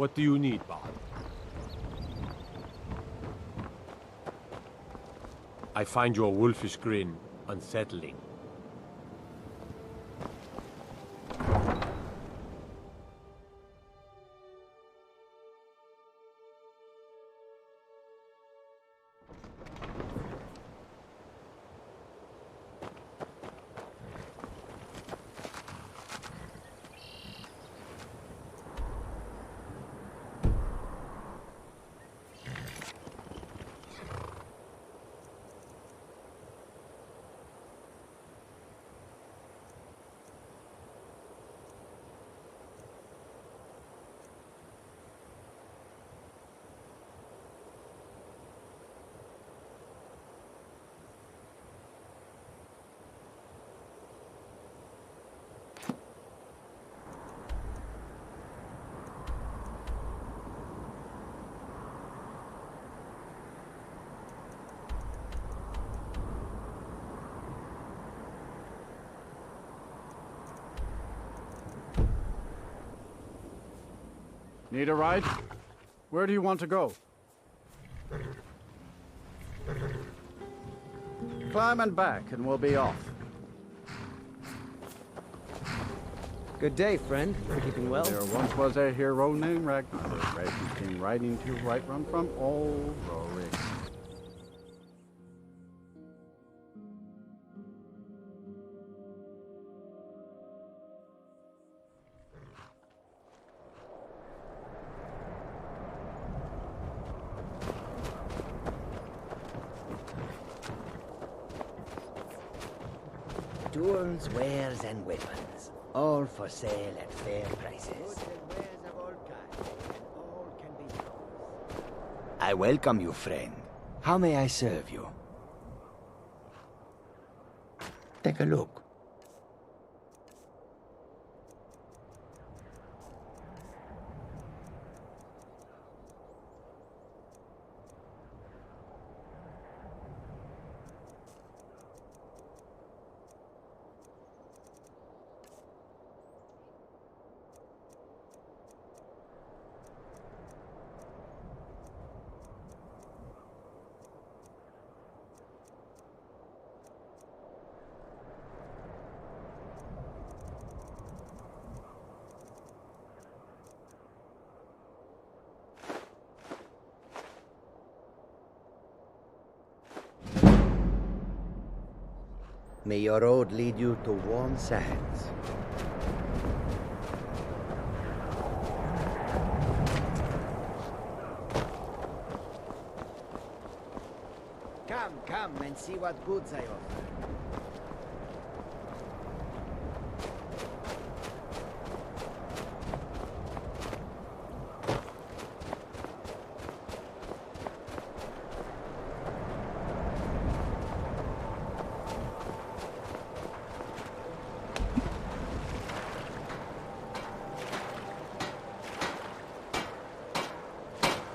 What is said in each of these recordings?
What do you need, Bob? I find your wolfish grin unsettling. Need a ride? Where do you want to go? Climb and back, and we'll be off. Good day, friend. You're keeping well? There once was a hero named Ragnar, the bravest king riding to right run from old Rory. Tools, wares, and weapons, all for sale at fair prices. I welcome you, friend. How may I serve you? Take a look. May your road lead you to warm sands. Come and see what goods I offer.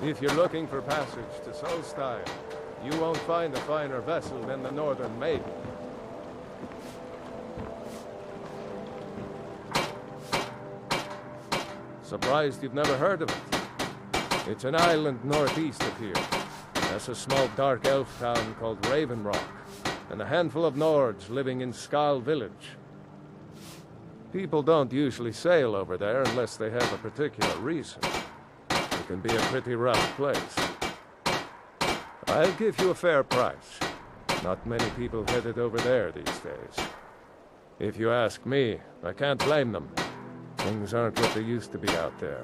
If you're looking for passage to Solstein, you won't find a finer vessel than the Northern Maiden. Surprised you've never heard of it? It's an island northeast of here. That's a small dark elf town called Raven Rock, and a handful of Nords living in Skal village. People don't usually sail over there unless they have a particular reason. It can be a pretty rough place. I'll give you a fair price. Not many people headed over there these days. If you ask me, I can't blame them. Things aren't what they used to be out there.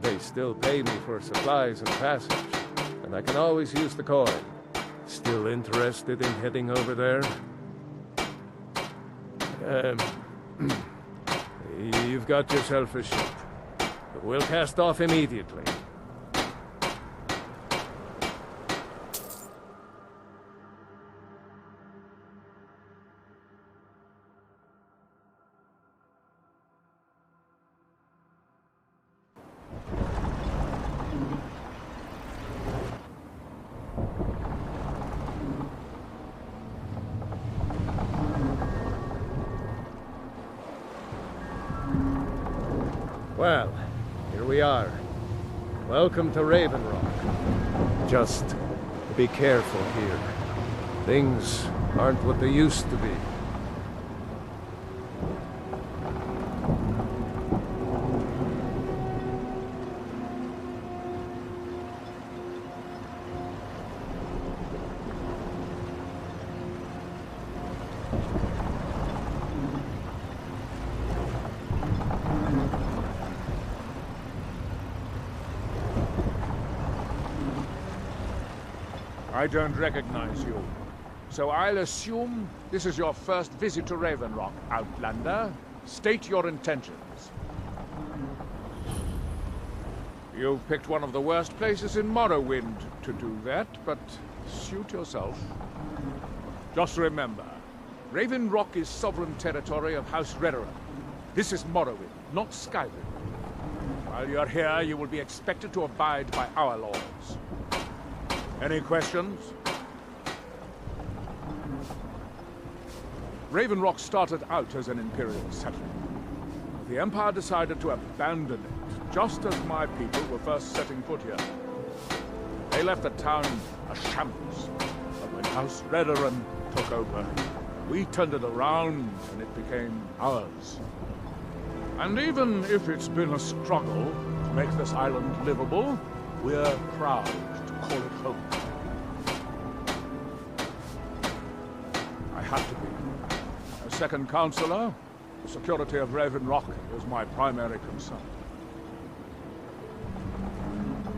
They still pay me for supplies and passage, and I can always use the coin. Still interested in heading over there? You've got yourself a ship. We'll cast off immediately. Well, here we are. Welcome to Raven Rock. Just be careful here. Things aren't what they used to be. I don't recognize you. So I'll assume this is your first visit to Raven Rock, Outlander. State your intentions. You've picked one of the worst places in Morrowind to do that, but suit yourself. Just remember, Raven Rock is sovereign territory of House Redoran. This is Morrowind, not Skyrim. While you're here, you will be expected to abide by our laws. Any questions? Raven Rock started out as an Imperial settlement. The Empire decided to abandon it, just as my people were first setting foot here. They left the town a shambles, but when House Redoran took over, we turned it around and it became ours. And even if it's been a struggle to make this island livable, we're proud to call it home. I have to be. As second counselor, the security of Raven Rock is my primary concern.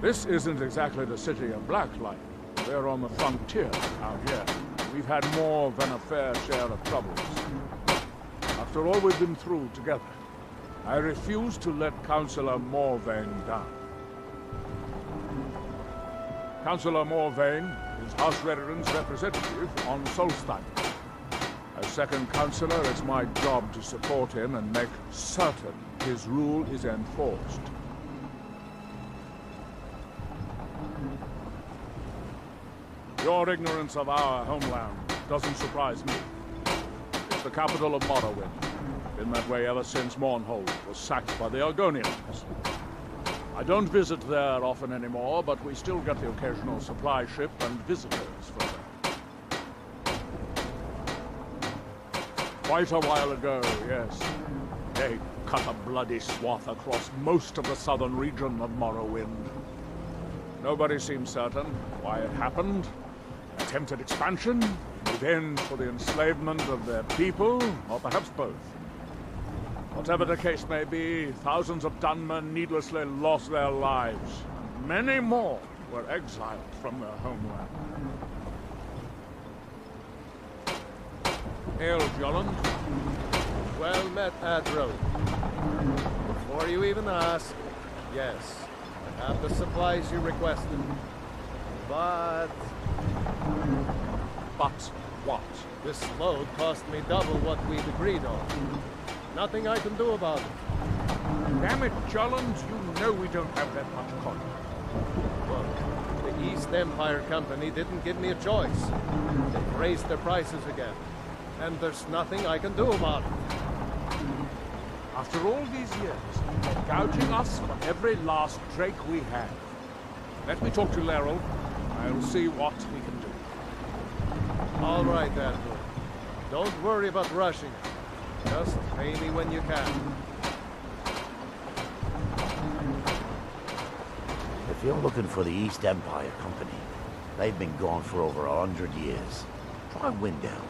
This isn't exactly the city of Blacklight. We're on the frontier out here. We've had more than a fair share of troubles. After all we've been through together, I refuse to let Councillor Morvain down. Councillor Morvain is House Redoran's representative on Solstein. As second councillor, it's my job to support him and make certain his rule is enforced. Your ignorance of our homeland doesn't surprise me. It's the capital of Morrowind. Been that way ever since Mournhold was sacked by the Argonians. I don't visit there often anymore, but we still get the occasional supply ship and visitors from there. Quite a while ago, yes. They cut a bloody swath across most of the southern region of Morrowind. Nobody seems certain why it happened. Attempted expansion, revenge for the enslavement of their people, or perhaps both. Whatever the case may be, thousands of Dunmen needlessly lost their lives. Many more were exiled from their homeland. Hail, Jolland. Well met, Adro. Before you even ask, yes, I have the supplies you requested. But What? this load cost me double what we'd agreed on. Nothing I can do about it. Damn it, Jolland, you know we don't have that much coin. Look, the East Empire Company didn't give me a choice. They've raised their prices again. And there's nothing I can do about it. After all these years, they're gouging us for every last drake we have. Let me talk to Laeral. I'll see what we can do. All right, Admiral. Don't worry about rushing. Just pay me when you can. If you're looking for the East Empire Company, they've been gone for over 100 years. Try Windown.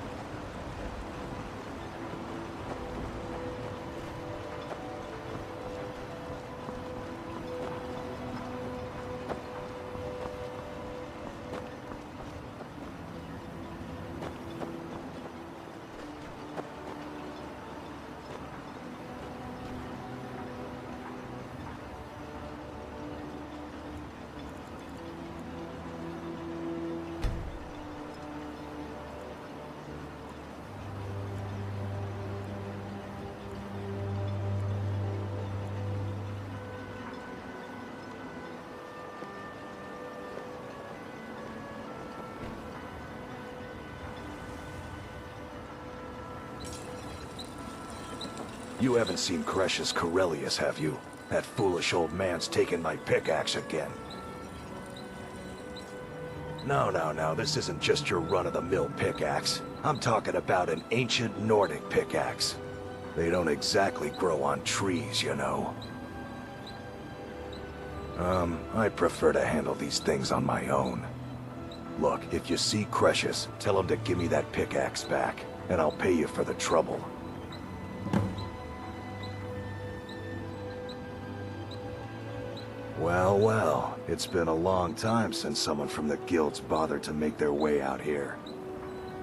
You haven't seen Cresh's Corellius, have you? That foolish old man's taken my pickaxe again. No, this isn't just your run-of-the-mill pickaxe. I'm talking about an ancient Nordic pickaxe. They don't exactly grow on trees, you know. I prefer to handle these things on my own. Look, if you see Cretius, tell him to give me that pickaxe back, and I'll pay you for the trouble. Well, it's been a long time since someone from the guilds bothered to make their way out here.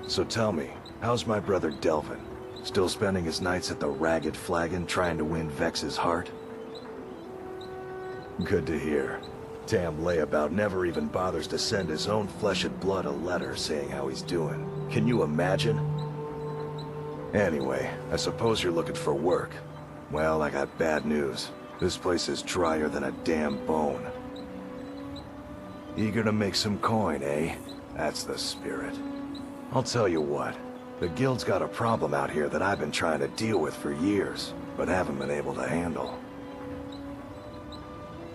So tell me, how's my brother Delvin? Still spending his nights at the Ragged Flagon trying to win Vex's heart? Good to hear. Tam Layabout never even bothers to send his own flesh and blood a letter saying how he's doing. Can you imagine? Anyway, I suppose you're looking for work. Well, I got bad news. This place is drier than a damn bone. Eager to make some coin, eh? That's the spirit. I'll tell you what. The guild's got a problem out here that I've been trying to deal with for years, but haven't been able to handle.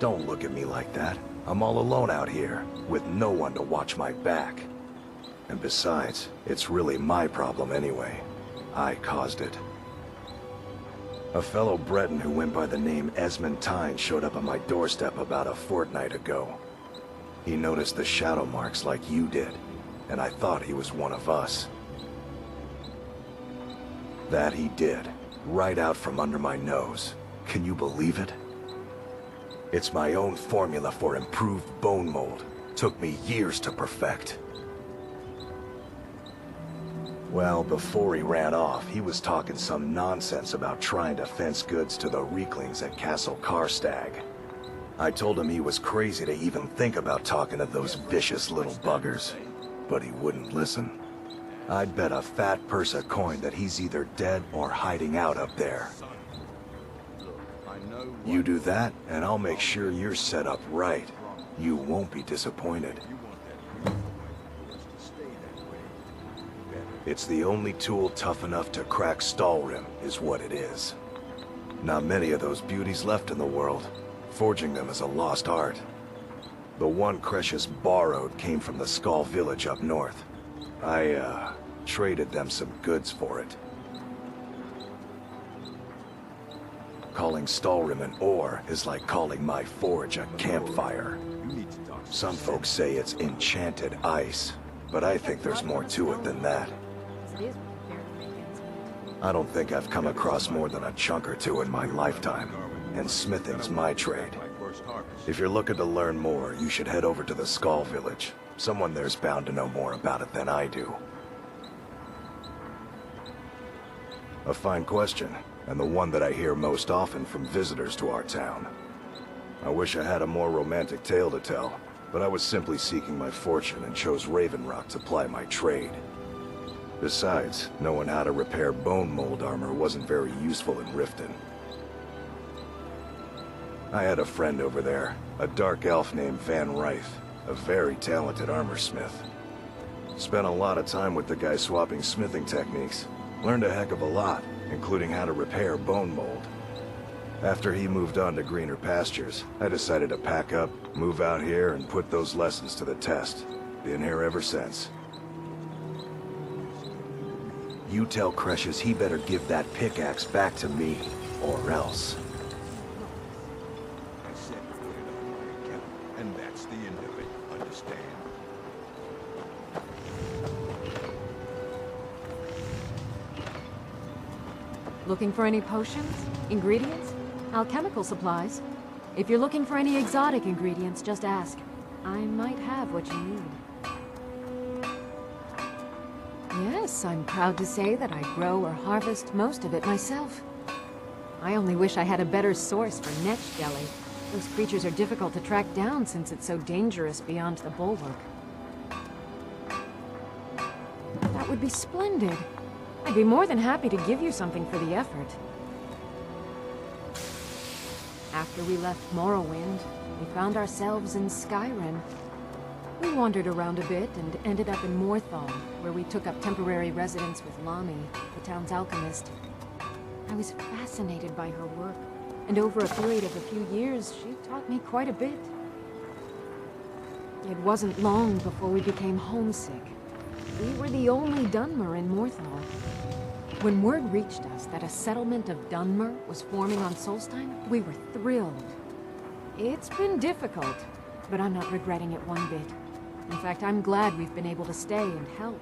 Don't look at me like that. I'm all alone out here, with no one to watch my back. And besides, it's really my problem anyway. I caused it. A fellow Breton who went by the name Esmond Tyne showed up on my doorstep about a fortnight ago. He noticed the shadow marks like you did, and I thought he was one of us. That he did, right out from under my nose. Can you believe it? It's my own formula for improved bone mold. Took me years to perfect. Well, before he ran off, he was talking some nonsense about trying to fence goods to the Reeklings at Castle Karstag. I told him he was crazy to even think about talking to those vicious little buggers, but he wouldn't listen. I'd bet a fat purse of coin that he's either dead or hiding out up there. You do that, and I'll make sure you're set up right. You won't be disappointed. It's the only tool tough enough to crack Stalrim, is what it is. Not many of those beauties left in the world. Forging them is a lost art. The one Cretius borrowed came from the Skull village up north. I, traded them some goods for it. Calling Stalrim an ore is like calling my forge a campfire. Some folks say it's enchanted ice, but I think there's more to it than that. I don't think I've come across more than a chunk or two in my lifetime, and smithing's my trade. If you're looking to learn more, you should head over to the Skull village. Someone there's bound to know more about it than I do. A fine question, and the one that I hear most often from visitors to our town. I wish I had a more romantic tale to tell, but I was simply seeking my fortune and chose Raven Rock to ply my trade. Besides, knowing how to repair bone mold armor wasn't very useful in Riften. I had a friend over there, a dark elf named Van Rife, a very talented armorsmith. Spent a lot of time with the guy swapping smithing techniques. Learned a heck of a lot, including how to repair bone mold. After he moved on to greener pastures, I decided to pack up, move out here, and put those lessons to the test. Been here ever since. You tell Cretius he better give that pickaxe back to me, or else. I said put it on my account, and that's the end of it, understand? Looking for any potions? Ingredients? Alchemical supplies? If you're looking for any exotic ingredients, just ask. I might have what you need. Yes, I'm proud to say that I grow or harvest most of it myself. I only wish I had a better source for netch jelly. Those creatures are difficult to track down since it's so dangerous beyond the bulwark. That would be splendid. I'd be more than happy to give you something for the effort. After we left Morrowind, we found ourselves in Skyrim. We wandered around a bit and ended up in Morthal, where we took up temporary residence with Lami, the town's alchemist. I was fascinated by her work, And over a period of a few years, she taught me quite a bit. It wasn't long before we became homesick. We were the only Dunmer in Morthal. When word reached us that a settlement of Dunmer was forming on Solstheim, we were thrilled. It's been difficult, but I'm not regretting it one bit. In fact, I'm glad we've been able to stay and help.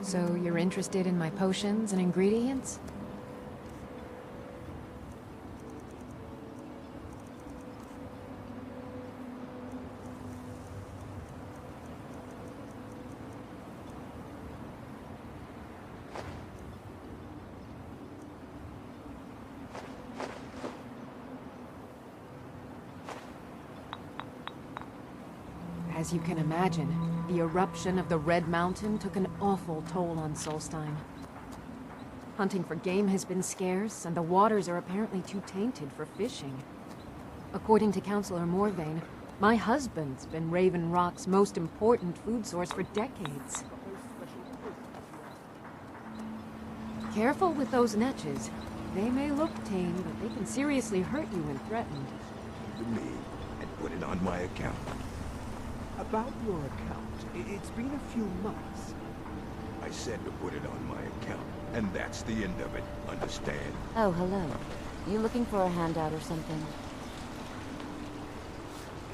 So you're interested in my potions and ingredients? As you can imagine, the eruption of the Red Mountain took an awful toll on Solstheim. Hunting for game has been scarce, and the waters are apparently too tainted for fishing. According to Councillor Morvain, my husband's been Raven Rock's most important food source for decades. Careful with those netches. They may look tame, but they can seriously hurt you when threatened. To me, and put it on my account. About your account, it's been a few months. I said to put it on my account, and that's the end of it. Understand? Oh, hello. You looking for a handout or something?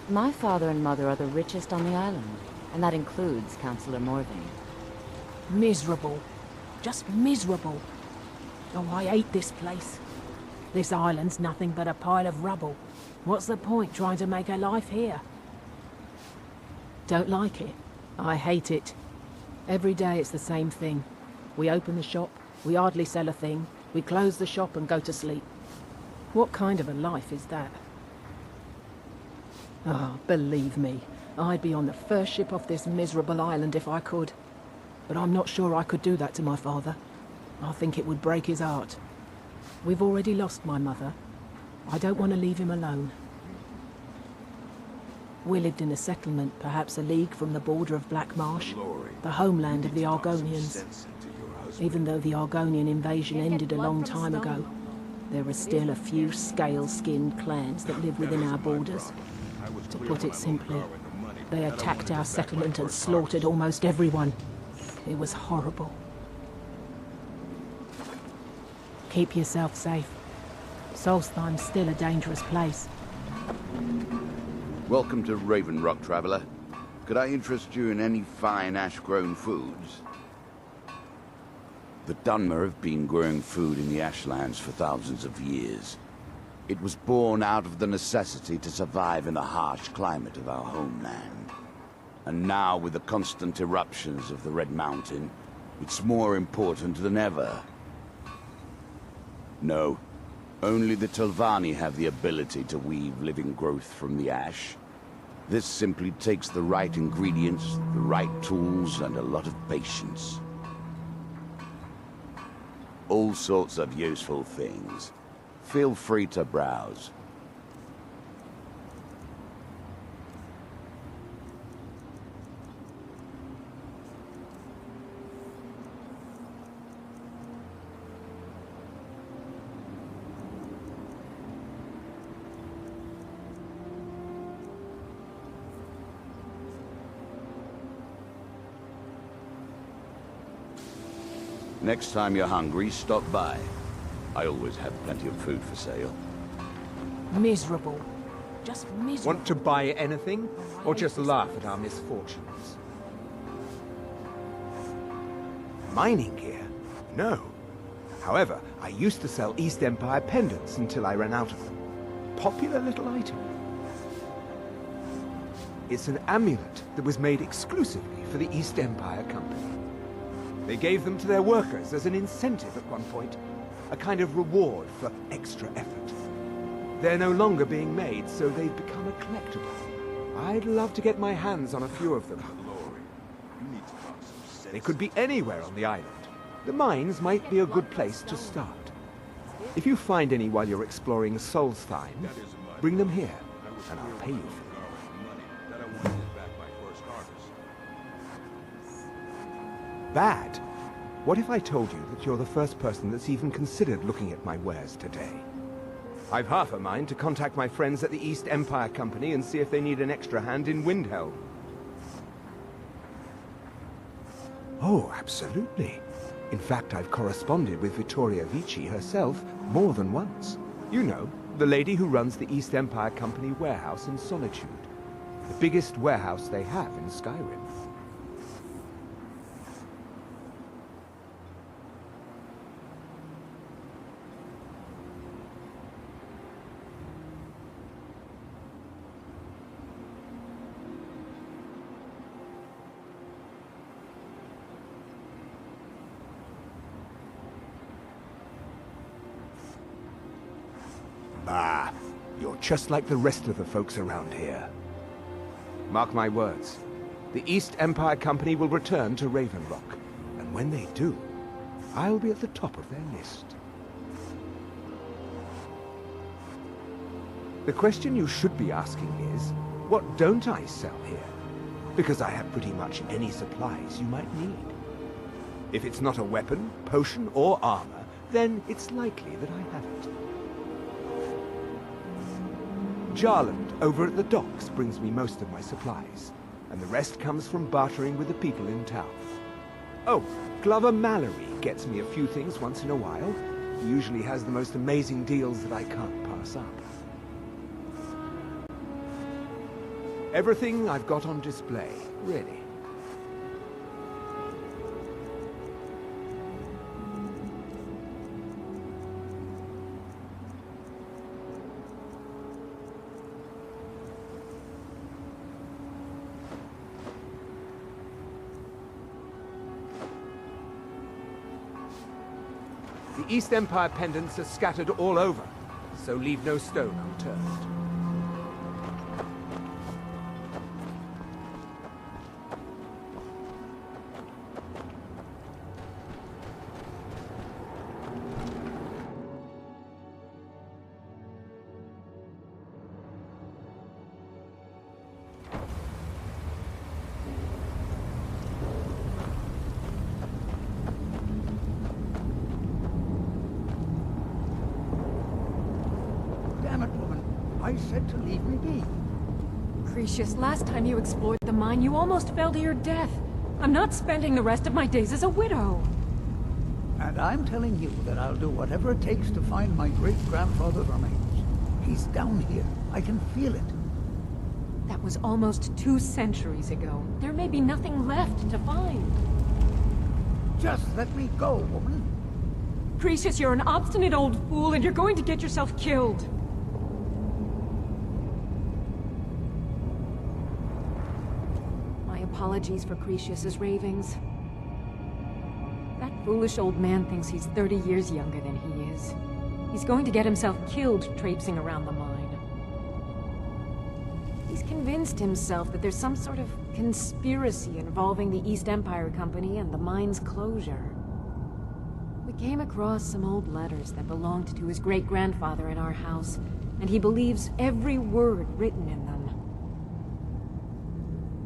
My father and mother are the richest on the island, and that includes Councillor Morvain. Miserable. Just miserable. Oh, I hate this place. This island's nothing but a pile of rubble. What's the point trying to make a life here? Don't like it. I hate it. Every day it's the same thing. We open the shop, we hardly sell a thing, we close the shop and go to sleep. What kind of a life is that? Oh, believe me, I'd be on the first ship off this miserable island if I could. But I'm not sure I could do that to my father. I think it would break his heart. We've already lost my mother. I don't want to leave him alone. We lived in a settlement, perhaps a league from the border of Black Marsh, the homeland of the Argonians. Even though the Argonian invasion ended a long time ago, there are still a few scale-skinned clans that live within our borders. To put it simply, they attacked our settlement and slaughtered almost everyone. It was horrible. Keep yourself safe. Solstheim's still a dangerous place. Welcome to Raven Rock, traveler. Could I interest you in any fine ash-grown foods? The Dunmer have been growing food in the ashlands for thousands of years. It was born out of the necessity to survive in the harsh climate of our homeland. And now, with the constant eruptions of the Red Mountain, it's more important than ever. No, only the Telvanni have the ability to weave living growth from the ash. This simply takes the right ingredients, the right tools, and a lot of patience. All sorts of useful things. Feel free to browse. Next time you're hungry, stop by. I always have plenty of food for sale. Miserable. Just miserable. Want to buy anything, or just laugh at our misfortunes? Mining here? No. However, I used to sell East Empire pendants until I ran out of them. Popular little item. It's an amulet that was made exclusively for the East Empire Company. They gave them to their workers as an incentive at one point, a kind of reward for extra effort. They're no longer being made, so they've become a collectible. I'd love to get my hands on a few of them. They could be anywhere on the island. The mines might be a good place to start. If you find any while you're exploring Solstheim, bring them here, and I'll pay you for them. Bad? What if I told you that you're the first person that's even considered looking at my wares today? I've half a mind to contact my friends at the East Empire Company and see if they need an extra hand in Windhelm. Oh, absolutely. In fact, I've corresponded with Vittoria Vici herself more than once. You know, the lady who runs the East Empire Company warehouse in Solitude. The biggest warehouse they have in Skyrim. Bah, you're just like the rest of the folks around here. Mark my words, the East Empire Company will return to Raven Rock, and when they do, I'll be at the top of their list. The question you should be asking is, what don't I sell here? Because I have pretty much any supplies you might need. If it's not a weapon, potion, or armor, then it's likely that I have it. Jarland, over at the docks, brings me most of my supplies, and the rest comes from bartering with the people in town. Oh, Glover Mallory gets me a few things once in a while. He usually has the most amazing deals that I can't pass up. Everything I've got on display, really. The East Empire pendants are scattered all over, so leave no stone unturned. I said to leave me be. Cretius, last time you explored the mine, you almost fell to your death. I'm not spending the rest of my days as a widow. And I'm telling you that I'll do whatever it takes to find my great-grandfather's remains. He's down here. I can feel it. That was almost 2 centuries ago. There may be nothing left to find. Just let me go, woman. Cretius, you're an obstinate old fool, and you're going to get yourself killed. Apologies for Cretius's ravings. That foolish old man thinks he's 30 years younger than he is. He's going to get himself killed traipsing around the mine. He's convinced himself that there's some sort of conspiracy involving the East Empire Company and the mine's closure. We came across some old letters that belonged to his great-grandfather in our house, and he believes every word written in them.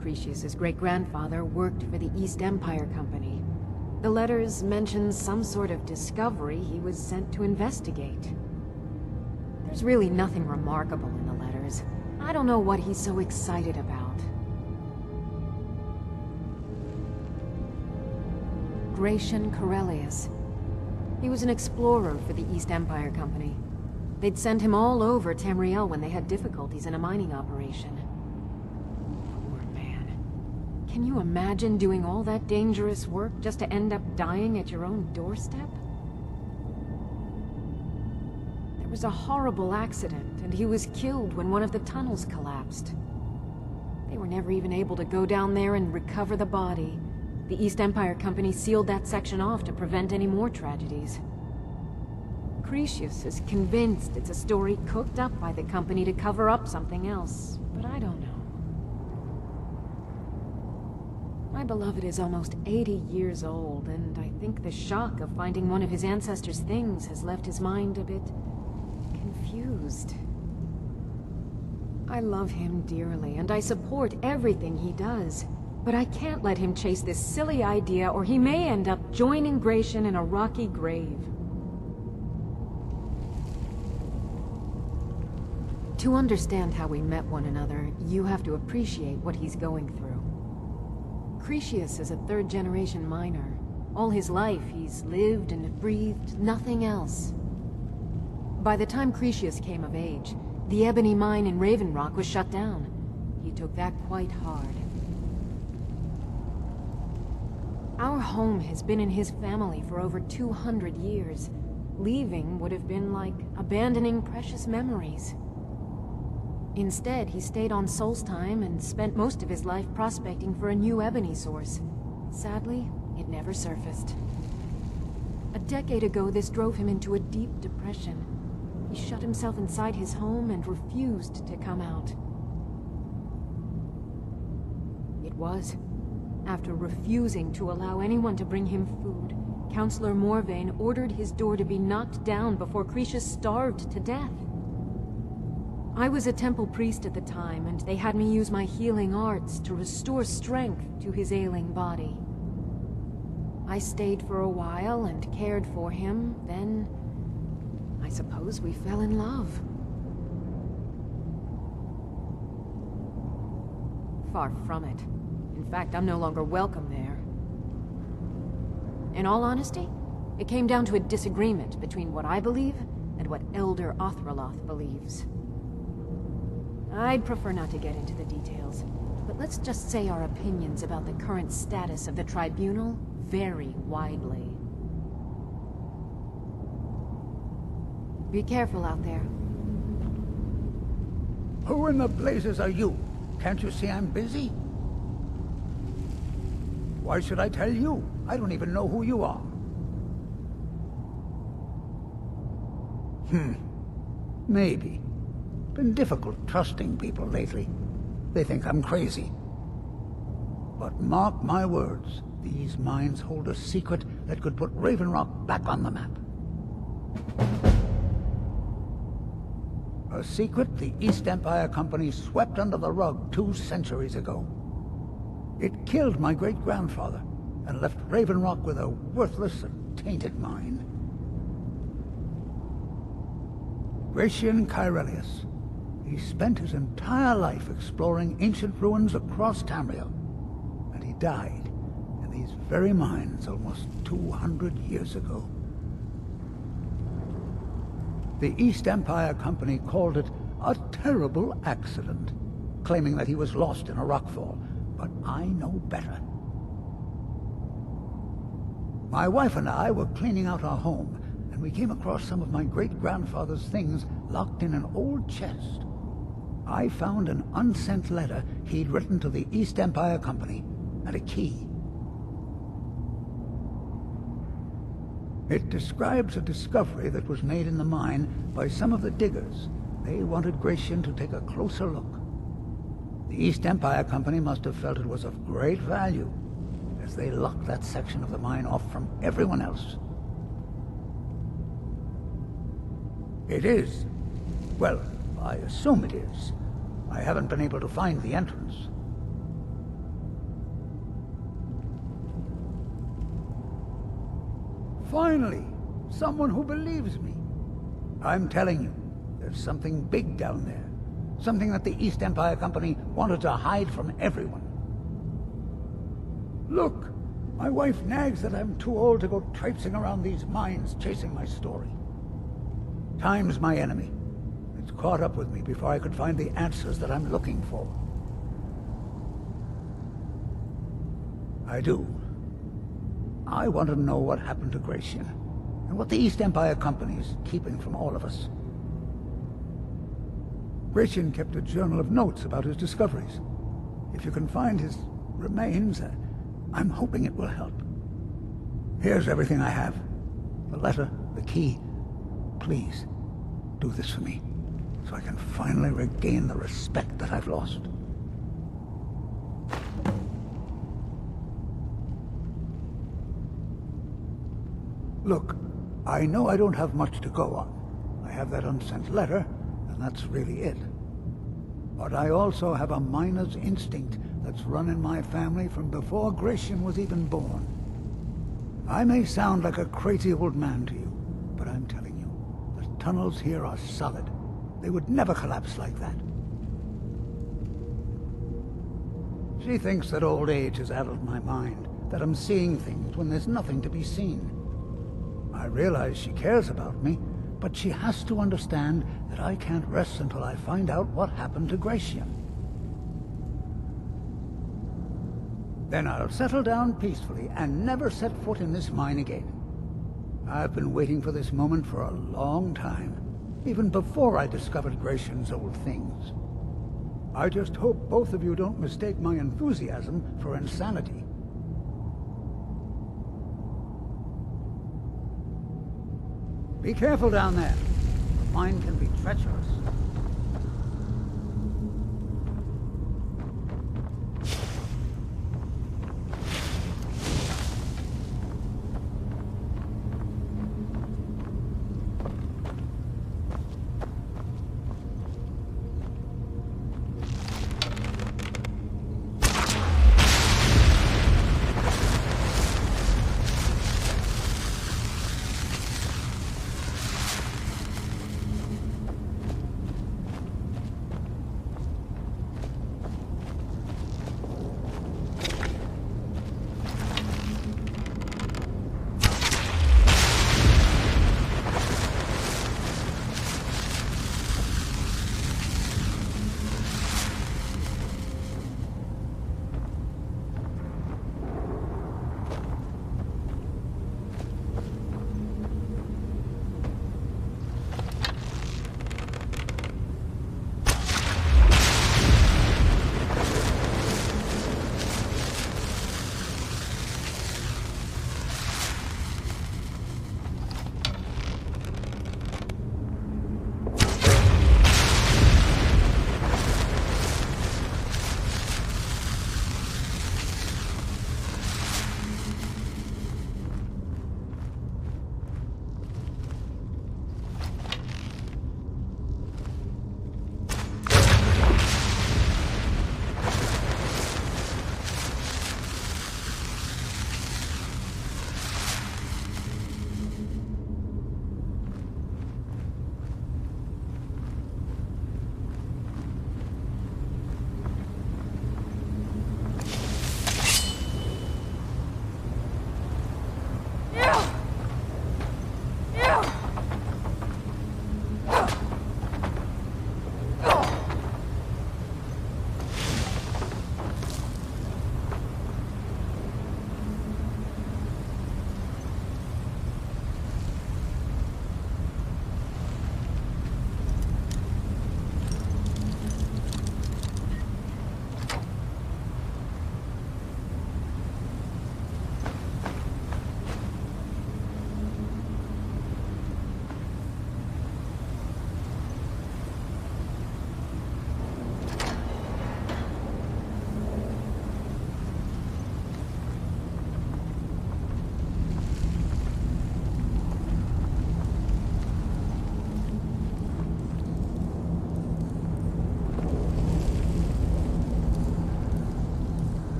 Cretius's great-grandfather worked for the East Empire Company. The letters mention some sort of discovery he was sent to investigate. There's really nothing remarkable in the letters. I don't know what he's so excited about. Gratian Corellius. He was an explorer for the East Empire Company. They'd send him all over Tamriel when they had difficulties in a mining operation. Can you imagine doing all that dangerous work just to end up dying at your own doorstep? There was a horrible accident, and he was killed when one of the tunnels collapsed. They were never even able to go down there and recover the body. The East Empire Company sealed that section off to prevent any more tragedies. Cretius is convinced it's a story cooked up by the company to cover up something else, but I don't know. My beloved is almost 80 years old, and I think the shock of finding one of his ancestors' things has left his mind a bit confused. I love him dearly, and I support everything he does. But I can't let him chase this silly idea, or he may end up joining Gratian in a rocky grave. To understand how we met one another, you have to appreciate what he's going through. Cretius is a third-generation miner. All his life, he's lived and breathed nothing else. By the time Cretius came of age, the ebony mine in Raven Rock was shut down. He took that quite hard. Our home has been in his family for over 200 years. Leaving would have been like abandoning precious memories. Instead, he stayed on Solstheim and spent most of his life prospecting for a new ebony source. Sadly, it never surfaced. A decade ago, this drove him into a deep depression. He shut himself inside his home and refused to come out. It was after refusing to allow anyone to bring him food, Councillor Morvain ordered his door to be knocked down before Cretius starved to death. I was a temple priest at the time, and they had me use my healing arts to restore strength to his ailing body. I stayed for a while and cared for him, then I suppose we fell in love. Far from it. In fact, I'm no longer welcome there. In all honesty, it came down to a disagreement between what I believe and what Elder Othraloth believes. I'd prefer not to get into the details, but let's just say our opinions about the current status of the Tribunal vary widely. Be careful out there. Who in the blazes are you? Can't you see I'm busy? Why should I tell you? I don't even know who you are. Maybe. Been difficult trusting people lately. They think I'm crazy. But mark my words, these mines hold a secret that could put Raven Rock back on the map. A secret the East Empire Company swept under the rug 2 centuries ago. It killed my great-grandfather and left Raven Rock with a worthless and tainted mine. Gratian Cairelius. He spent his entire life exploring ancient ruins across Tamriel, and he died in these very mines almost 200 years ago. The East Empire Company called it a terrible accident, claiming that he was lost in a rockfall, but I know better. My wife and I were cleaning out our home, and we came across some of my great-grandfather's things locked in an old chest. I found an unsent letter he'd written to the East Empire Company, and a key. It describes a discovery that was made in the mine by some of the diggers. They wanted Gratian to take a closer look. The East Empire Company must have felt it was of great value, as they locked that section of the mine off from everyone else. It is. Well, I assume it is. I haven't been able to find the entrance. Finally, someone who believes me. I'm telling you, there's something big down there. Something that the East Empire Company wanted to hide from everyone. Look, my wife nags that I'm too old to go traipsing around these mines chasing my story. Time's my enemy. It's caught up with me before I could find the answers that I'm looking for. I do. I want to know what happened to Gratian, and what the East Empire Company is keeping from all of us. Gratian kept a journal of notes about his discoveries. If you can find his remains, I'm hoping it will help. Here's everything I have. The letter, the key. Please, do this for me, so I can finally regain the respect that I've lost. Look, I know I don't have much to go on. I have that unsent letter, and that's really it. But I also have a miner's instinct that's run in my family from before Gratian was even born. I may sound like a crazy old man to you, but I'm telling you, the tunnels here are solid. They would never collapse like that. She thinks that old age has addled my mind, that I'm seeing things when there's nothing to be seen. I realize she cares about me, but she has to understand that I can't rest until I find out what happened to Gratian. Then I'll settle down peacefully and never set foot in this mine again. I've been waiting for this moment for a long time, even before I discovered Gratian's old things. I just hope both of you don't mistake my enthusiasm for insanity. Be careful down there. The mine can be treacherous.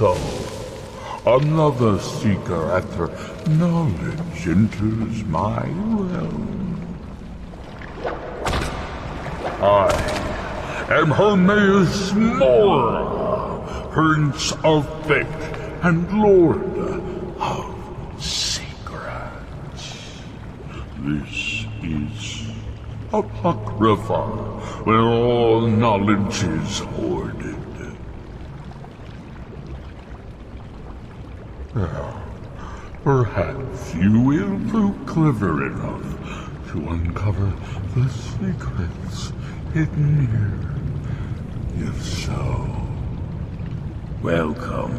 So, another seeker after knowledge enters my realm. I am Hermaeus Mora, Prince of Fate and Lord of Secrets. This is Apocrypha, where all knowledge is hoarded. Perhaps you will prove clever enough to uncover the secrets hidden here. If so, welcome.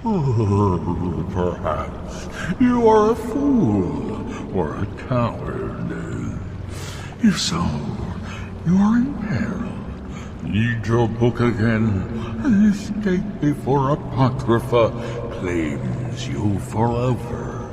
Oh, perhaps you are a fool or a coward. If so, you are in peril. Read your book again and escape before Apocrypha claims you forever.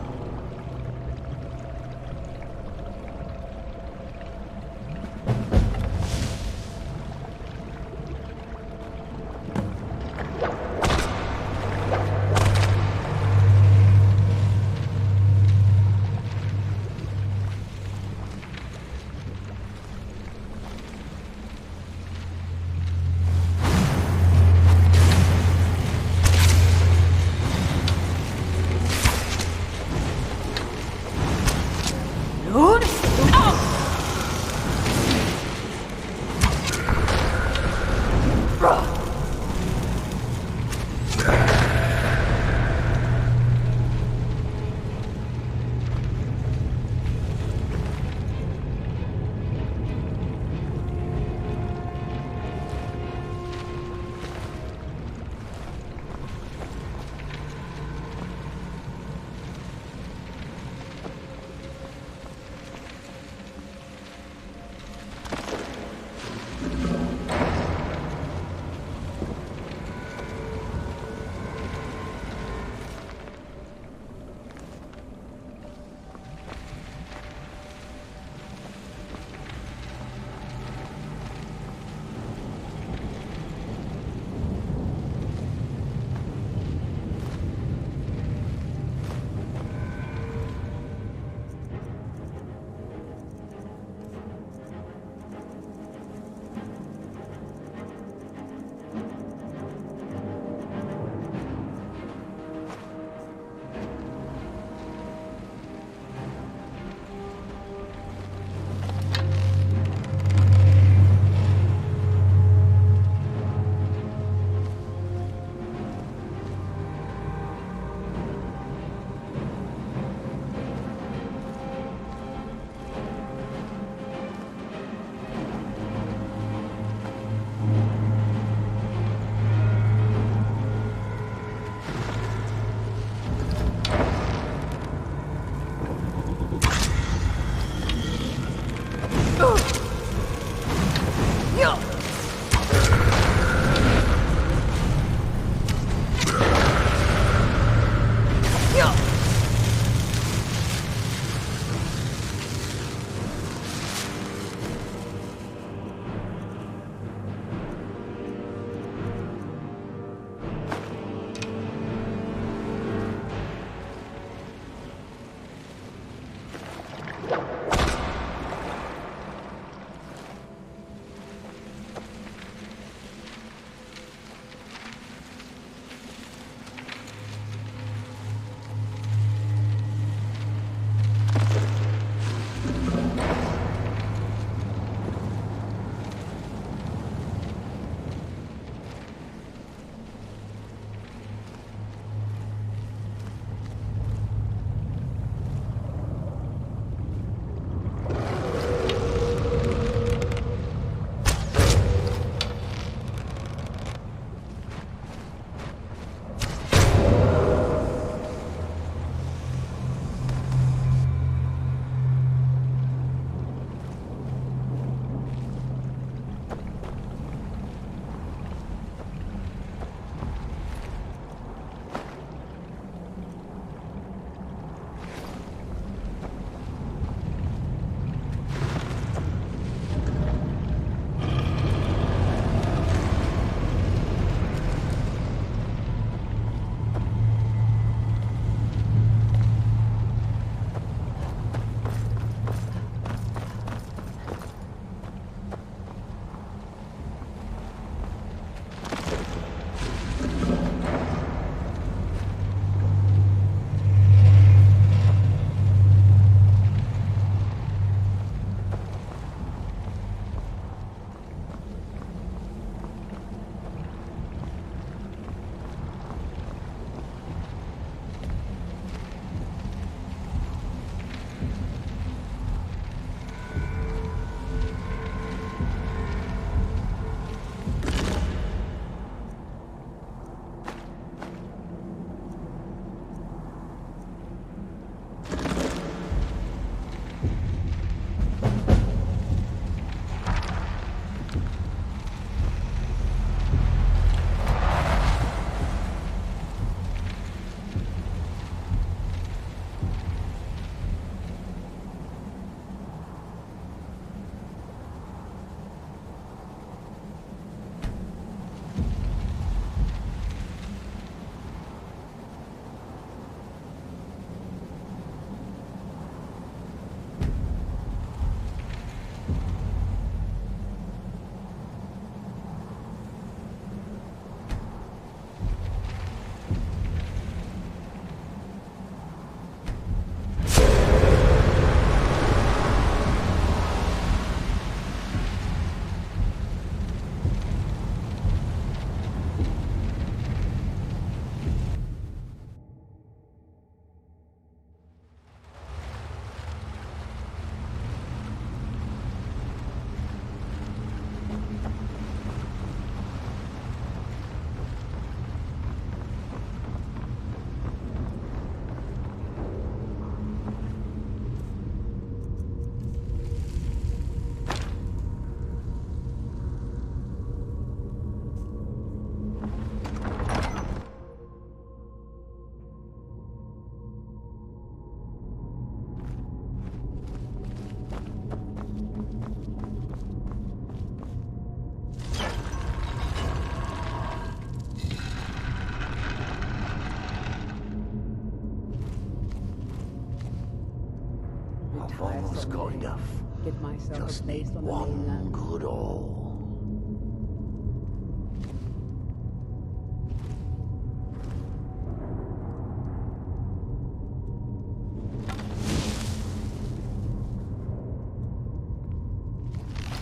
I've almost got enough. Get myself Just a place need on the one mainland. good haul.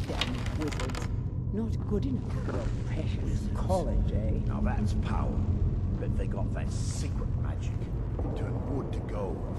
Damn wizards. Not good enough for a precious college, eh? Now that's power. Bet they got that secret magic. Turn wood to gold.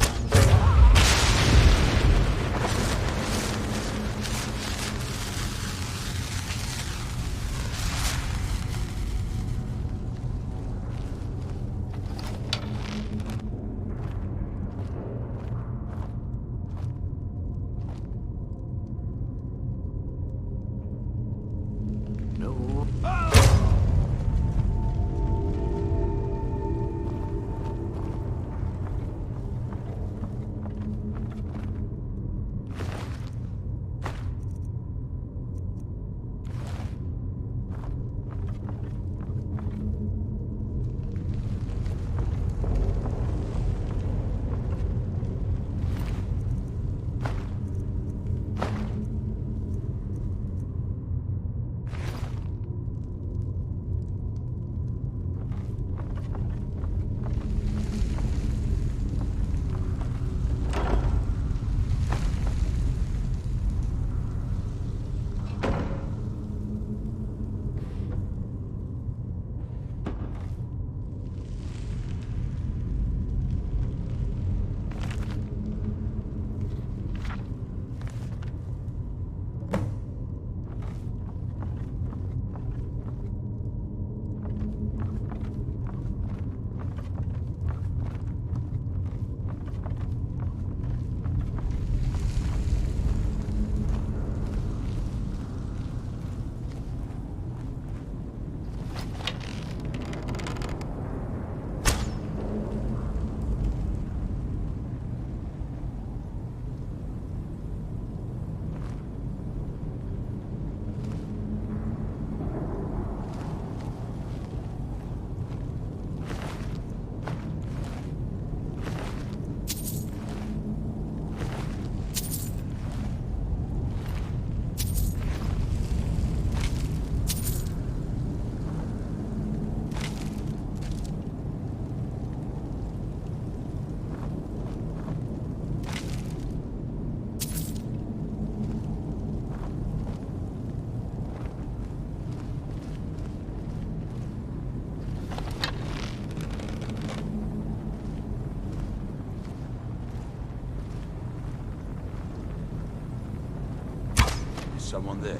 Someone there.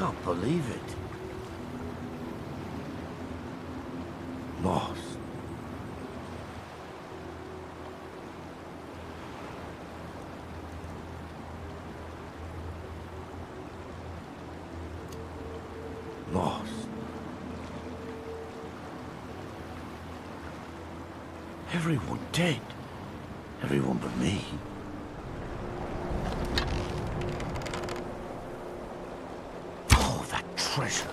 can't believe it. Lost. Lost. Everyone dead. Everyone but me. Oh, that treasure.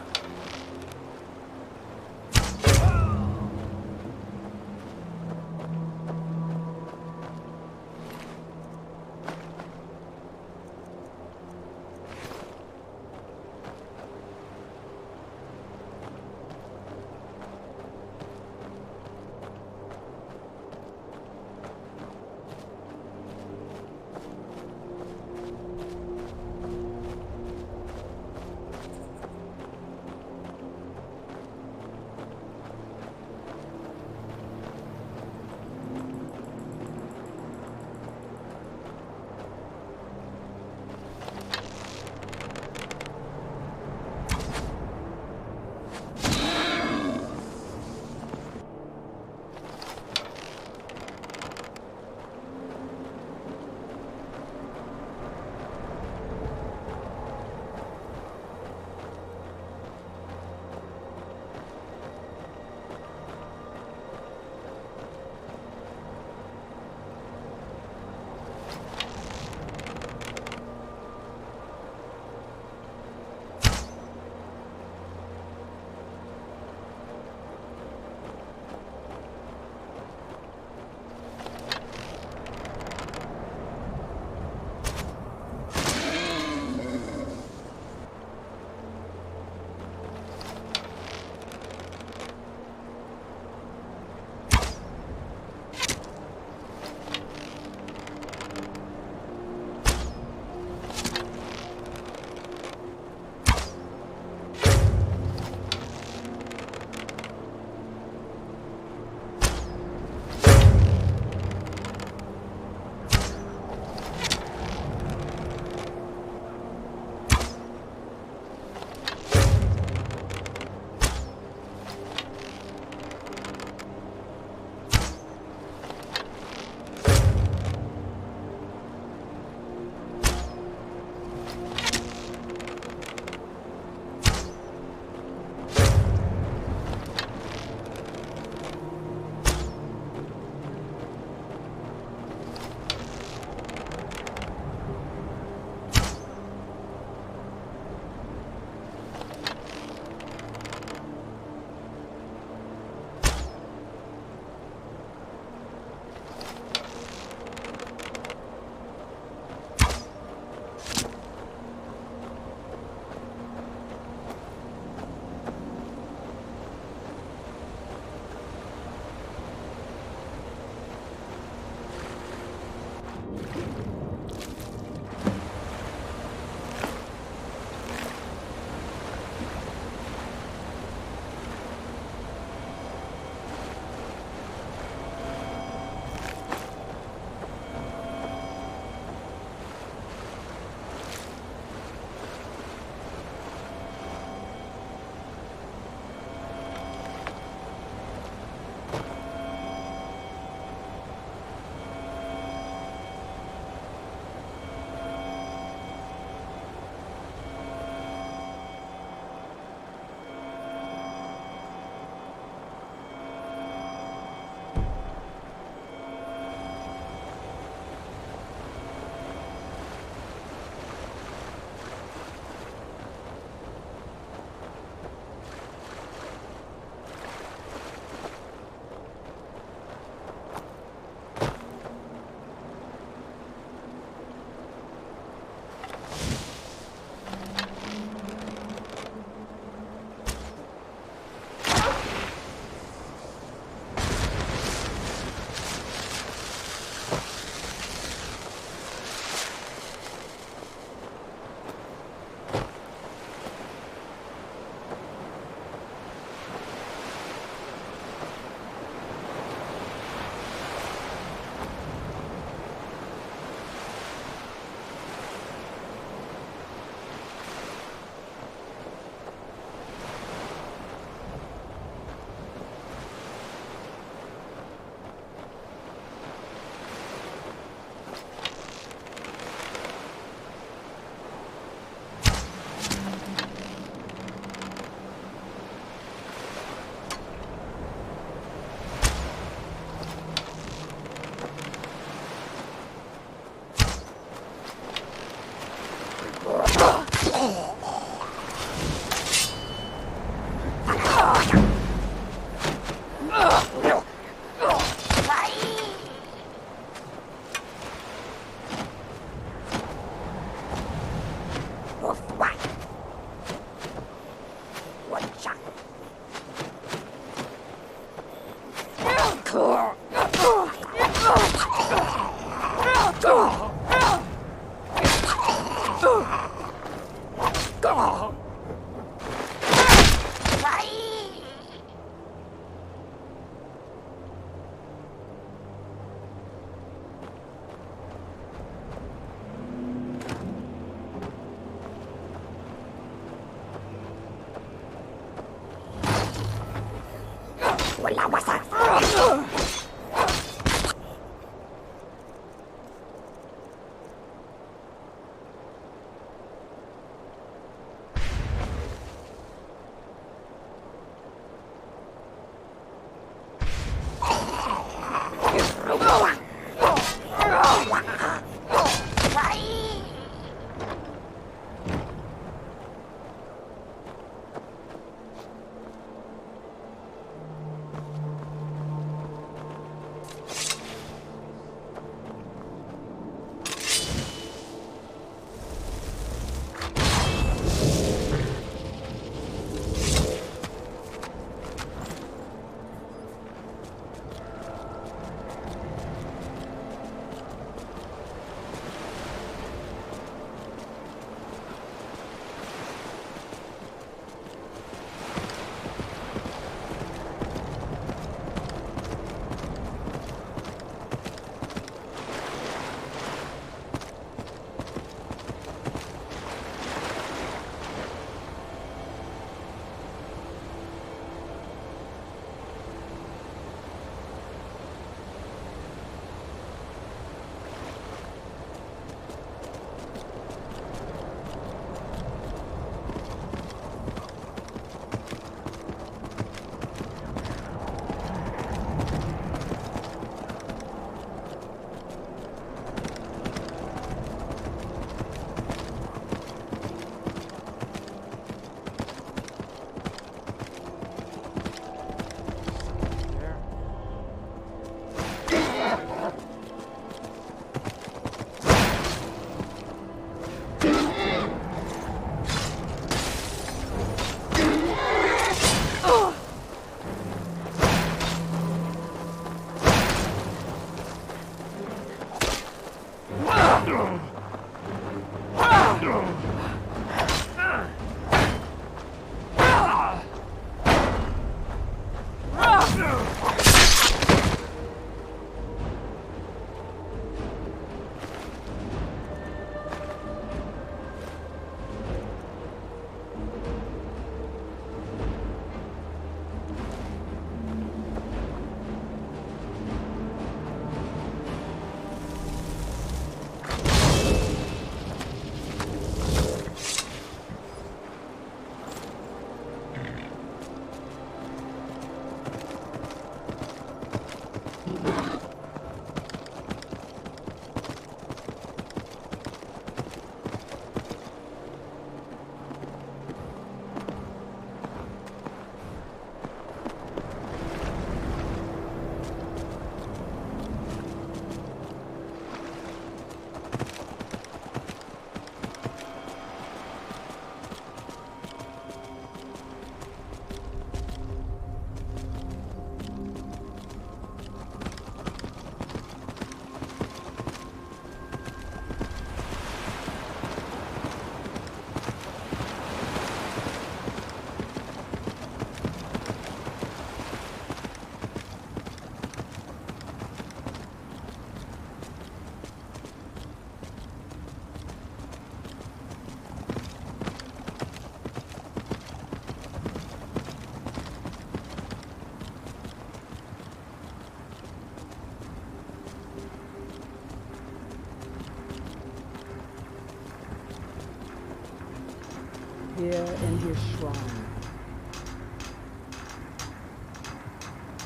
Here in his shrine.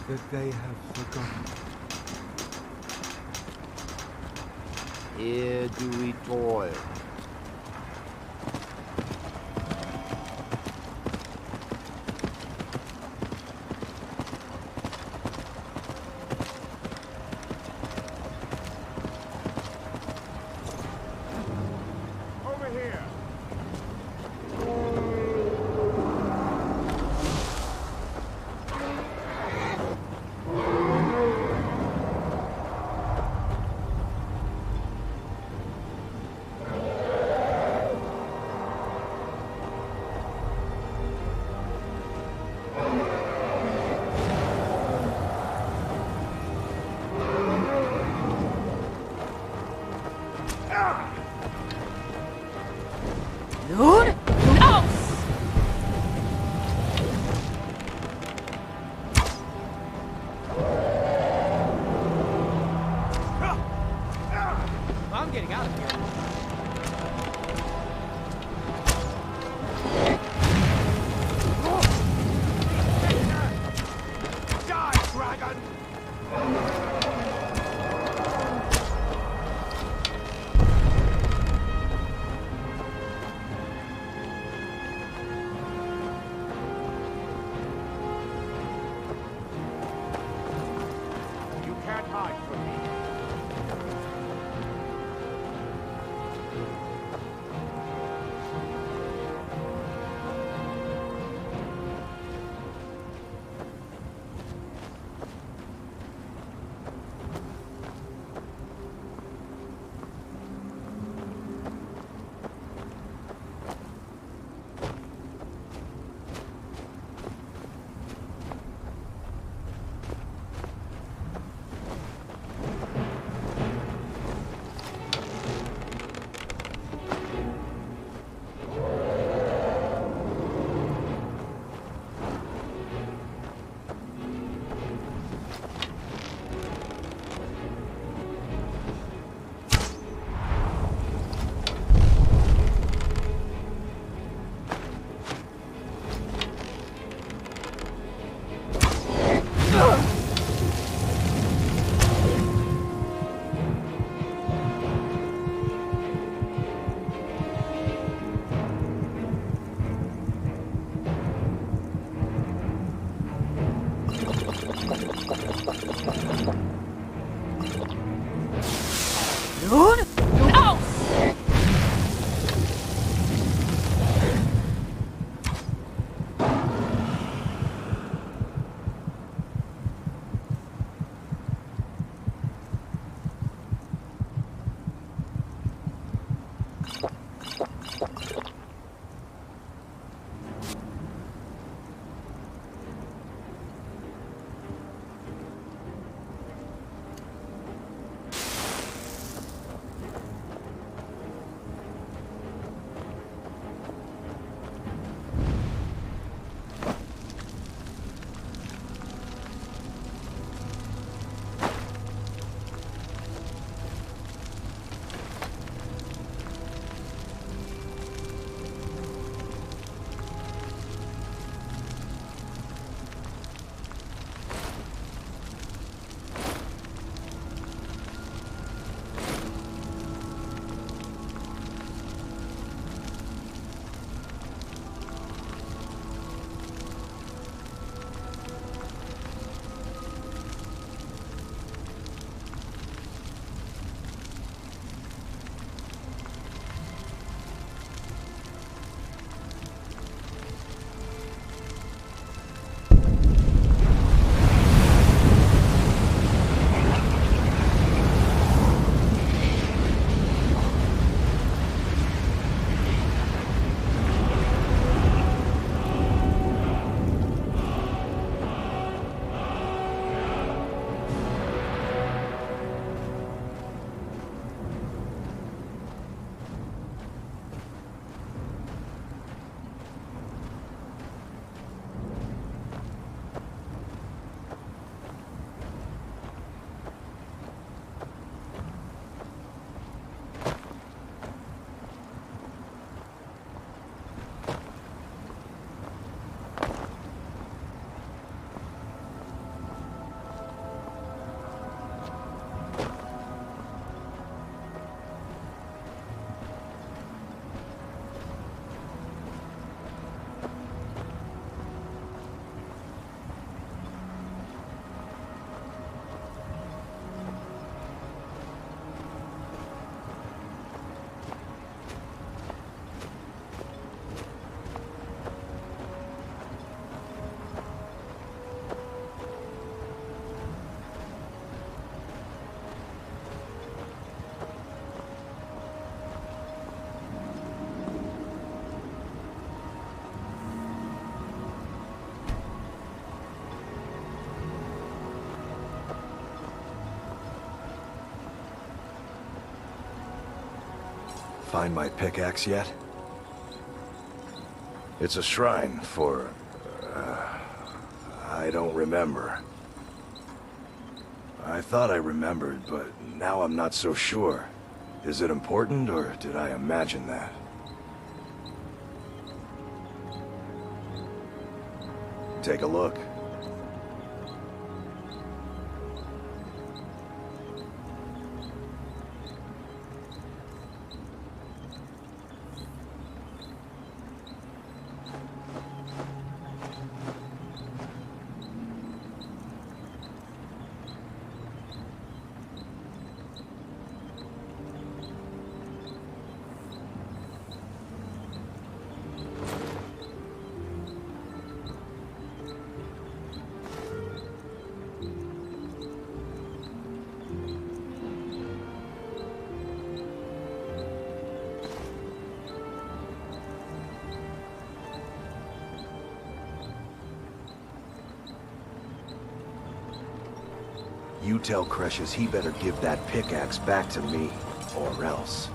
That they have forgotten. Here do we toil. Over here. find my pickaxe yet? It's a shrine for... I don't remember. I thought I remembered, but now I'm not so sure. Is it important, or did I imagine that? Take a look. You tell Cresius he better give that pickaxe back to me, or else.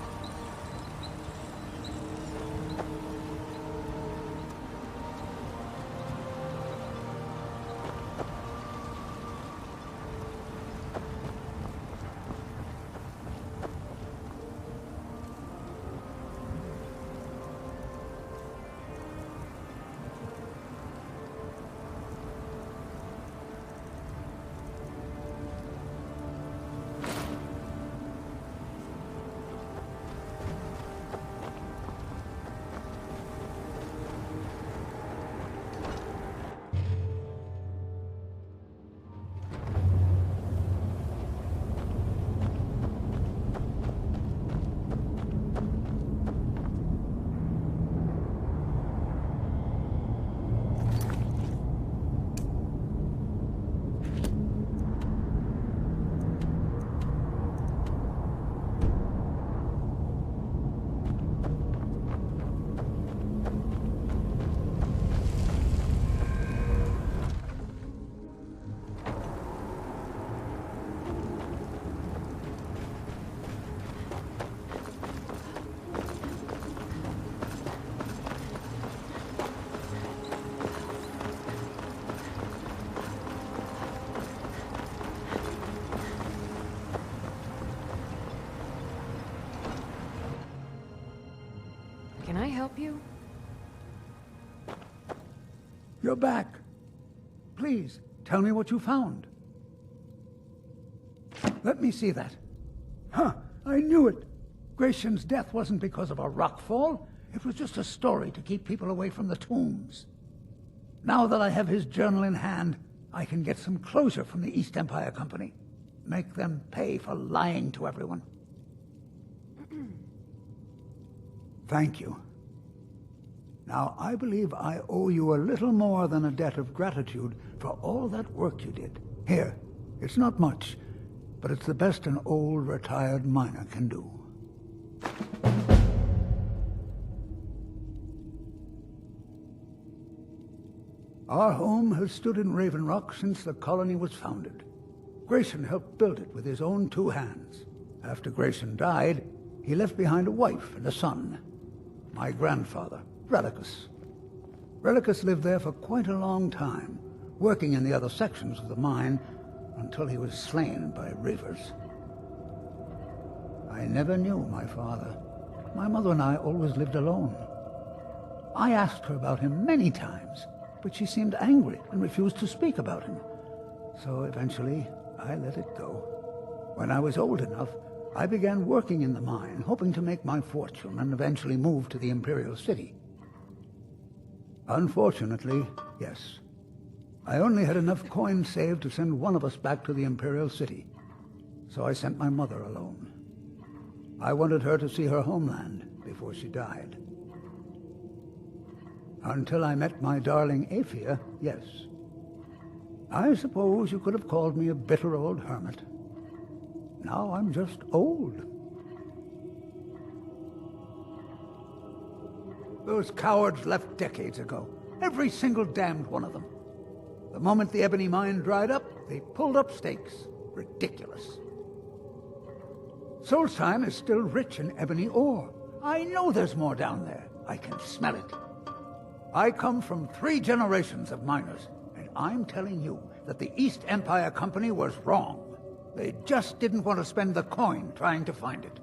Can I help you? You're back. Please, tell me what you found. Let me see that. Huh, I knew it. Gratian's death wasn't because of a rockfall. It was just a story to keep people away from the tombs. Now that I have his journal in hand, I can get some closure from the East Empire Company. Make them pay for lying to everyone. Thank you. Now, I believe I owe you a little more than a debt of gratitude for all that work you did. Here, it's not much, but it's the best an old, retired miner can do. Our home has stood in Raven Rock since the colony was founded. Grayson helped build it with his own 2 hands. After Grayson died, he left behind a wife and a son. My grandfather, Relicus. Relicus lived there for quite a long time, working in the other sections of the mine until he was slain by Reavers. I never knew my father. My mother and I always lived alone. I asked her about him many times, but she seemed angry and refused to speak about him. So eventually, I let it go. When I was old enough, I began working in the mine, hoping to make my fortune and eventually move to the Imperial City. Unfortunately, yes. I only had enough coins saved to send one of us back to the Imperial City, so I sent my mother alone. I wanted her to see her homeland before she died. Until I met my darling Aphia, yes. I suppose you could have called me a bitter old hermit. Now I'm just old. Those cowards left decades ago. Every single damned one of them. The moment the ebony mine dried up, they pulled up stakes. Ridiculous. Solstheim is still rich in ebony ore, I know there's more down there. I can smell it. I come from 3 generations of miners, and I'm telling you that the East Empire Company was wrong. They just didn't want to spend the coin trying to find it.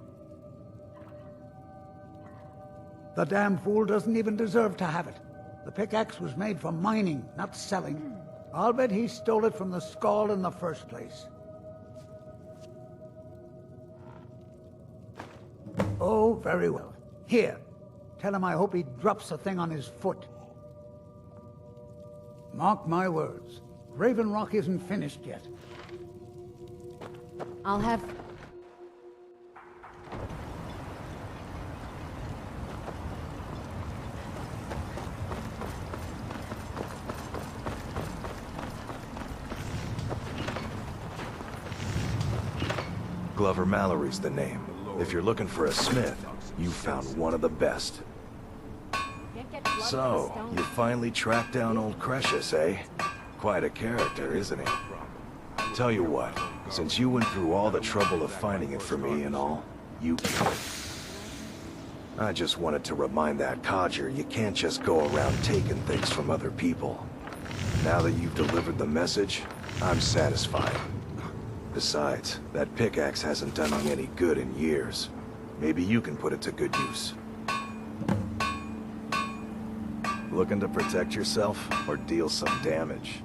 The damn fool doesn't even deserve to have it. The pickaxe was made for mining, not selling. I'll bet he stole it from the Skull in the first place. Oh, very well. Here, tell him I hope he drops the thing on his foot. Mark my words, Raven Rock isn't finished yet. I'll have... Glover Mallory's the name. If you're looking for a smith, you found one of the best. So, you finally tracked down old Cretius, eh? Quite a character, isn't he? Tell you what, since you went through all the trouble of finding it for me and all, you... I just wanted to remind that codger you can't just go around taking things from other people. Now that you've delivered the message, I'm satisfied. Besides, that pickaxe hasn't done me any good in years. Maybe you can put it to good use. Looking to protect yourself or deal some damage?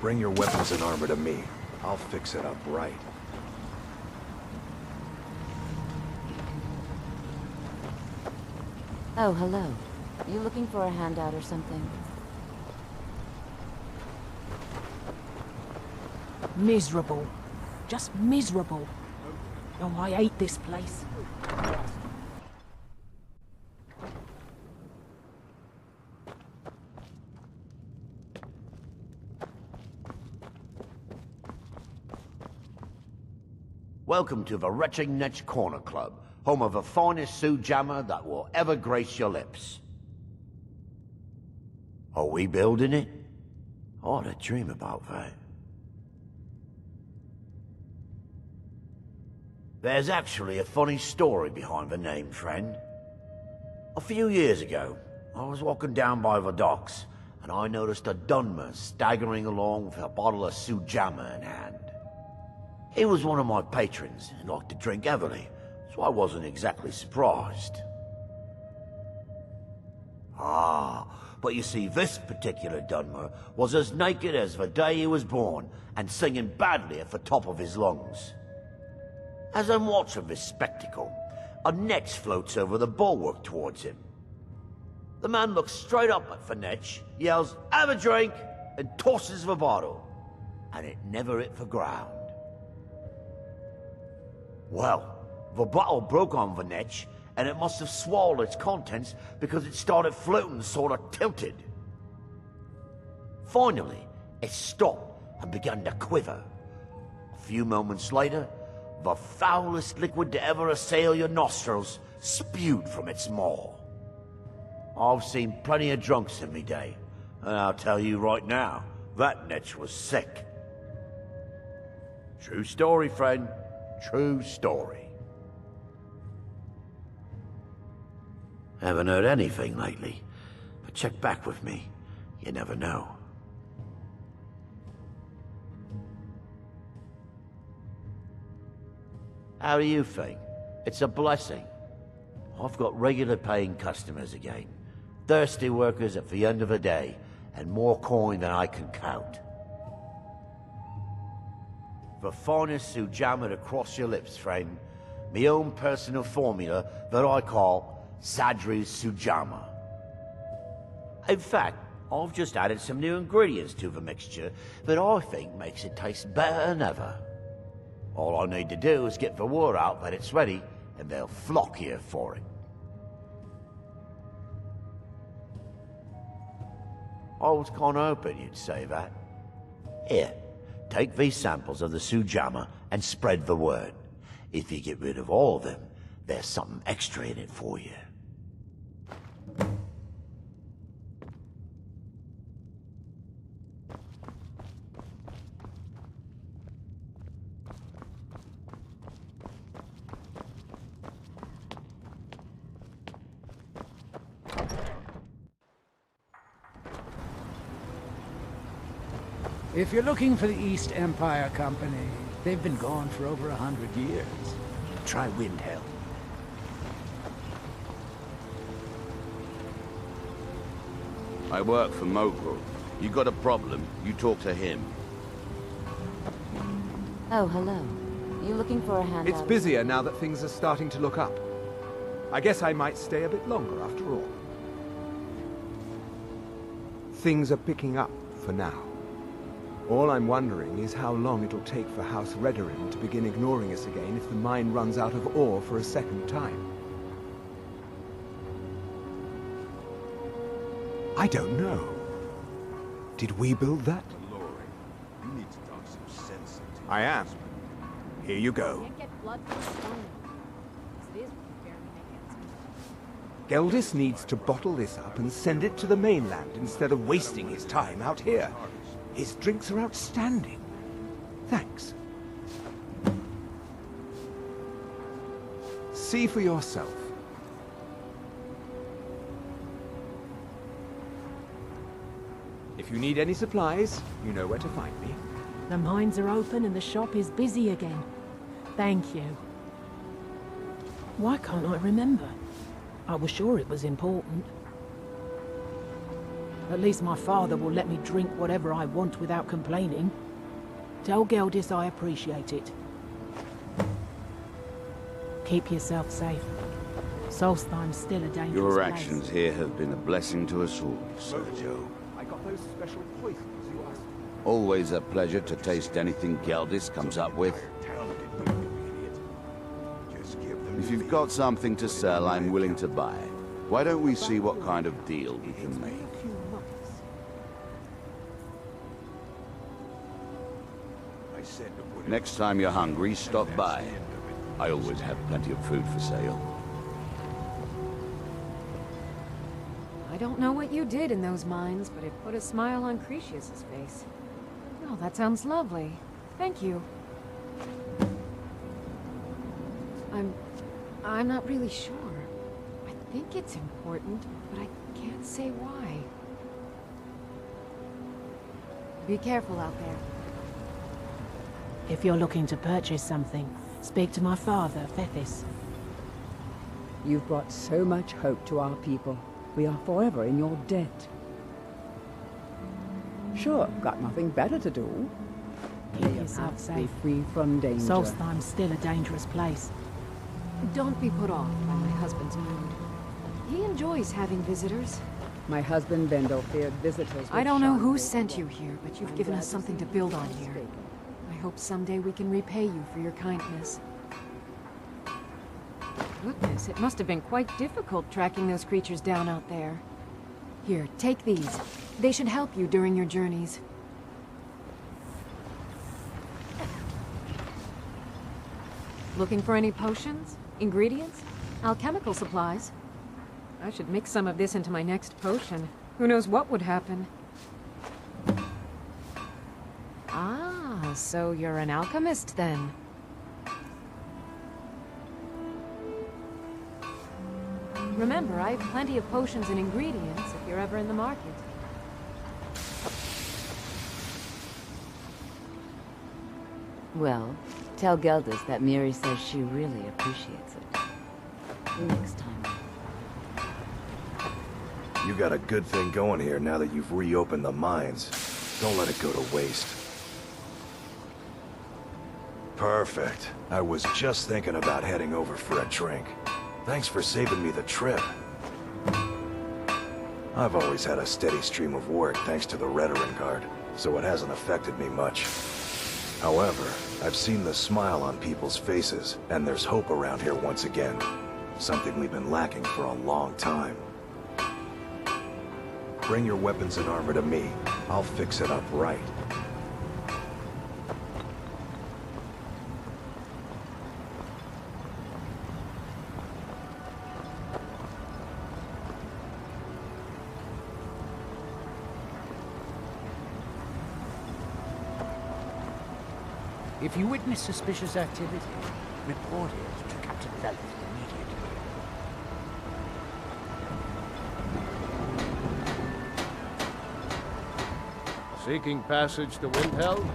Bring your weapons and armor to me. I'll fix it up right. Oh, hello. You looking for a handout or something? Miserable. Just miserable. Oh, I hate this place. Welcome to the Retching Netch Corner Club, home of the finest Sioux jammer that will ever grace your lips. Are we building it? I ought to dream about that. There's actually a funny story behind the name, friend. A few years ago, I was walking down by the docks, and I noticed a Dunmer staggering along with a bottle of Sioux jammer in hand. He was one of my patrons and liked to drink heavily, so I wasn't exactly surprised. But you see, this particular Dunmer was as naked as the day he was born and singing badly at the top of his lungs. As I'm watching this spectacle, a netch floats over the bulwark towards him. The man looks straight up at the netch, yells, "Have a drink," and tosses the bottle, and it never hit the ground. Well, the bottle broke on the netch, and it must have swallowed its contents because it started floating sort of tilted. Finally, it stopped and began to quiver. A few moments later, the foulest liquid to ever assail your nostrils spewed from its maw. I've seen plenty of drunks in me day, and I'll tell you right now, that netch was sick. True story, friend. True story. Haven't heard anything lately, but check back with me. You never know. How do you think? It's a blessing. I've got regular paying customers again. Thirsty workers at the end of the day, and more coin than I can count. The finest Sioux jammer to cross your lips, friend. My own personal formula that I call Sadri's Sioux jammer. In fact, I've just added some new ingredients to the mixture that I think makes it taste better than ever. All I need to do is get the word out that it's ready, and they'll flock here for it. I was kinda hoping you'd say that. Here, take these samples of the Sujamma and spread the word. If you get rid of all of them, there's something extra in it for you. If you're looking for the East Empire Company, they've been gone for over 100 years. Try Windhelm. I work for Mogul. You got a problem, you talk to him. Oh, hello. You looking for a handout? It's busier now that things are starting to look up. I guess I might stay a bit longer after all. Things are picking up for now. All I'm wondering is how long it'll take for House Redorin to begin ignoring us again if the mine runs out of ore for a second time. I don't know. Did we build that? You need to talk some sense into I am. Here you go. Can't get blood from a stone. As it is, we can barely make ends meet. Geldis needs to bottle this up and send it to the mainland instead of wasting his time out here. His drinks are outstanding. Thanks. See for yourself. If you need any supplies, you know where to find me. The mines are open and the shop is busy again. Thank you. Why can't I remember? I was sure it was important. At least my father will let me drink whatever I want without complaining. Tell Geldis I appreciate it. Keep yourself safe. Solstheim's still a dangerous Your place. actions here have been a blessing to us all, Sergio. I got those special poisons you asked for. Always a pleasure to taste anything Geldis comes up with. If you've got something to sell, I'm willing to buy. Why don't we see what kind of deal we can make? Next time you're hungry, stop by. I always have plenty of food for sale. I don't know what you did in those mines, but it put a smile on Cretius's face. Oh, that sounds lovely. Thank you. I'm not really sure. I think it's important, but I can't say why. Be careful out there. If you're looking to purchase something, speak to my father, Fethis. You've brought so much hope to our people. We are forever in your debt. Sure, got nothing better to do. Keep yourself safe. Free from danger. Solstheim's still a dangerous place. Don't be put off by my husband's mood. He enjoys having visitors. My husband Vendel feared visitors. I don't know who sent you here, but you've given us something to build on here. I hope someday we can repay you for your kindness. Goodness, it must have been quite difficult tracking those creatures down out there. Here, take these. They should help you during your journeys. Looking for any potions? Ingredients? Alchemical supplies? I should mix some of this into my next potion. Who knows what would happen? Ah, so you're an alchemist then. Remember, I have plenty of potions and ingredients if you're ever in the market. Well, tell Geldis that Miri says she really appreciates it. Next time. You got a good thing going here now that you've reopened the mines. Don't let it go to waste. Perfect. I was just thinking about heading over for a drink. Thanks for saving me the trip. I've always had a steady stream of work thanks to the Redorin Guard, so it hasn't affected me much. However, I've seen the smile on people's faces, and there's hope around here once again. Something we've been lacking for a long time. Bring your weapons and armor to me. I'll fix it up right. If you witness suspicious activity, report it to Captain Velvet immediately. Seeking passage to Windheld?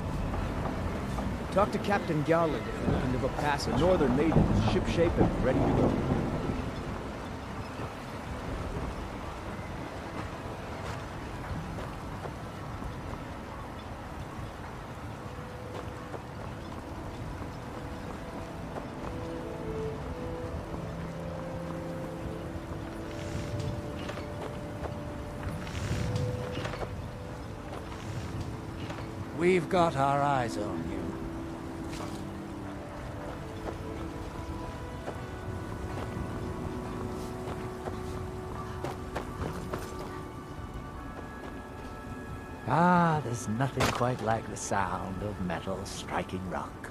Talk to Captain Garland if you're looking to book passage. The Northern Maiden is shipshape and ready to go. We've got our eyes on you. Ah, there's nothing quite like the sound of metal striking rock.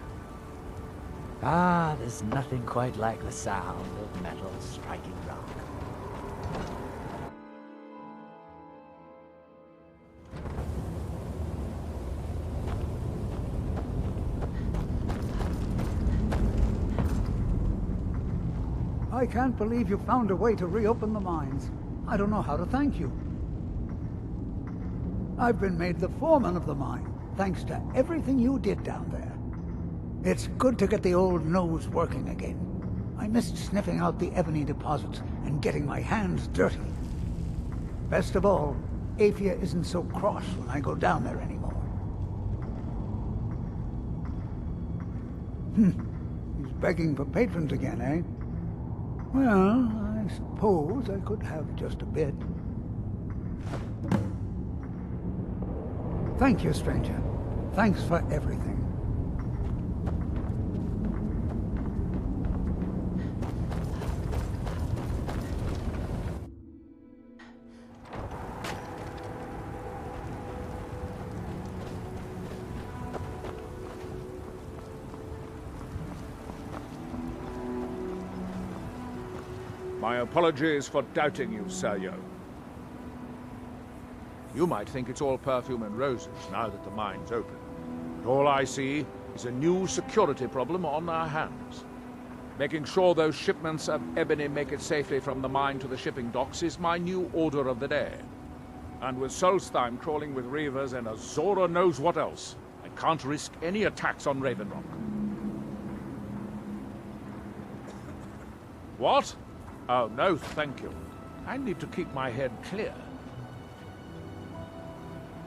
Ah, there's nothing quite like the sound of metal striking rock. I can't believe you found a way to reopen the mines. I don't know how to thank you. I've been made the foreman of the mine, thanks to everything you did down there. It's good to get the old nose working again. I missed sniffing out the ebony deposits and getting my hands dirty. Best of all, Aphia isn't so cross when I go down there anymore. He's begging for patrons again, eh? Well, I suppose I could have just a bit. Thank you, stranger. Thanks for everything. My apologies for doubting you, Sergio. You might think it's all perfume and roses now that the mine's open. But all I see is a new security problem on our hands. Making sure those shipments of ebony make it safely from the mine to the shipping docks is my new order of the day. And with Solstheim crawling with reavers and Azora knows what else, I can't risk any attacks on Raven Rock. What? Oh, no, thank you. I need to keep my head clear.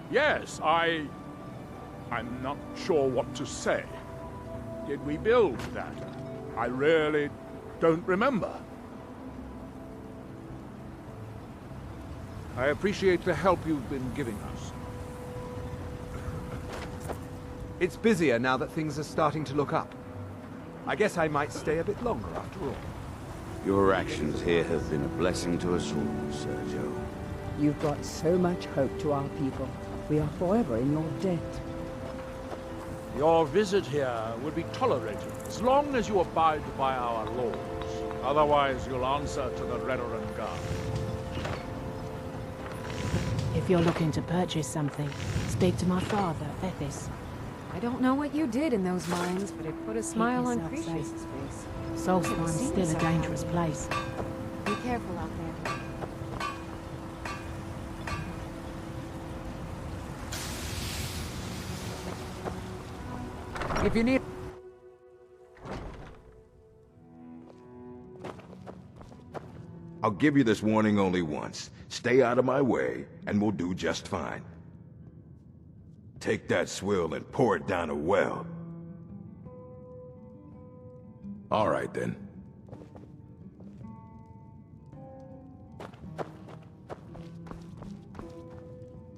Yes, I'm not sure what to say. Did we build that? I really don't remember. I appreciate the help you've been giving us. It's busier now that things are starting to look up. I guess I might stay a bit longer after all. Your actions here have been a blessing to us all, Sergio. You've brought so much hope to our people. We are forever in your debt. Your visit here will be tolerated as long as you abide by our laws. Otherwise, you'll answer to the Redoran Guard. If you're looking to purchase something, speak to my father, Ethis. I don't know what you did in those mines, but it put a smile on yourself Cretius's safe. face. Solstheim's still a dangerous place. Be careful out there. If you need... I'll give you this warning only once. Stay out of my way, and we'll do just fine. Take that swill and pour it down a well. All right, then.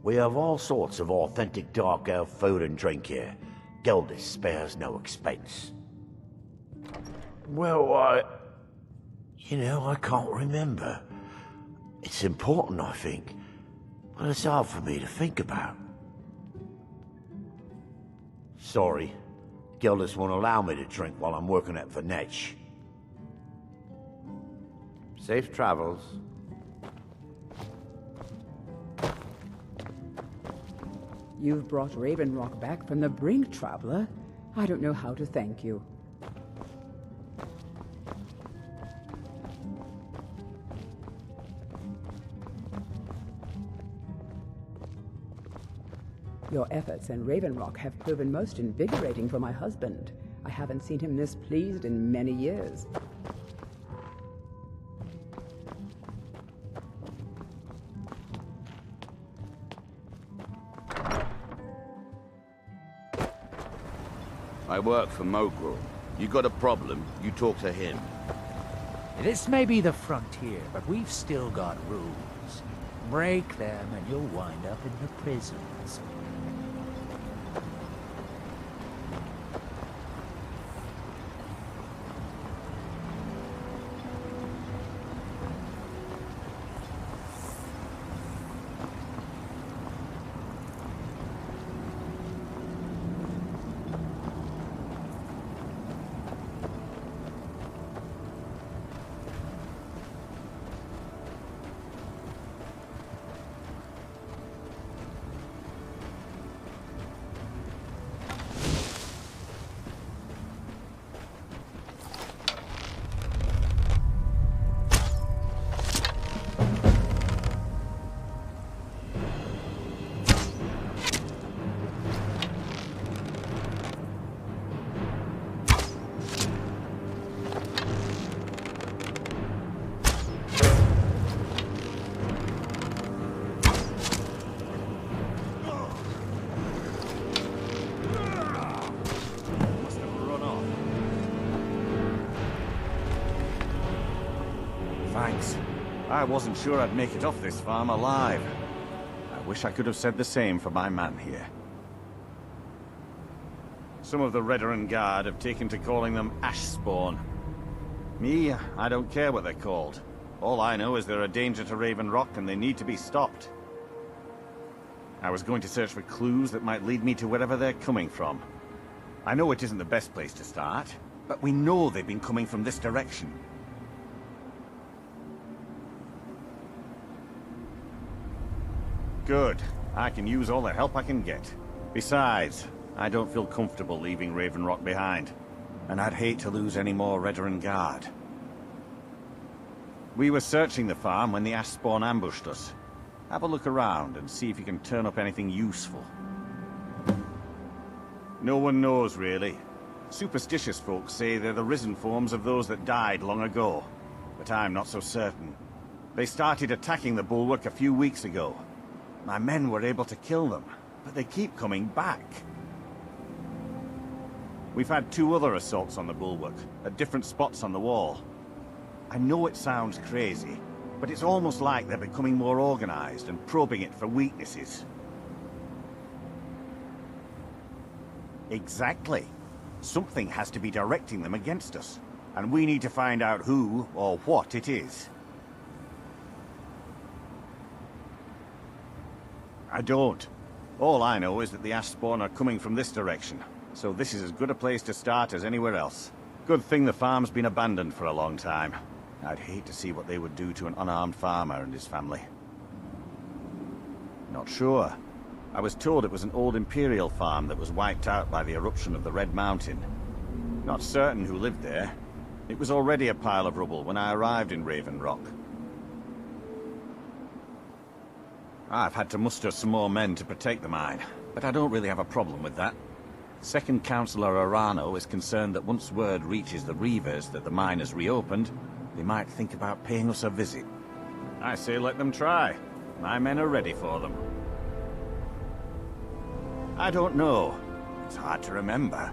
We have all sorts of authentic dark elf food and drink here. Geldis spares no expense. Well, you know, I can't remember. It's important, I think. Well, it's hard for me to think about. Sorry. Gildas won't allow me to drink while I'm working at Venetch. Safe travels. You've brought Raven Rock back from the brink, traveler. I don't know how to thank you. Your efforts in Raven Rock have proven most invigorating for my husband. I haven't seen him this pleased in many years. I work for Mogrel. You got a problem, you talk to him. This may be the frontier, but we've still got rules. Break them and you'll wind up in the prisons. Thanks. I wasn't sure I'd make it off this farm alive. I wish I could have said the same for my man here. Some of the Redoran Guard have taken to calling them Ashspawn. Me, I don't care what they're called. All I know is they're a danger to Raven Rock and they need to be stopped. I was going to search for clues that might lead me to wherever they're coming from. I know it isn't the best place to start, but we know they've been coming from this direction. Good. I can use all the help I can get. Besides, I don't feel comfortable leaving Raven Rock behind. And I'd hate to lose any more Redoran Guard. We were searching the farm when the Ashspawn ambushed us. Have a look around and see if you can turn up anything useful. No one knows, really. Superstitious folks say they're the risen forms of those that died long ago. But I'm not so certain. They started attacking the bulwark a few weeks ago. My men were able to kill them, but they keep coming back. We've had 2 other assaults on the bulwark, at different spots on the wall. I know it sounds crazy, but it's almost like they're becoming more organized and probing it for weaknesses. Exactly. Something has to be directing them against us, and we need to find out who or what it is. I don't. All I know is that the Ashspawn are coming from this direction, so this is as good a place to start as anywhere else. Good thing the farm's been abandoned for a long time. I'd hate to see what they would do to an unarmed farmer and his family. Not sure. I was told it was an old Imperial farm that was wiped out by the eruption of the Red Mountain. Not certain who lived there. It was already a pile of rubble when I arrived in Raven Rock. I've had to muster some more men to protect the mine, but I don't really have a problem with that. Second Councillor Arano is concerned that once word reaches the Reavers that the mine has reopened, they might think about paying us a visit. I say let them try. My men are ready for them. I don't know. It's hard to remember.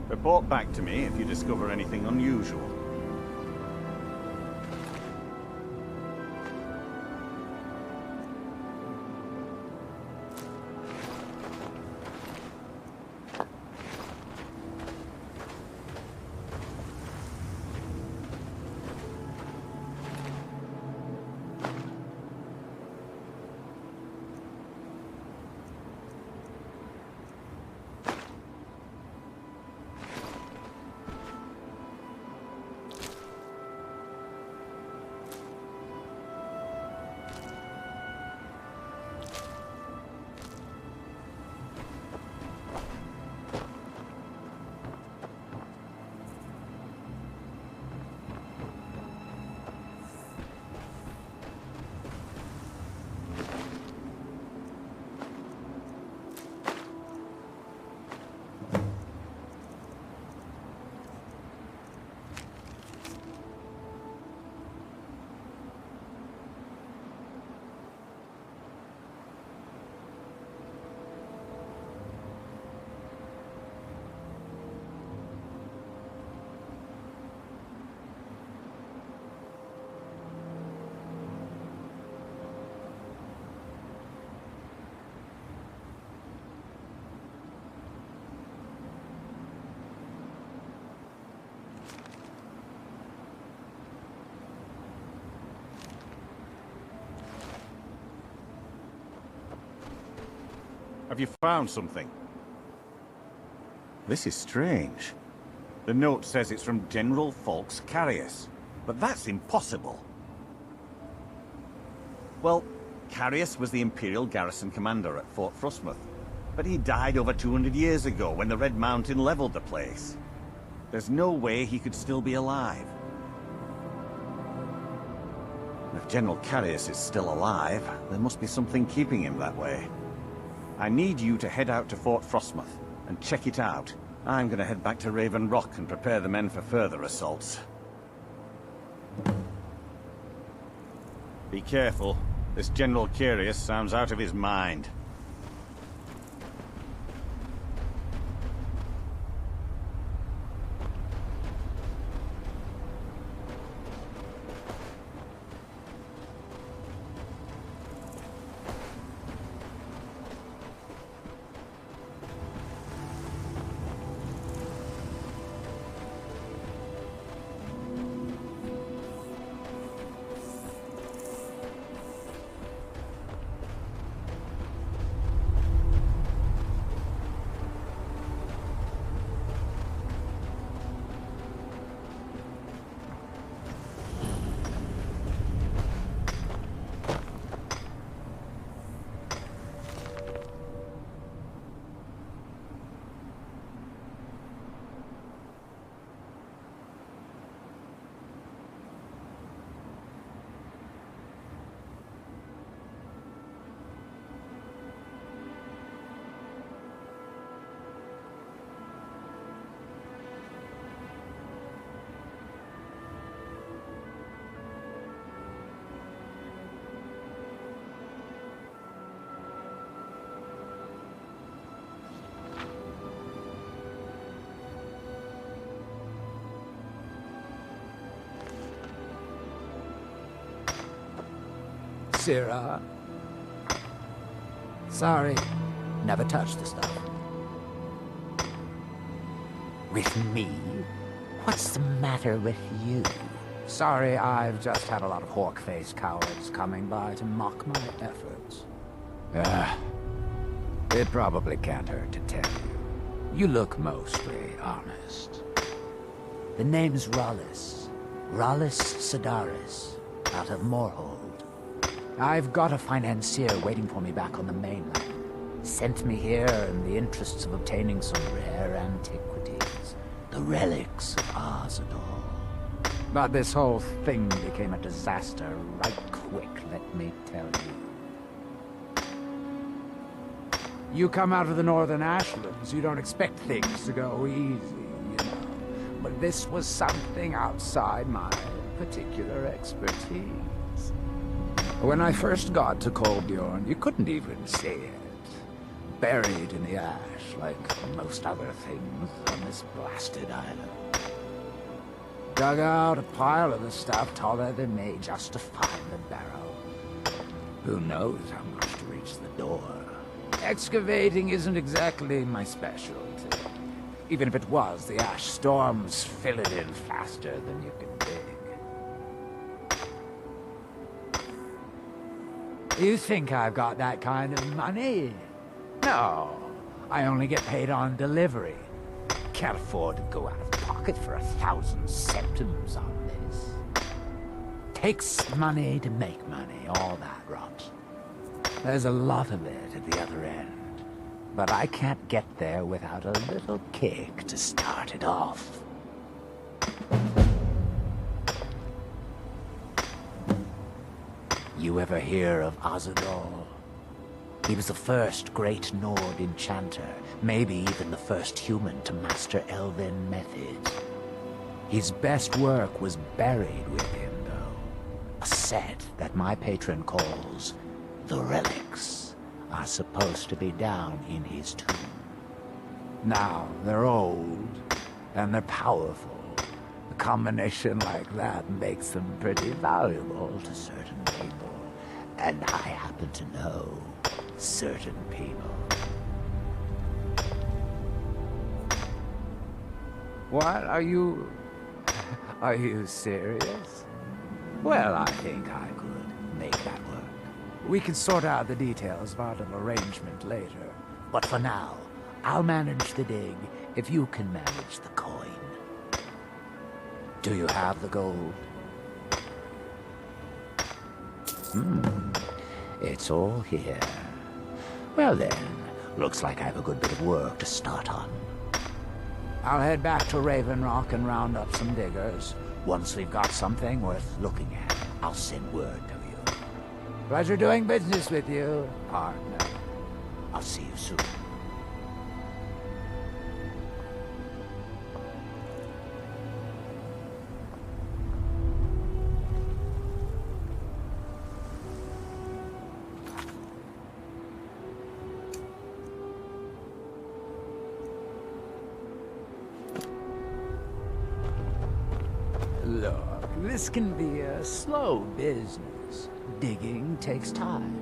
Report back to me if you discover anything unusual. Have you found something? This is strange. The note says it's from General Falk's Carrius, but that's impossible. Well, Carrius was the Imperial garrison commander at Fort Frostmoth, but he died over 200 years ago when the Red Mountain leveled the place. There's no way he could still be alive. If General Carrius is still alive, there must be something keeping him that way. I need you to head out to Fort Frostmoth and check it out. I'm gonna head back to Raven Rock and prepare the men for further assaults. Be careful. This General Carrius sounds out of his mind. Sirrah. Sorry, never touched the stuff. With me? What's the matter with you? Sorry, I've just had a lot of hawk-faced cowards coming by to mock my efforts. It probably can't hurt to tell you. You look mostly honest. The name's Rollis. Rollis Sedaris, out of Moorhold. I've got a financier waiting for me back on the mainland. Sent me here in the interests of obtaining some rare antiquities. The relics of Arzador. But this whole thing became a disaster right quick, let me tell you. You come out of the Northern Ashlands, you don't expect things to go easy, you know. But this was something outside my particular expertise. When I first got to Kolbjorn, you couldn't even see it. Buried in the ash, like most other things on this blasted island. Dug out a pile of the stuff taller than me just to find the barrow. Who knows how much to reach the door. Excavating isn't exactly my specialty. Even if it was, the ash storms fill it in faster than you can dig. You think I've got that kind of money? No, I only get paid on delivery. Can't afford to go out of pocket for 1,000 septims on this. Takes money to make money, all that rot. There's a lot of it at the other end, but I can't get there without a little kick to start it off. You ever hear of Arzador? He was the first great Nord enchanter, maybe even the first human to master elven methods. His best work was buried with him, though. A set that my patron calls the relics are supposed to be down in his tomb. Now, they're old, and they're powerful. A combination like that makes them pretty valuable to certain people. And I happen to know certain people. What? Are you serious? Well, I think I could make that work. We can sort out the details of our little arrangement later. But for now, I'll manage the dig if you can manage the coin. Do you have the gold? It's all here. Well then, looks like I have a good bit of work to start on. I'll head back to Raven Rock and round up some diggers. Once we've got something worth looking at, I'll send word to you. Pleasure doing business with you, partner. I'll see you soon. Look, this can be a slow business. Digging takes time.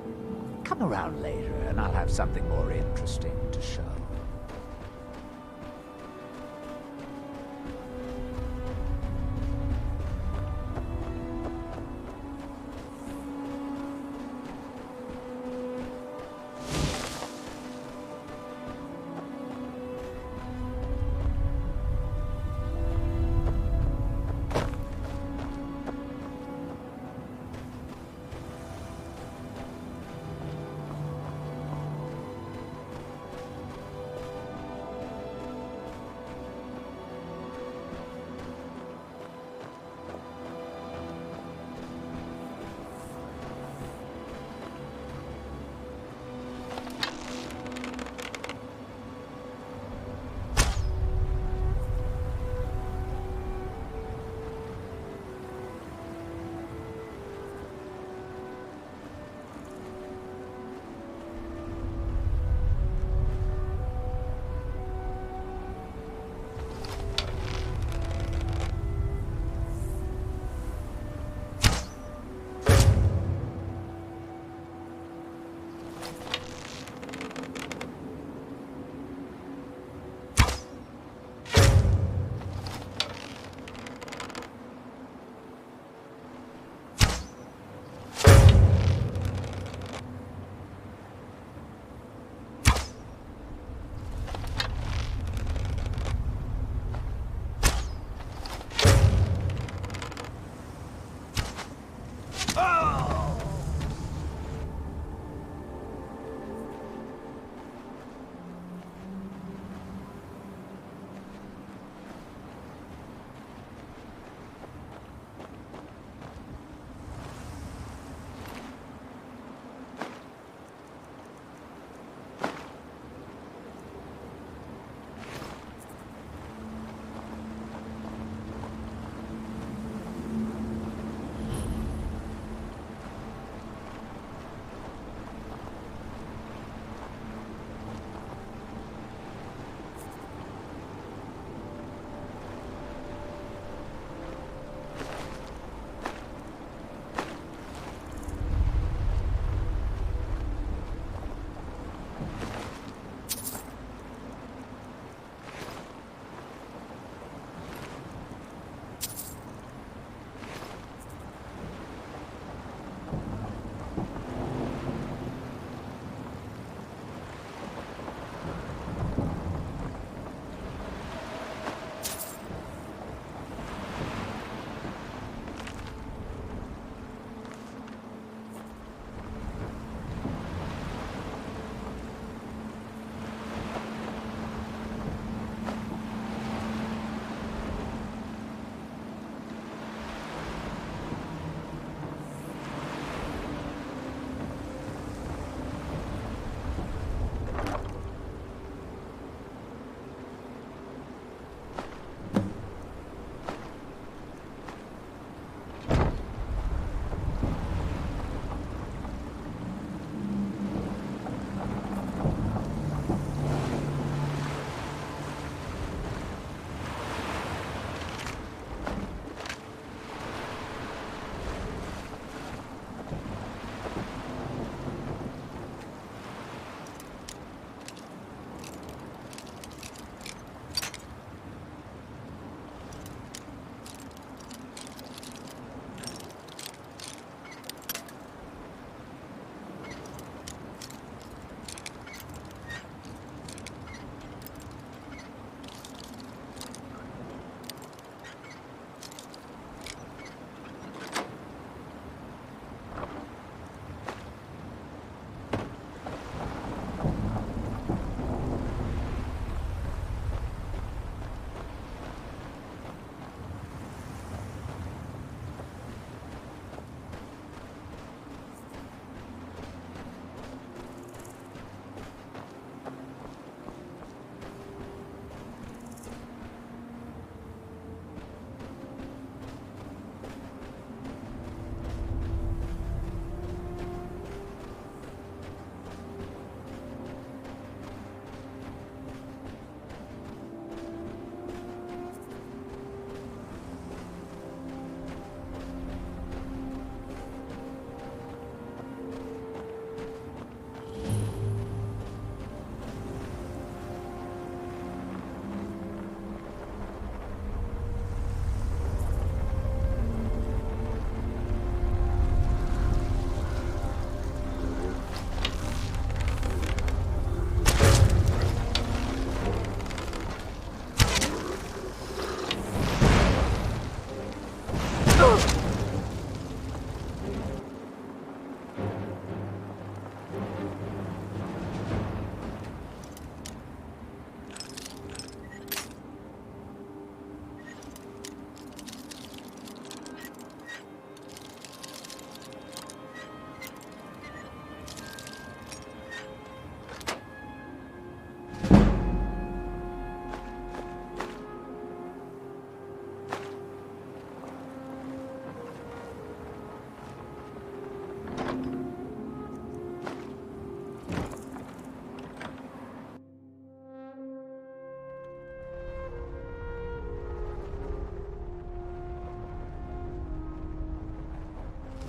Come around later and I'll have something more interesting to show.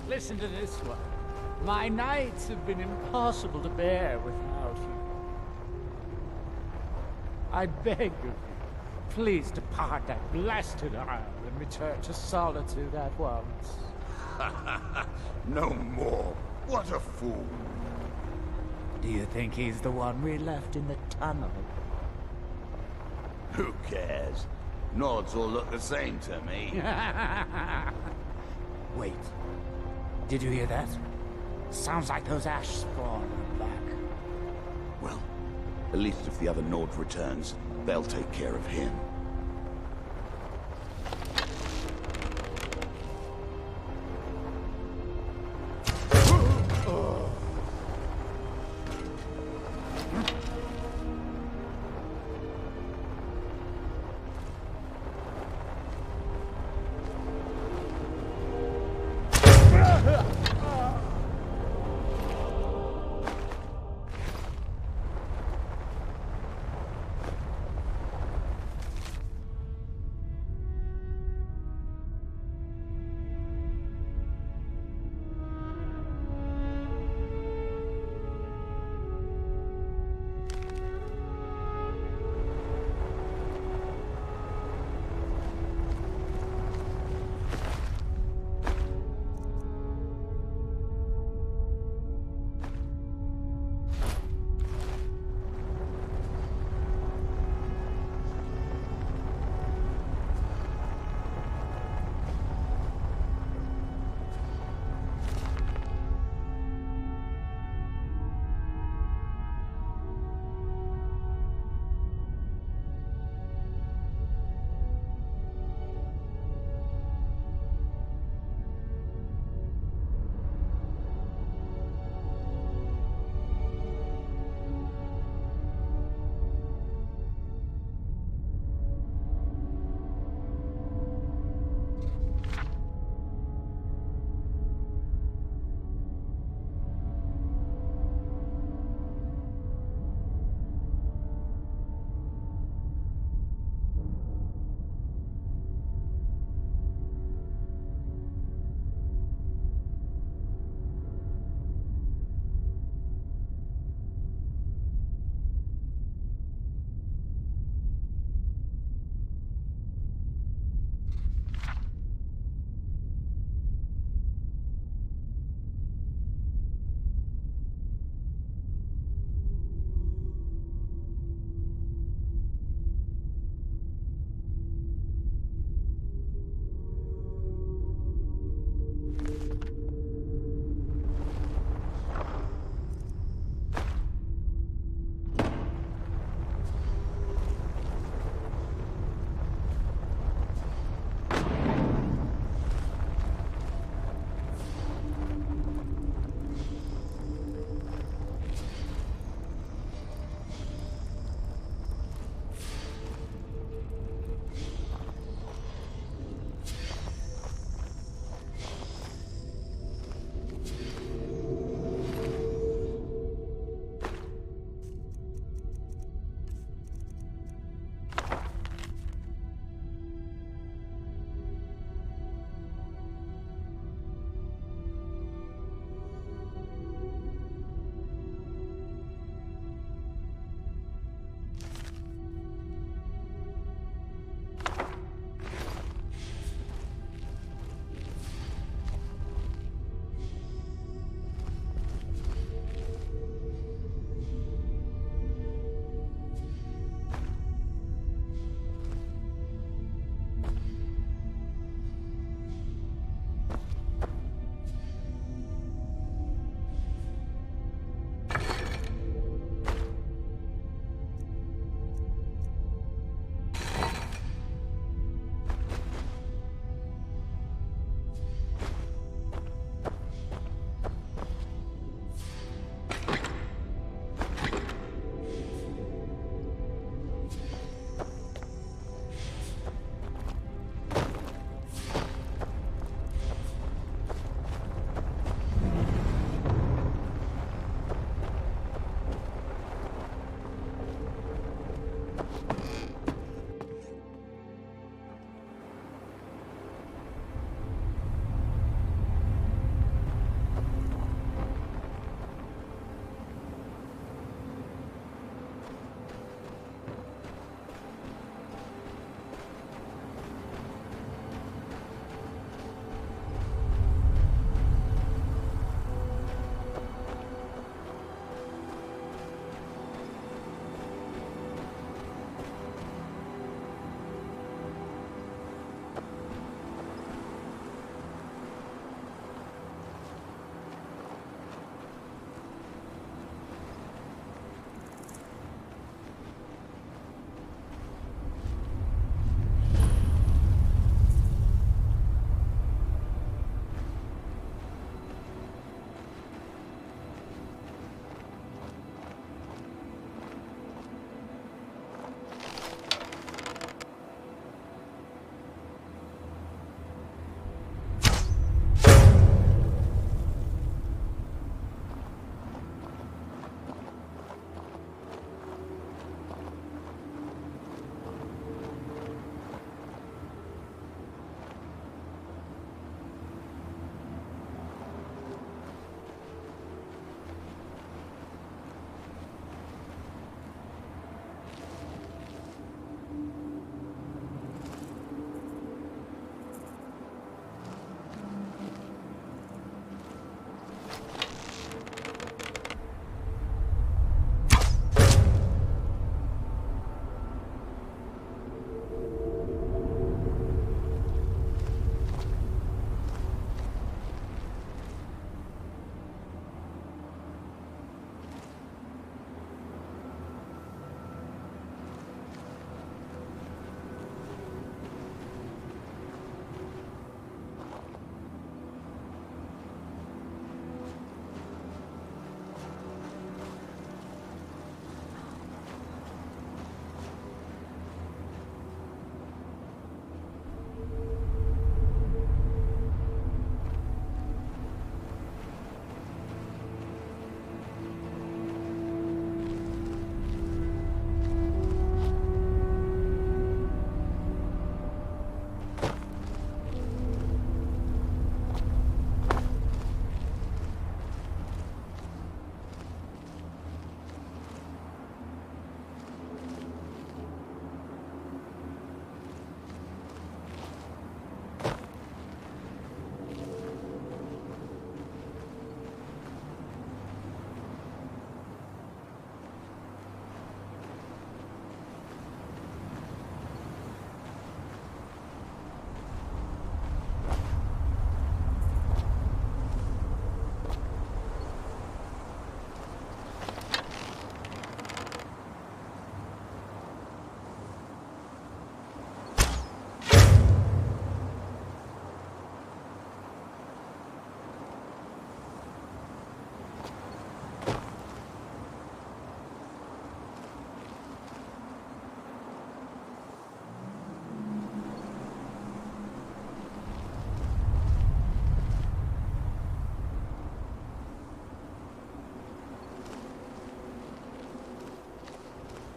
Listen to this one. My nights have been impossible to bear without you. I beg of you, please depart that blasted isle and return to solitude at once. No more. What a fool. Do you think he's the one we left in the tunnel? Who cares? Nords all look the same to me. Wait. Did you hear that? Sounds like those ash spawn are back. Well, at least if the other Nord returns, they'll take care of him.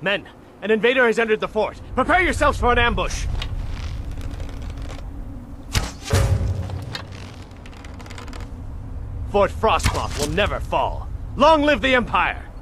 Men, an invader has entered the fort. Prepare yourselves for an ambush! Fort Frostcloth will never fall. Long live the Empire!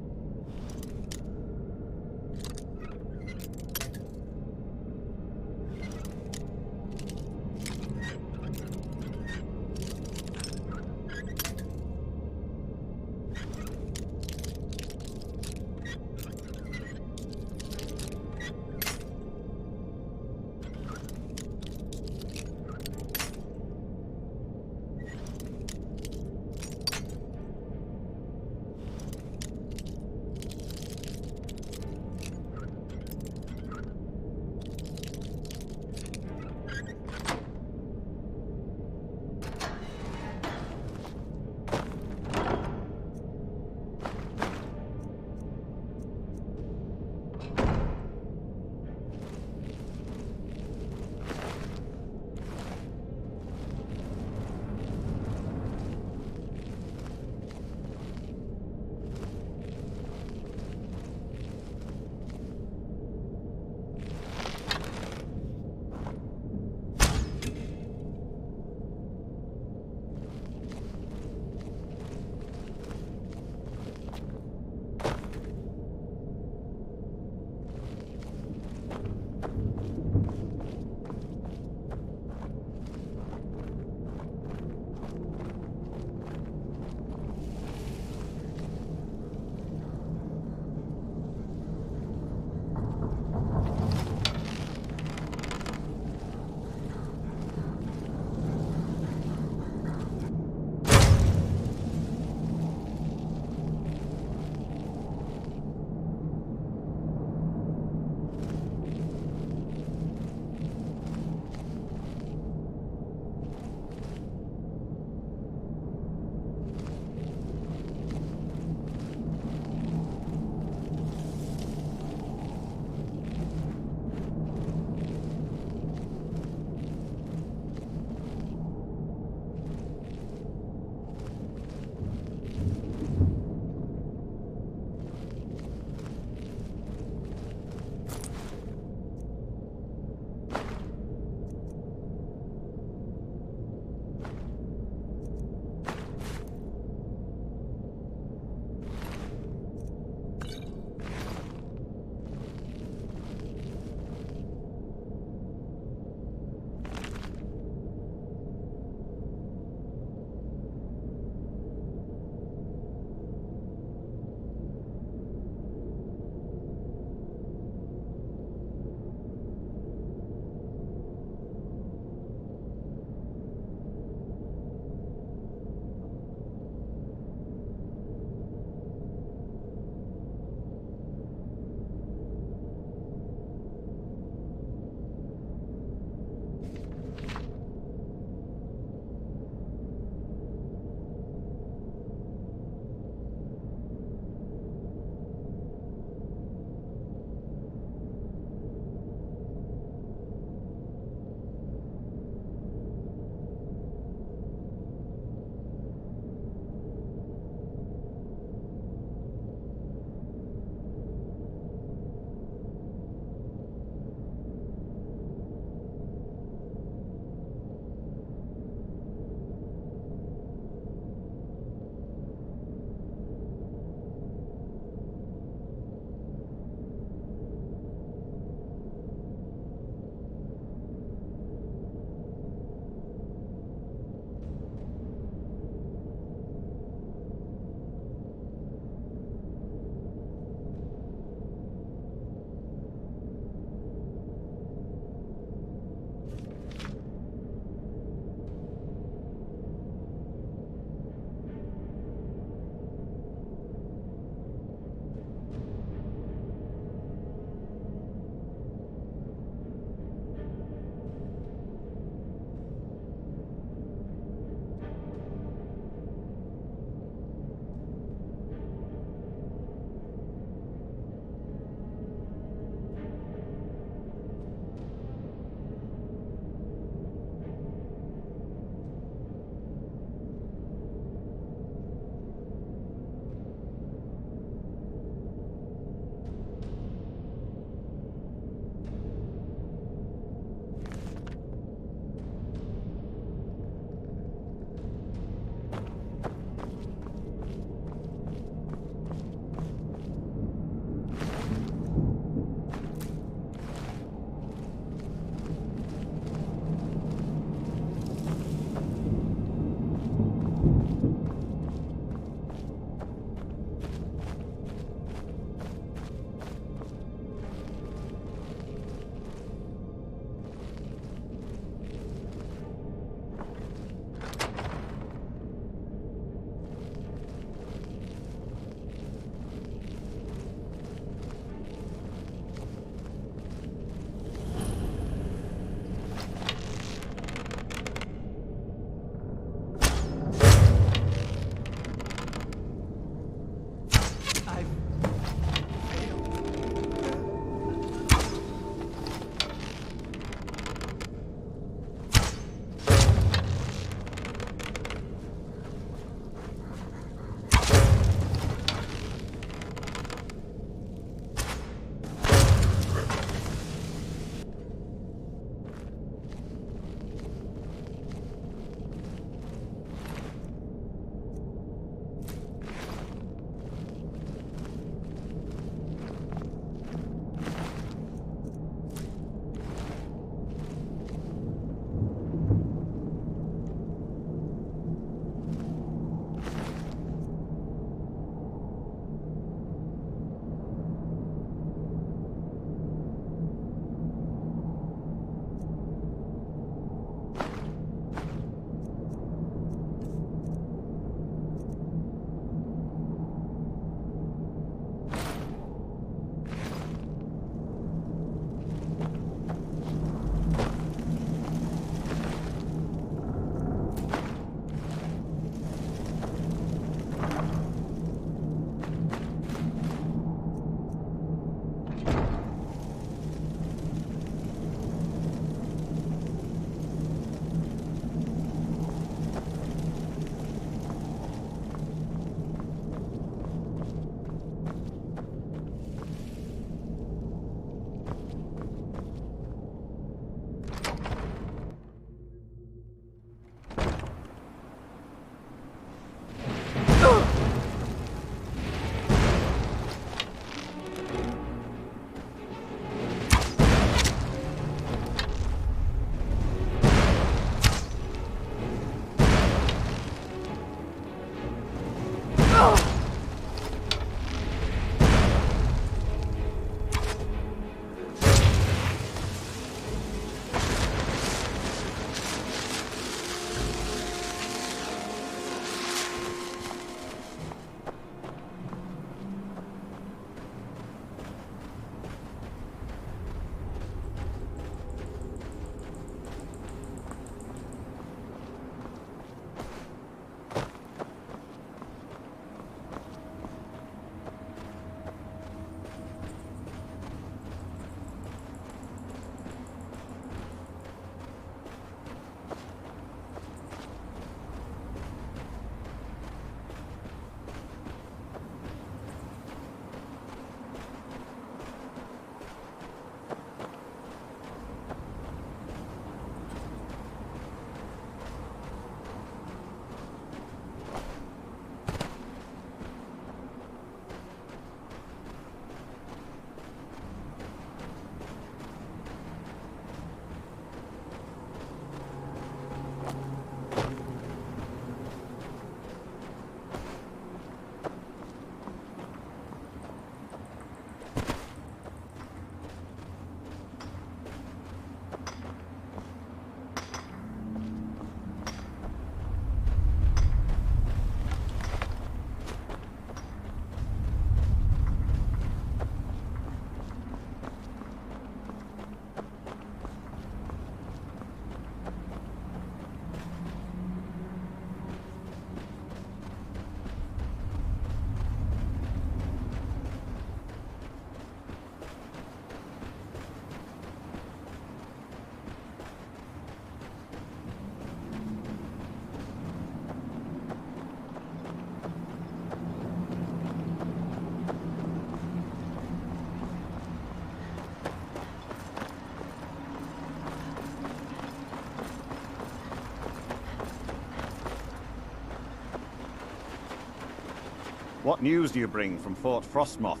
What news do you bring from Fort Frostmoth?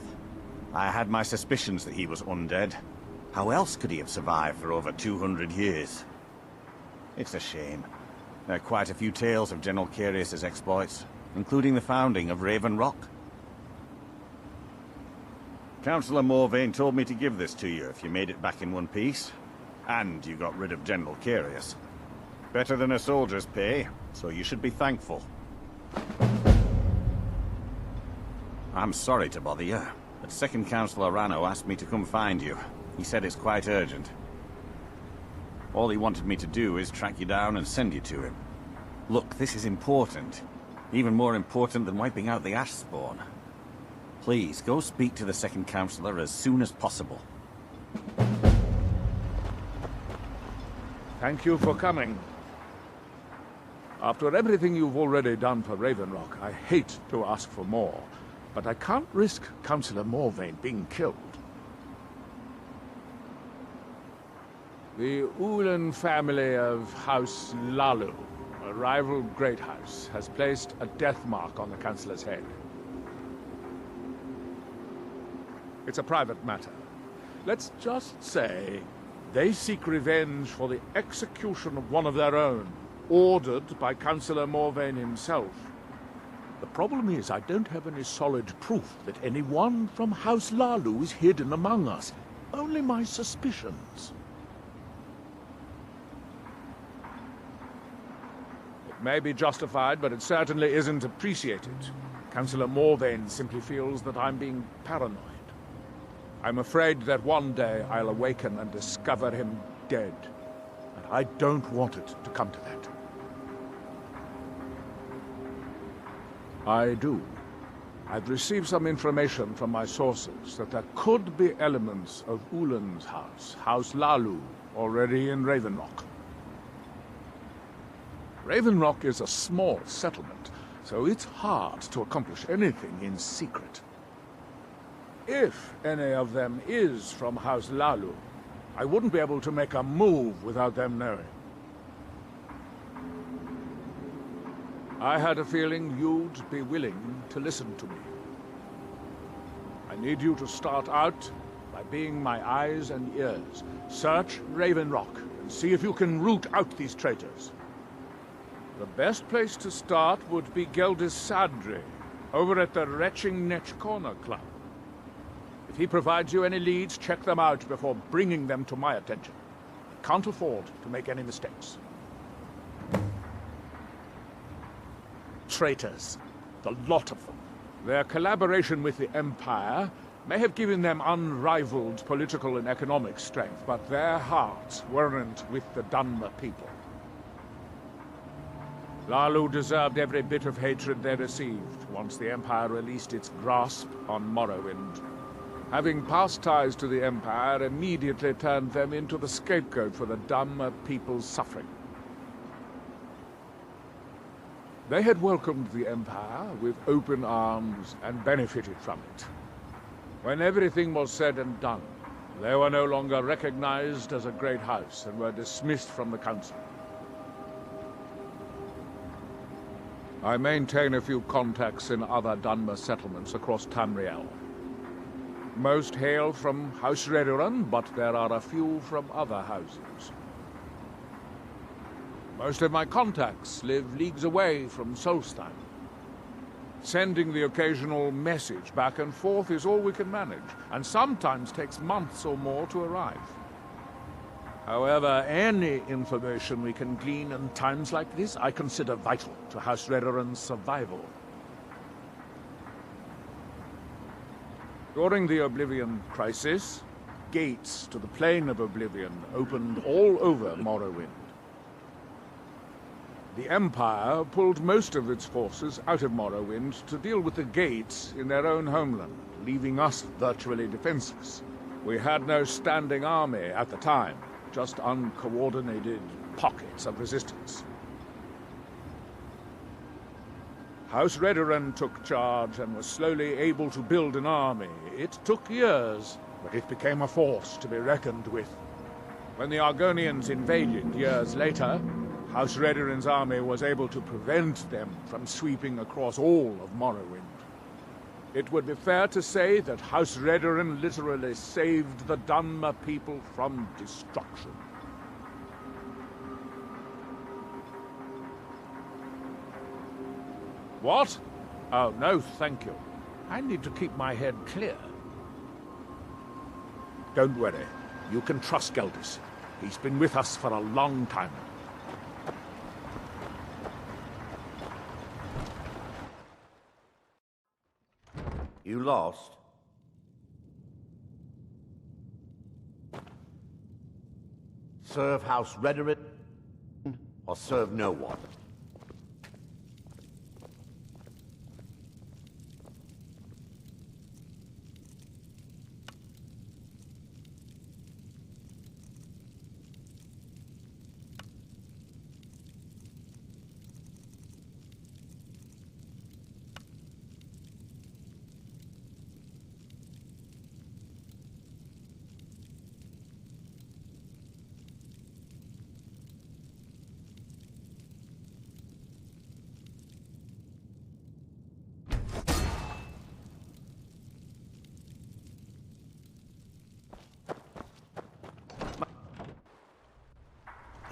I had my suspicions that he was undead. How else could he have survived for over 200 years? It's a shame. There are quite a few tales of General Carius's exploits, including the founding of Raven Rock. Councillor Morvain told me to give this to you if you made it back in one piece. And you got rid of General Carius. Better than a soldier's pay, so you should be thankful. I'm sorry to bother you, but Second Councillor Rano asked me to come find you. He said it's quite urgent. All he wanted me to do is track you down and send you to him. Look, this is important. Even more important than wiping out the Ash Spawn. Please, go speak to the Second Councillor as soon as possible. Thank you for coming. After everything you've already done for Raven Rock, I hate to ask for more, but I can't risk Councillor Morvain being killed. The Ulan family of House Lalu, a rival great house, has placed a death mark on the Councillor's head. It's a private matter. Let's just say they seek revenge for the execution of one of their own, ordered by Councillor Morvain himself. The problem is I don't have any solid proof that anyone from House Lalu is hidden among us. Only my suspicions. It may be justified, but it certainly isn't appreciated. Councillor Morvain simply feels that I'm being paranoid. I'm afraid that one day I'll awaken and discover him dead. And I don't want it to come to that. I do. I've received some information from my sources that there could be elements of Ulan's house, House Lalu, already in Raven Rock. Raven Rock is a small settlement, so it's hard to accomplish anything in secret. If any of them is from House Lalu, I wouldn't be able to make a move without them knowing. I had a feeling you'd be willing to listen to me. I need you to start out by being my eyes and ears. Search Raven Rock and see if you can root out these traitors. The best place to start would be Geldis Sadri, over at the Retching Netch Corner Club. If he provides you any leads, check them out before bringing them to my attention. I can't afford to make any mistakes. Traitors. The lot of them. Their collaboration with the Empire may have given them unrivaled political and economic strength, but their hearts weren't with the Dunmer people. Lalu deserved every bit of hatred they received once the Empire released its grasp on Morrowind. Having past ties to the Empire immediately turned them into the scapegoat for the Dunmer people's suffering. They had welcomed the Empire with open arms and benefited from it. When everything was said and done, they were no longer recognized as a great house and were dismissed from the council. I maintain a few contacts in other Dunmer settlements across Tamriel. Most hail from House Redoran, but there are a few from other houses. Most of my contacts live leagues away from Solstheim. Sending the occasional message back and forth is all we can manage, and sometimes takes months or more to arrive. However, any information we can glean in times like this, I consider vital to House Redoran's survival. During the Oblivion Crisis, gates to the Plane of Oblivion opened all over Morrowind. The Empire pulled most of its forces out of Morrowind to deal with the gates in their own homeland, leaving us virtually defenseless. We had no standing army at the time, just uncoordinated pockets of resistance. House Redoran took charge and was slowly able to build an army. It took years, but it became a force to be reckoned with. When the Argonians invaded years later, House Redoran's army was able to prevent them from sweeping across all of Morrowind. It would be fair to say that House Redoran literally saved the Dunmer people from destruction. What? Oh, no, thank you. I need to keep my head clear. Don't worry. You can trust Geldis. He's been with us for a long time. You lost? Serve House Redoran, or serve no one?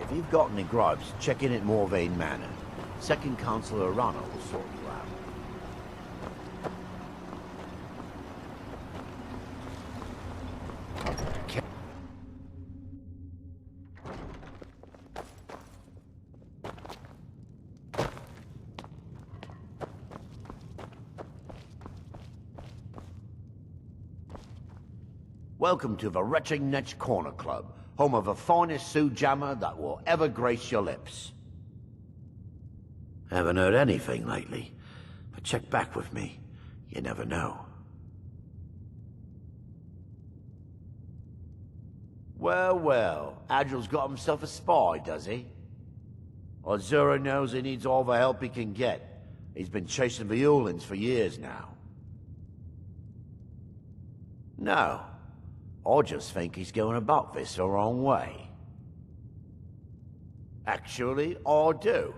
If you've got any gripes, check in at Morvain Manor. Second Councillor Arana will sort you out. Welcome to the Retching Netch Corner Club, home of the finest Sioux jammer that will ever grace your lips. Haven't heard anything lately, but check back with me. You never know. Well, well, Agil's got himself a spy, does he? Ozura knows he needs all the help he can get. He's been chasing the Ulins for years now. No. I just think he's going about this the wrong way. Actually, I do.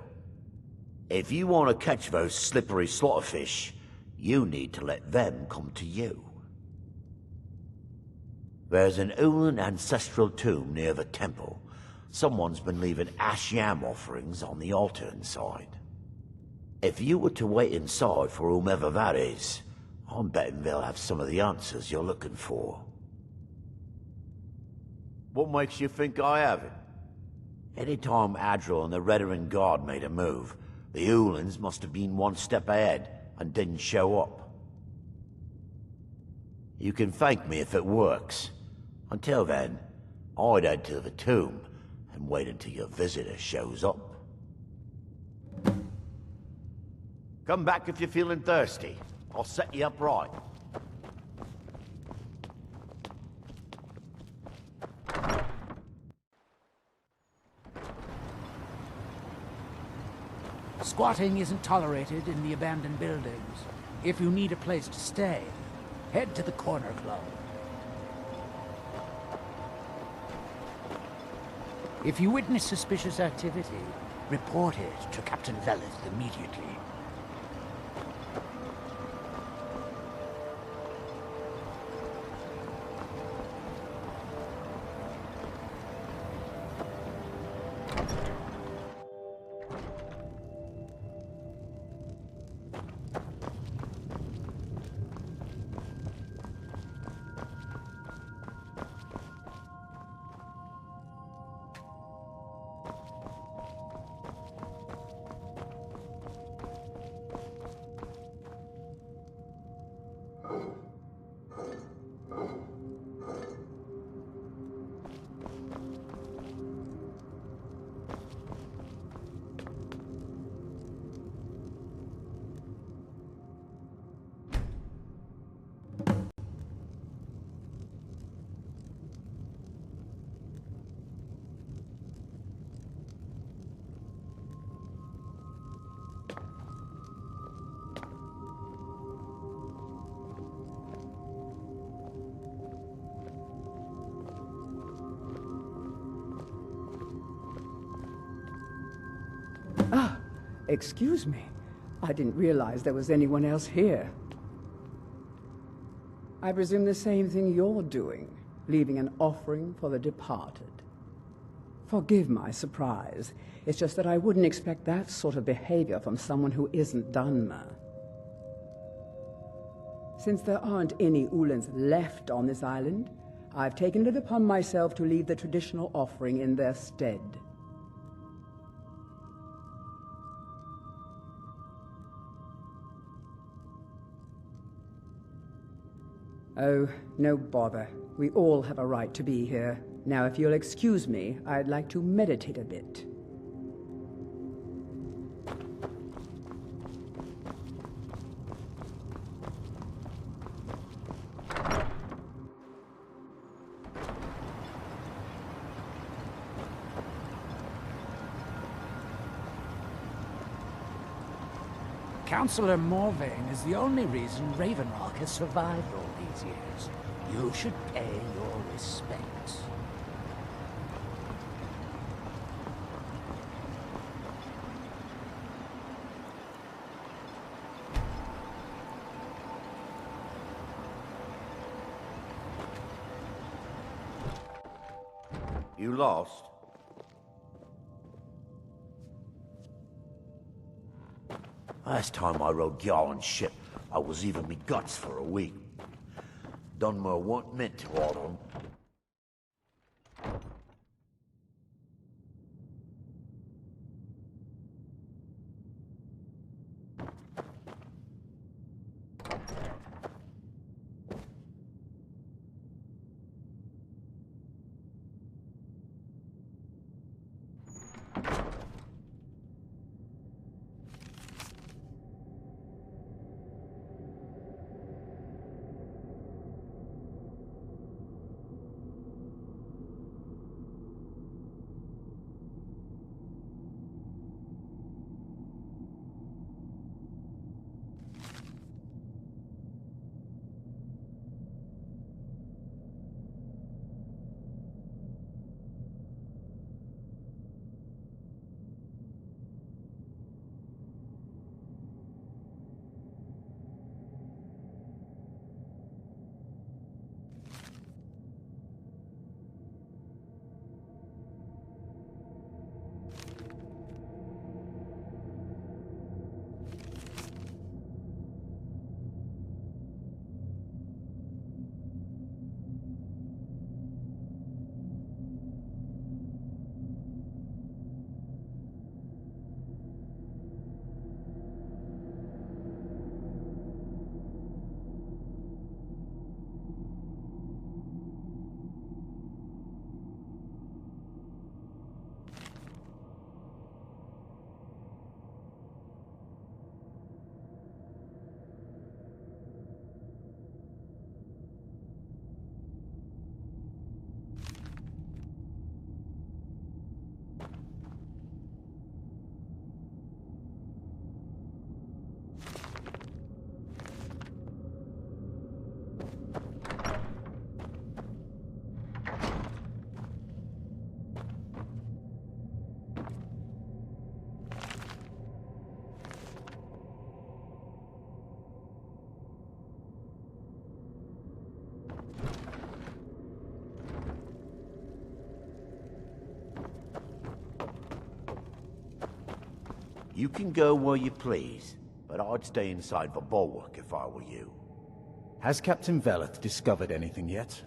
If you want to catch those slippery slaughterfish, you need to let them come to you. There's an Ulin ancestral tomb near the temple. Someone's been leaving ash yam offerings on the altar inside. If you were to wait inside for whomever that is, I'm betting they'll have some of the answers you're looking for. What makes you think I haven't? Anytime Adril and the Redarin Guard made a move, the Ulans must have been one step ahead and didn't show up. You can thank me if it works. Until then, I'd head to the tomb and wait until your visitor shows up. Come back if you're feeling thirsty. I'll set you up right. Squatting isn't tolerated in the abandoned buildings. If you need a place to stay, head to the Corner Club. If you witness suspicious activity, report it to Captain Velith immediately. Excuse me. I didn't realize there was anyone else here. I presume the same thing you're doing, leaving an offering for the departed. Forgive my surprise. It's just that I wouldn't expect that sort of behavior from someone who isn't Dunmer. Since there aren't any Ulans left on this island, I've taken it upon myself to leave the traditional offering in their stead. Oh, no bother. We all have a right to be here. Now, if you'll excuse me, I'd like to meditate a bit. Councillor Morvain is the only reason Ravenrock has survived all these years. You should pay your respects. You lost? Last time I rode Gjallan's ship, I was even me guts for a week. Dunmer weren't meant to ride on. You can go where you please, but I'd stay inside the bulwark if I were you. Has Captain Veleth discovered anything yet?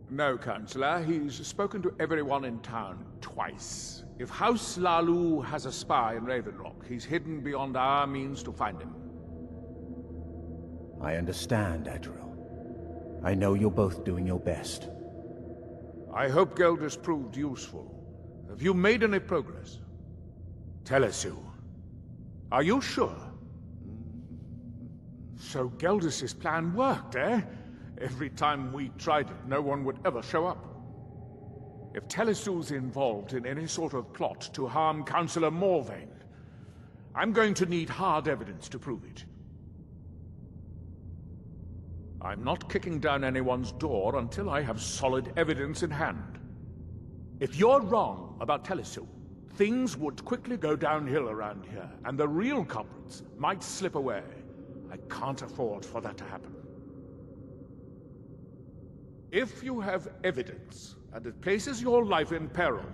No, Counselor. He's spoken to everyone in town twice. If House Lalu has a spy in Raven Rock, he's hidden beyond our means to find him. I understand, Adriel. I know you're both doing your best. I hope Gelders proved useful. Have you made any progress? Telesu. Are you sure? So Gelders' plan worked, eh? Every time we tried it, no one would ever show up. If Telesu's involved in any sort of plot to harm Councillor Morvain, I'm going to need hard evidence to prove it. I'm not kicking down anyone's door until I have solid evidence in hand. If you're wrong about Telesu, things would quickly go downhill around here, and the real culprits might slip away. I can't afford for that to happen. If you have evidence, and it places your life in peril,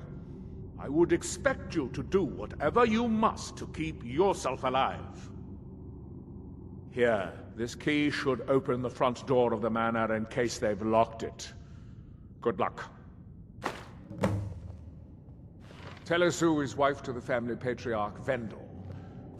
I would expect you to do whatever you must to keep yourself alive. Here, this key should open the front door of the manor in case they've locked it. Good luck. Telesu is wife to the family patriarch Vendel.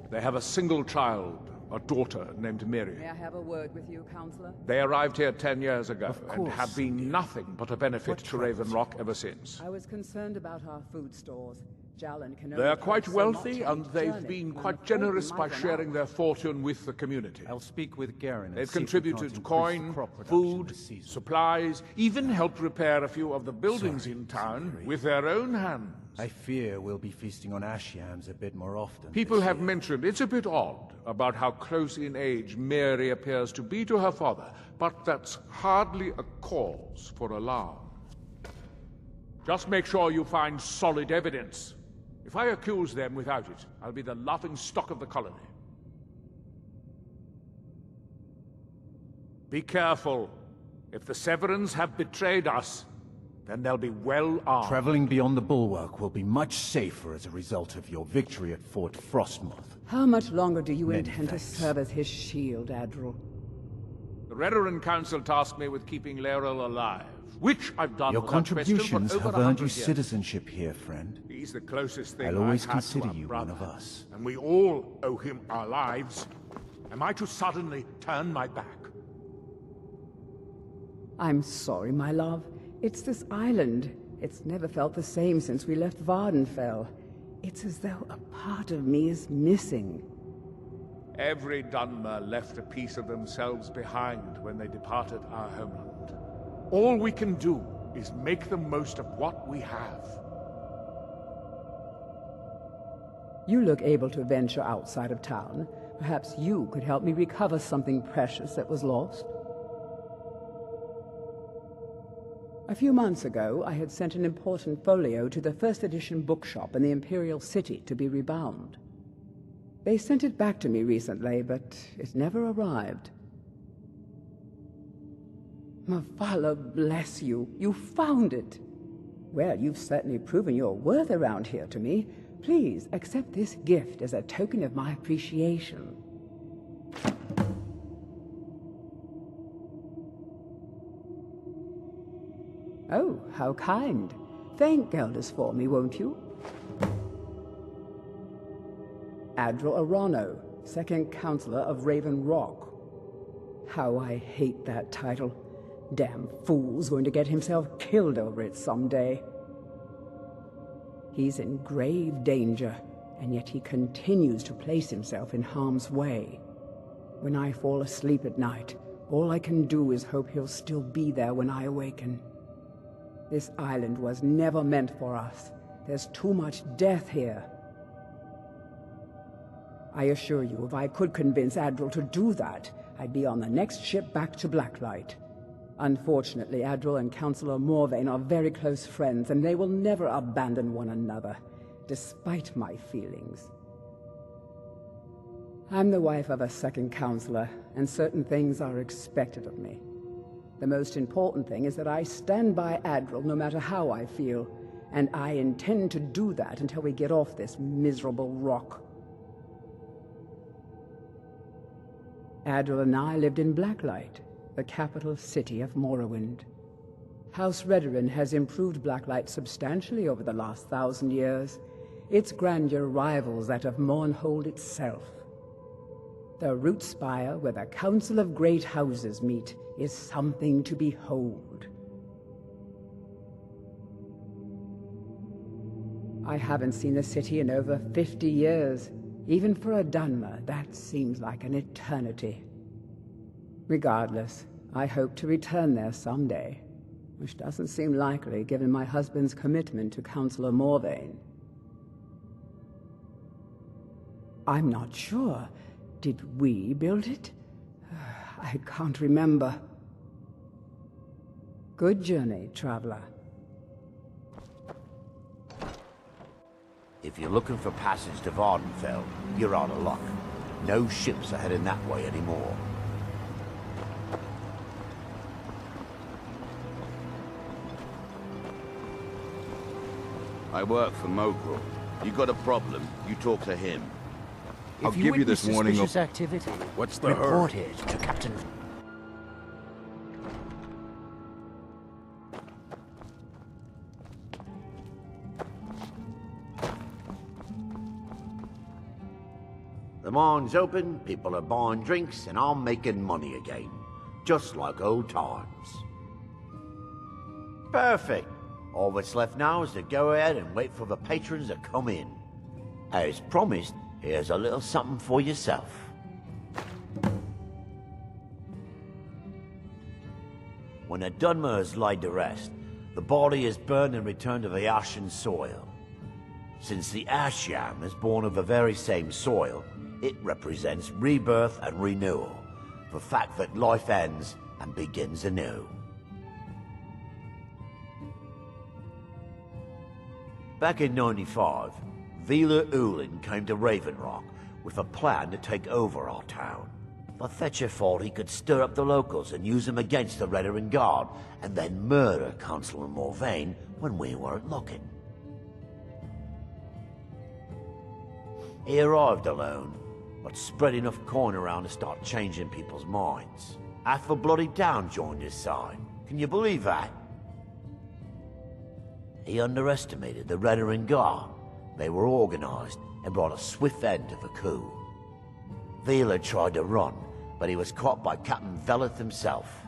They have a single child, a daughter named Miri. May I have a word with you, Counselor? They arrived here 10 years ago and have been nothing but a benefit to Raven Rock ever since. I was concerned about our food stores. Jallan can They're only quite carry so wealthy, much on and each they've journey. been When quite the generous food by might run sharing out. their fortune with the community. I'll speak with Garen. They've contributed coin, food, supplies, even helped repair a few of the buildings in town with their own hands. I fear we'll be feasting on ash yams a bit more often. People have mentioned it's a bit odd about how close in age Mary appears to be to her father, but that's hardly a cause for alarm. Just make sure you find solid evidence. If I accuse them without it, I'll be the laughing stock of the colony. Be careful. If the Severans have betrayed us, then they'll be well armed. Traveling beyond the bulwark will be much safer as a result of your victory at Fort Frostmoth. How much longer do you Many intend thanks. to serve as his shield, Admiral? The Redoran Council tasked me with keeping Laeral alive, which I've done Your without question for contributions over have 100 earned you years. citizenship here, friend. He's the closest thing I'll always I've had to consider a you brother, one of us. and we all owe him our lives. Am I to suddenly turn my back? I'm sorry, my love. It's this island. It's never felt the same since we left Vardenfell. It's as though a part of me is missing. Every Dunmer left a piece of themselves behind when they departed our homeland. All we can do is make the most of what we have. You look able to venture outside of town. Perhaps you could help me recover something precious that was lost. A few months ago, I had sent an important folio to the first edition bookshop in the Imperial City to be rebound. They sent it back to me recently, but it never arrived. Mavala, bless you. You found it. Well, you've certainly proven your worth around here to me. Please accept this gift as a token of my appreciation. Oh, how kind. Thank Gelders for me, won't you? Admiral Arano, second counselor of Raven Rock. How I hate that title. Damn fool's going to get himself killed over it someday. He's in grave danger, and yet he continues to place himself in harm's way. When I fall asleep at night, all I can do is hope he'll still be there when I awaken. This island was never meant for us. There's too much death here. I assure you, if I could convince Admiral to do that, I'd be on the next ship back to Blacklight. Unfortunately, Admiral and Councillor Morvain are very close friends, and they will never abandon one another, despite my feelings. I'm the wife of a second counselor, and certain things are expected of me. The most important thing is that I stand by Admiral no matter how I feel, and I intend to do that until we get off this miserable rock. Adil and I lived in Blacklight, the capital city of Morrowind. House Redoran has improved Blacklight substantially over the last 1,000 years. Its grandeur rivals that of Mournhold itself. The root spire where the Council of Great Houses meet is something to behold. I haven't seen the city in over 50 years. Even for a Dunmer, that seems like an eternity. Regardless, I hope to return there someday, which doesn't seem likely given my husband's commitment to Councillor Morvain. I'm not sure. Did we build it? I can't remember. Good journey, traveler. If you're looking for passage to Vardenfell, you're out of luck. No ships are heading that way anymore. I work for Mogrel. You got a problem, you talk to him. I'll give you this warning. Suspicious activity. What's the report hurry? it to Captain. The mine's open, people are buying drinks, and I'm making money again. Just like old times. Perfect. All that's left now is to go ahead and wait for the patrons to come in. As promised, here's a little something for yourself. When a Dunmer is laid to rest, the body is burned and returned to the ashen soil. Since the ash yam is born of the very same soil, it represents rebirth and renewal, the fact that life ends and begins anew. Back in 95, Vila Ulin came to Raven Rock with a plan to take over our town. The Fetcher thought he could stir up the locals and use them against the Redoran Guard, and then murder Councillor Morvain when we weren't looking. He arrived alone, but spread enough coin around to start changing people's minds. Half the bloody town joined his side. Can you believe that? He underestimated the Redoran Guard. They were organized and brought a swift end to the coup. Vila tried to run, but he was caught by Captain Veleth himself.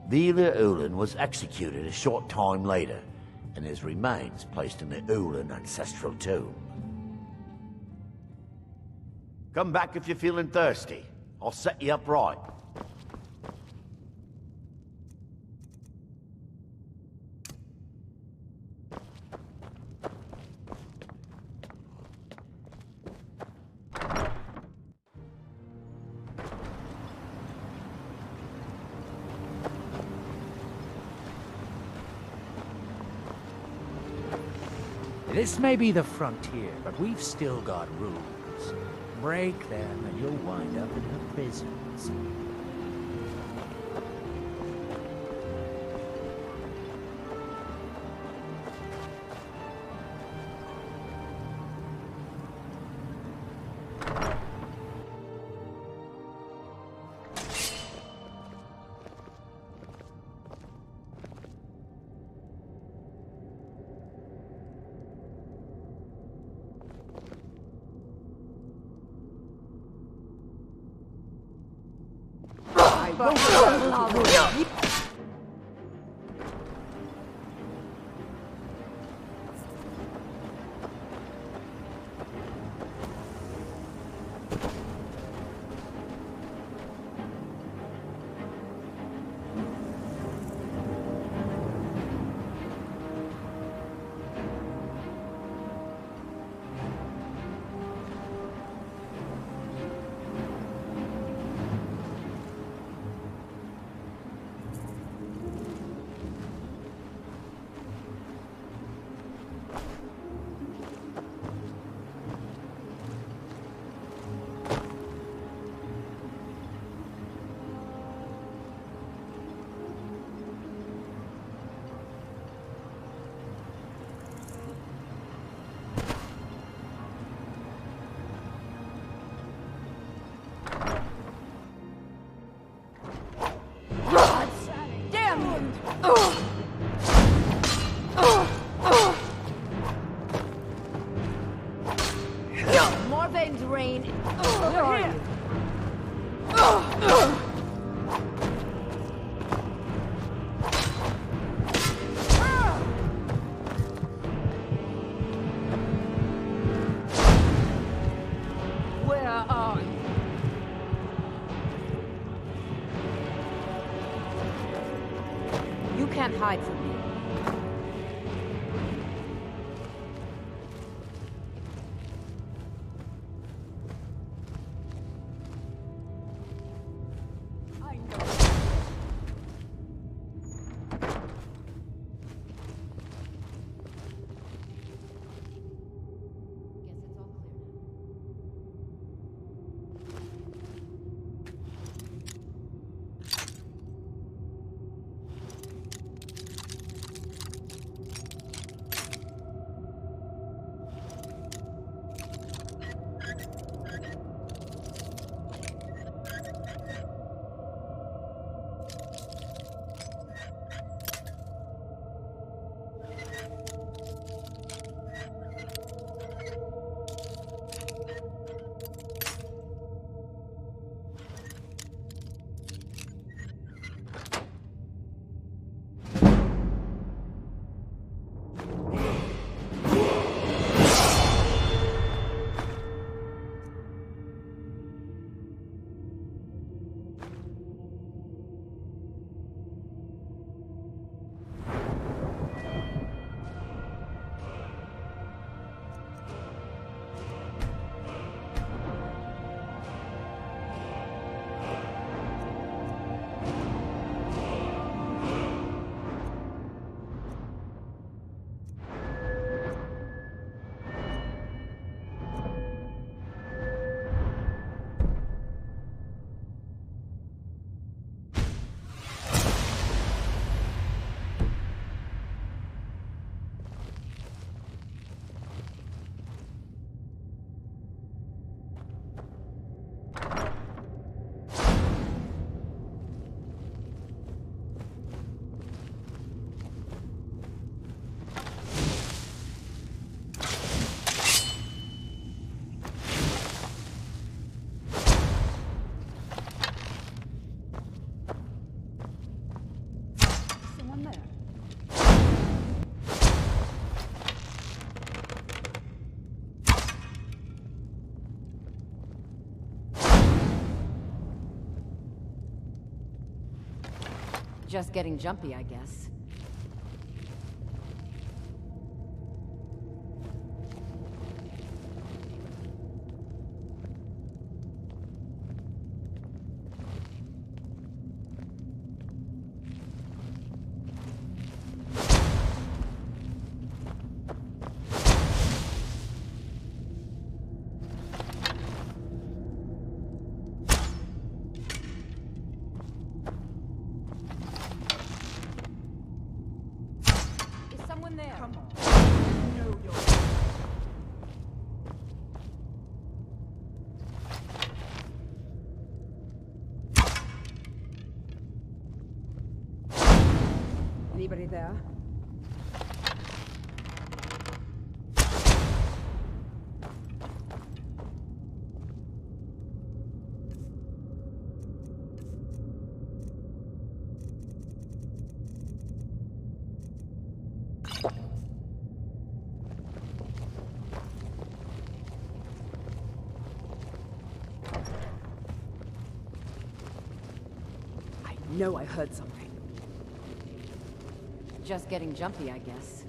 Vila Ulin was executed a short time later, and his remains placed in the Ulin ancestral tomb. Come back if you're feeling thirsty. I'll set you up right. This may be the frontier, but we've still got rules. Break them and you'll wind up in the prisons. can't hide from me. Just getting jumpy, I guess. Anybody there? I know I heard something. Just getting jumpy, I guess.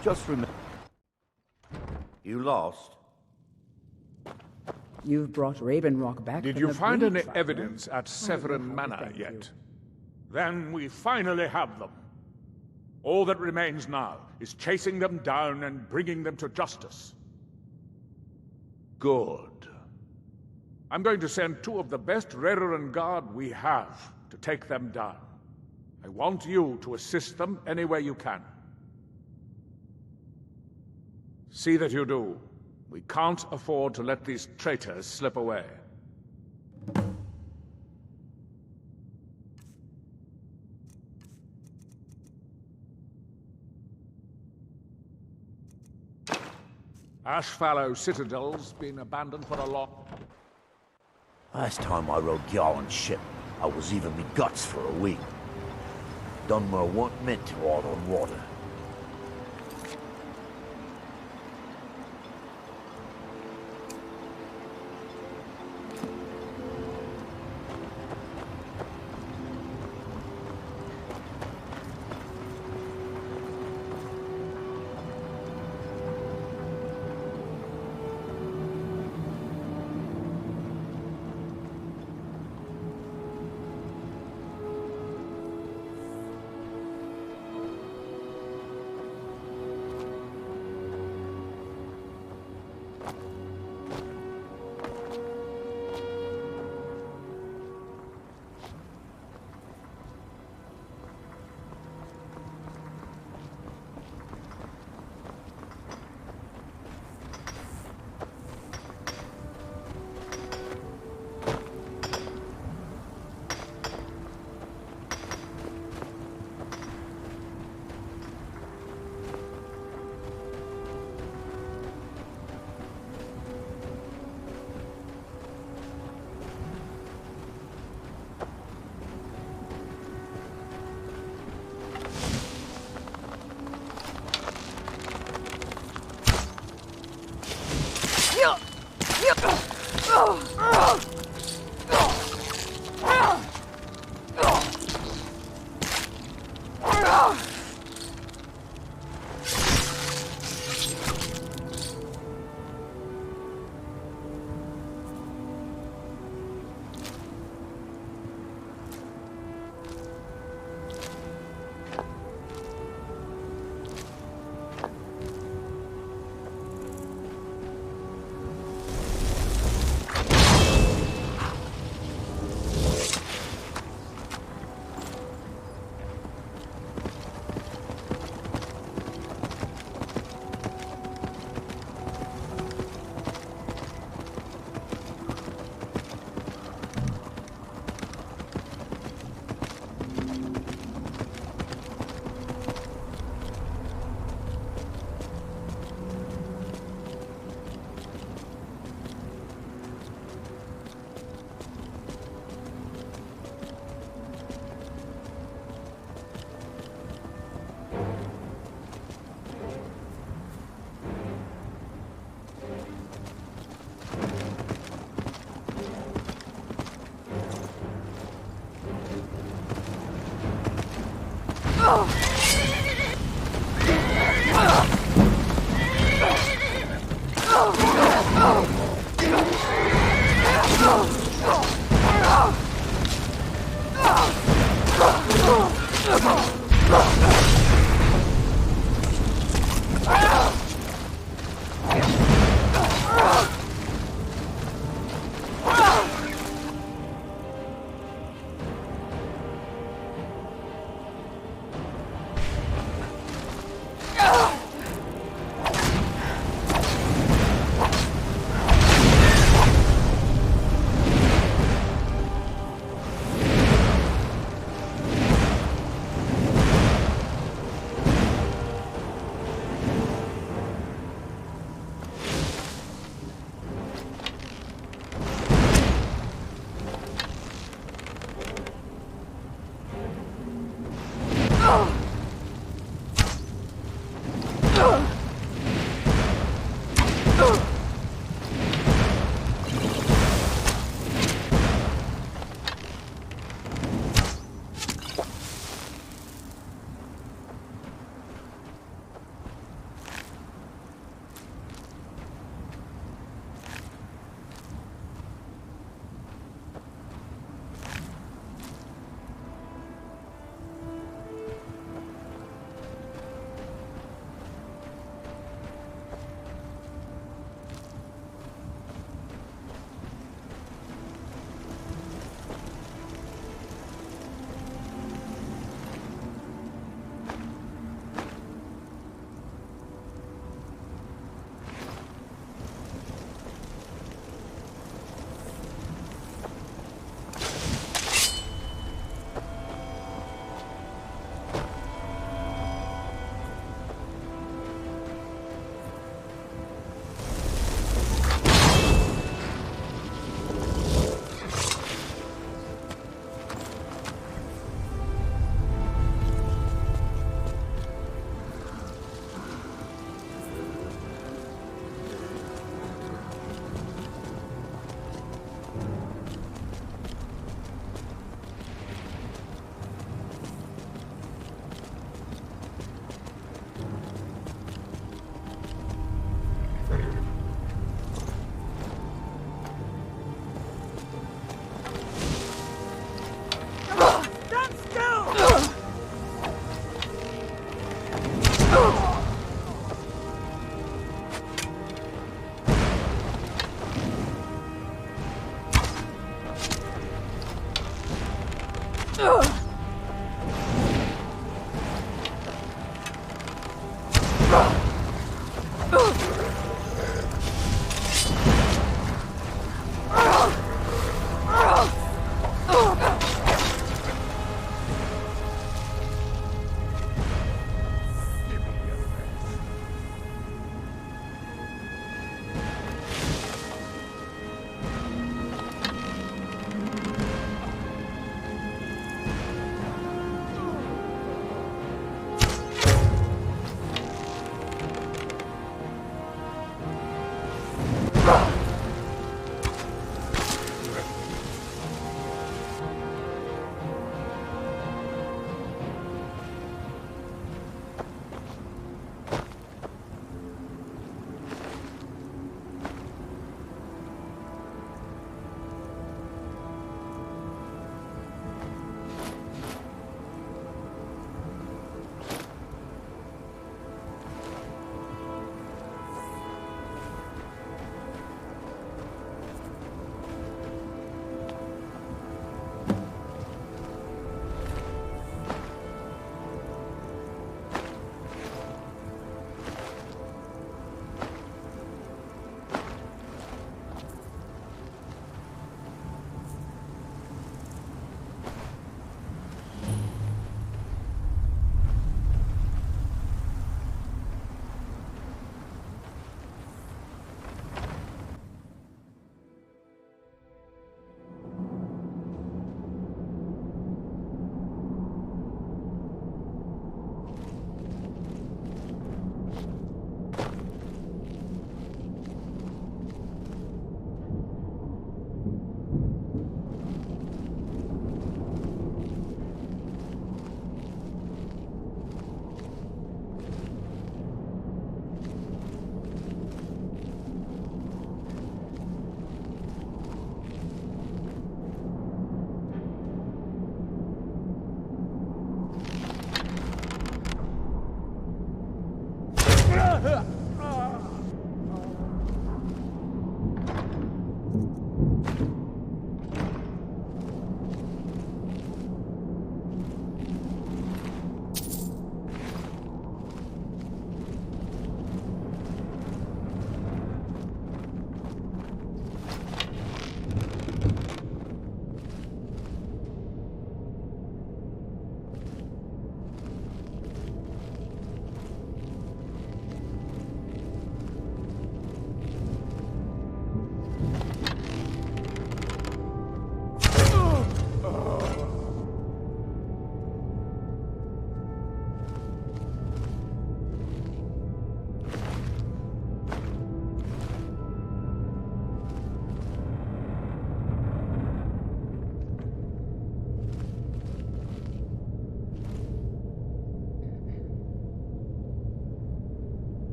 Just remember. You lost? You've brought Raven Rock back Did from you the find brink, any Traveler. evidence at Severin Manor yet? Then we finally have them. All that remains now is chasing them down and bringing them to justice. Good. I'm going to send 2 of the best Redoran Guard we have to take them down. I want you to assist them any way you can. See that you do. We can't afford to let these traitors slip away. Ashfallow Citadel's been abandoned for a long... Last time I rode Gjalland's ship, I was even me guts for a week. Dunmer weren't meant to ride on water.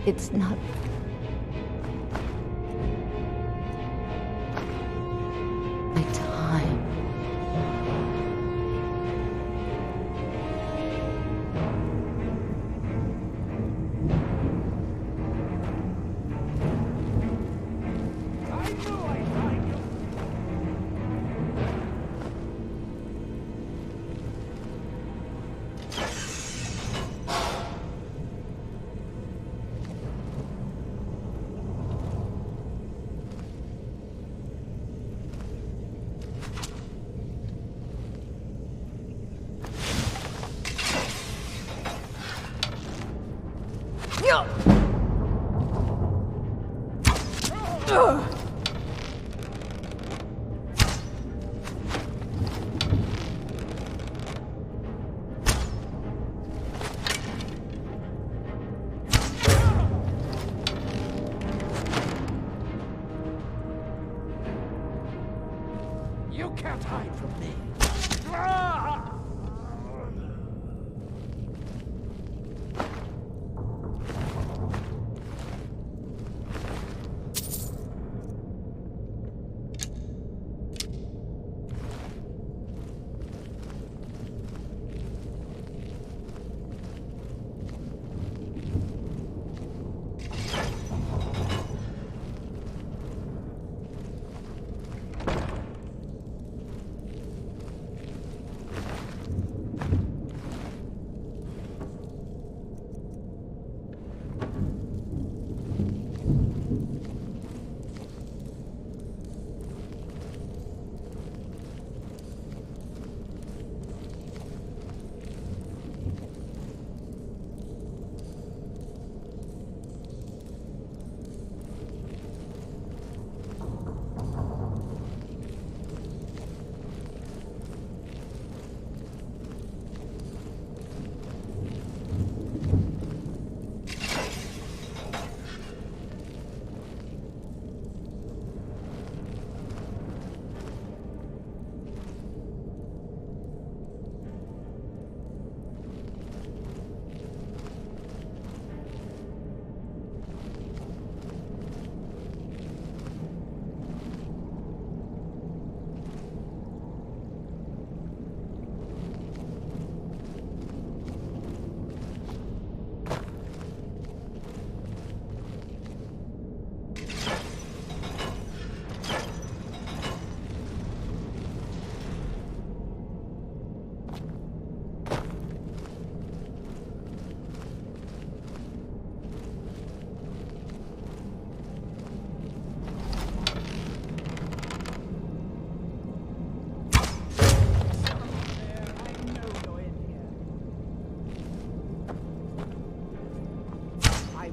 It's not... my time. You can't hide from me.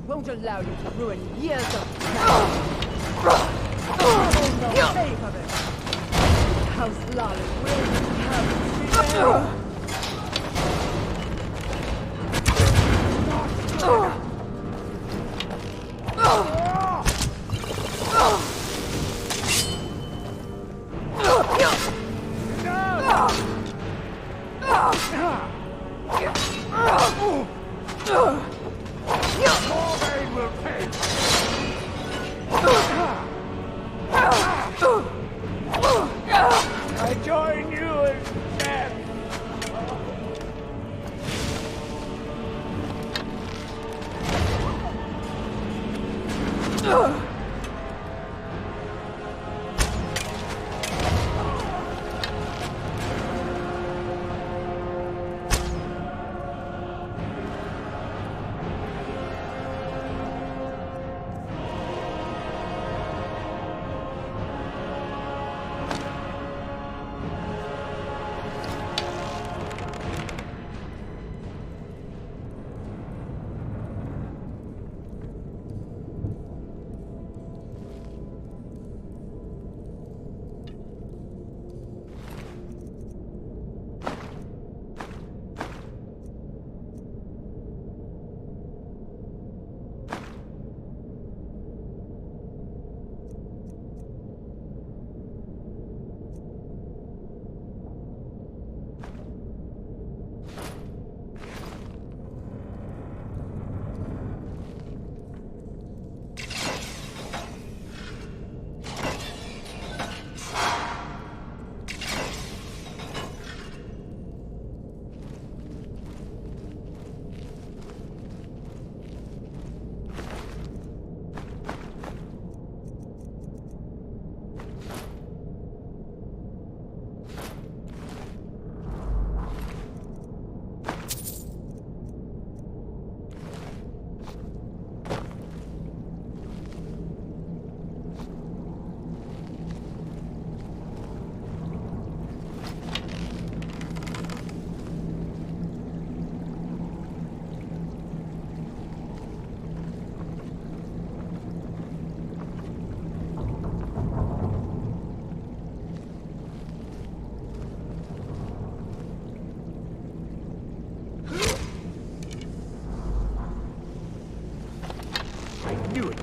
Won't allow you to ruin years of practice. No faith of it. House Lolly will have I join you in death. I knew it.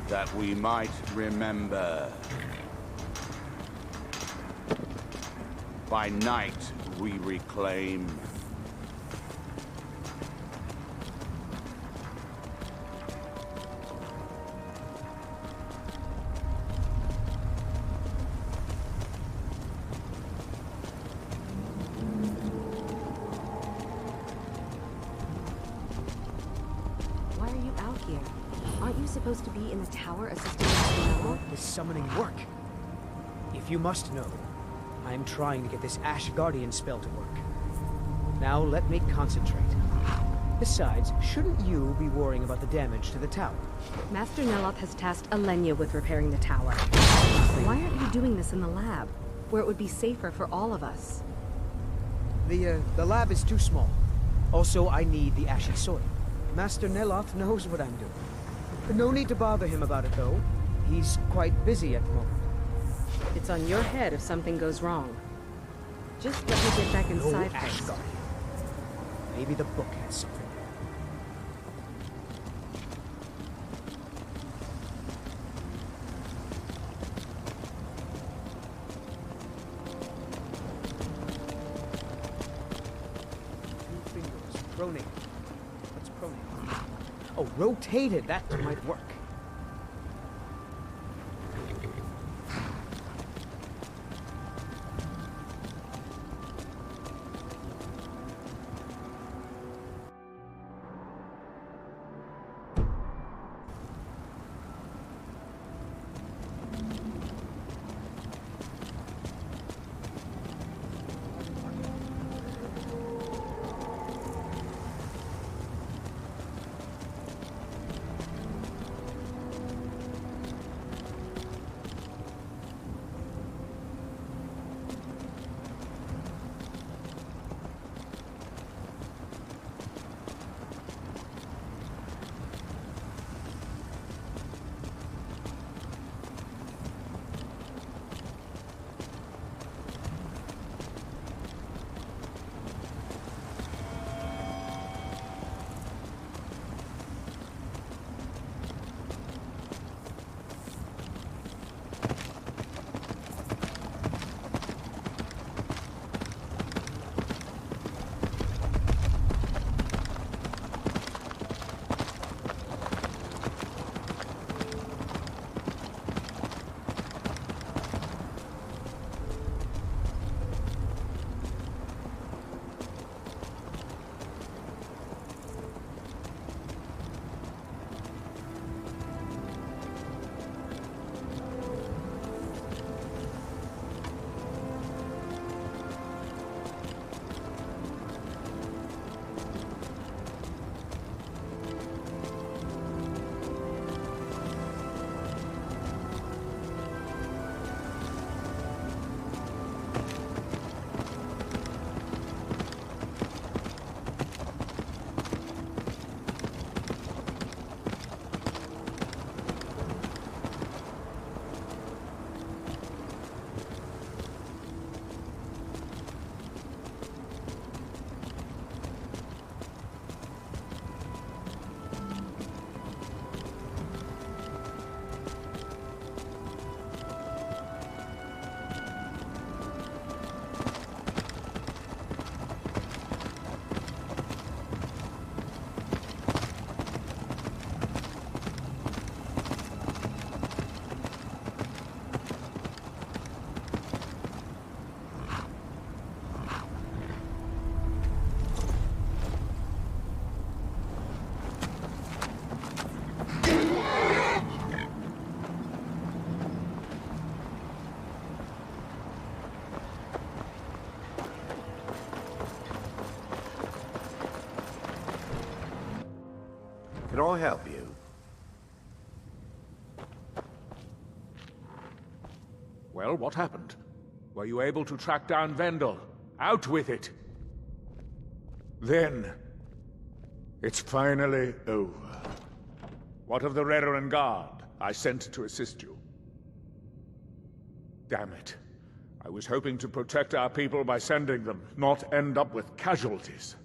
That we might remember. By night we reclaim. Why are you out here? Aren't you supposed to be in the tower assisting Mr. Noah? This summoning work. If you must know, I am trying to get this Ash Guardian spell to work. Now let me concentrate. Besides, shouldn't you be worrying about the damage to the tower? Master Neloth has tasked Alenia with repairing the tower. Why aren't you doing this in the lab, where it would be safer for all of us? The lab is too small. Also, I need the ashy soil. Master Neloth knows what I'm doing. No need to bother him about it, though. He's quite busy at the moment. It's on your head if something goes wrong. Just let me get back inside No Ash first. Guardian. Maybe the book has something. Two fingers, pronate. What's pronate? Oh, rotated, that might work. Can I help you? Well, what happened? Were you able to track down Vendel? Out with it! Then, it's finally over. What of the Redoran Guard I sent to assist you? Damn it. I was hoping to protect our people by sending them, not end up with casualties.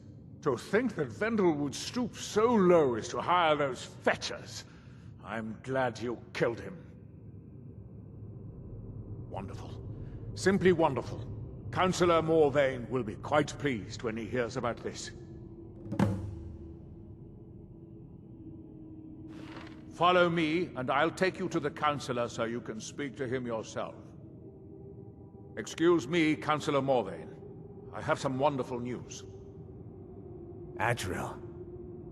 To think that Vendel would stoop so low as to hire those fetchers. I'm glad you killed him. Wonderful. Simply wonderful. Councillor Morvain will be quite pleased when he hears about this. Follow me, and I'll take you to the Councillor so you can speak to him yourself. Excuse me, Councillor Morvain. I have some wonderful news. Adriel,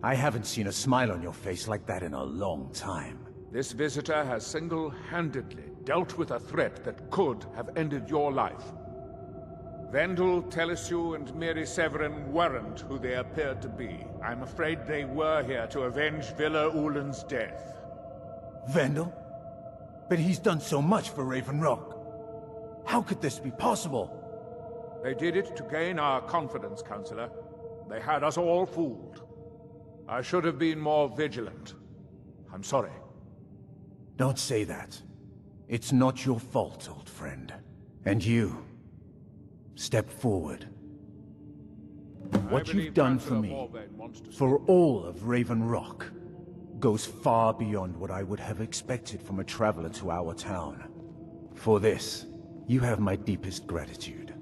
I haven't seen a smile on your face like that in a long time. This visitor has single-handedly dealt with a threat that could have ended your life. Vendel, Telesue, and Miri Severin weren't who they appeared to be. I'm afraid they were here to avenge Villa Ulen's death. Vendel? But he's done so much for Raven Rock. How could this be possible? They did it to gain our confidence, Councillor. They had us all fooled. I should have been more vigilant. I'm sorry. Don't say that. It's not your fault, old friend. And you, step forward. What you've done for me, for all of Raven Rock, goes far beyond what I would have expected from a traveler to our town. For this, you have my deepest gratitude.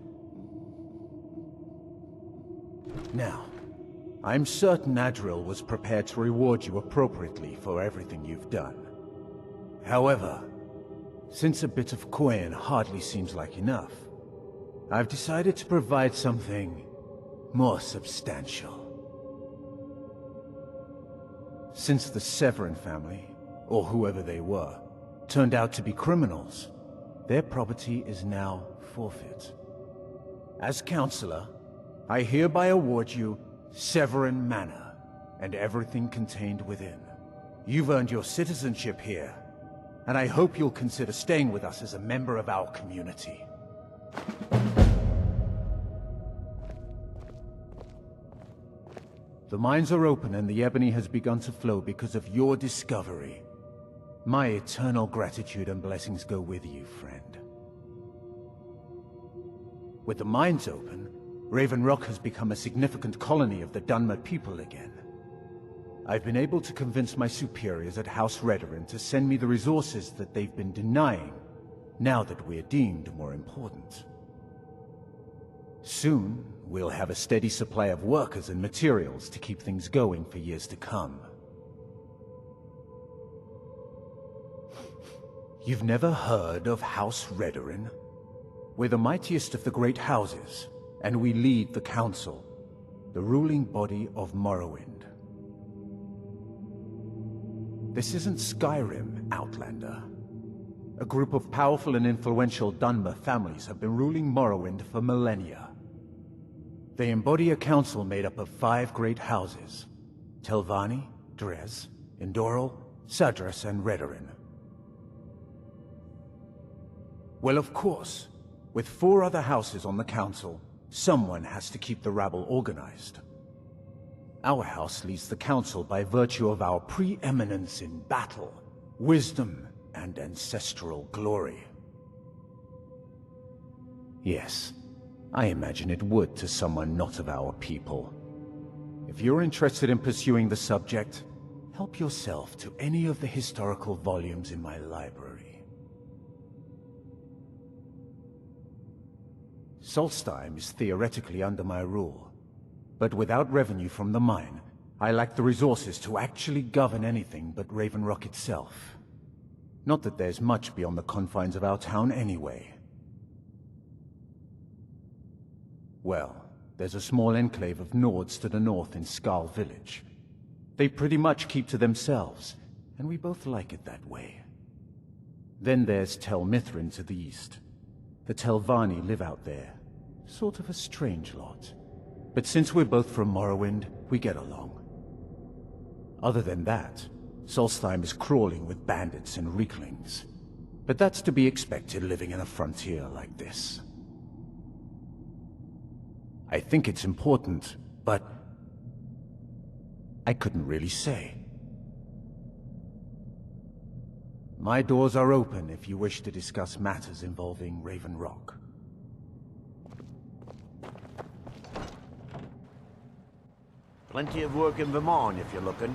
Now, I'm certain Adriel was prepared to reward you appropriately for everything you've done. However, since a bit of coin hardly seems like enough, I've decided to provide something more substantial. Since the Severin family, or whoever they were, turned out to be criminals, their property is now forfeit. As Councillor, I hereby award you Severin Manor, and everything contained within. You've earned your citizenship here, and I hope you'll consider staying with us as a member of our community. The mines are open and the ebony has begun to flow because of your discovery. My eternal gratitude and blessings go with you, friend. With the mines open, Raven Rock has become a significant colony of the Dunmer people again. I've been able to convince my superiors at House Redoran to send me the resources that they've been denying, now that we're deemed more important. Soon, we'll have a steady supply of workers and materials to keep things going for years to come. You've never heard of House Redoran? We're the mightiest of the great houses, and we lead the Council, the ruling body of Morrowind. This isn't Skyrim, Outlander. A group of powerful and influential Dunmer families have been ruling Morrowind for millennia. They embody a council made up of 5 great houses: Telvanni, Dres, Indoril, Sadras, and Redoran. Well, of course, with 4 other houses on the council, someone has to keep the rabble organized. Our house leads the council by virtue of our preeminence in battle, wisdom, and ancestral glory. Yes, I imagine it would to someone not of our people. If you're interested in pursuing the subject, help yourself to any of the historical volumes in my library. Solstheim is theoretically under my rule, but without revenue from the mine, I lack the resources to actually govern anything but Raven Rock itself. Not that there's much beyond the confines of our town anyway. Well, there's a small enclave of Nords to the north in Skarl Village. They pretty much keep to themselves, and we both like it that way. Then there's Tel Mithrin to the east. The Telvanni live out there. Sort of a strange lot. But since we're both from Morrowind, we get along. Other than that, Solstheim is crawling with bandits and Reeklings. But that's to be expected living in a frontier like this. I think it's important, but I couldn't really say. My doors are open if you wish to discuss matters involving Raven Rock. Plenty of work in Vermont if you're looking.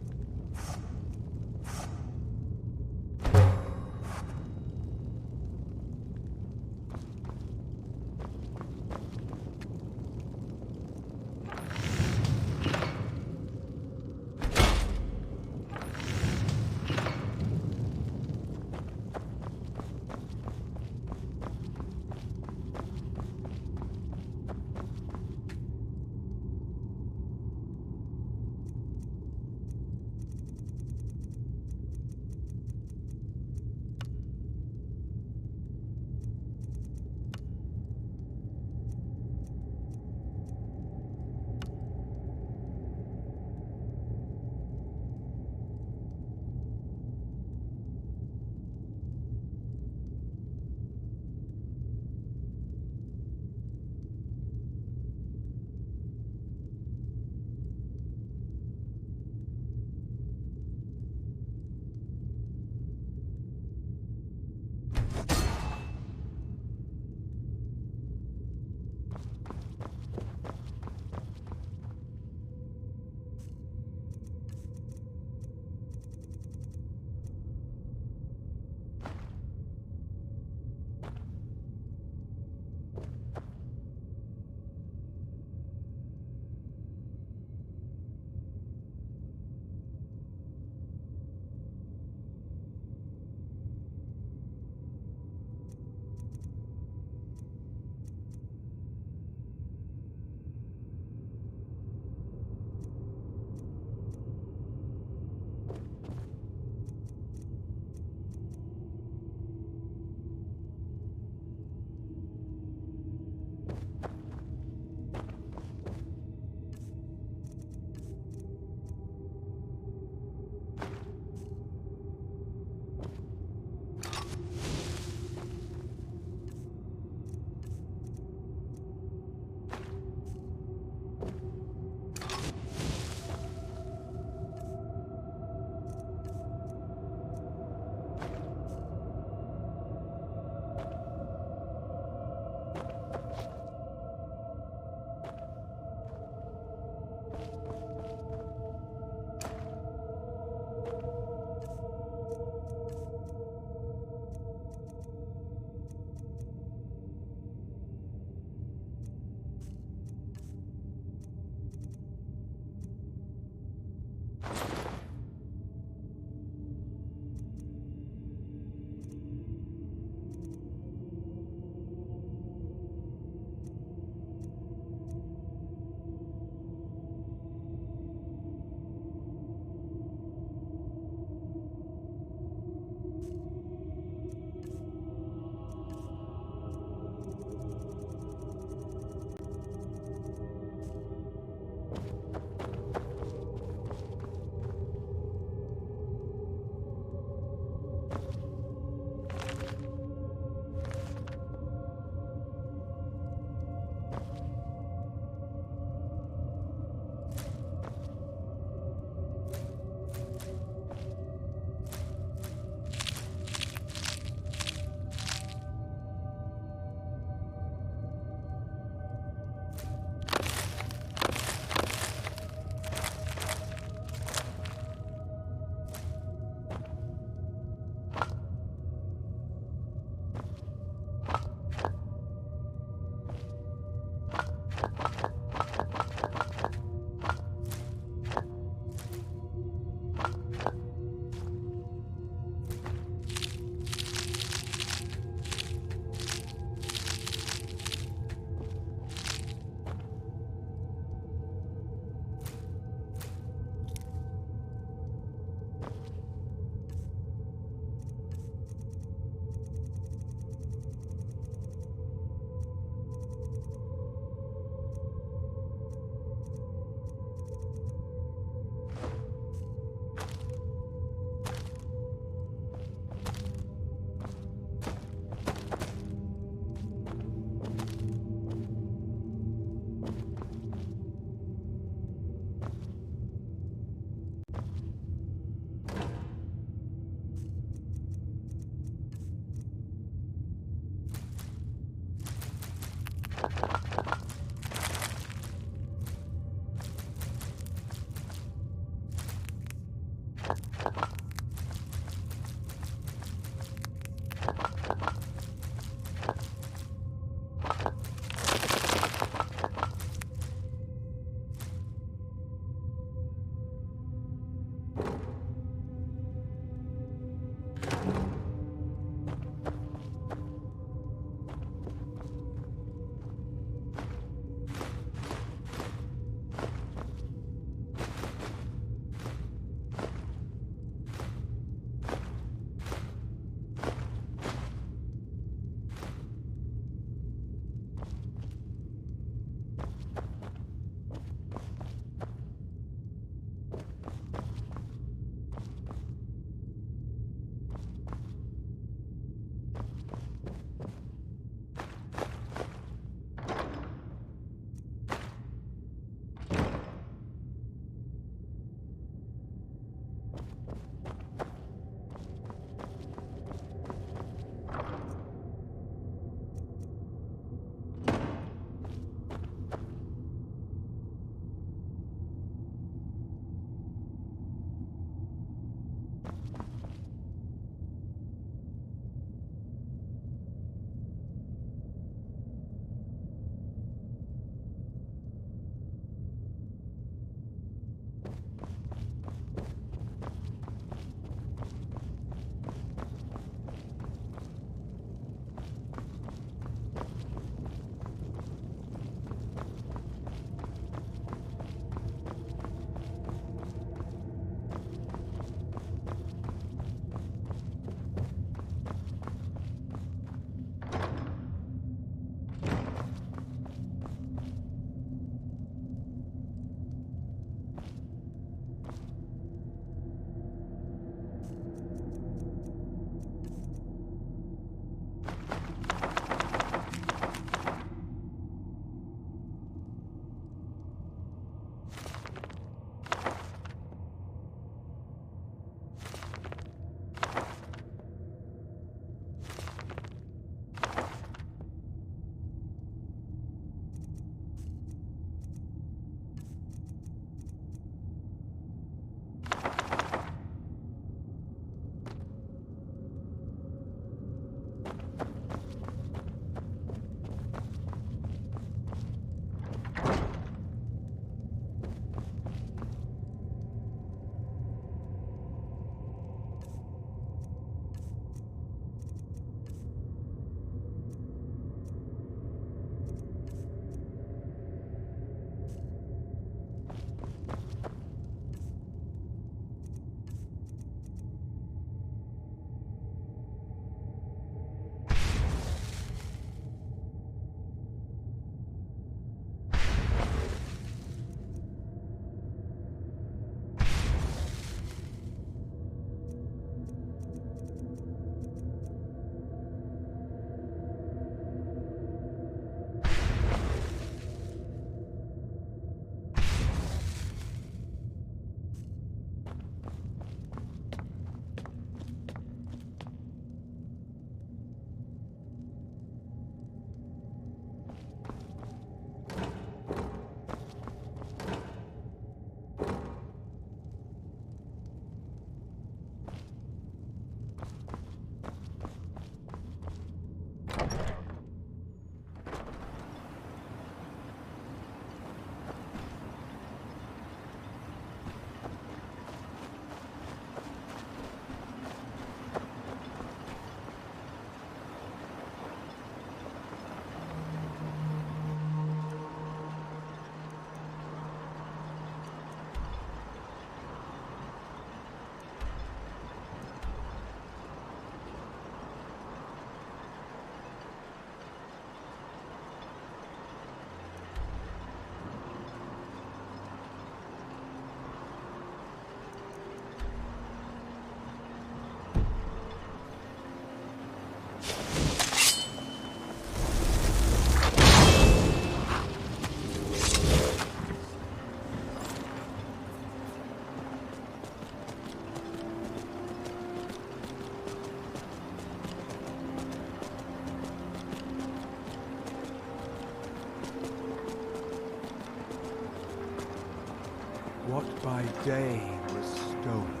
what by day was stolen.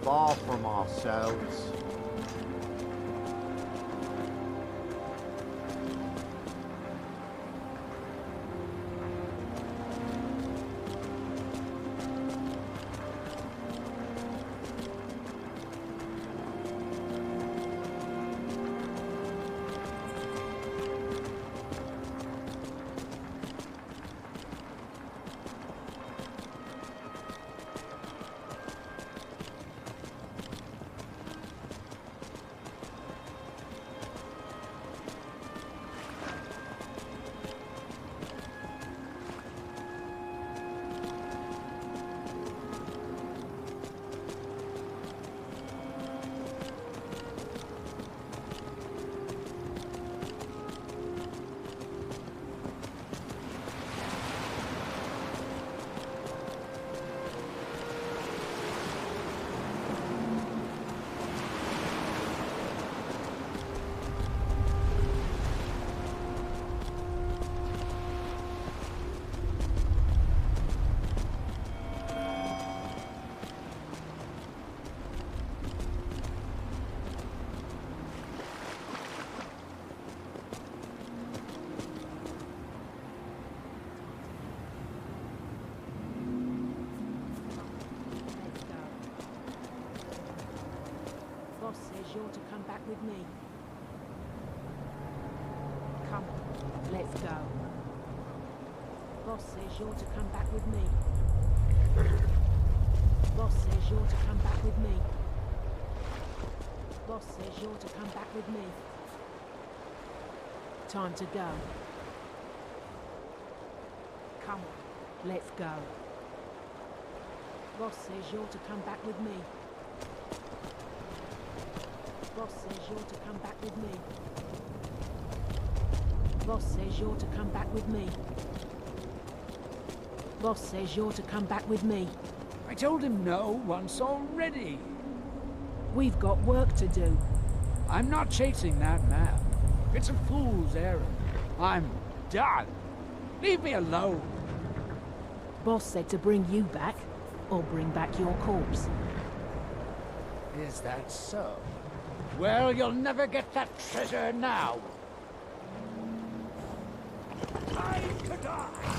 Far from ourselves. Boss says you're to come back with me. Come on, let's go. Boss says you're to come back with me. Boss says you're to come back with me. Boss says you're to come back with me. Time to go. Come on, let's go. Boss says you're to come back with me. Boss says you're to come back with me. Boss says you're to come back with me. Boss says you're to come back with me. I told him no once already. We've got work to do. I'm not chasing that man. It's a fool's errand. I'm done. Leave me alone. Boss said to bring you back, or bring back your corpse. Is that so? Well, you'll never get that treasure now. Time to die!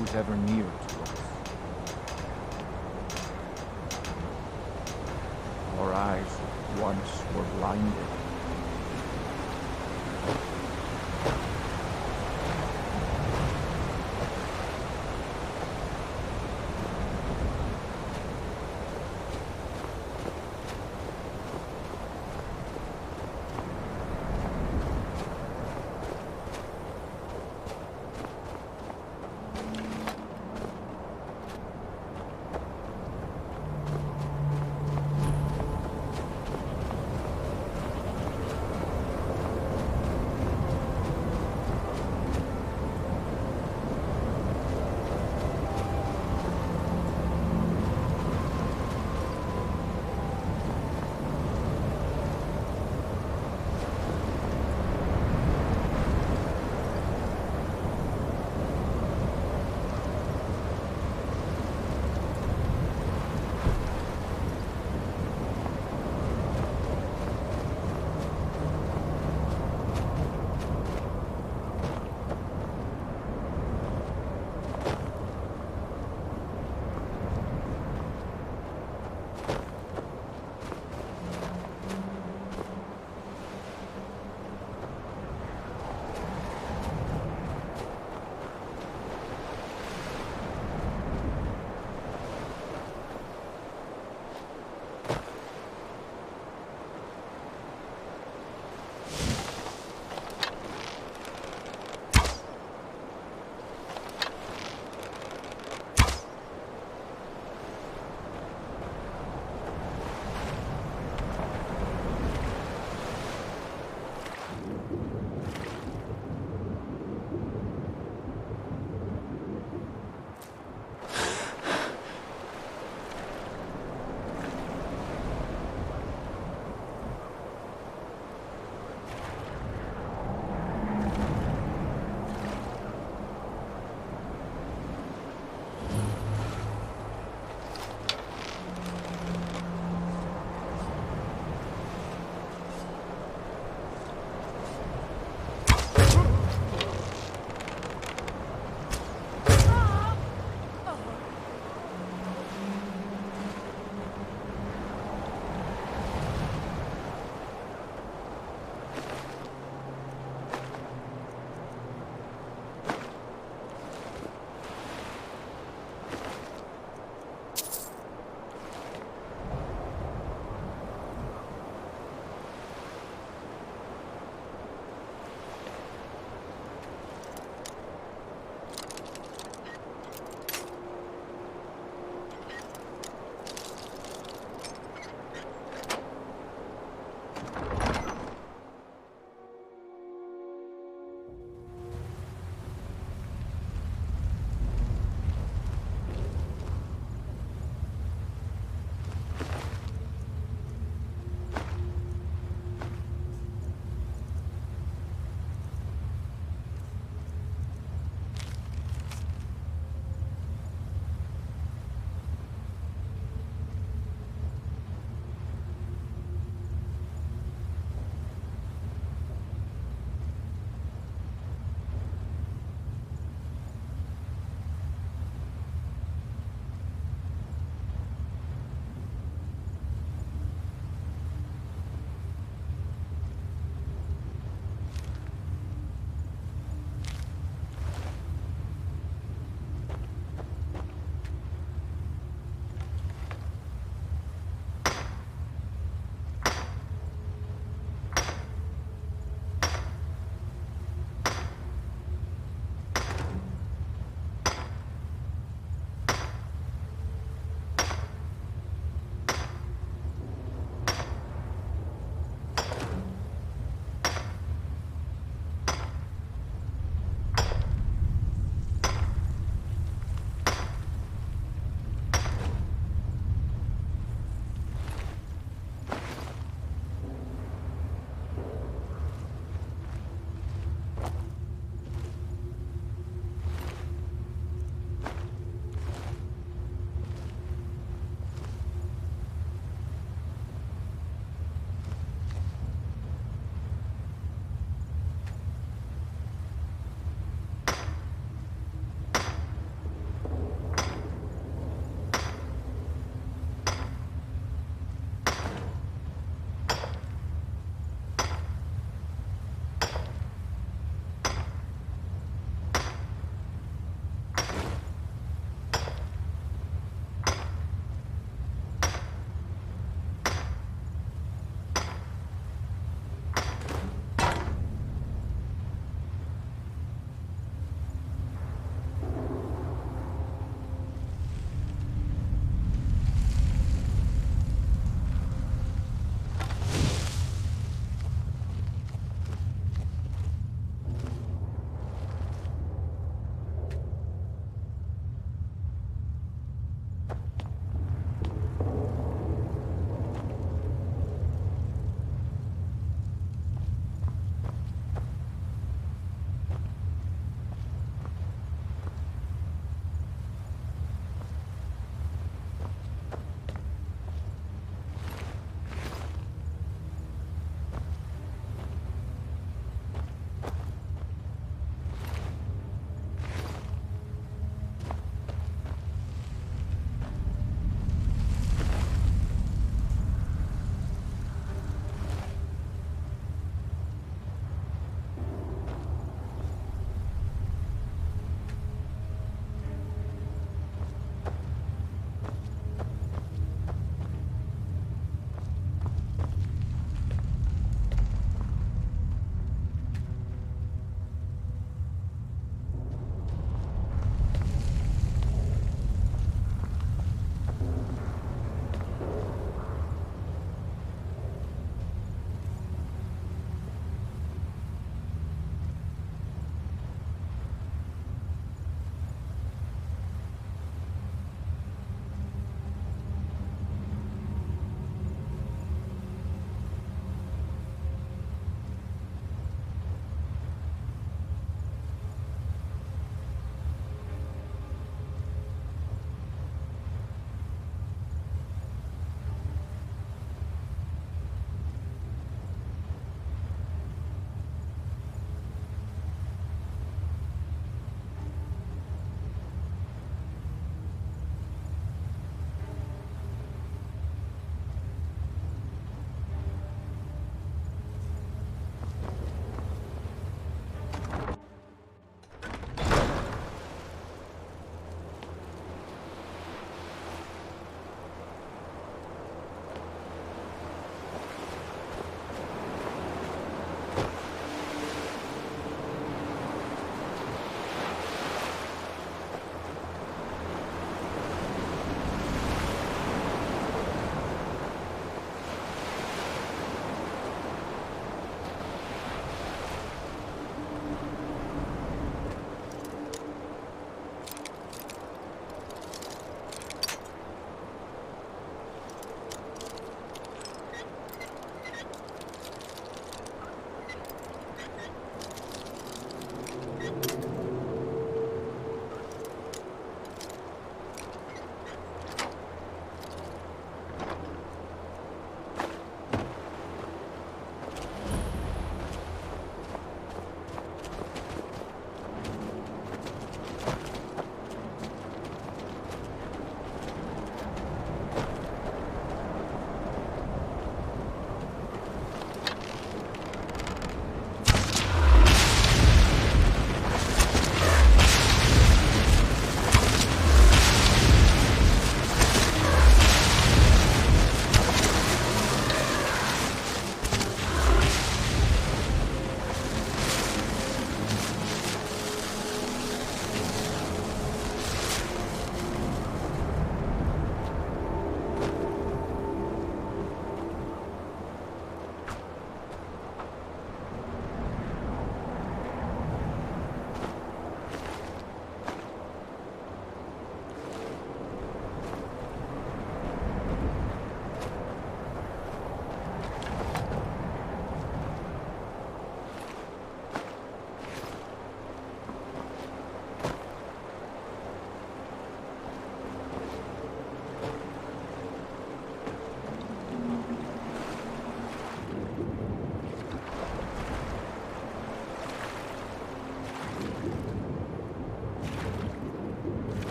those ever near to us. Our eyes once were blinded.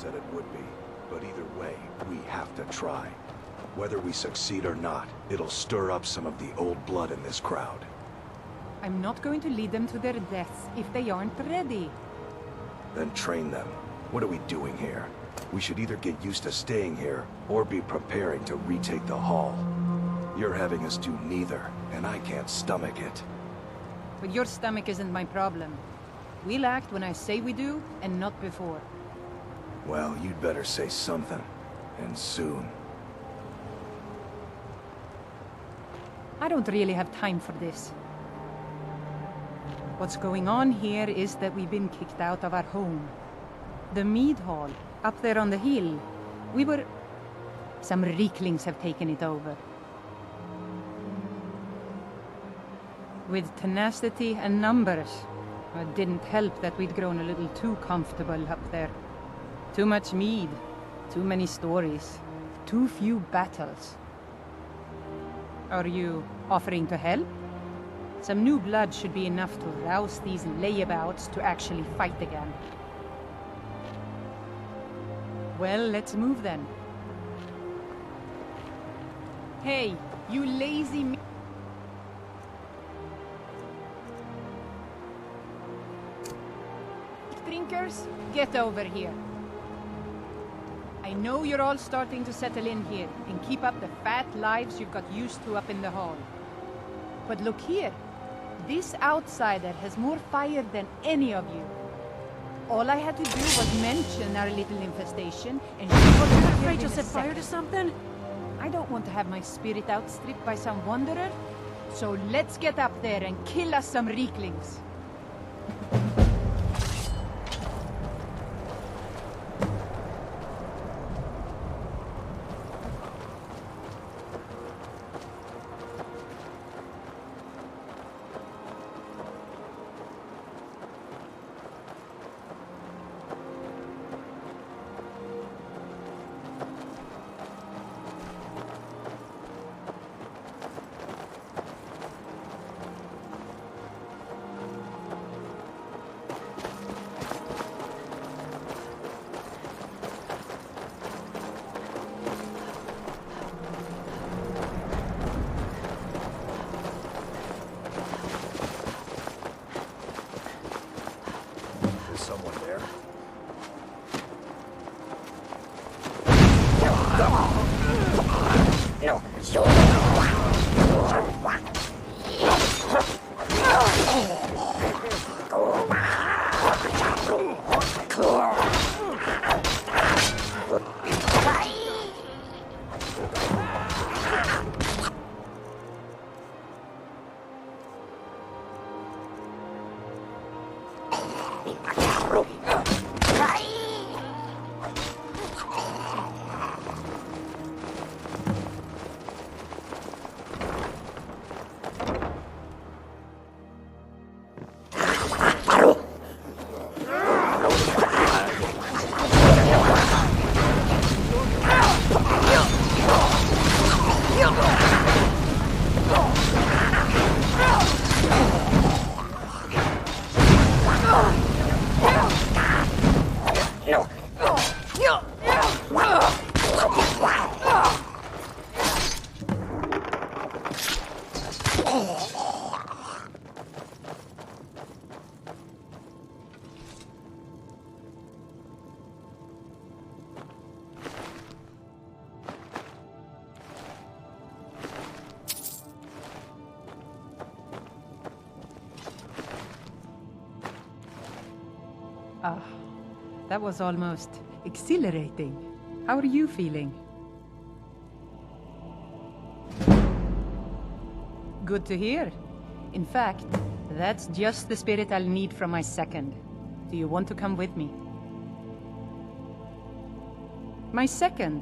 said it would be. But either way, we have to try. Whether we succeed or not, it'll stir up some of the old blood in this crowd. I'm not going to lead them to their deaths if they aren't ready. Then train them. What are we doing here? We should either get used to staying here, or be preparing to retake the hall. You're having us do neither, and I can't stomach it. But your stomach isn't my problem. We'll act when I say we do, and not before. Well, you'd better say something. And soon. I don't really have time for this. What's going on here is that we've been kicked out of our home. The mead hall, up there on the hill. Some Rieklings have taken it over. With tenacity and numbers. It didn't help that we'd grown a little too comfortable up there. Too much mead, too many stories, too few battles. Are you offering to help? Some new blood should be enough to rouse these layabouts to actually fight again. Well, let's move then. Hey, you lazy drinkers, get over here. I know you're all starting to settle in here and keep up the fat lives you've got used to up in the hall. But look here. This outsider has more fire than any of you. All I had to do was mention our little infestation, and she was afraid you'll set fire to something? I don't want to have my spirit outstripped by some wanderer. So let's get up there and kill us some Rieklings. That was almost exhilarating. How are you feeling? Good to hear. In fact, that's just the spirit I'll need from my second. Do you want to come with me? My second.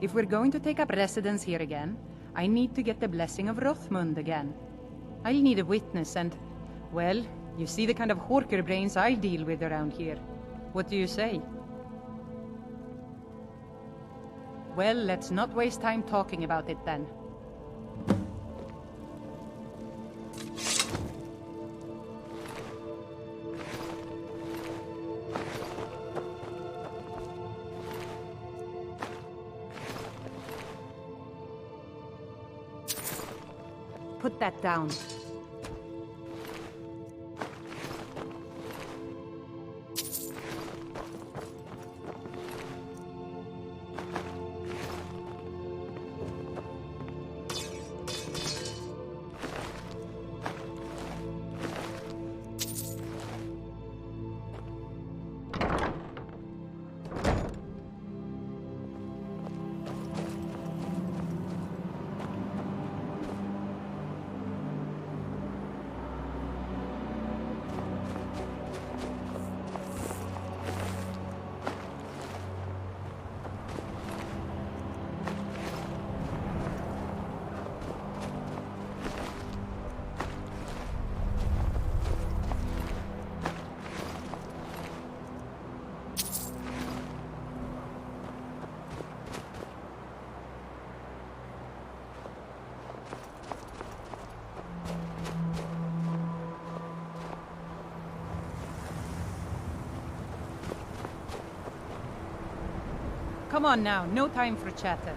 If we're going to take up residence here again, I need to get the blessing of Rothmund again. I'll need a witness and, well, you see the kind of horker brains I deal with around here. What do you say? Well, let's not waste time talking about it then. put that down. Come on now, no time for chatter.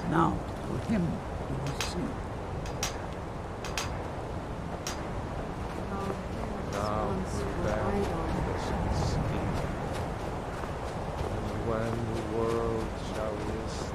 Now, to him you will see. Now that scheme, and when the world shall list.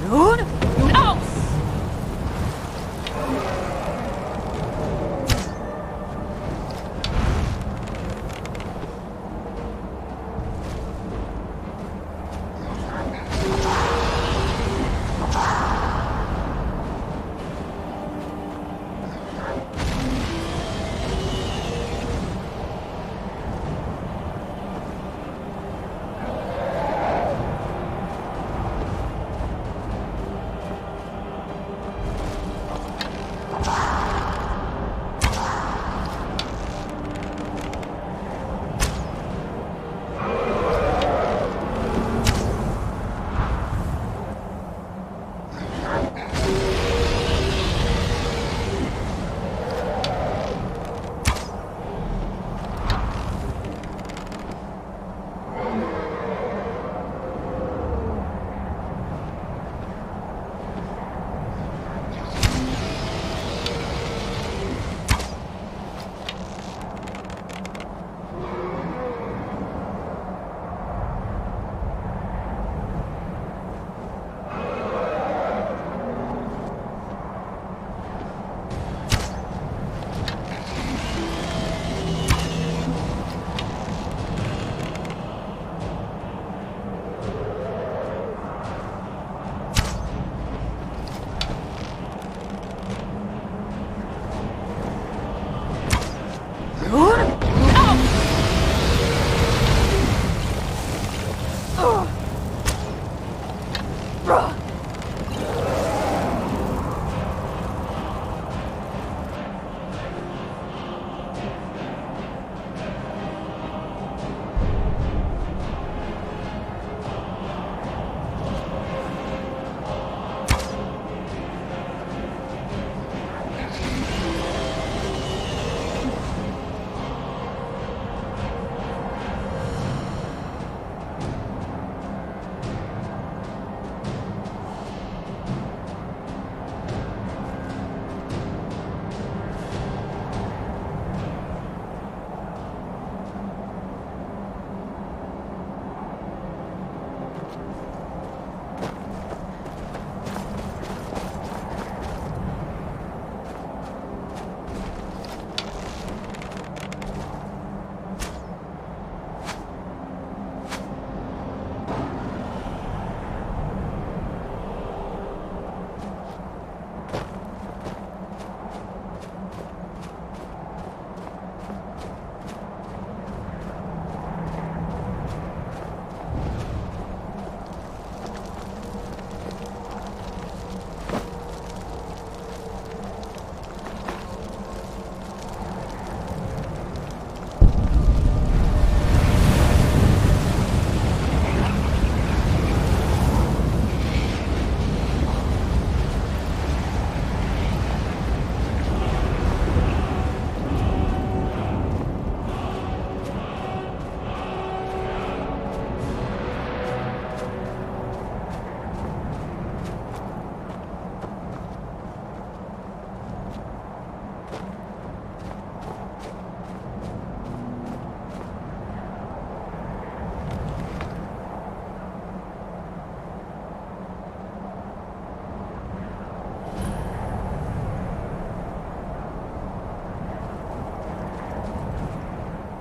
Good. No!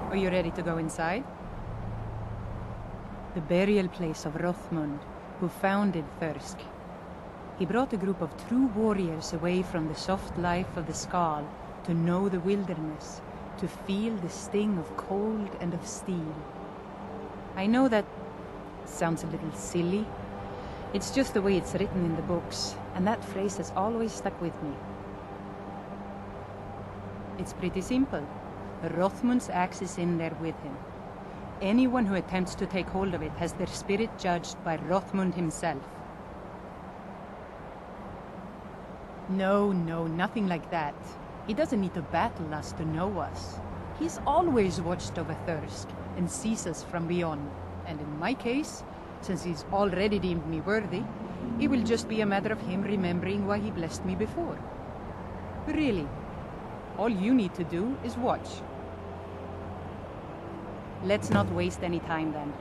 Are you ready to go inside? The burial place of Rothmund, who founded Thirsk. He brought a group of true warriors away from the soft life of the Skal to know the wilderness, to feel the sting of cold and of steel. I know that sounds a little silly. It's just the way it's written in the books, and that phrase has always stuck with me. It's pretty simple. Rothmund's axe is in there with him. Anyone who attempts to take hold of it has their spirit judged by Rothmund himself. No, nothing like that. He doesn't need to battle us to know us. He's always watched over Thirsk and sees us from beyond. And in my case, since he's already deemed me worthy, it will just be a matter of him remembering why he blessed me before. Really, all you need to do is watch. Let's not waste any time then.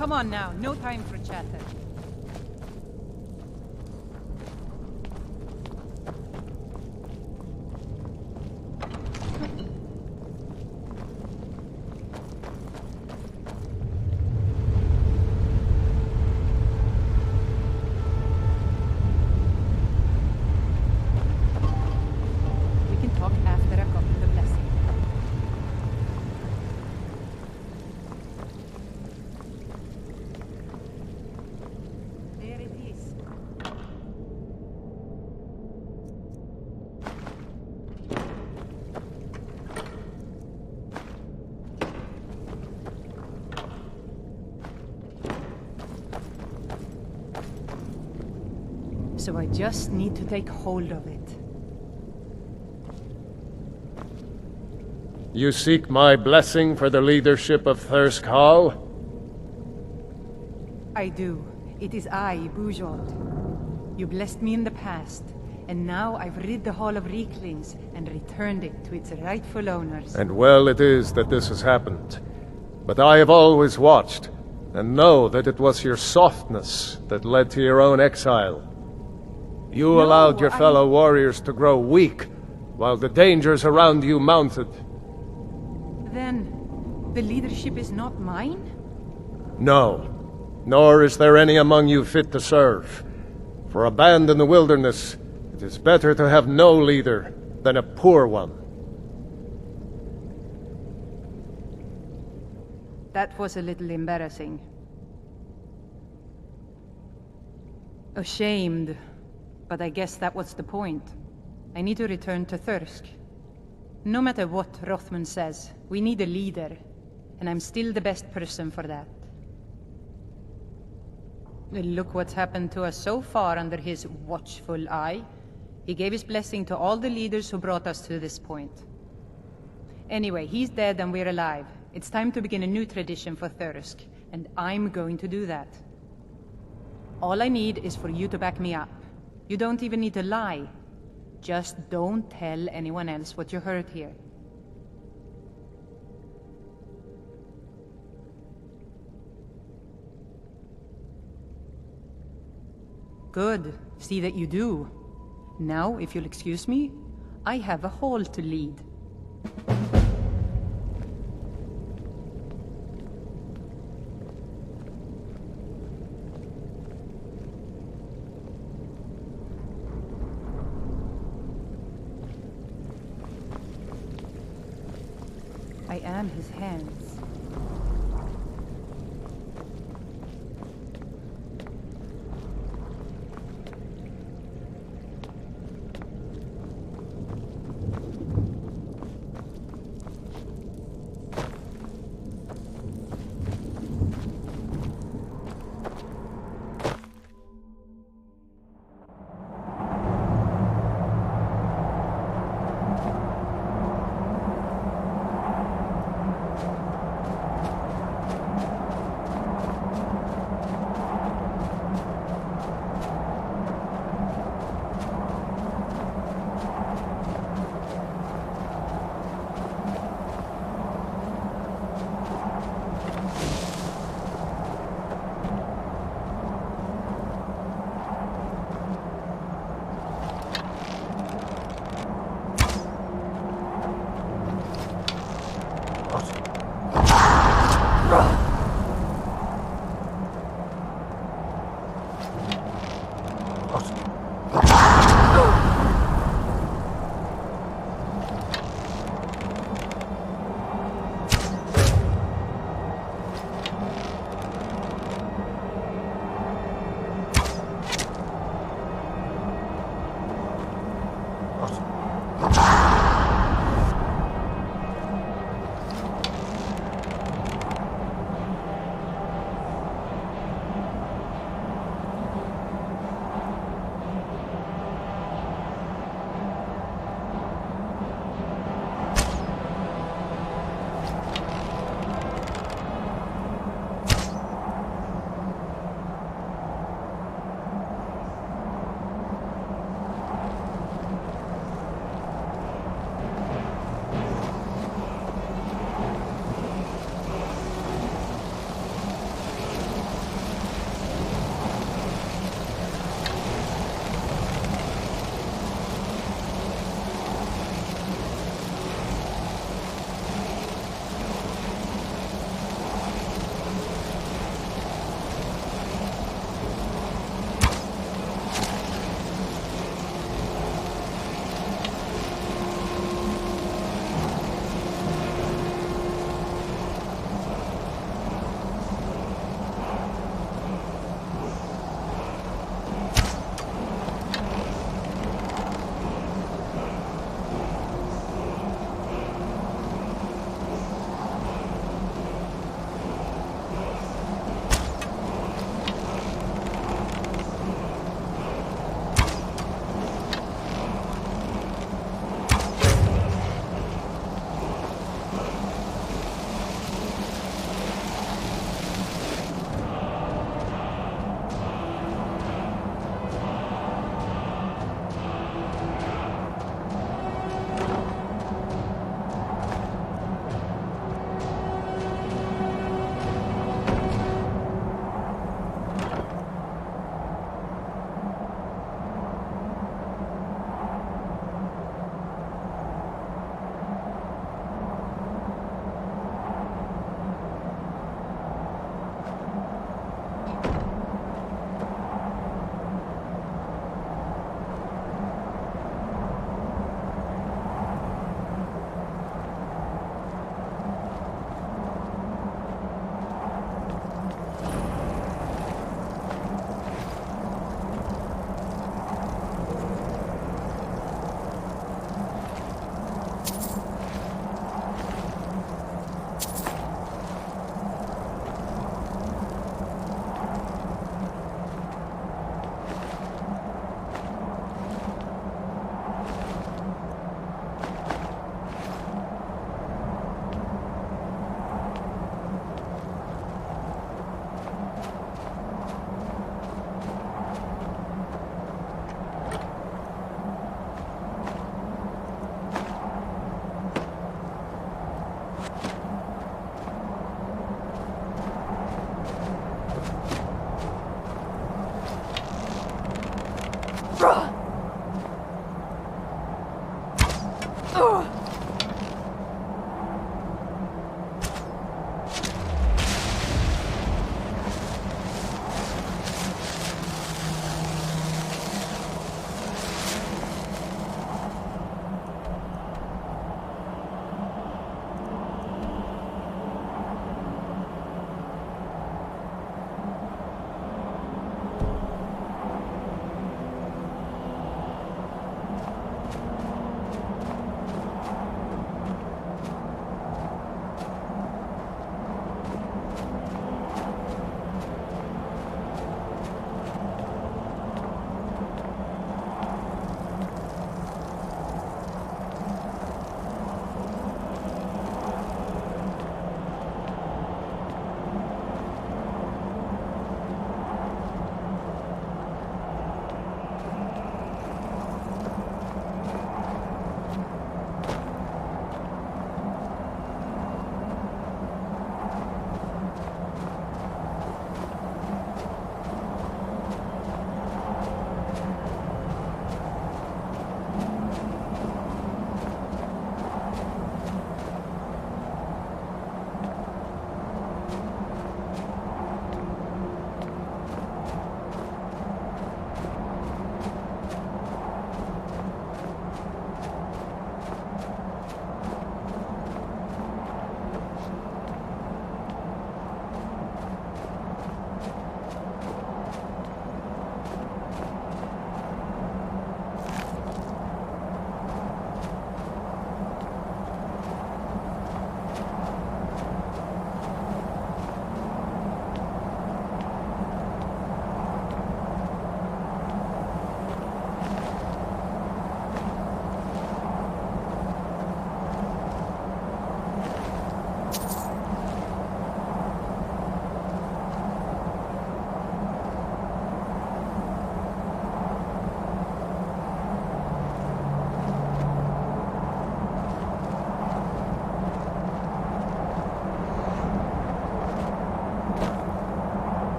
Come on now, no time for chatter. We can talk after I've gotten the blessing. There it is. So I just need to take hold of it. You seek my blessing for the leadership of Thirsk Hall? I do. It is I, Bujold. You blessed me in the past, and now I've rid the Hall of Reeklings and returned it to its rightful owners. And well it is that this has happened. But I have always watched, and know that it was your softness that led to your own exile. You allowed your fellow warriors to grow weak, while the dangers around you mounted. Then, the leadership is not mine? No, nor is there any among you fit to serve. For a band in the wilderness, it is better to have no leader than a poor one. That was a little embarrassing. Ashamed, but I guess that was the point. I need to return to Thirsk. No matter what Rothman says, we need a leader, and I'm still the best person for that. Look what's happened to us so far under his watchful eye. He gave his blessing to all the leaders who brought us to this point. Anyway, he's dead and we're alive. It's time to begin a new tradition for Thirsk, and I'm going to do that. All I need is for you to back me up. You don't even need to lie. Just don't tell anyone else what you heard here. Good. See that you do. Now, if you'll excuse me, I have a hall to lead. I am his hands.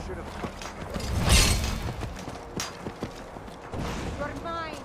should have come. You're mine.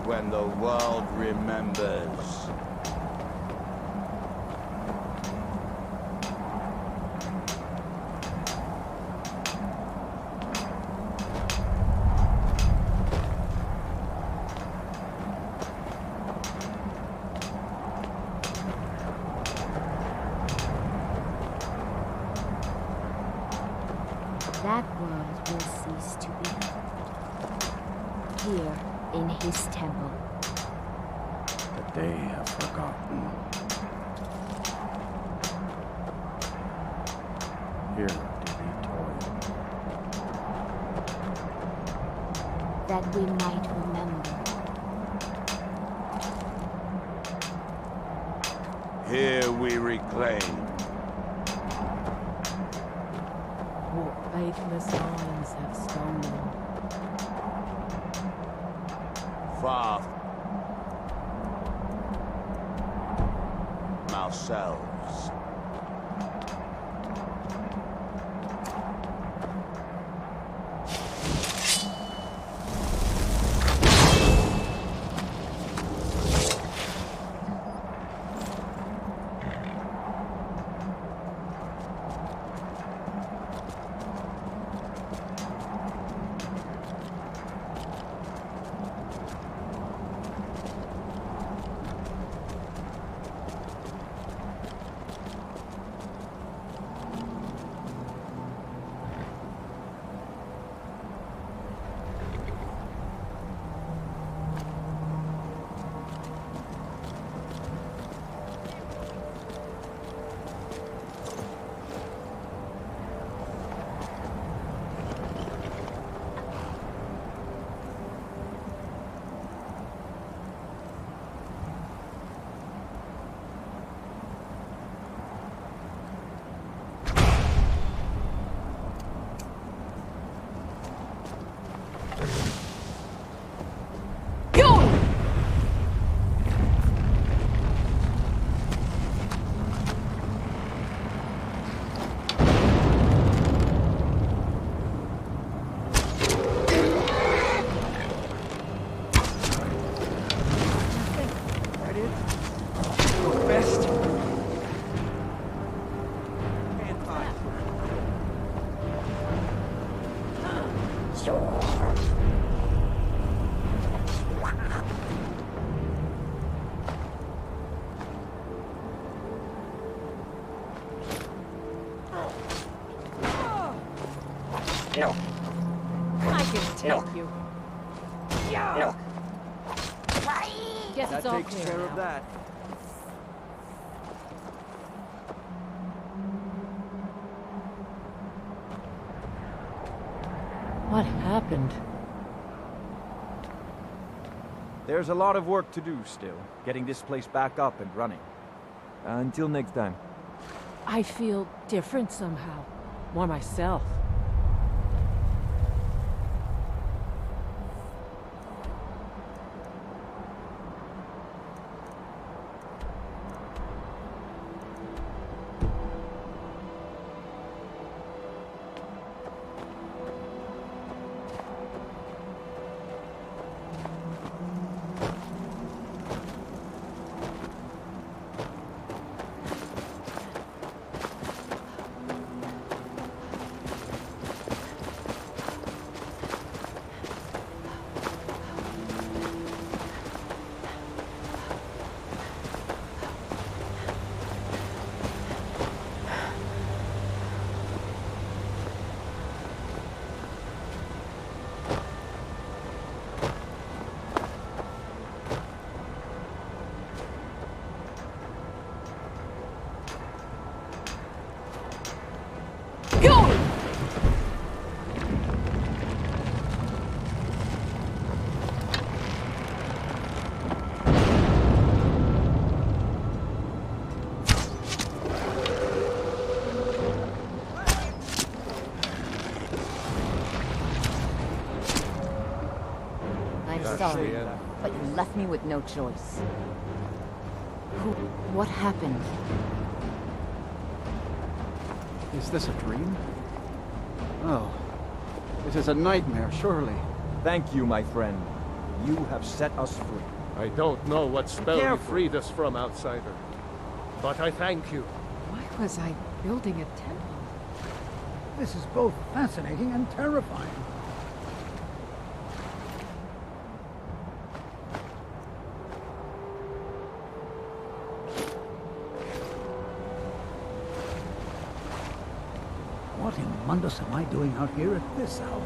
When the world remembers. That world will cease to be. Here, in his temple. But they have forgotten. Here did we toil. That we might remember. Here we reclaim. faithless minds have stolen. Far from ourselves. No. I can take you. No. Guess That it's all takes clear care now. of that. What happened? There's a lot of work to do still, getting this place back up and running. Until next time. I feel different somehow. More myself. I'm sorry, but you left me with no choice. What happened? Is this a dream? Oh, it is a nightmare, surely. Thank you, my friend. You have set us free. I don't know what spell you Careful. freed us from, outsider. But I thank you. Why was I building a temple? This is both fascinating and terrifying. What in Mundus am I doing out here at this hour?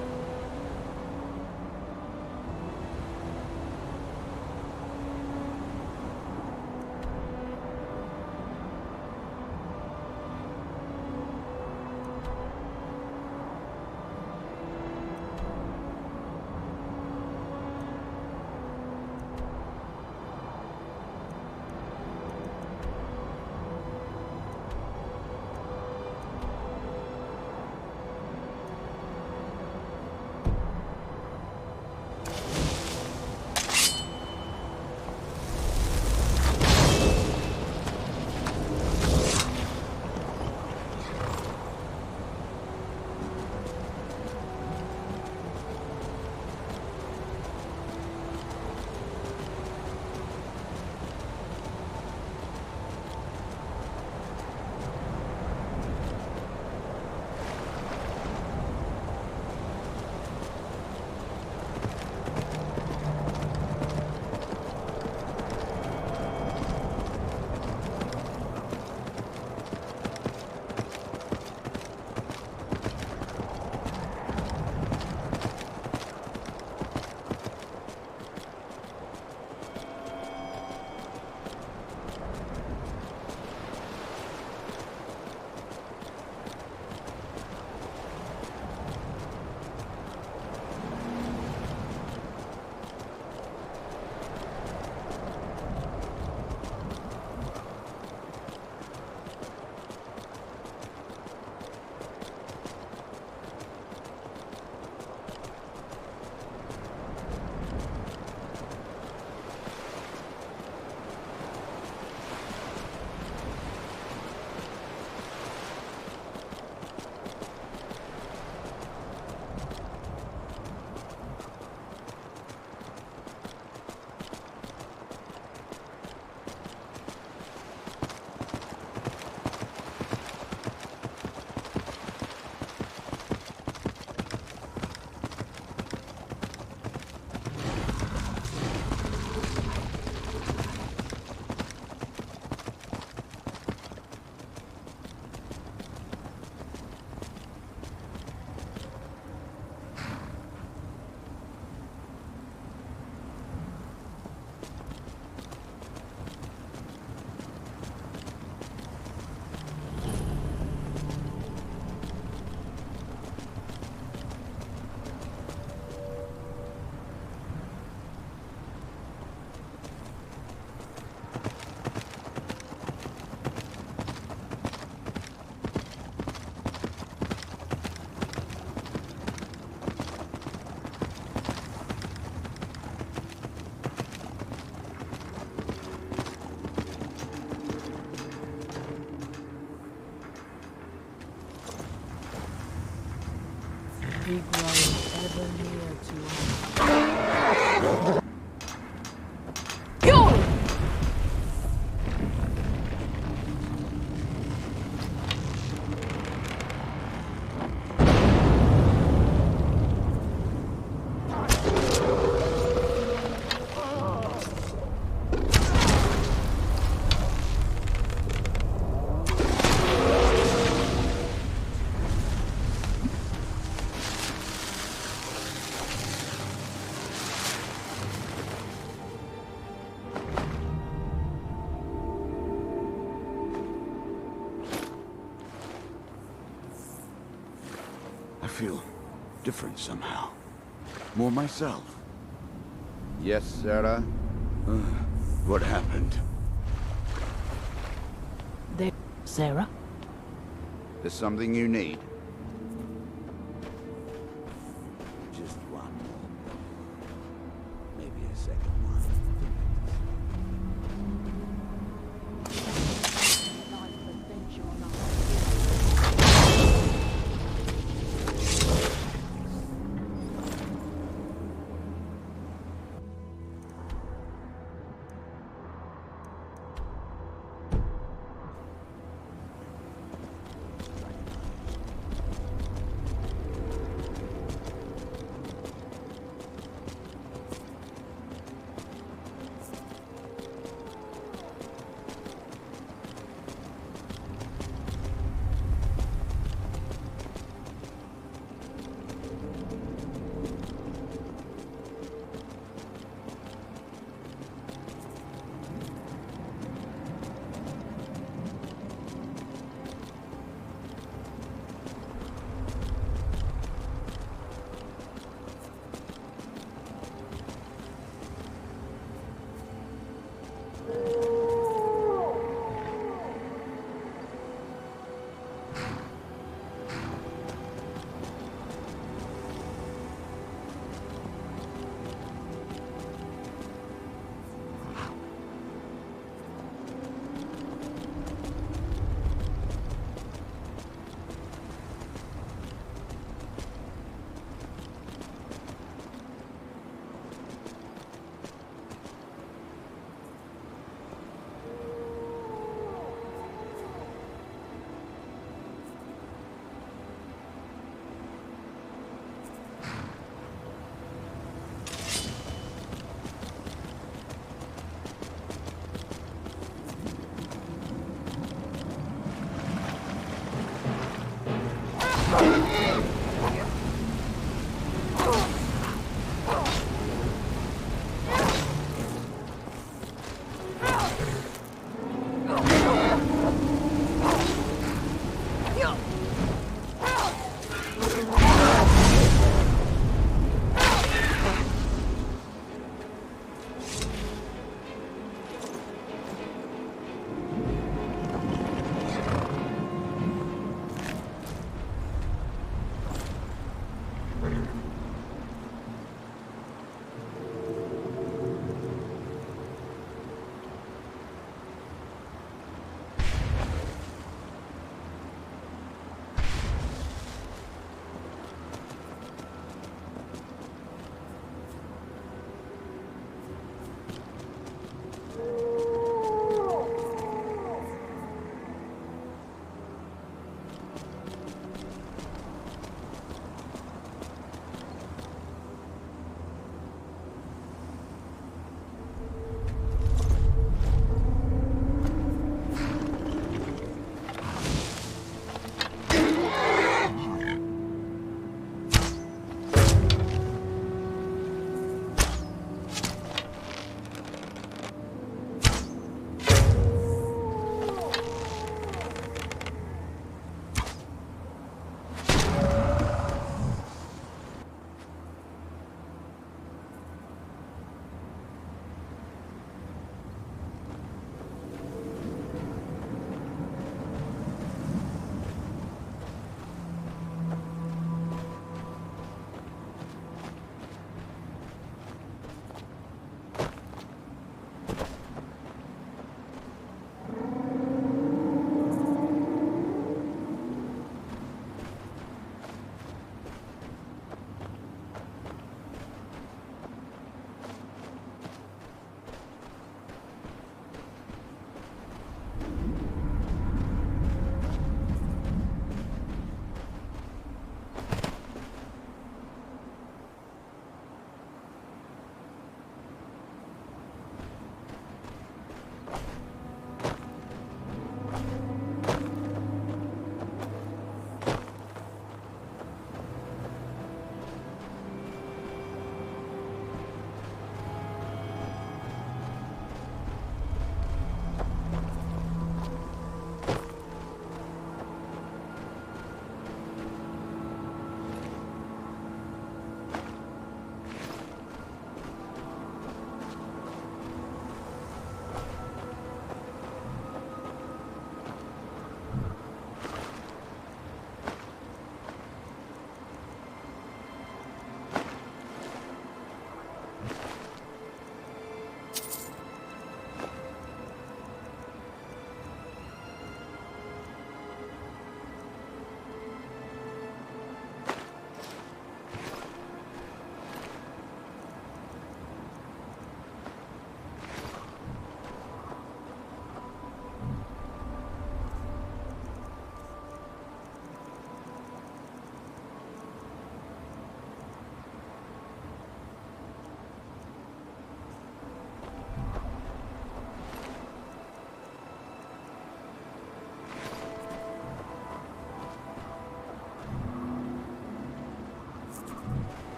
He grows ever near to us. I feel different somehow. More myself. Yes, Sarah? What happened? There, Sarah? There's something you need. Just one more. Maybe a second one.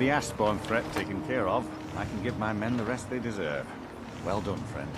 the Ashbourne threat taken care of, I can give my men the rest they deserve. Well done, friend.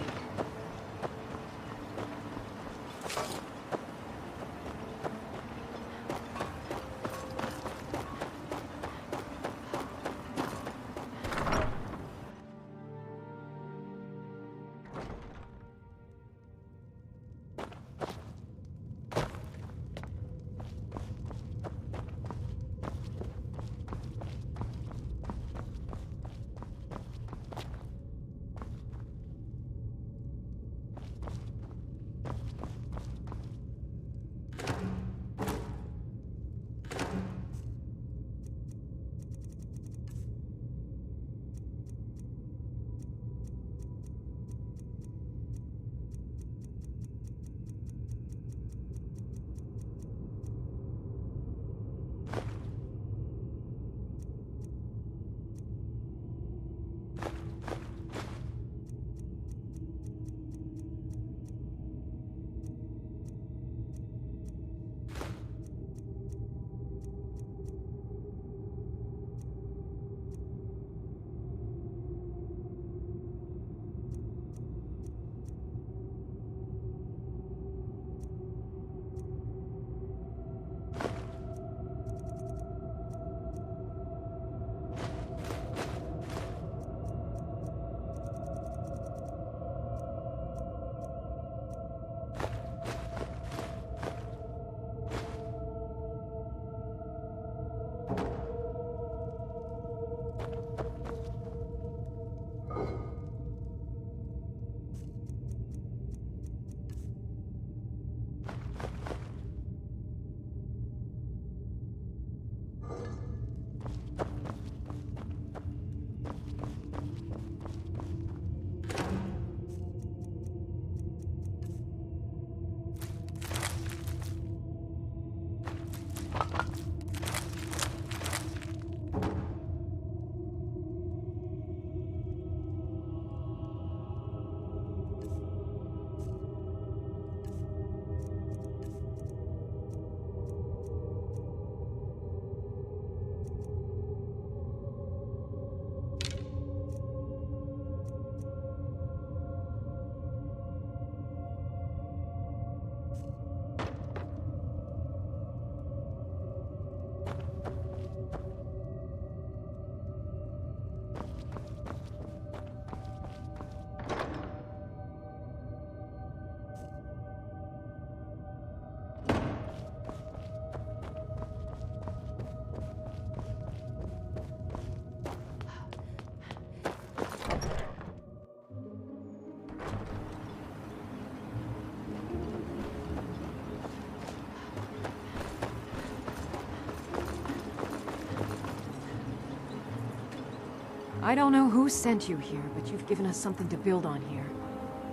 I don't know who sent you here, but you've given us something to build on here.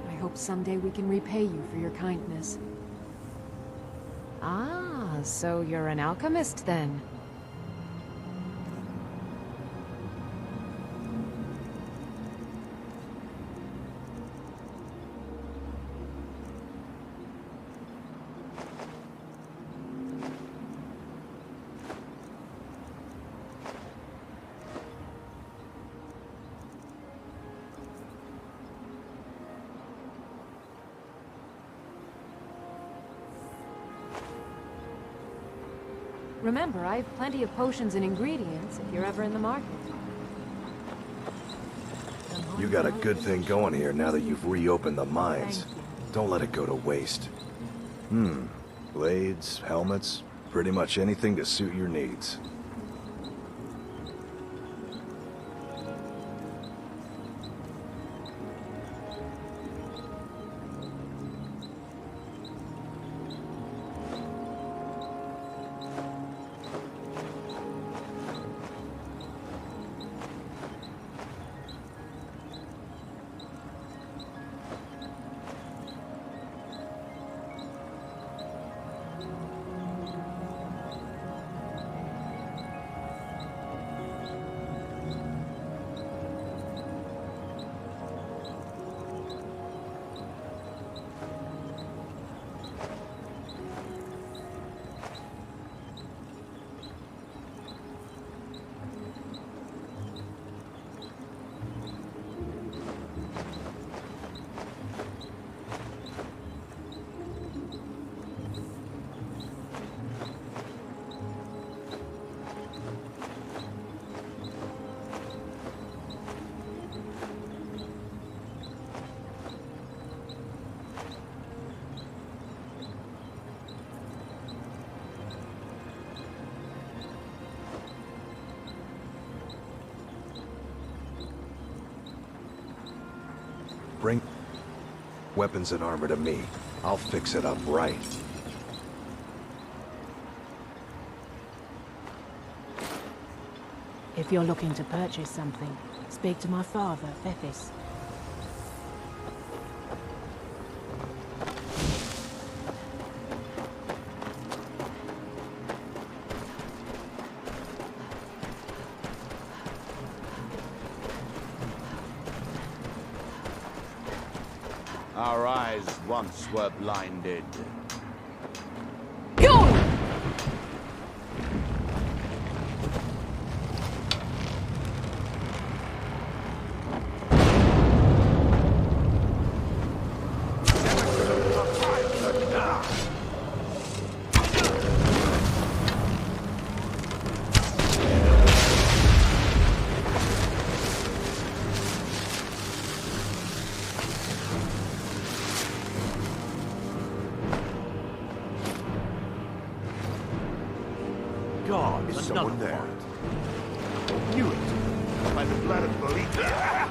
I hope someday we can repay you for your kindness. Ah, so you're an alchemist then? Remember, I have plenty of potions and ingredients if you're ever in the market. You got a good thing going here now that you've reopened the mines. Don't let it go to waste. Blades, helmets, pretty much anything to suit your needs. Bring weapons and armor to me. I'll fix it up right. If you're looking to purchase something, speak to my father, Fethis. Our eyes once were blinded. Go! God, is someone there? I knew it. By the blood of Bolivia.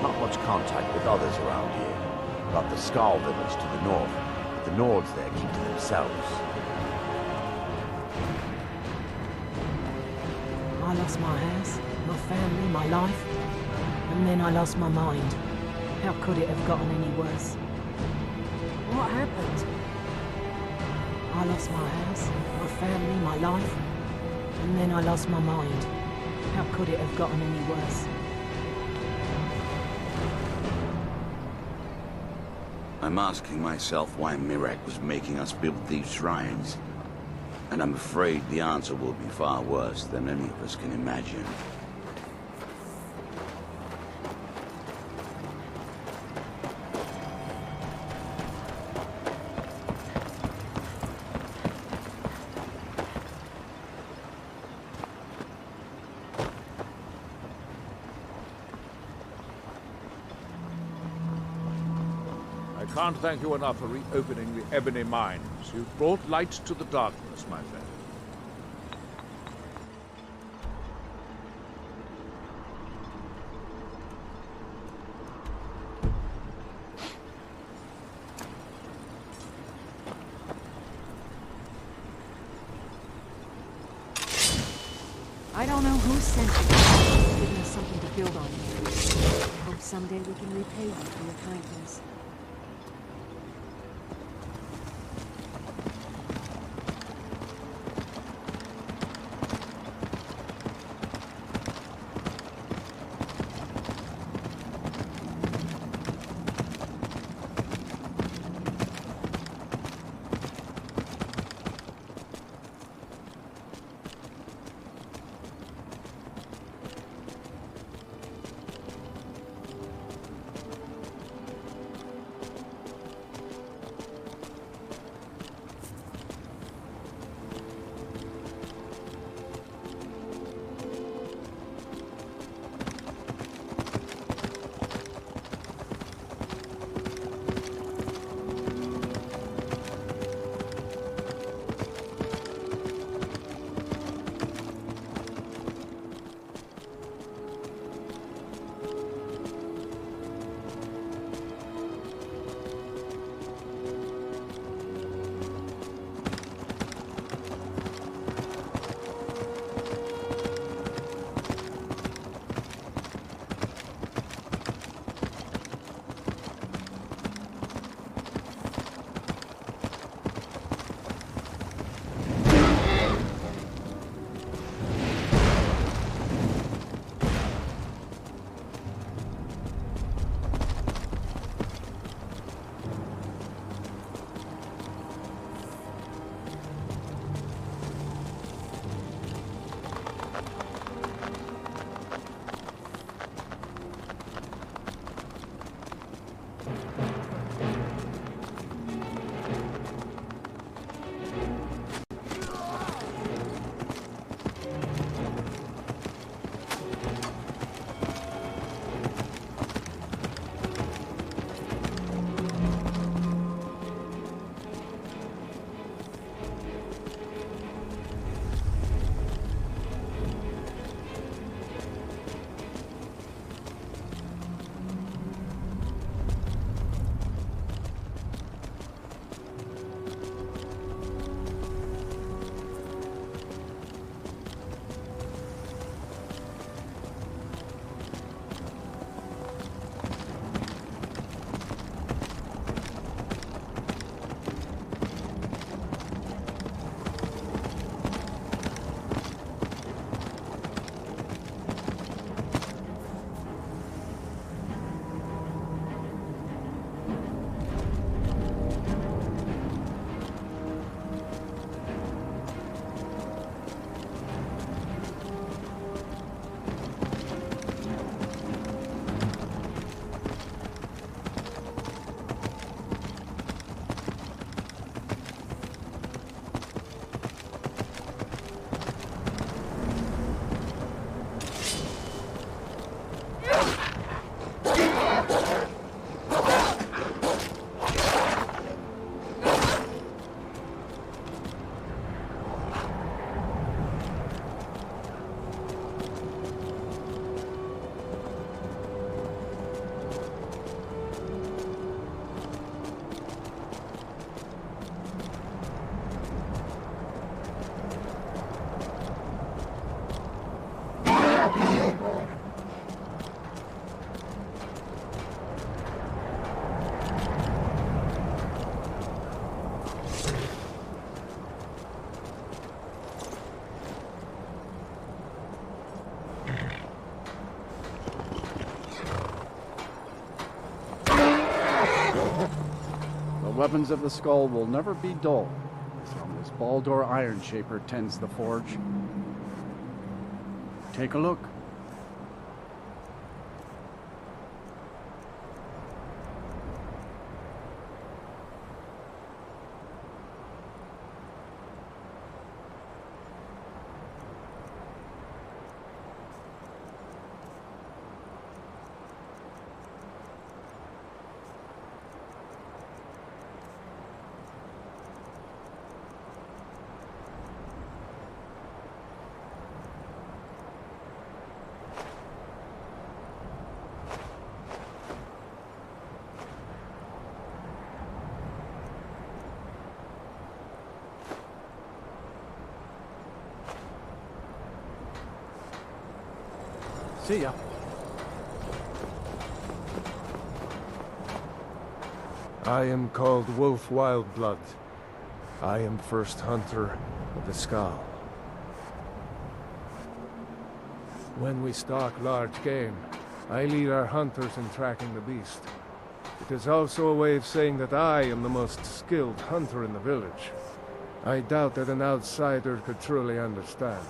Not much contact with others around here. Got the Skull village to the north, but the Nords there keep to themselves. I lost my house, my family, my life, and then I lost my mind. How could it have gotten any worse? What happened? I lost my house, my family, my life, and then I lost my mind. How could it have gotten any worse? I'm asking myself why Mirak was making us build these shrines. And I'm afraid the answer will be far worse than any of us can imagine. I can't thank you enough for reopening the Ebony Mines. You've brought light to the darkness, my friend. I don't know who sent you. Giving us something to build on here. Hope someday we can repay you for your kindness. weapons of the skull will never be dull, as long as Baldur Ironshaper tends the forge. Take a look. See ya. I am called Wolf Wildblood. I am first hunter of the Skull. When we stalk large game, I lead our hunters in tracking the beast. It is also a way of saying that I am the most skilled hunter in the village. I doubt that an outsider could truly understand,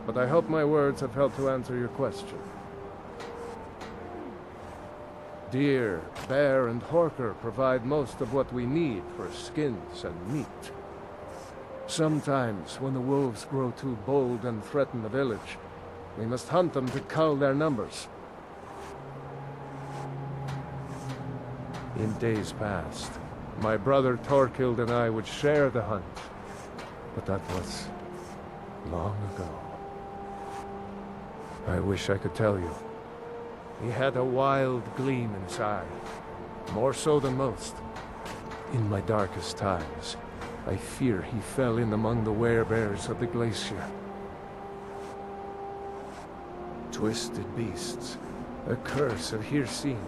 but I hope my words have helped to answer your question. Deer, bear, and horker provide most of what we need for skins and meat. Sometimes, when the wolves grow too bold and threaten the village, we must hunt them to cull their numbers. In days past, my brother Torkild and I would share the hunt, but that was long ago. I wish I could tell you. He had a wild gleam in his eye, more so than most. In my darkest times, I fear he fell in among the werebears of the glacier. Twisted beasts, a curse of here seen.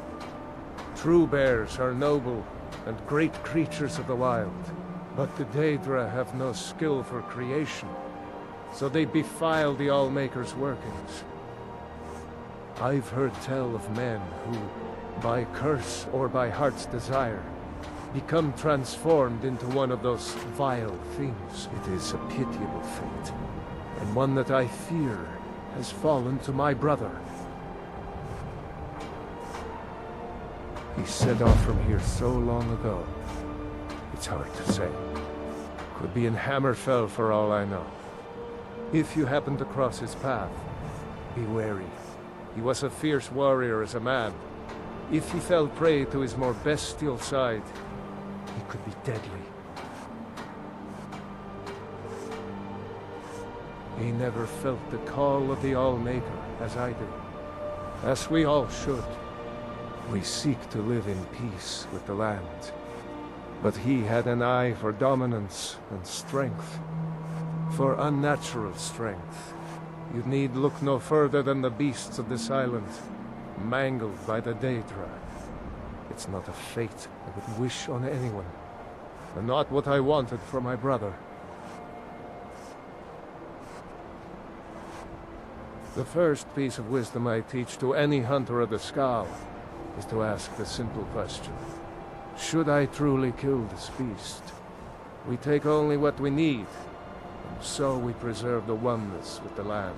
True bears are noble and great creatures of the wild, but the Daedra have no skill for creation, so they defile the Allmaker's workings. I've heard tell of men who, by curse or by heart's desire, become transformed into one of those vile things. It is a pitiable fate, and one that I fear has fallen to my brother. He set off from here so long ago, it's hard to say. Could be in Hammerfell for all I know. If you happen to cross his path, be wary. He was a fierce warrior as a man. If he fell prey to his more bestial side, he could be deadly. He never felt the call of the Allmaker, as I do. As we all should. We seek to live in peace with the land. But he had an eye for dominance and strength. For unnatural strength. You need look no further than the beasts of this island, mangled by the Daedra. It's not a fate I would wish on anyone, and not what I wanted for my brother. The first piece of wisdom I teach to any hunter of the Skull is to ask the simple question. Should I truly kill this beast? We take only what we need, and so we preserve the oneness with the land.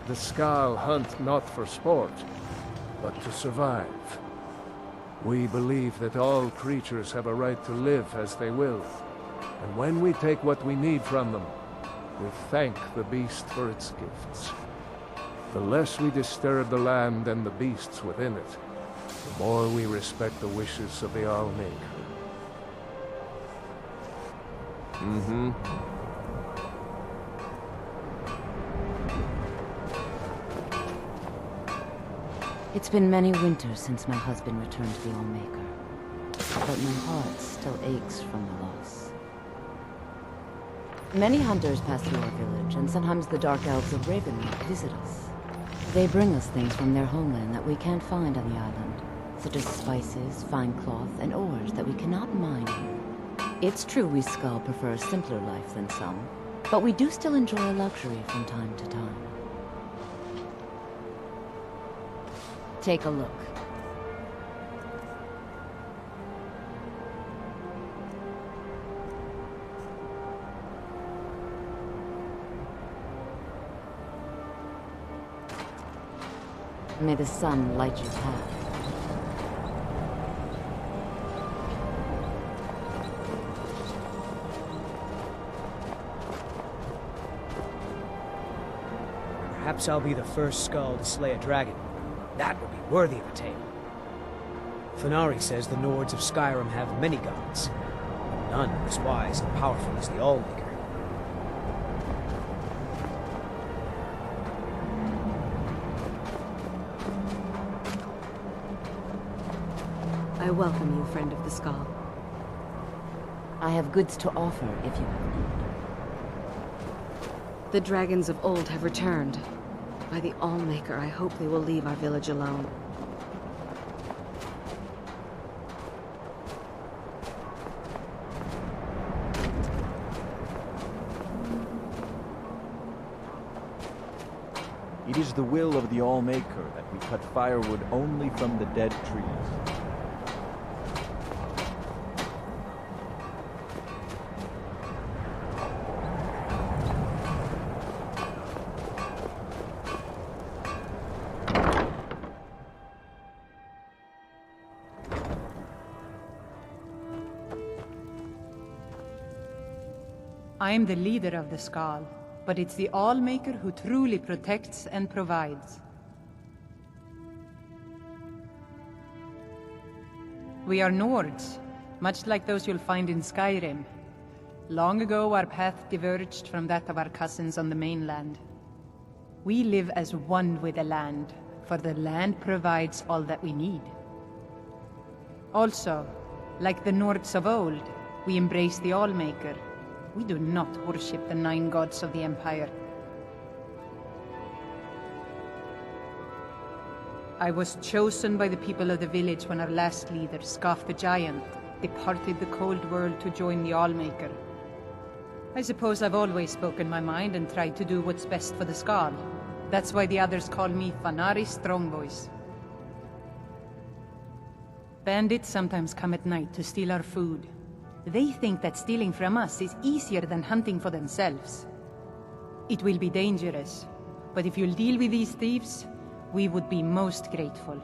The Skull hunt not for sport, but to survive. We believe that all creatures have a right to live as they will, and when we take what we need from them, we thank the beast for its gifts. The less we disturb the land and the beasts within it, the more we respect the wishes of the Allmaker. It's been many winters since my husband returned to the Allmaker, but my heart still aches from the loss. Many hunters pass through our village, and sometimes the Dark Elves of Ravenloft visit us. They bring us things from their homeland that we can't find on the island, such as spices, fine cloth, and ores that we cannot mine here. It's true we Skull prefer a simpler life than some, but we do still enjoy a luxury from time to time. Take a look. May the sun light your path. Perhaps I'll be the first skull to slay a dragon. That would be worthy of a tale. Fenari says the Nords of Skyrim have many gods. None are as wise and powerful as the Allmaker. I welcome you, friend of the Skull. I have goods to offer if you have need. The dragons of old have returned. By the Allmaker, I hope they will leave our village alone. It is the will of the Allmaker that we cut firewood only from the dead trees. I am the leader of the Skull, but it's the Allmaker who truly protects and provides. We are Nords, much like those you'll find in Skyrim. Long ago, our path diverged from that of our cousins on the mainland. We live as one with the land, for the land provides all that we need. Also, like the Nords of old, we embrace the Allmaker. We do not worship the 9 gods of the Empire. I was chosen by the people of the village when our last leader, Scoff the Giant, departed the cold world to join the Allmaker. I suppose I've always spoken my mind and tried to do what's best for the Skull. That's why the others call me Fenari Strongvoice. Bandits sometimes come at night to steal our food. They think that stealing from us is easier than hunting for themselves. It will be dangerous, but if you'll deal with these thieves, we would be most grateful.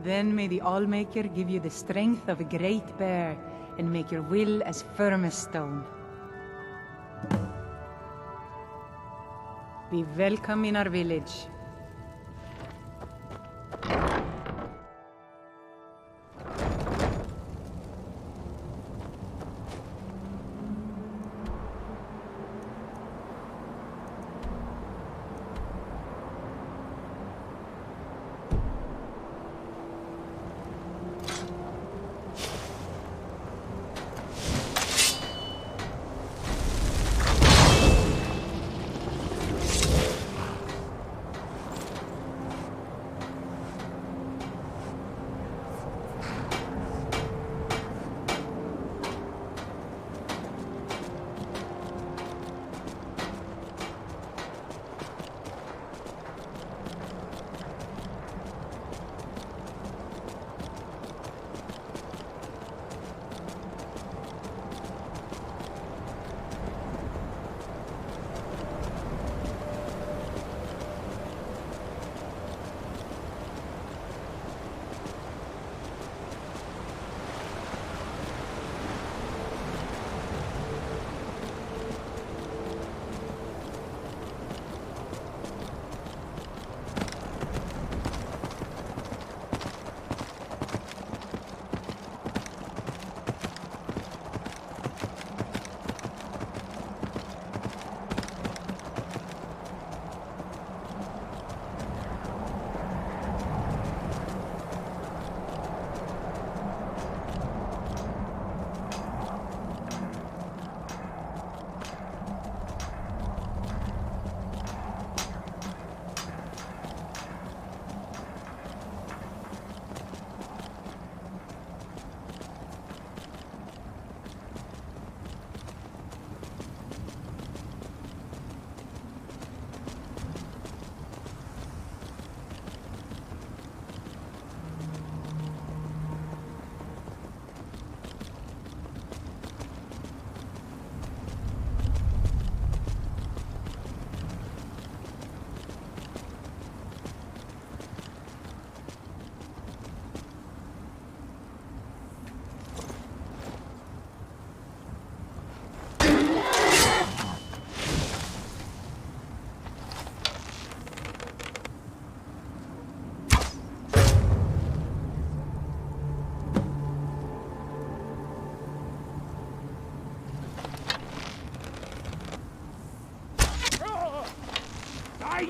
Then may the Allmaker give you the strength of a great bear and make your will as firm as stone. Be welcome in our village.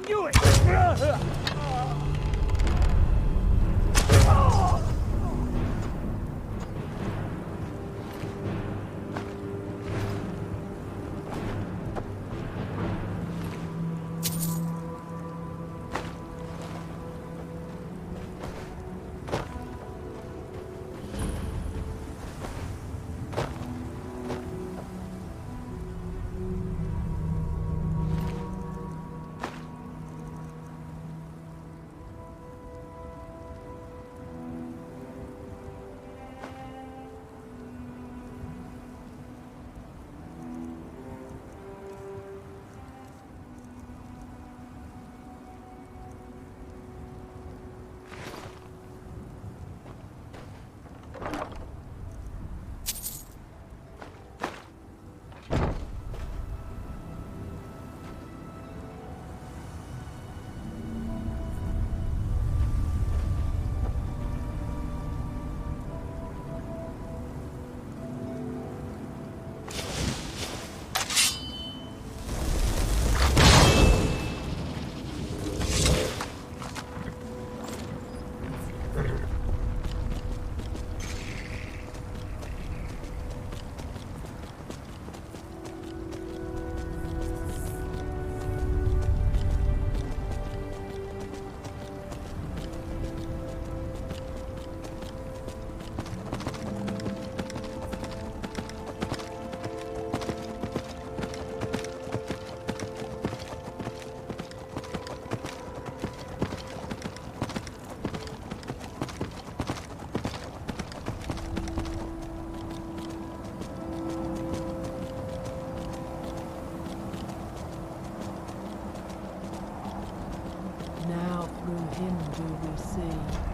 knew it! him do we see?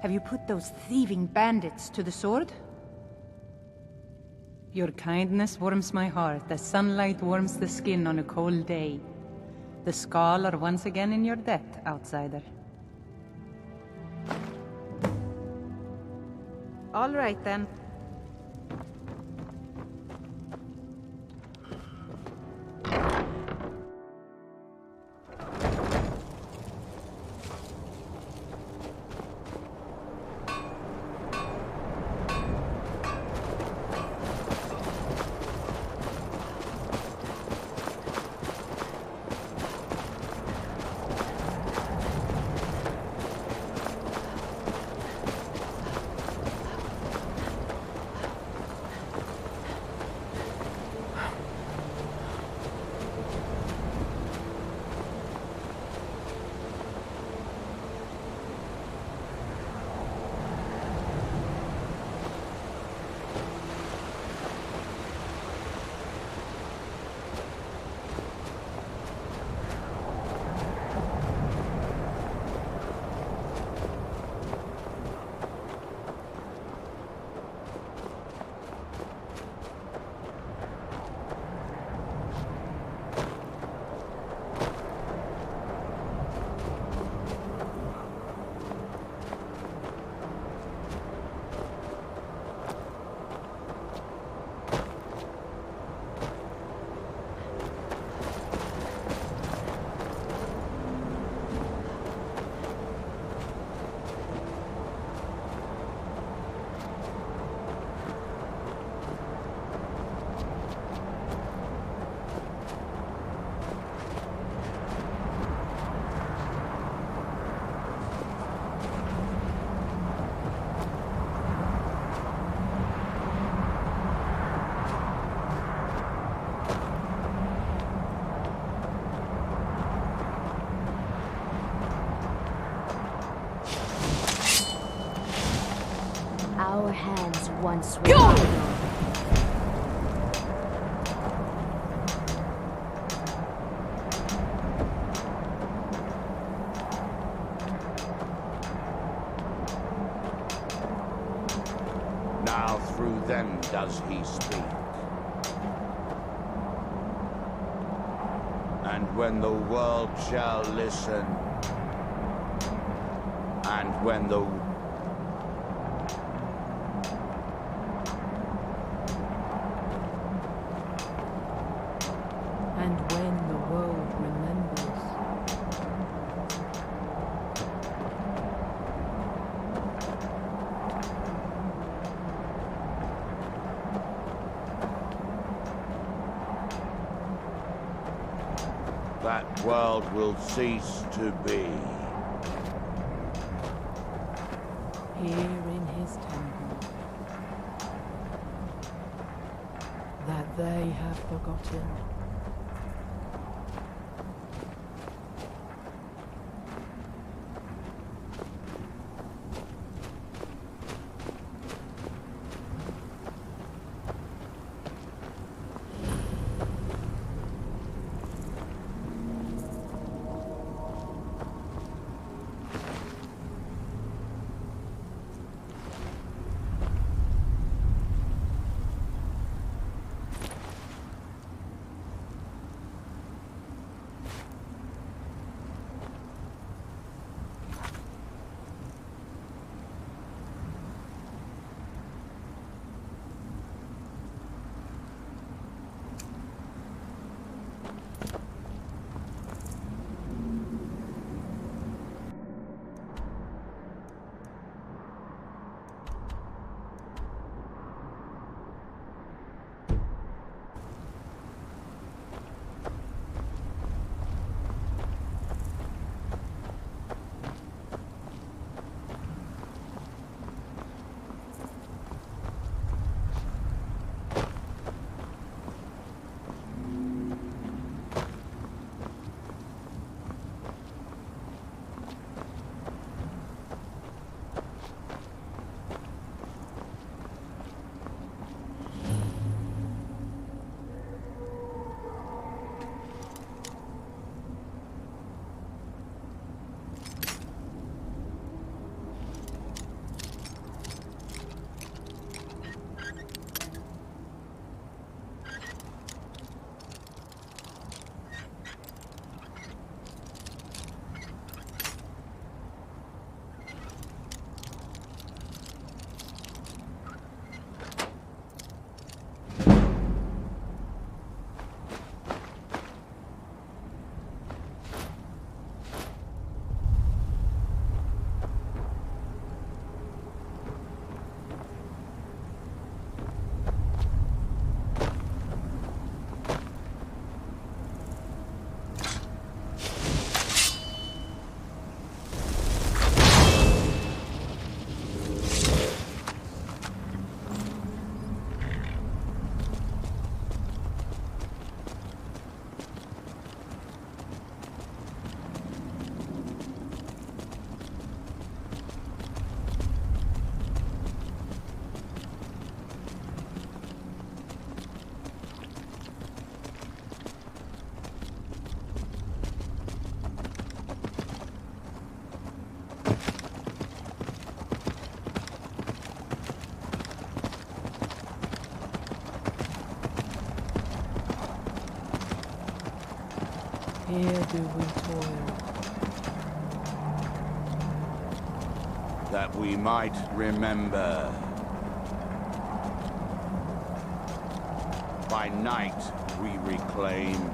Have you put those thieving bandits to the sword? Your kindness warms my heart as sunlight warms the skin on a cold day. The Skull are once again in your debt, outsider. All right, then. Our hands once were iron. Now through them does he speak. And when the world shall listen, and when the world remembers. that world will cease to be. Here in his temple, that they have forgotten. Here do we toil, that we might remember. By night we reclaim.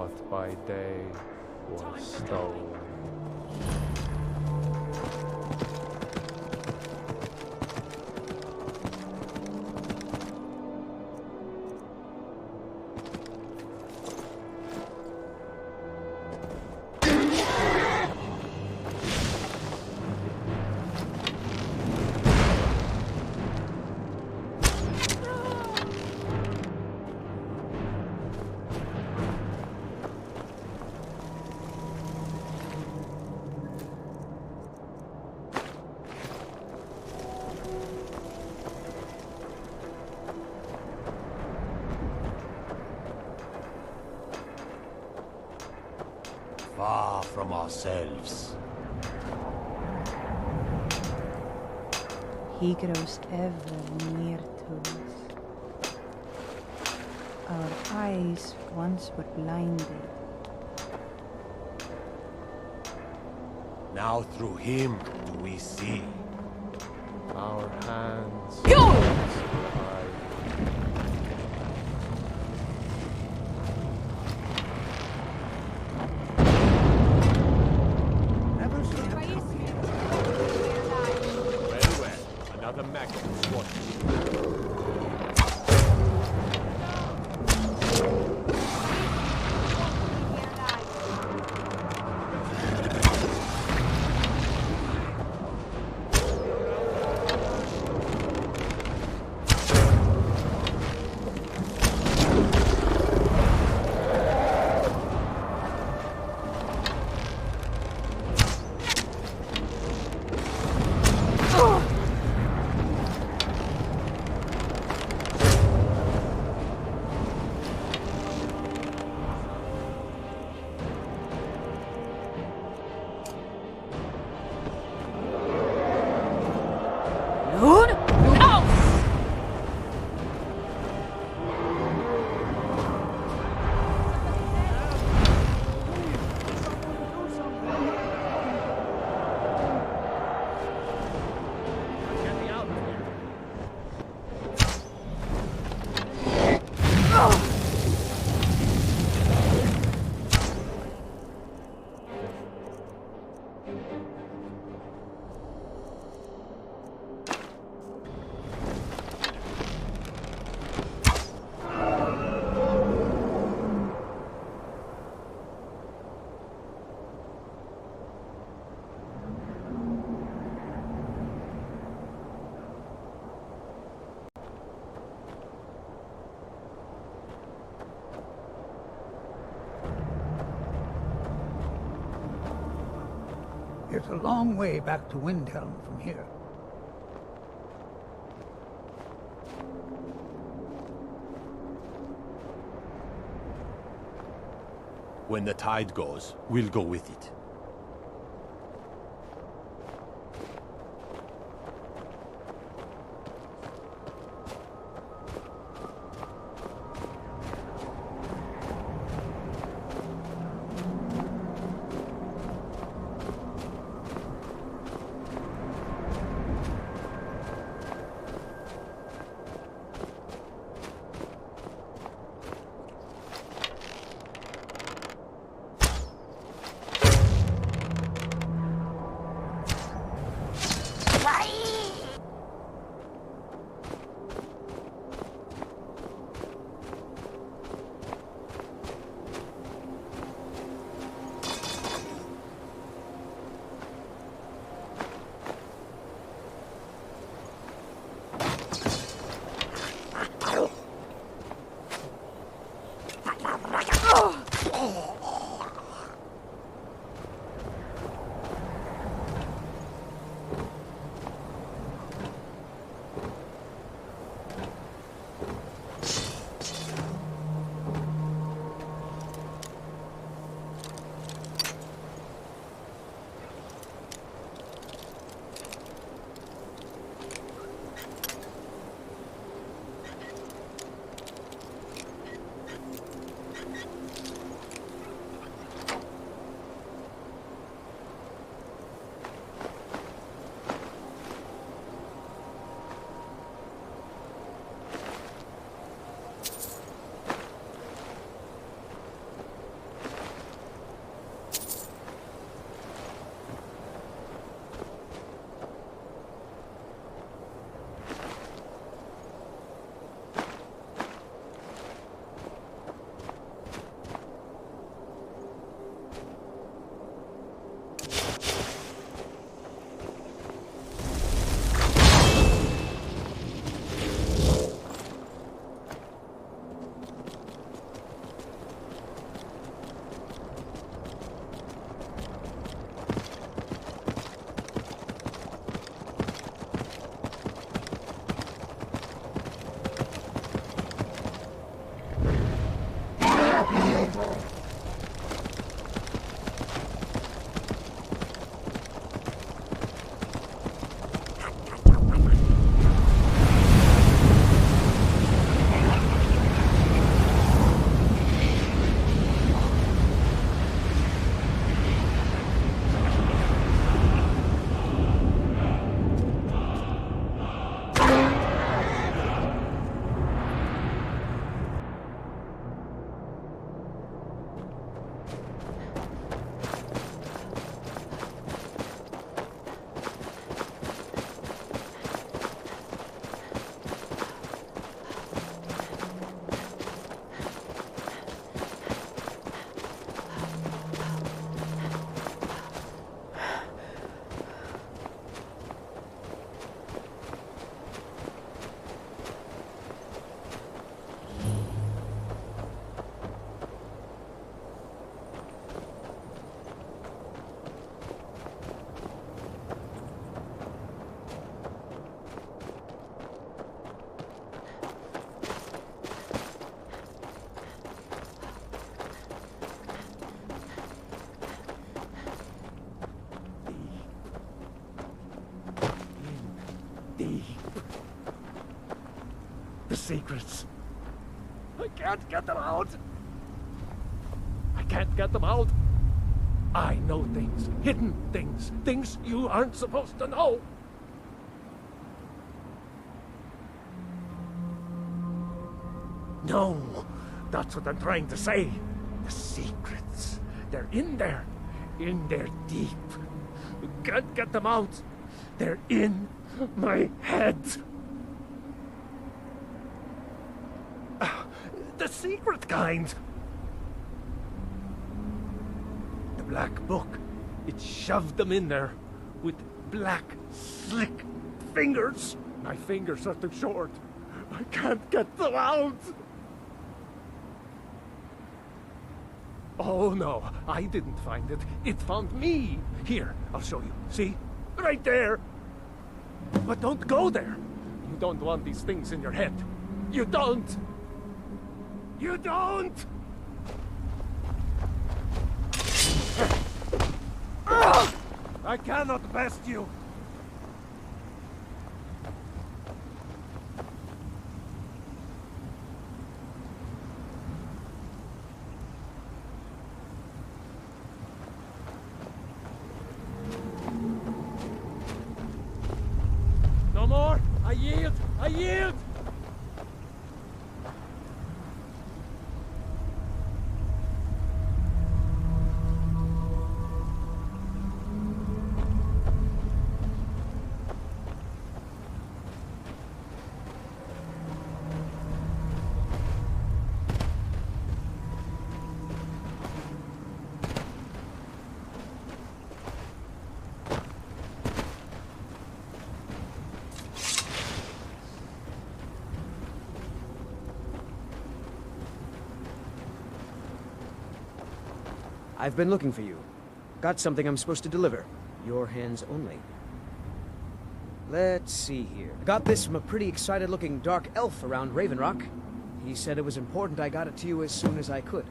what by day was stolen. Far from ourselves. He grows ever near to us. Our eyes once were blinded. Now through him do we see. Our hands. Another magnet is watching. It's a long way back to Windhelm from here. When the tide goes, we'll go with it. The secrets. I can't get them out. I can't get them out. I know things, hidden things, things you aren't supposed to know. No, that's what I'm trying to say. The secrets, they're in there deep. You can't get them out. They're in my head. The secret kind. The black book. It shoved them in there with black, slick fingers. My fingers are too short. I can't get them out. Oh no, I didn't find it. It found me. Here, I'll show you. See? Right there. But don't go there. You don't want these things in your head. You don't. You don't! I cannot best you. No more! I yield! I yield! I've been looking for you. Got something I'm supposed to deliver. Your hands only. Let's see here. Got this from a pretty excited-looking dark elf around Raven Rock. He said it was important I got it to you as soon as I could.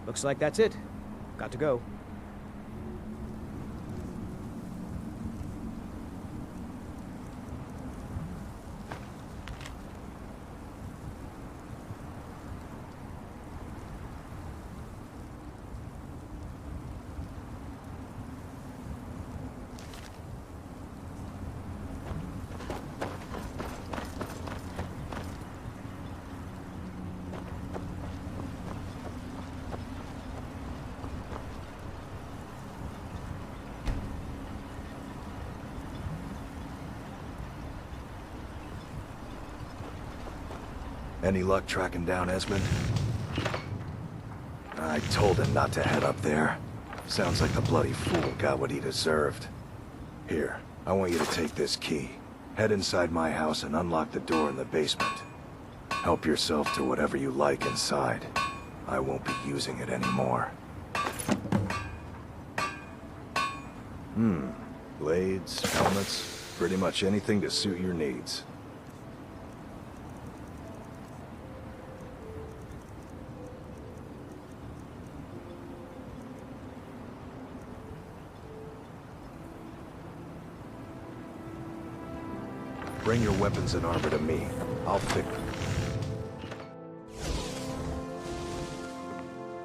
Looks like that's it. Got to go. Any luck tracking down Esmond? I told him not to head up there. Sounds like the bloody fool got what he deserved. Here, I want you to take this key. Head inside my house and unlock the door in the basement. Help yourself to whatever you like inside. I won't be using it anymore. Blades, helmets, pretty much anything to suit your needs. Bring your weapons and armor to me. I'll fix them.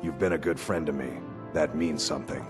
You've been a good friend to me. That means something.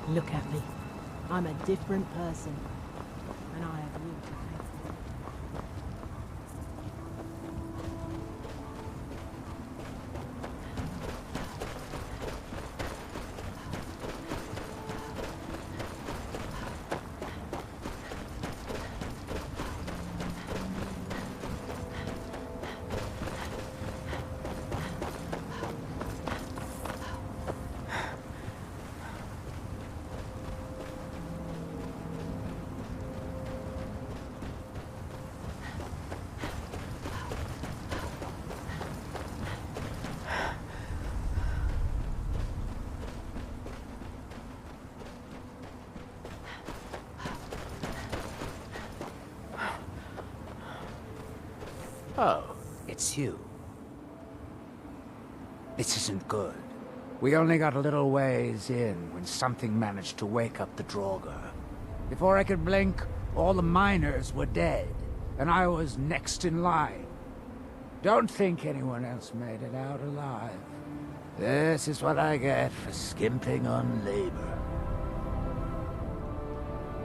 Look at me. I'm a different person. And I have you to thank for it. Oh, it's you. This isn't good. We only got a little ways in when something managed to wake up the Draugr. Before I could blink, all the miners were dead, and I was next in line. Don't think anyone else made it out alive. This is what I get for skimping on labor.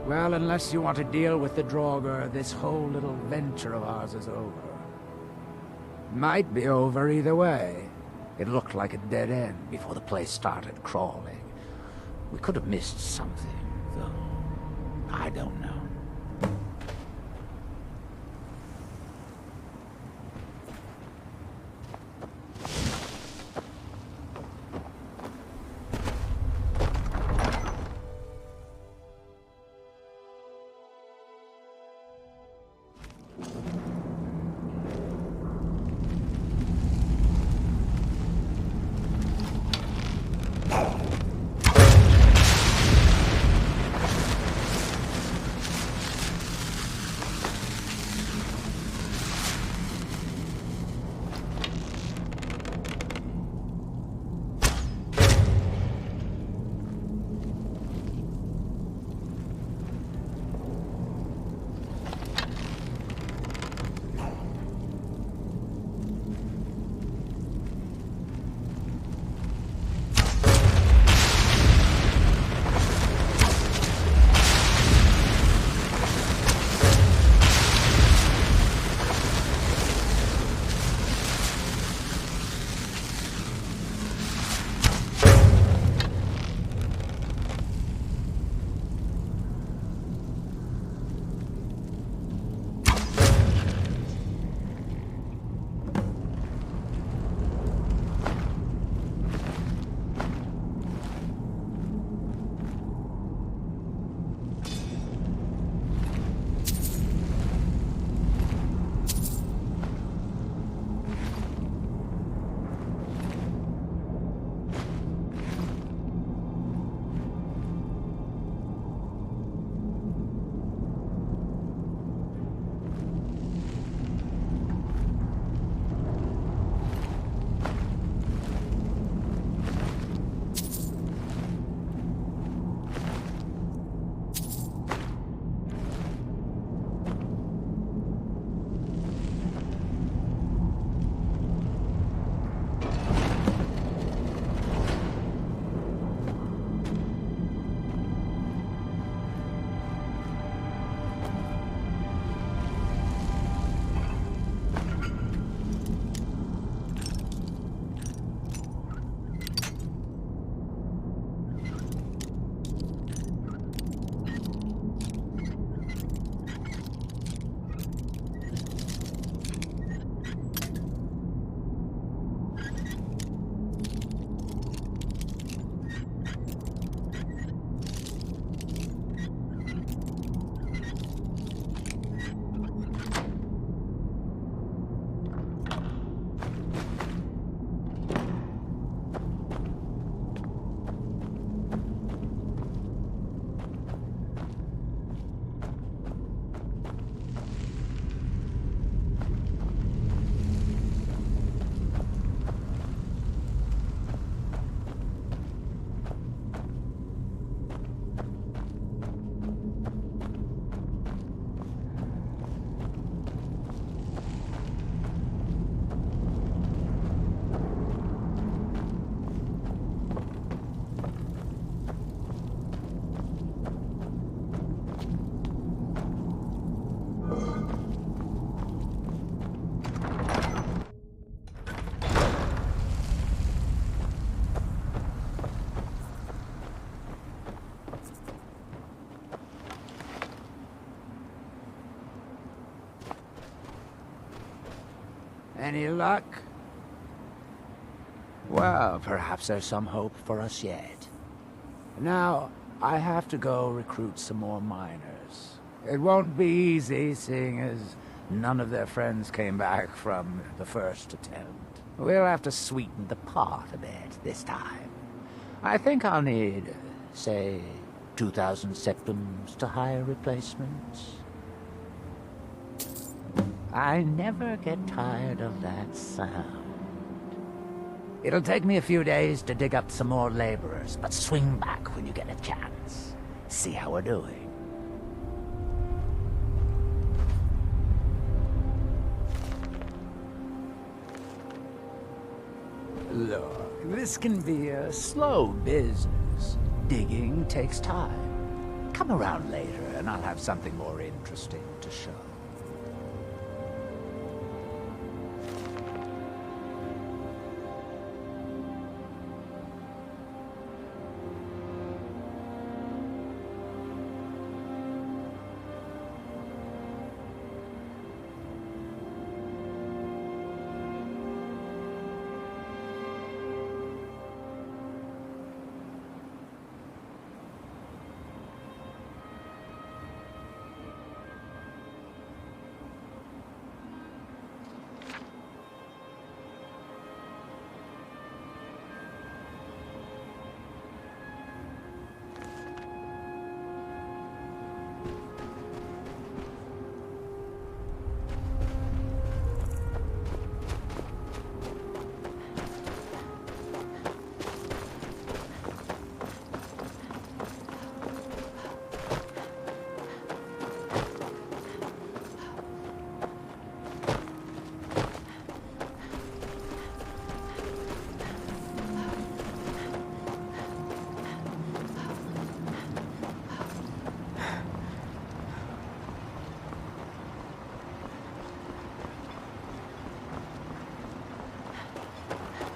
Well, unless you want to deal with the Draugr, this whole little venture of ours is over. Might be over either way. It looked like a dead end before the place started crawling. We could have missed something, though. I don't know. Any luck? Well, perhaps there's some hope for us yet. Now, I have to go recruit some more miners. It won't be easy, seeing as none of their friends came back from the first attempt. We'll have to sweeten the pot a bit this time. I think I'll need, say, 2,000 septums to hire replacements. I never get tired of that sound. It'll take me a few days to dig up some more laborers, but swing back when you get a chance. See how we're doing. Look, this can be a slow business. Digging takes time. Come around later and I'll have something more interesting to show.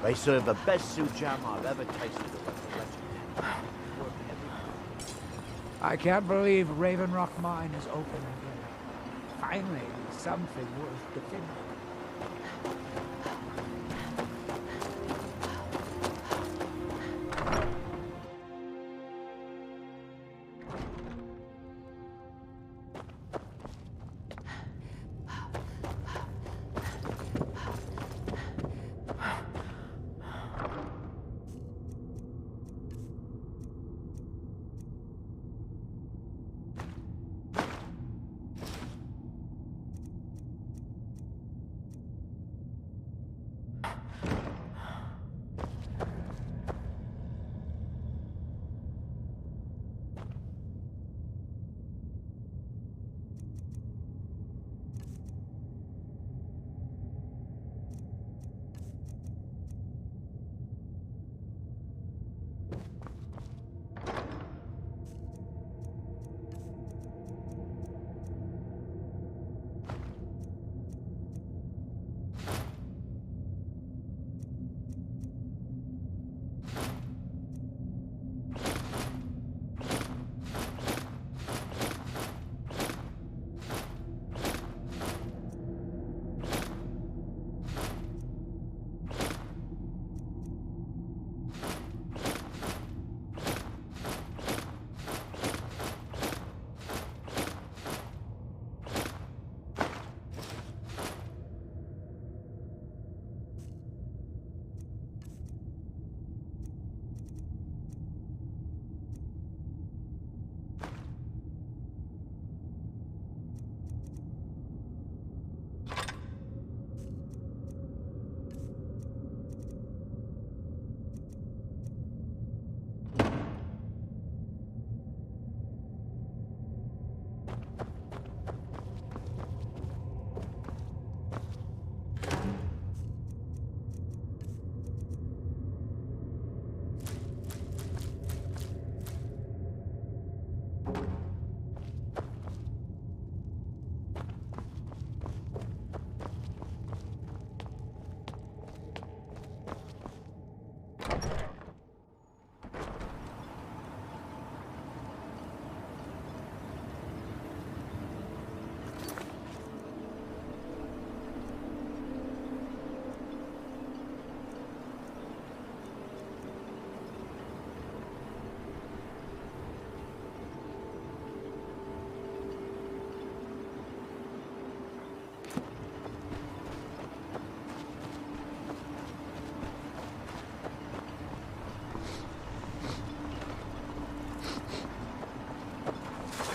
They serve the best soup jam I've ever tasted. I can't believe Raven Rock Mine is open again. Finally, something worth defending.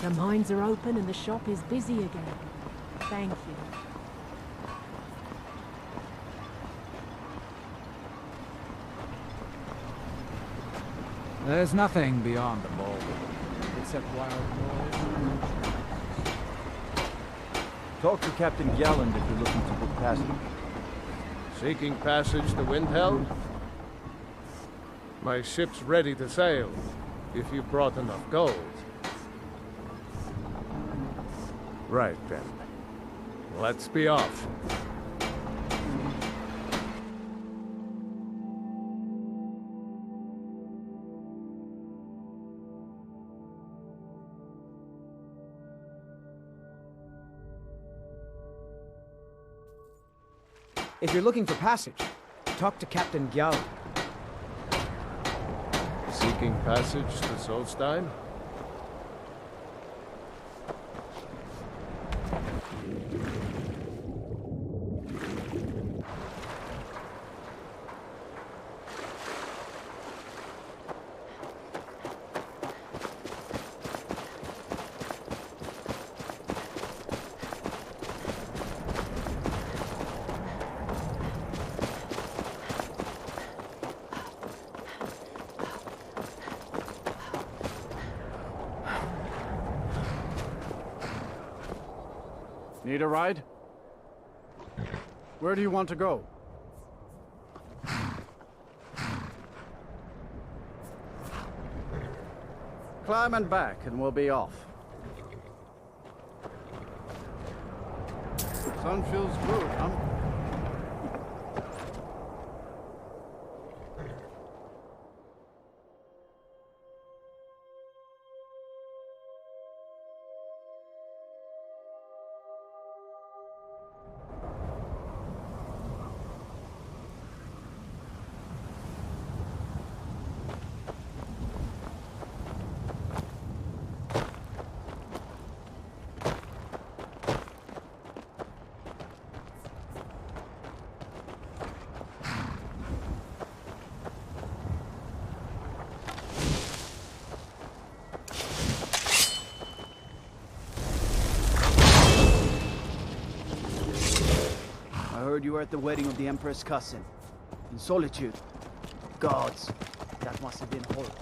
The mines are open and the shop is busy again. Thank you. There's nothing beyond the bowl, except wild boars. Talk to Captain Galland if you're looking to book passage. Seeking passage to Windhelm? My ship's ready to sail, if you've brought enough gold. Right then. Let's be off. If you're looking for passage, talk to Captain Gyal. Seeking passage to Solstein? Need a ride? Where do you want to go? Climb and back, and we'll be off. Sun feels good, huh? I heard you were at the wedding of the Emperor's cousin. In Solitude. Gods, that must have been horrible.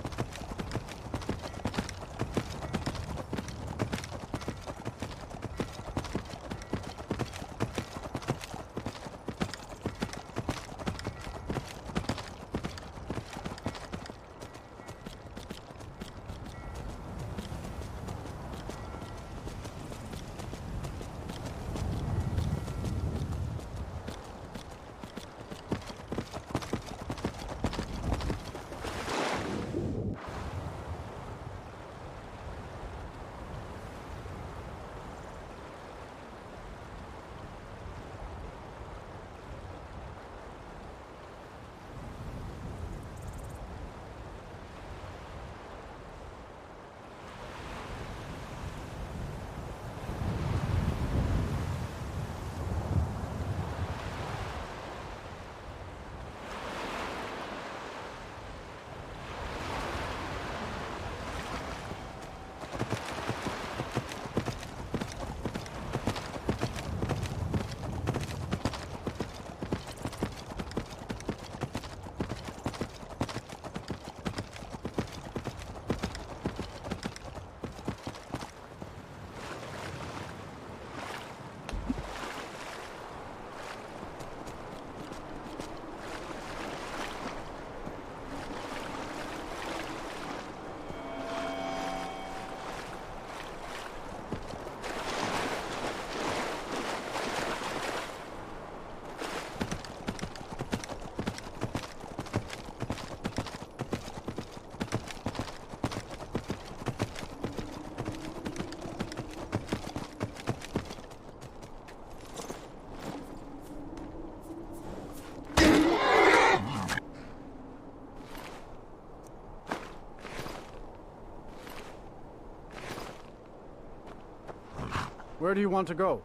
Where do you want to go?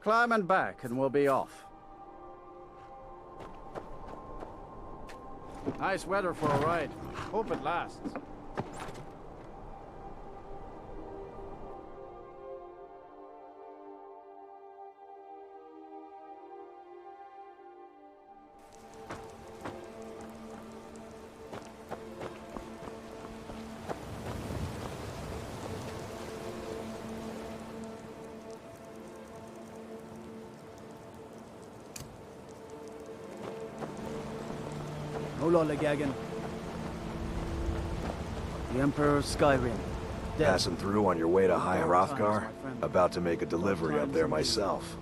Climb and back, and we'll be off. Nice weather for a ride. Hope it lasts. Hola, Legagan. The Emperor of Skyrim. Dead. Passing through on your way to High Hrothgar? my friend. About to make a delivery up there myself.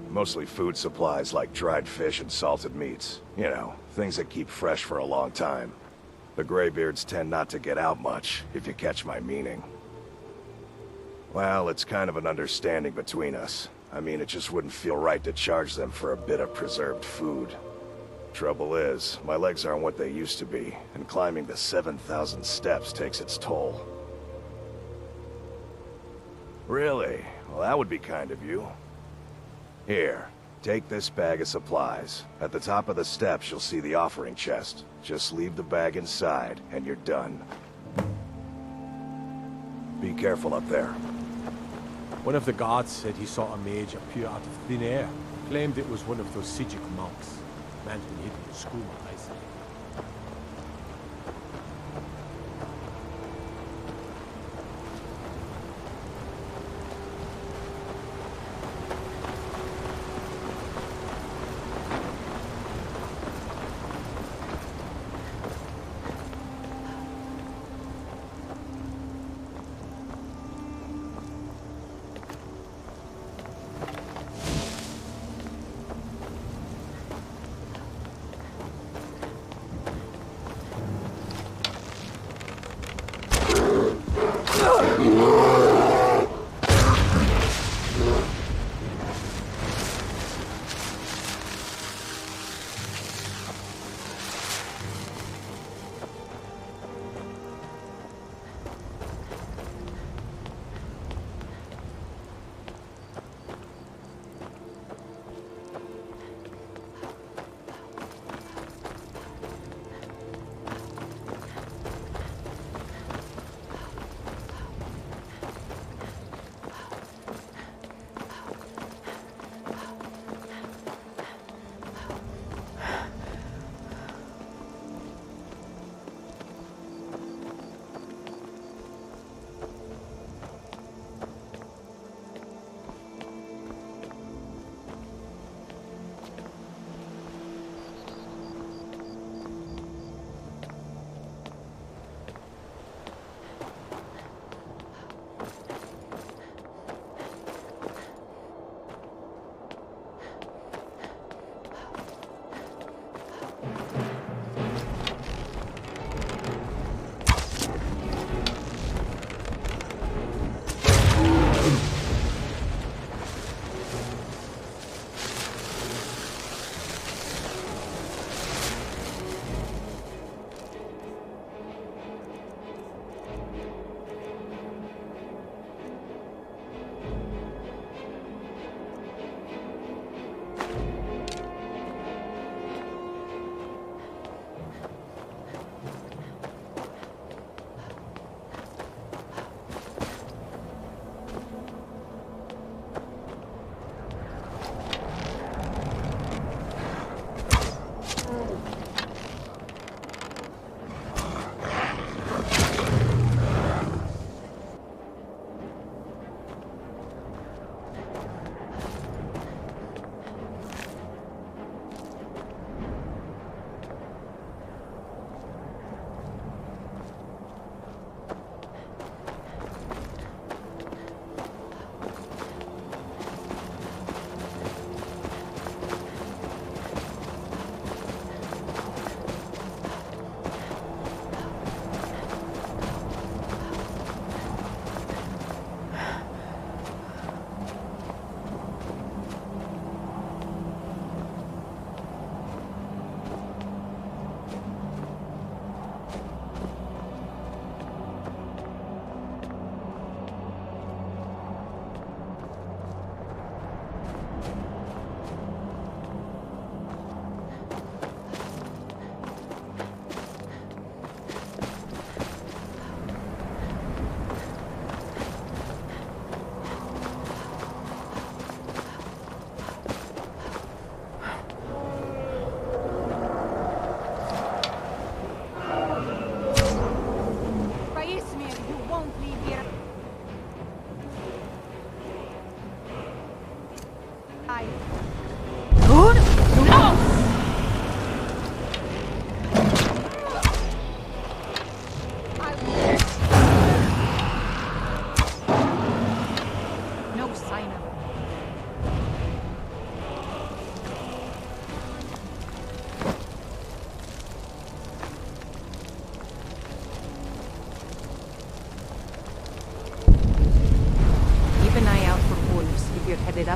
Mostly food supplies like dried fish and salted meats. You know, things that keep fresh for a long time. The Greybeards tend not to get out much, if you catch my meaning. Well, it's kind of an understanding between us. I mean, it just wouldn't feel right to charge them for a bit of preserved food. Trouble is, my legs aren't what they used to be, and climbing the 7,000 steps takes its toll. Really? Well, that would be kind of you. Here, take this bag of supplies. At the top of the steps, you'll see the offering chest. Just leave the bag inside, and you're done. Be careful up there. One of the guards said he saw a mage appear out of thin air. Claimed it was one of those Sijic monks. Man's been hidden in skooma, I say.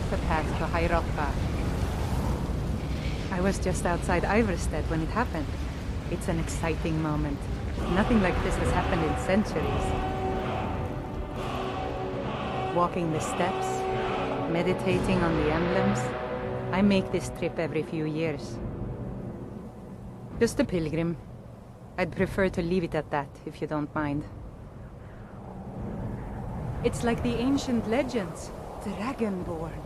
the path to Hyrotha. I was just outside Iverstead when it happened. It's an exciting moment. Nothing like this has happened in centuries. Walking the steps, meditating on the emblems. I make this trip every few years. Just a pilgrim. I'd prefer to leave it at that, if you don't mind. It's like the ancient legends. Dragonborn.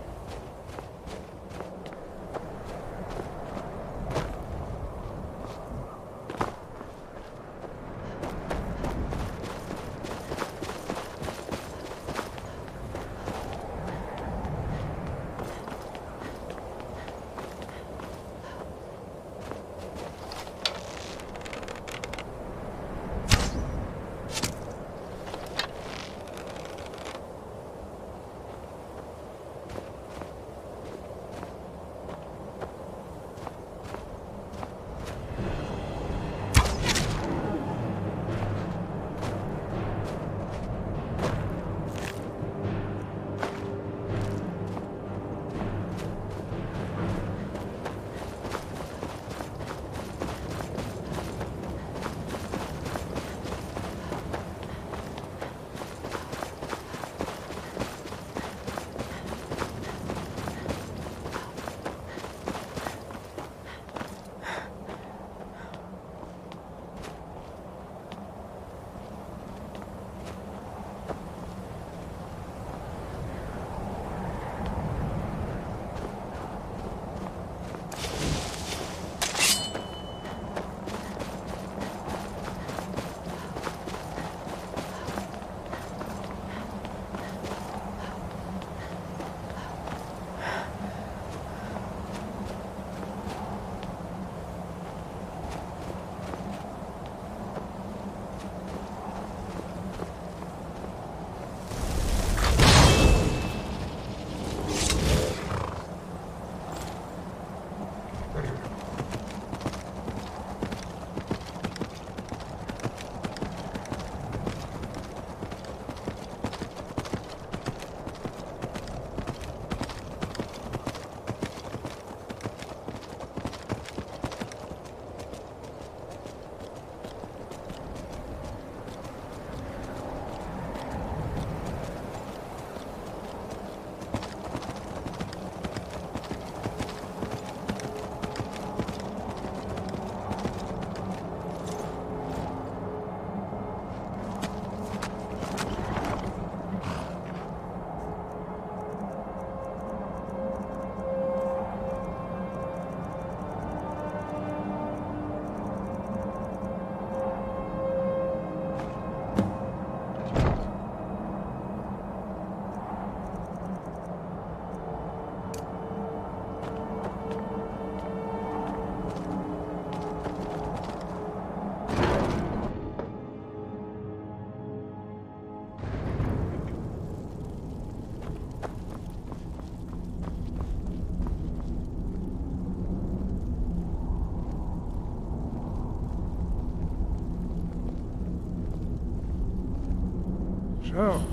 So,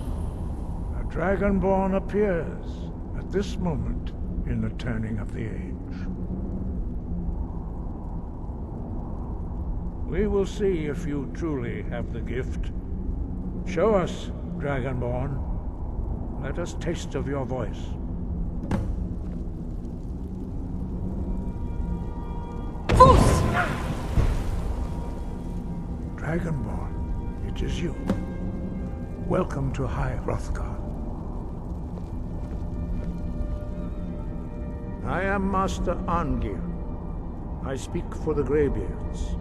a Dragonborn appears at this moment in the turning of the age. We will see if you truly have the gift. Show us, Dragonborn. Let us taste of your voice. Dragonborn, it is you. Welcome to High Hrothgar. I am Master Arngir. I speak for the Greybeards.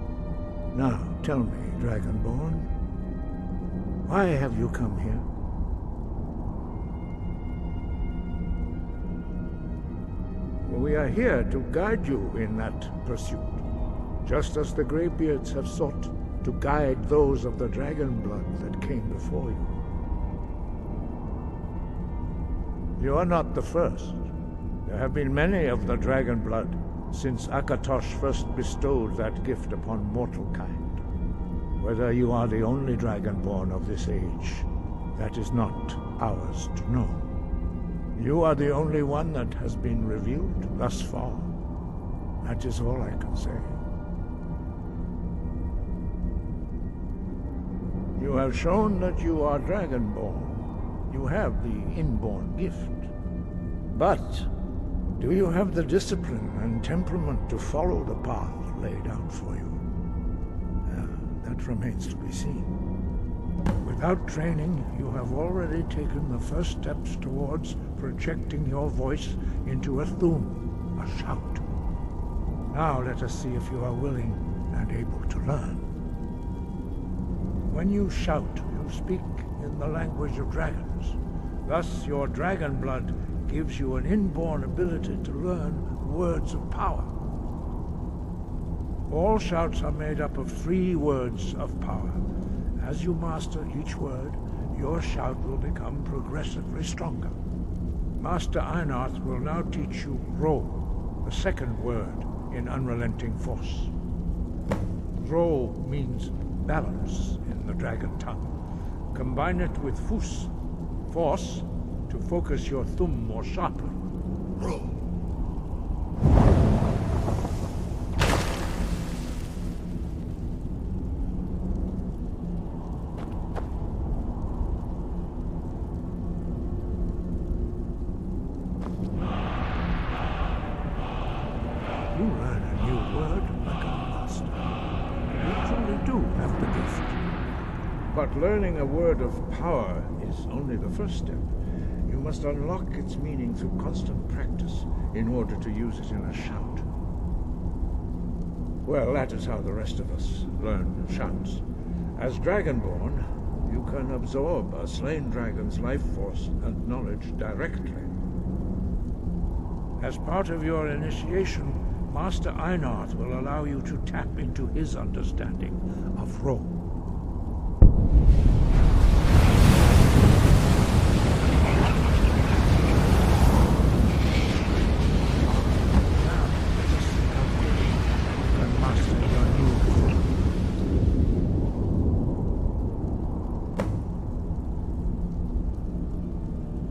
Now, tell me, Dragonborn, why have you come here? We are here to guide you in that pursuit, just as the Greybeards have sought to guide those of the dragon blood that came before you. You are not the first. There have been many of the dragon blood since Akatosh first bestowed that gift upon mortal kind. Whether you are the only dragonborn of this age, that is not ours to know. You are the only one that has been revealed thus far. That is all I can say. You have shown that you are Dragonborn. You have the inborn gift. But do you have the discipline and temperament to follow the path laid out for you? That remains to be seen. Without training, you have already taken the first steps towards projecting your voice into a thum, a shout. Now let us see if you are willing and able to learn. When you shout, you speak in the language of dragons. Thus, your dragon blood gives you an inborn ability to learn words of power. All shouts are made up of 3 words of power. As you master each word, your shout will become progressively stronger. Master Einarth will now teach you Ro, the 2nd word in Unrelenting Force. Ro means balance in the dragon tongue. Combine it with Fus, force, to focus your thumb more sharply. Ro. You learn a new word like a master. You truly do have the gift. But learning a word of power is only the first step. You must unlock its meaning through constant practice in order to use it in a shout. Well, that is how the rest of us learn shouts. As Dragonborn, you can absorb a slain dragon's life force and knowledge directly. As part of your initiation, Master Einarth will allow you to tap into his understanding of Ro.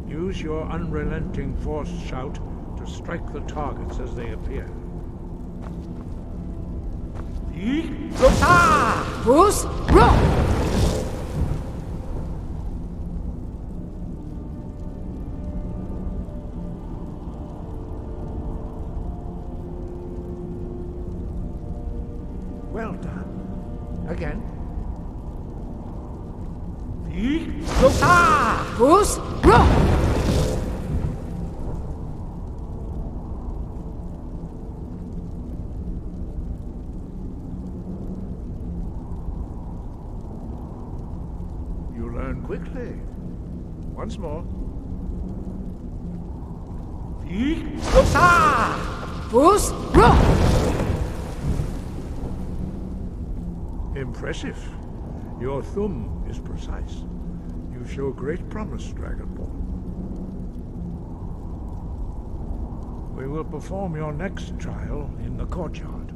Use your unrelenting force shout to strike the targets as they appear. Bruce, Ro! Well done. Again. Bruce, Ro! You learn quickly. Once more. Bruce, Ro! Impressive. Your thumb is precise. You show great promise, Dragonborn. We will perform your next trial in the courtyard.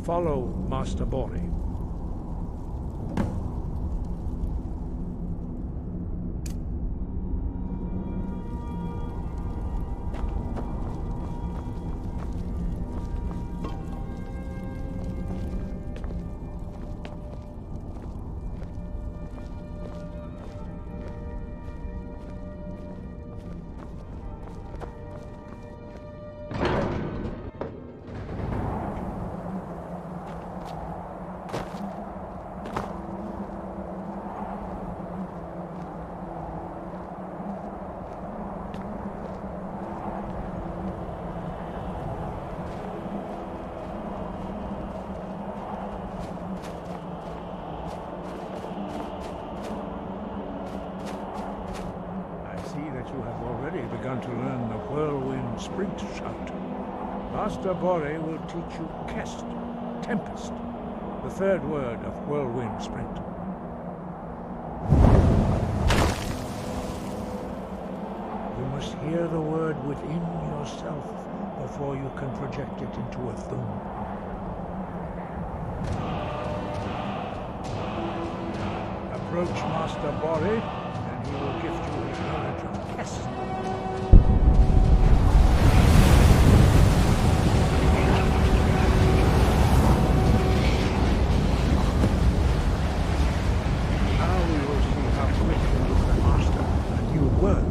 Follow Master Bori. You have already begun to learn the whirlwind sprint shout. Master Bori will teach you Kest, Tempest, the 3rd word of whirlwind sprint. You must hear the word within yourself before you can project it into a thum. Approach Master Bori, and he will gift you his knowledge of Kest. Now we will see how quick you can master a new word.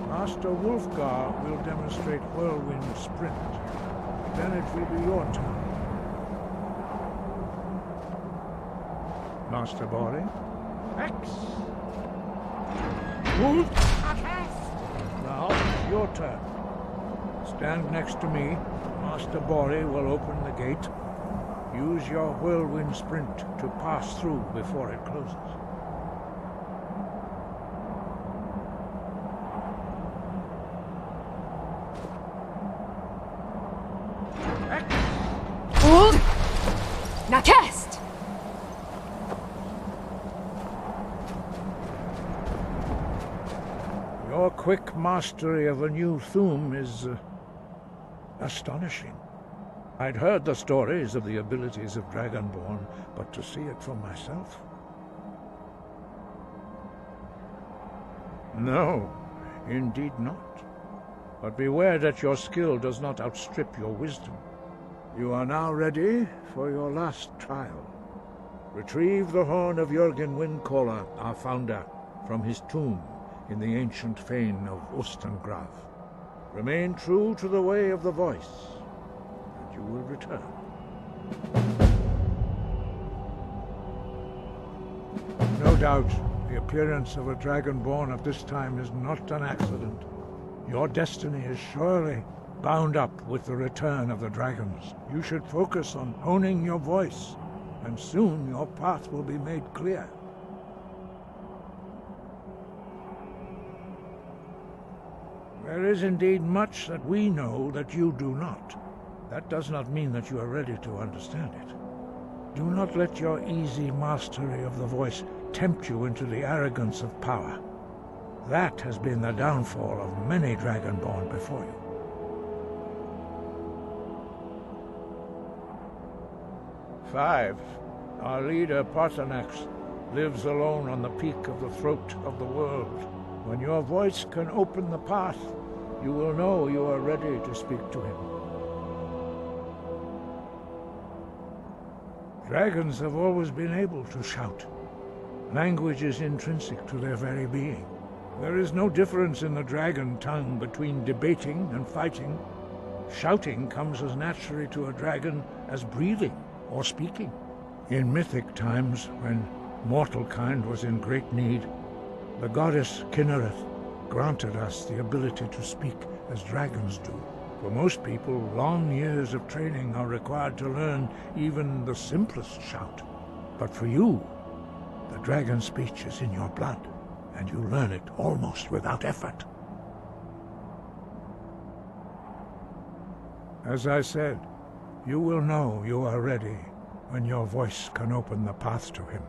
Master Wolfgar will demonstrate Whirlwind Sprint. Then it will be your turn. Master Bori? X! Move! Now it's your turn. Stand next to me. Master Bori will open the gate. Use your Whirlwind Sprint to pass through before it closes. Hold! Now cast! Your quick mastery of a new Thum is astonishing. I'd heard the stories of the abilities of Dragonborn, but to see it for myself... No, indeed not. But beware that your skill does not outstrip your wisdom. You are now ready for your last trial. Retrieve the horn of Jürgen Windcaller, our founder, from his tomb in the ancient fane of Ustengrav. Remain true to the way of the voice, and you will return. No doubt, the appearance of a Dragonborn at this time is not an accident. Your destiny is surely bound up with the return of the dragons. You should focus on honing your voice, and soon your path will be made clear. There is indeed much that we know that you do not. That does not mean that you are ready to understand it. Do not let your easy mastery of the voice tempt you into the arrogance of power. That has been the downfall of many Dragonborn before you. Five. Our leader, Paarthurnax, lives alone on the peak of the throat of the world. When your voice can open the path, you will know you are ready to speak to him. Dragons have always been able to shout. Language is intrinsic to their very being. There is no difference in the dragon tongue between debating and fighting. Shouting comes as naturally to a dragon as breathing or speaking. In mythic times, when mortal kind was in great need, the goddess Kinnereth granted us the ability to speak as dragons do. For most people, long years of training are required to learn even the simplest shout. But for you, the dragon speech is in your blood, and you learn it almost without effort. As I said, you will know you are ready when your voice can open the path to him.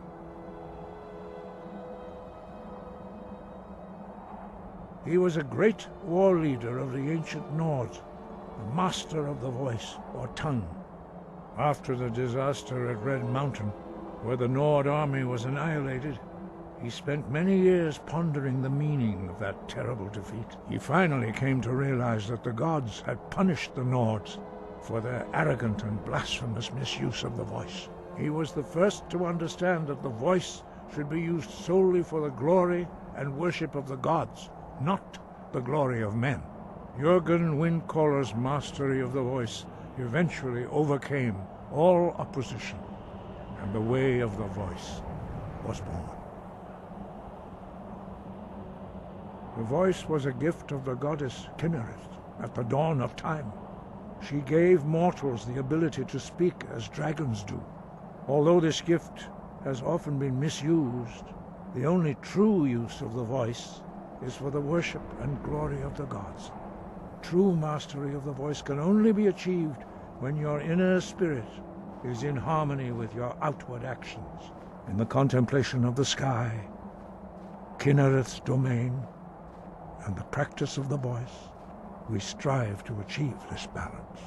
He was a great war leader of the ancient Nords, the master of the voice, or tongue. After the disaster at Red Mountain, where the Nord army was annihilated, he spent many years pondering the meaning of that terrible defeat. He finally came to realize that the gods had punished the Nords for their arrogant and blasphemous misuse of the voice. He was the first to understand that the voice should be used solely for the glory and worship of the gods, not the glory of men. Jürgen Windcaller's mastery of the voice eventually overcame all opposition, and the way of the voice was born. The voice was a gift of the goddess Kinnereth at the dawn of time. She gave mortals the ability to speak as dragons do. Although this gift has often been misused, the only true use of the voice is for the worship and glory of the gods. True mastery of the voice can only be achieved when your inner spirit is in harmony with your outward actions. In the contemplation of the sky, Kinnereth's domain, and the practice of the voice, We strive to achieve this balance.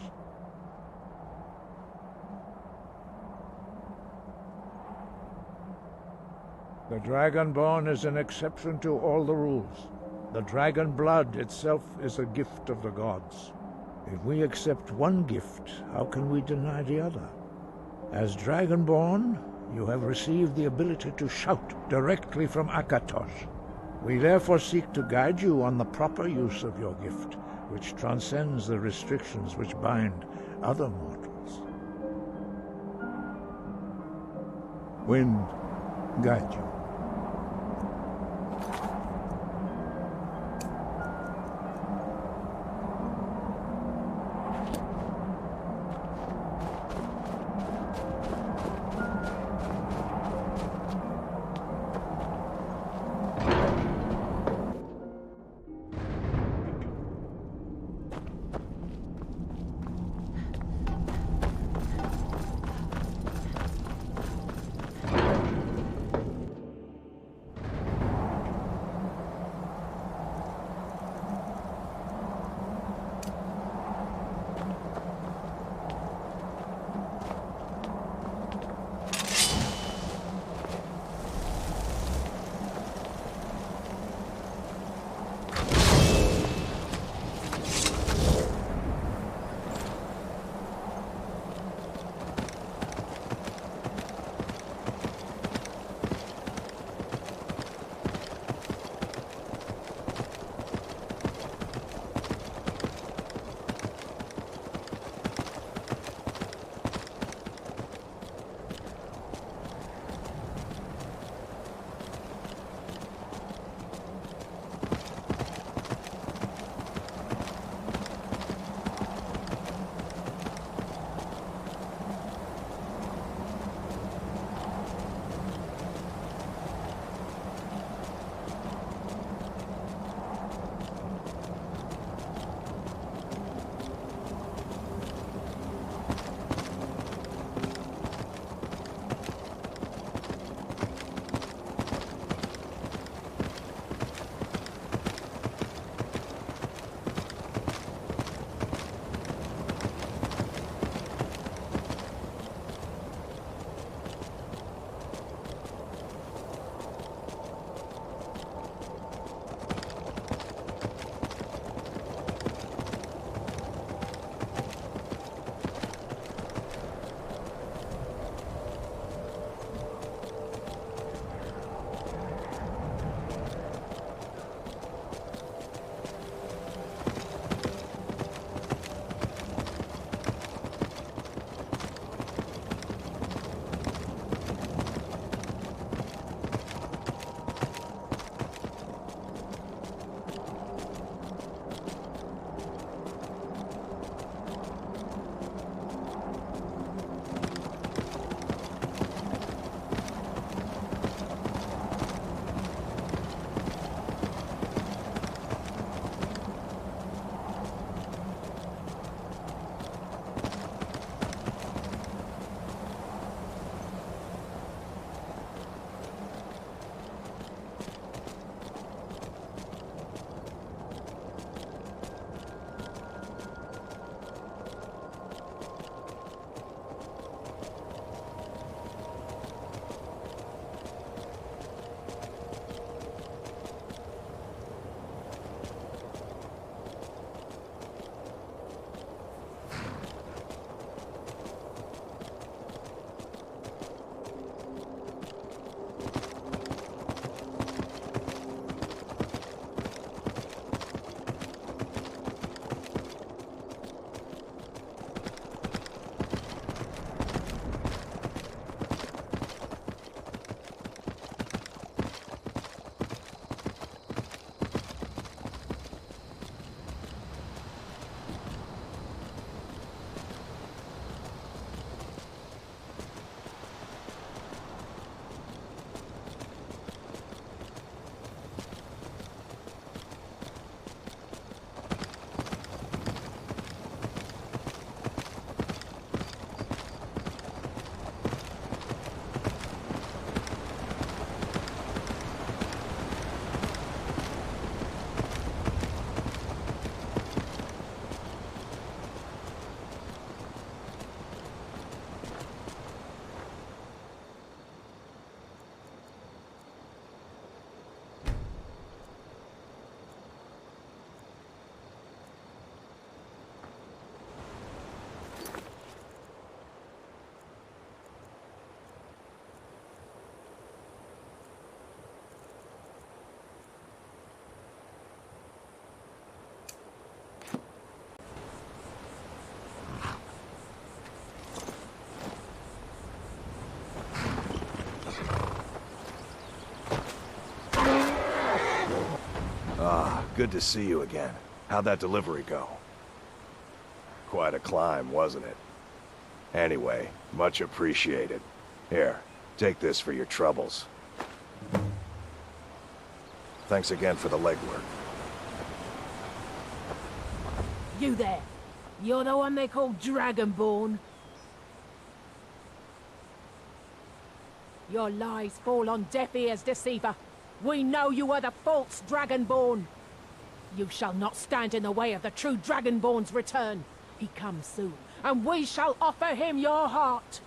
The Dragonborn is an exception to all the rules. The dragon blood itself is a gift of the gods. If we accept one gift, how can we deny the other? As Dragonborn, you have received the ability to shout directly from Akatosh. We therefore seek to guide you on the proper use of your gift, which transcends the restrictions which bind other mortals. Wind, guide you. Ah, good to see you again. How'd that delivery go? Quite a climb, wasn't it? Anyway, much appreciated. Here, take this for your troubles. Thanks again for the legwork. You there. You're the one they call Dragonborn. Your lies fall on deaf ears, deceiver. We know you are the false Dragonborn. You shall not stand in the way of the true Dragonborn's return. He comes soon, and we shall offer him your heart.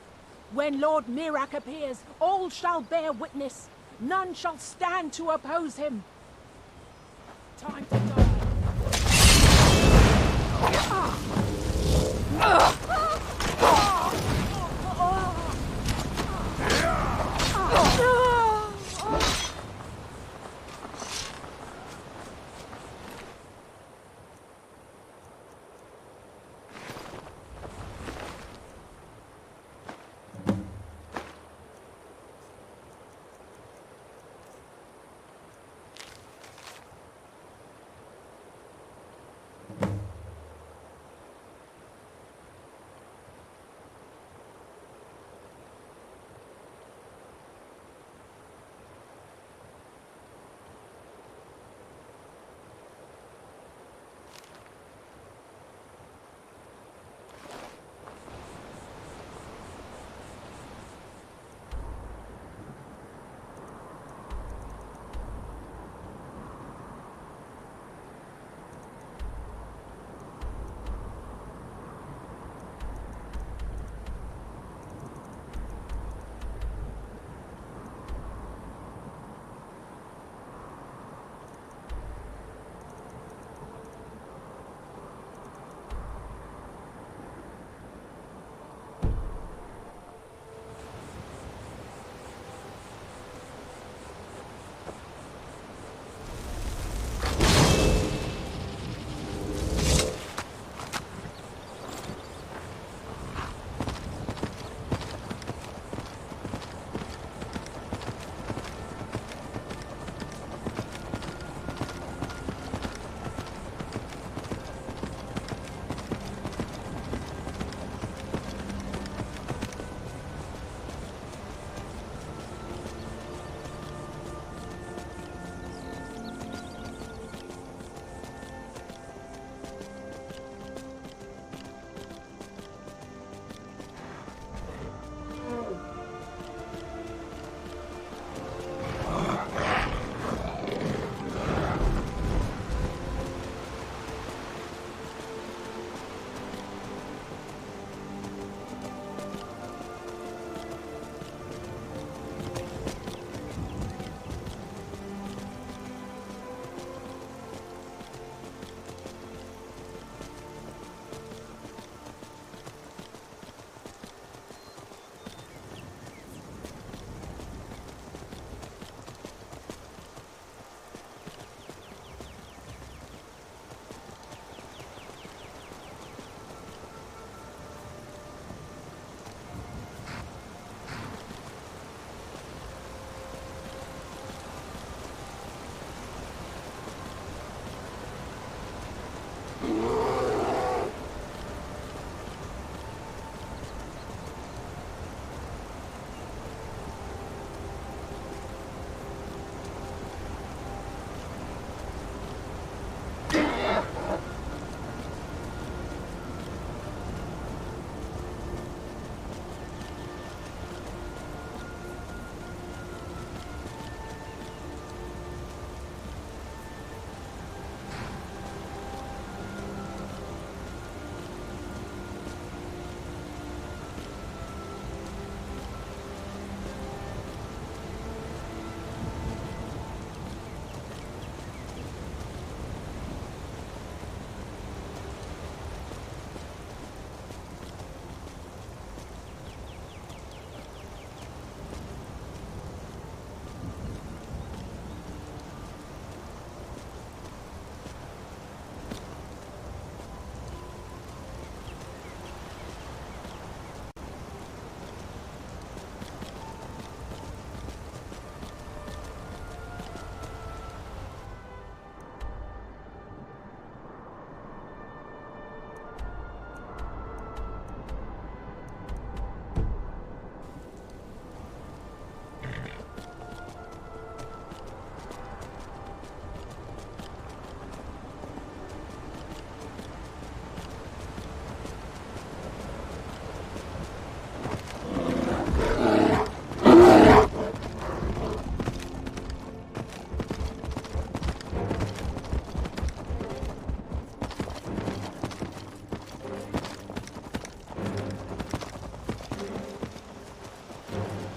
When Lord Mirak appears, all shall bear witness. None shall stand to oppose him. Time to die.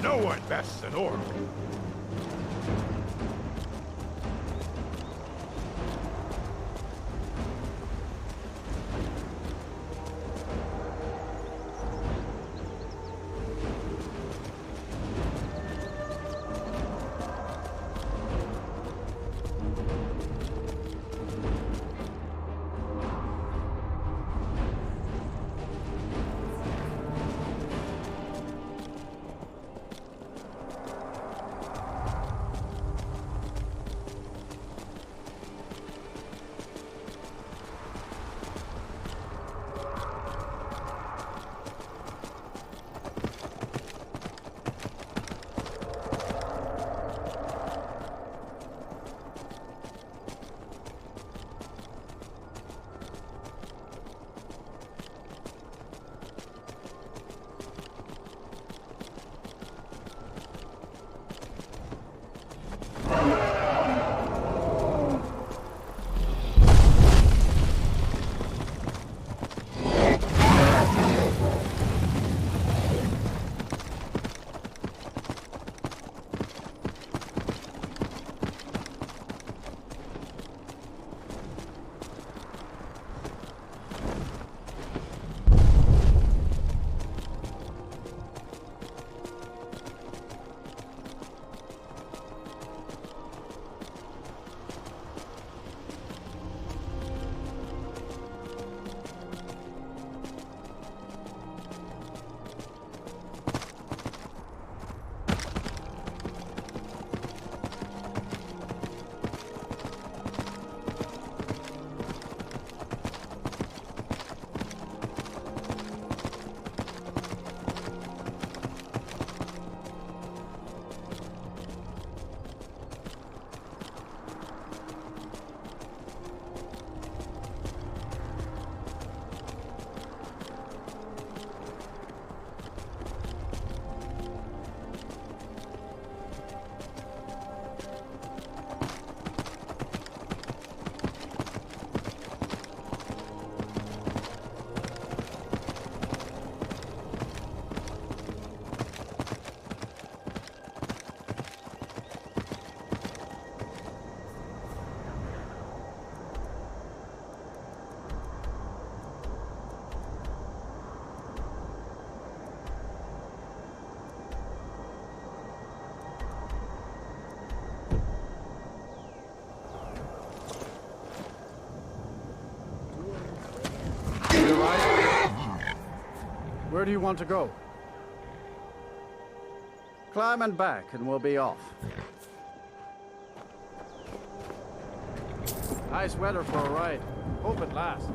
No one bests an orc. Where do you want to go? Climb and back, and we'll be off. Nice weather for a ride. Hope it lasts.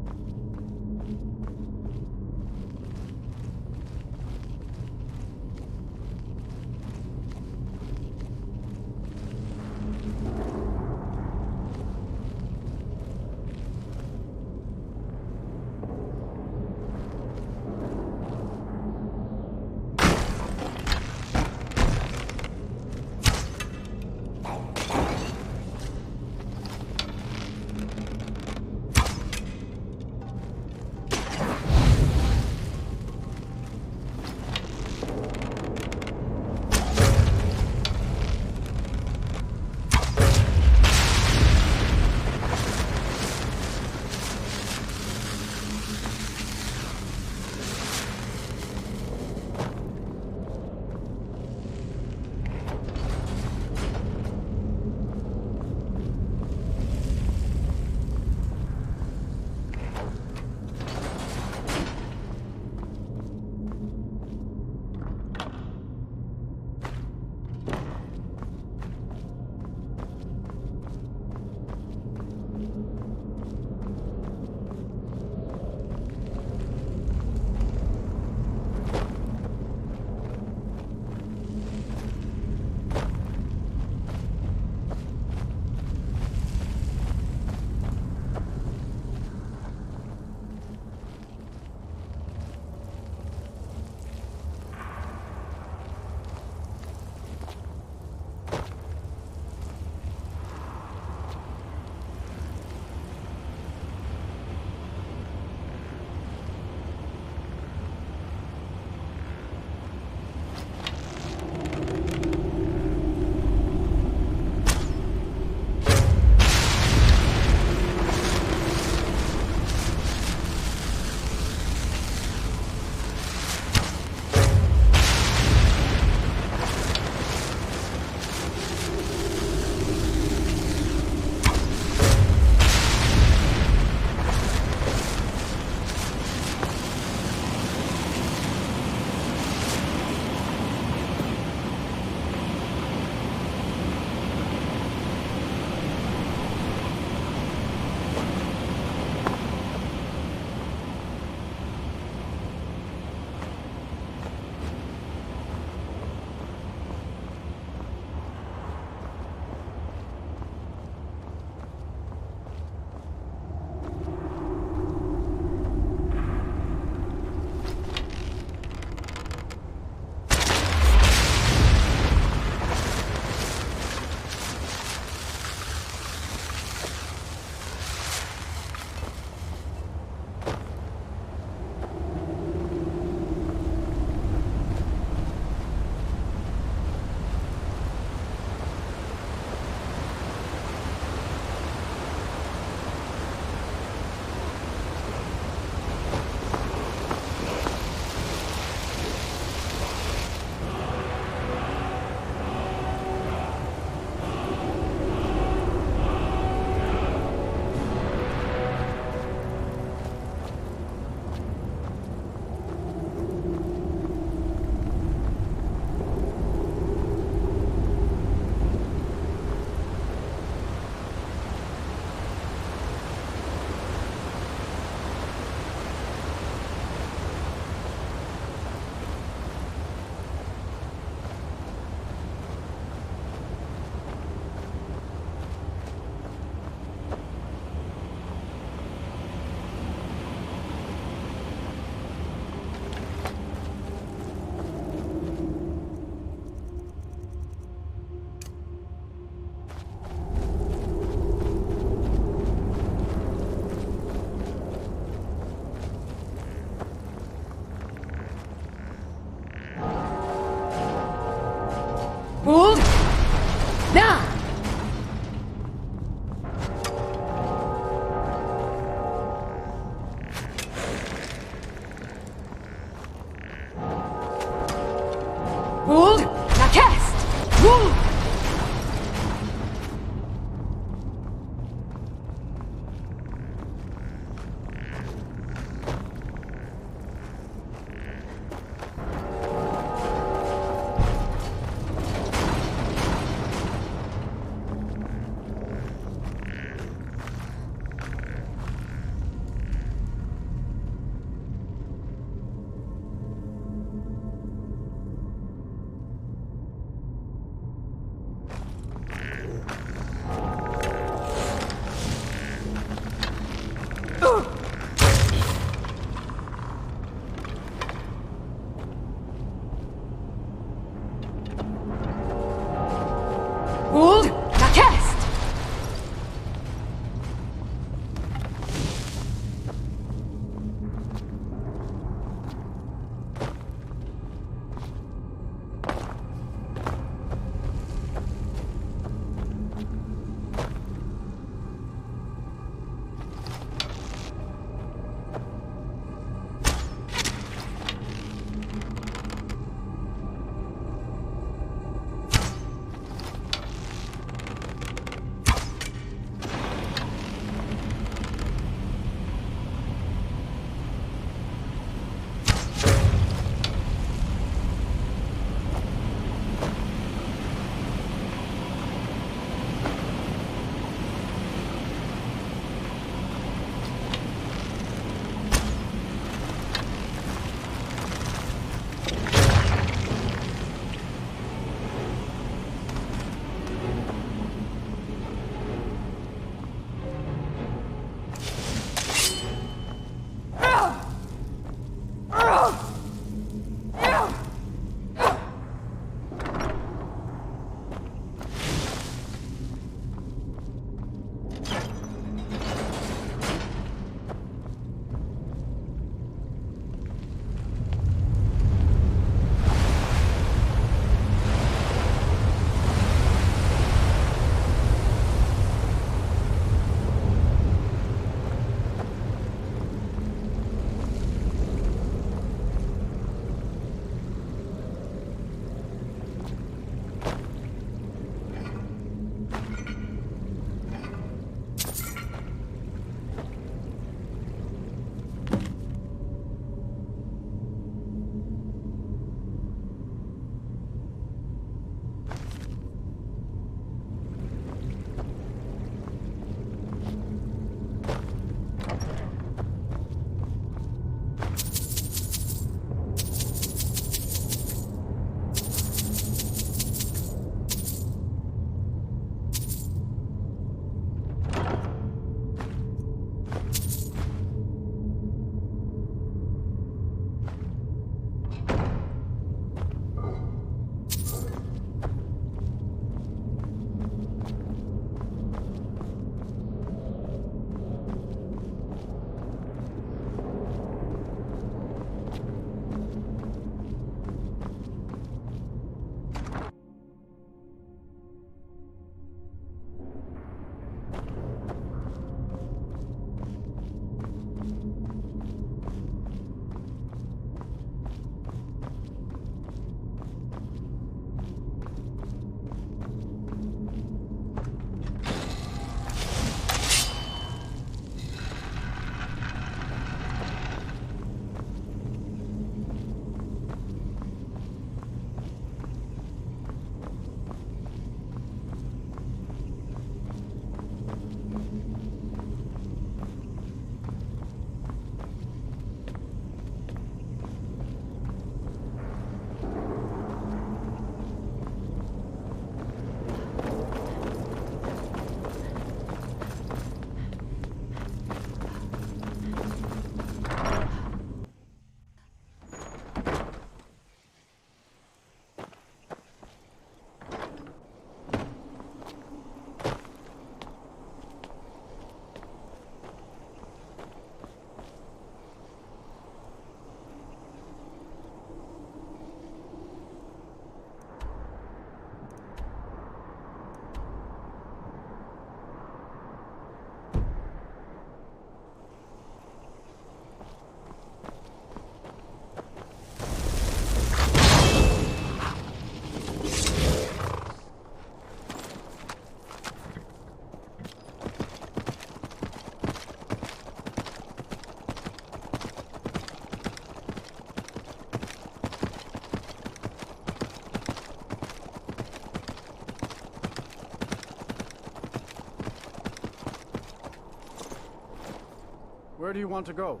Where do you want to go?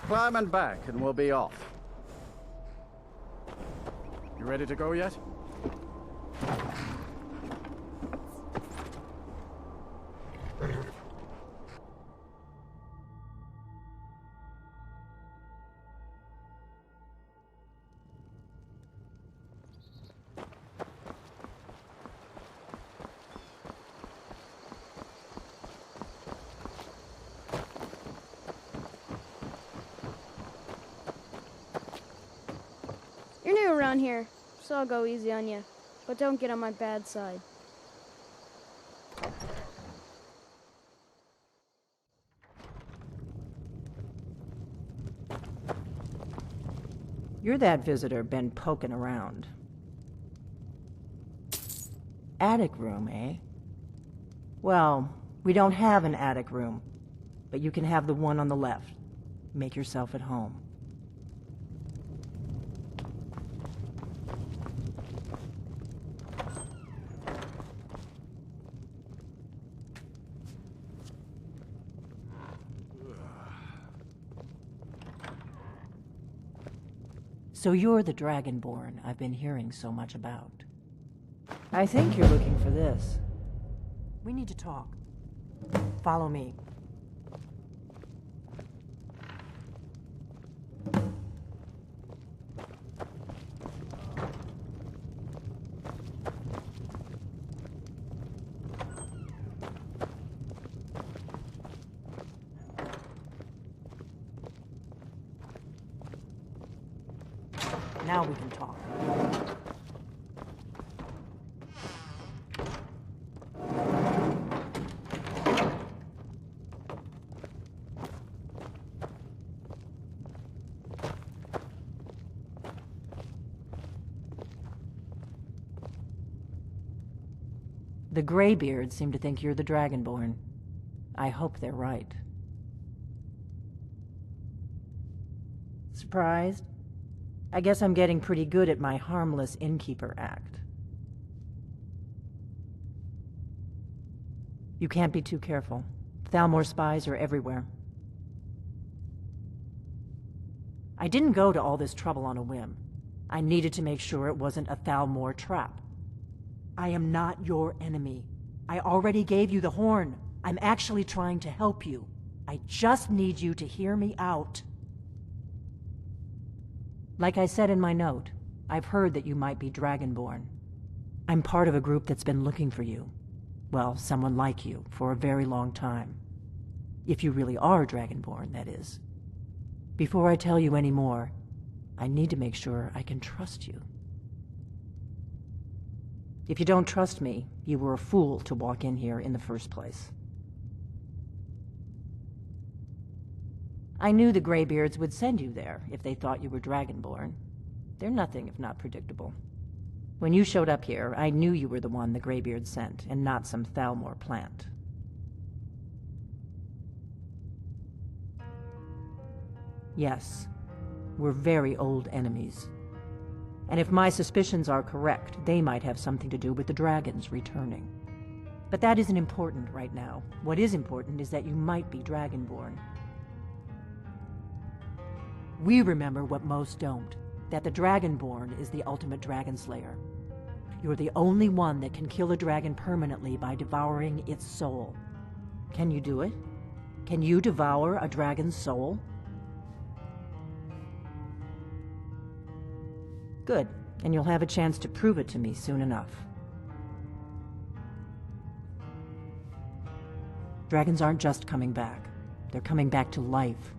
Climb and back, and we'll be off. You ready to go yet? You're new around here, so I'll go easy on you. But don't get on my bad side. You're that visitor been poking around. Attic room, eh? Well, we don't have an attic room, but you can have the one on the left. Make yourself at home. So you're the Dragonborn I've been hearing so much about. I think you're looking for this. We need to talk. Follow me. Now we can talk. The Greybeards seem to think you're the Dragonborn. I hope they're right. Surprised? I guess I'm getting pretty good at my harmless innkeeper act. You can't be too careful. Thalmor spies are everywhere. I didn't go to all this trouble on a whim. I needed to make sure it wasn't a Thalmor trap. I am not your enemy. I already gave you the horn. I'm actually trying to help you. I just need you to hear me out. Like I said in my note, I've heard that you might be Dragonborn. I'm part of a group that's been looking for you. Well, someone like you, for a very long time. If you really are Dragonborn, that is. Before I tell you any more, I need to make sure I can trust you. If you don't trust me, you were a fool to walk in here in the first place. I knew the Greybeards would send you there if they thought you were Dragonborn. They're nothing if not predictable. When you showed up here, I knew you were the one the Greybeards sent, and not some Thalmor plant. Yes, we're very old enemies. And if my suspicions are correct, they might have something to do with the dragons returning. But that isn't important right now. What is important is that you might be Dragonborn. We remember what most don't, that the Dragonborn is the ultimate dragon slayer. You're the only one that can kill a dragon permanently by devouring its soul. Can you do it? Can you devour a dragon's soul? Good, and you'll have a chance to prove it to me soon enough. Dragons aren't just coming back. They're coming back to life.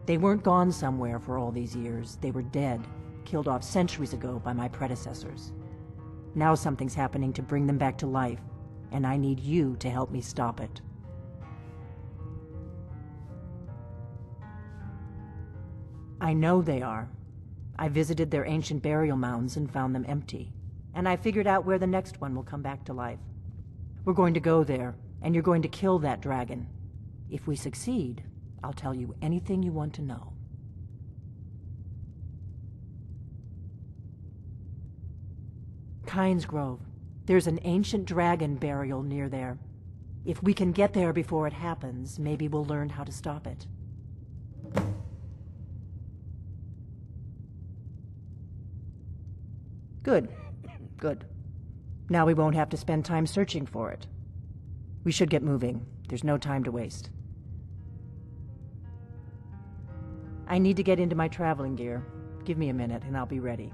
They weren't gone somewhere for all these years. They were dead, killed off centuries ago by my predecessors. Now something's happening to bring them back to life, and I need you to help me stop it. I know they are. I visited their ancient burial mounds and found them empty. And I figured out where the next one will come back to life. We're going to go there, and you're going to kill that dragon. If we succeed, I'll tell you anything you want to know. Kynes Grove. There's an ancient dragon burial near there. If we can get there before it happens, maybe we'll learn how to stop it. Good. Good. Now we won't have to spend time searching for it. We should get moving. There's no time to waste. I need to get into my traveling gear. Give me a minute and I'll be ready.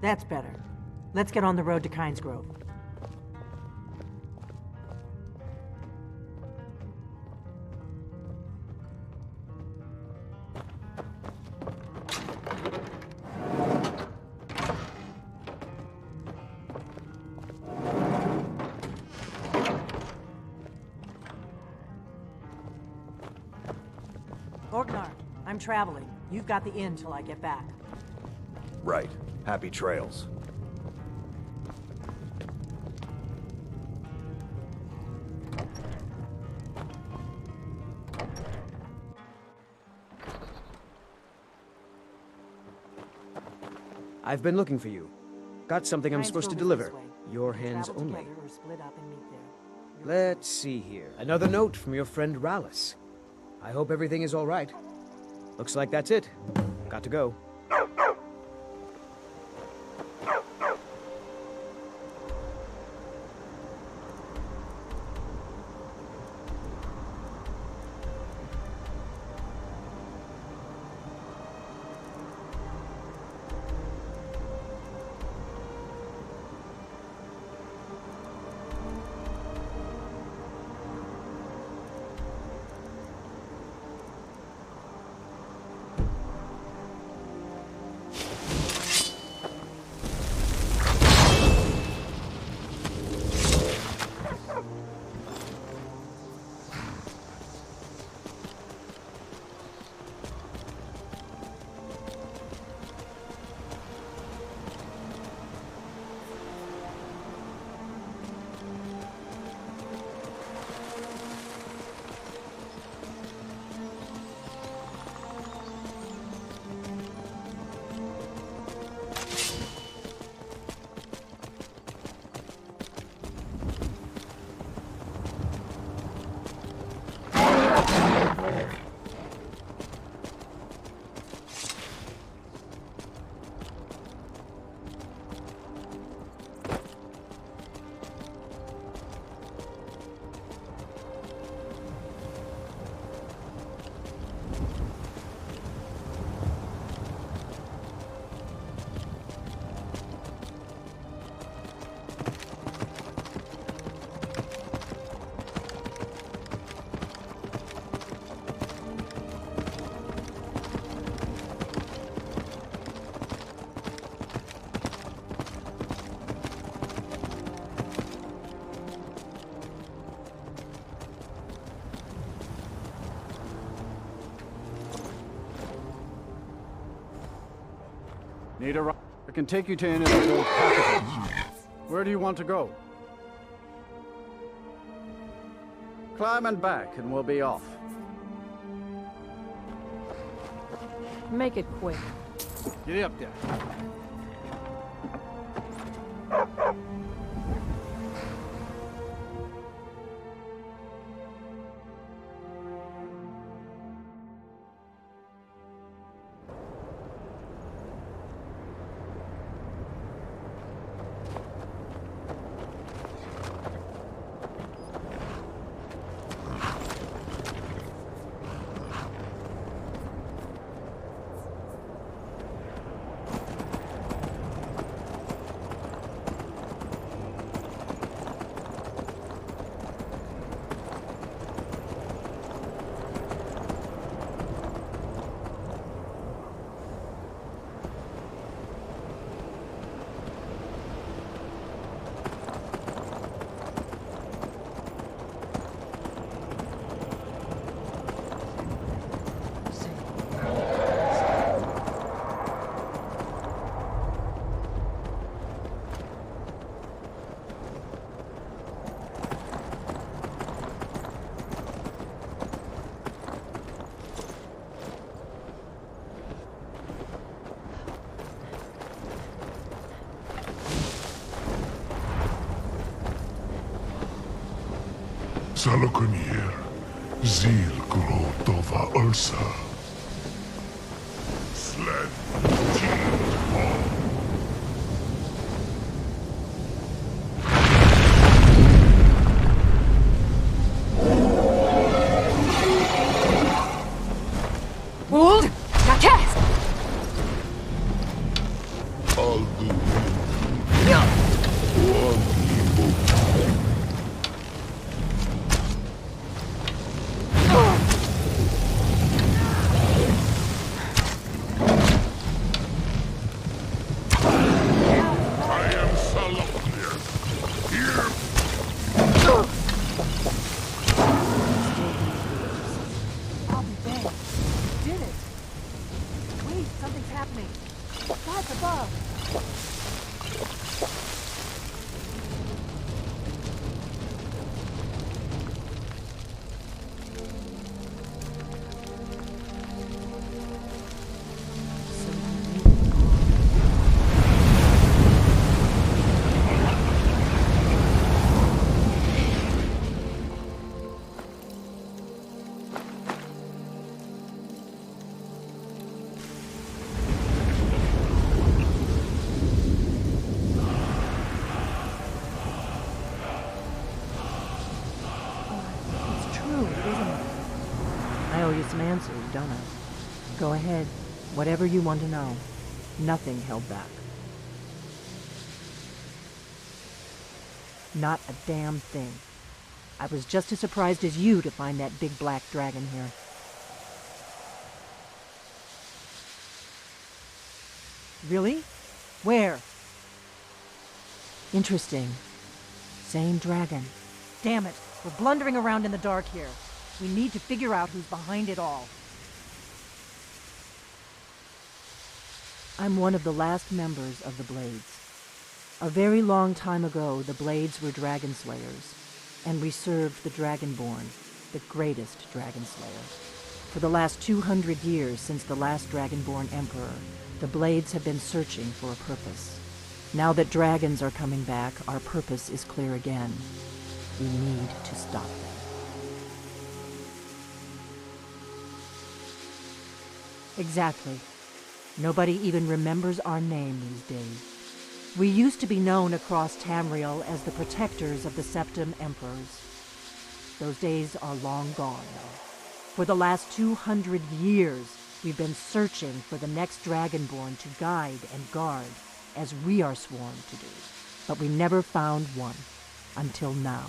That's better. Let's get on the road to Kynes Grove. Orknar, I'm traveling. You've got the inn till I get back. Right. Happy trails. I've been looking for you. Got something I'm supposed to deliver. Your hands only. Let's see here. Another note from your friend Rallis. I hope everything is all right. Looks like that's it. Got to go. Need a ride? I can take you to any of the old capitals. Where do you want to go? Climb and back, and we'll be off. Make it quick. Get up there. Zalokunir, Zil Grotova Ursa. Sled Wold! Nakes! I'll be back. You did it. Wait, something's happening. Guys above. It's true, isn't it? I owe you some answers, don't I? Go ahead. Whatever you want to know. Nothing held back. Not a damn thing. I was just as surprised as you to find that big black dragon here. Really? Where? Interesting. Same dragon. Damn it. We're blundering around in the dark here. We need to figure out who's behind it all. I'm one of the last members of the Blades. A very long time ago, the Blades were dragon slayers, and we served the Dragonborn, the greatest dragon slayer. For the last 200 years since the last Dragonborn Emperor, the Blades have been searching for a purpose. Now that dragons are coming back, our purpose is clear again. We need to stop them. Exactly. Nobody even remembers our name these days. We used to be known across Tamriel as the protectors of the Septim Emperors. Those days are long gone now. For the last 200 years, we've been searching for the next Dragonborn to guide and guard, as we are sworn to do. But we never found one, until now.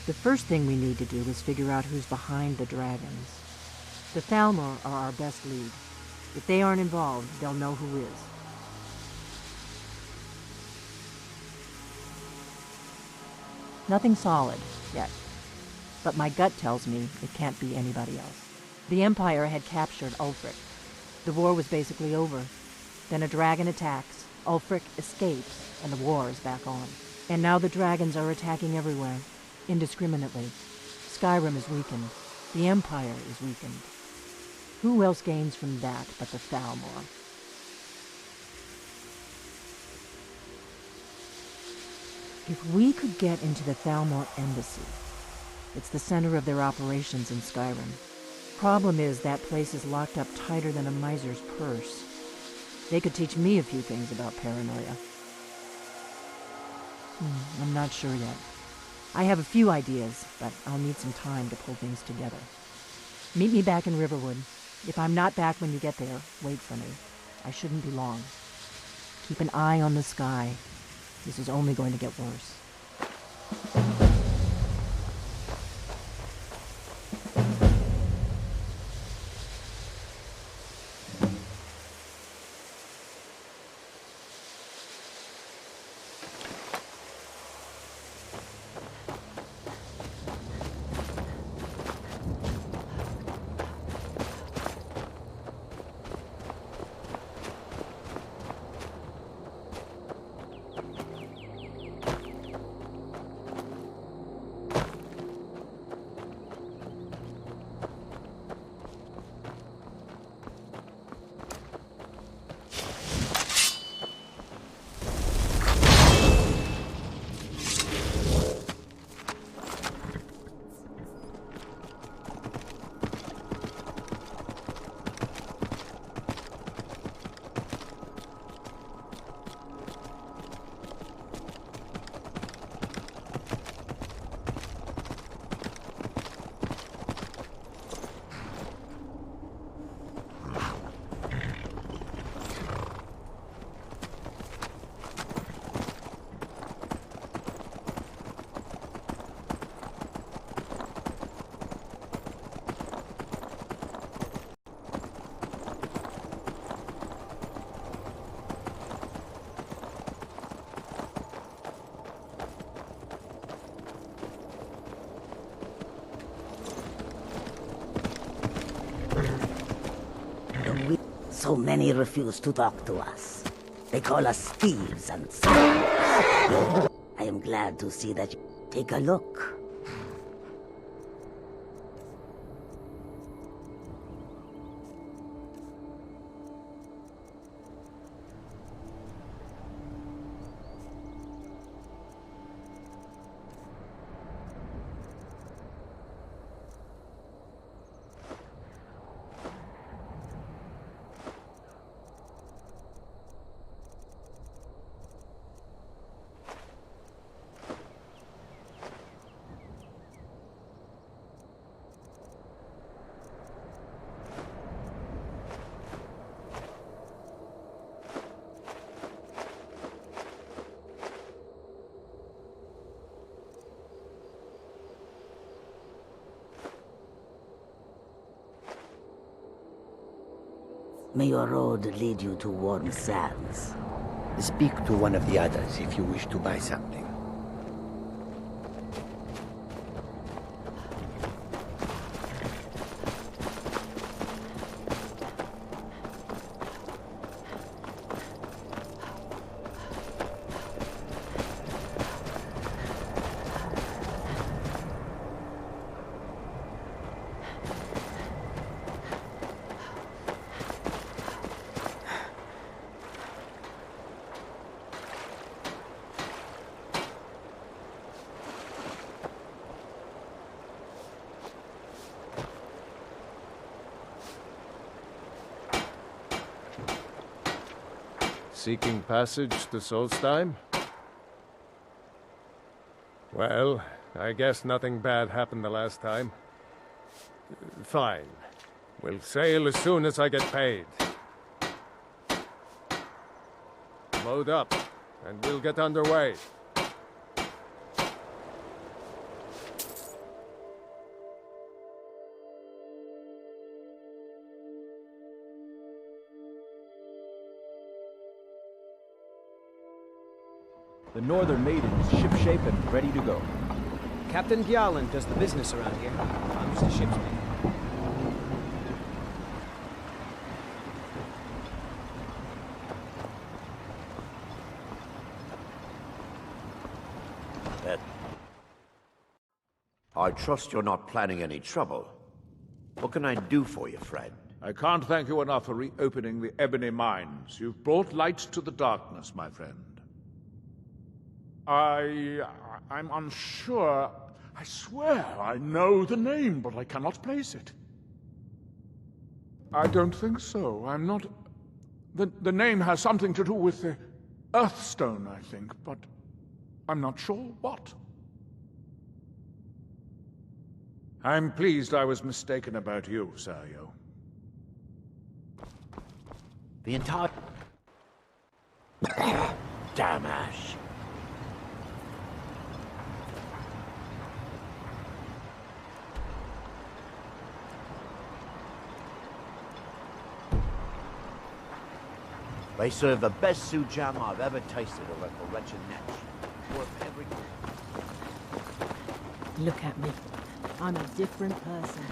The first thing we need to do is figure out who's behind the dragons. The Thalmor are our best lead. If they aren't involved, they'll know who is. Nothing solid, yet. But my gut tells me it can't be anybody else. The Empire had captured Ulfric. The war was basically over. Then a dragon attacks, Ulfric escapes, and the war is back on. And now the dragons are attacking everywhere, indiscriminately. Skyrim is weakened. The Empire is weakened. Who else gains from that but the Thalmor? If we could get into the Thalmor embassy, it's the center of their operations in Skyrim. Problem is, that place is locked up tighter than a miser's purse. They could teach me a few things about paranoia. I'm not sure yet. I have a few ideas, but I'll need some time to pull things together. Meet me back in Riverwood. If I'm not back when you get there, wait for me. I shouldn't be long. Keep an eye on the sky. This is only going to get worse. so many refuse to talk to us. They call us thieves and smugglers. I am glad to see that you take a look. May your road lead you to warm sands. Speak to one of the others if you wish to buy something. Seeking passage to Solstheim? Well, I guess nothing bad happened the last time. Fine. We'll sail as soon as I get paid. Load up, and we'll get underway. The Northern Maiden is shipshape and ready to go. Captain Gjallan does the business around here. I'm just a ship's mate. I trust you're not planning any trouble. What can I do for you, friend? I can't thank you enough for reopening the Ebony Mines. You've brought light to the darkness, my friend. I'm unsure. I swear I know the name, but I cannot place it. I don't think so. I'm not... The name has something to do with the Earthstone, I think, but I'm not sure what. I'm pleased I was mistaken about you, Sergio. The entire... Damn Ash. They serve the best soup jam I've ever tasted over at the wretched Netch. Worth every... Look at me. I'm a different person.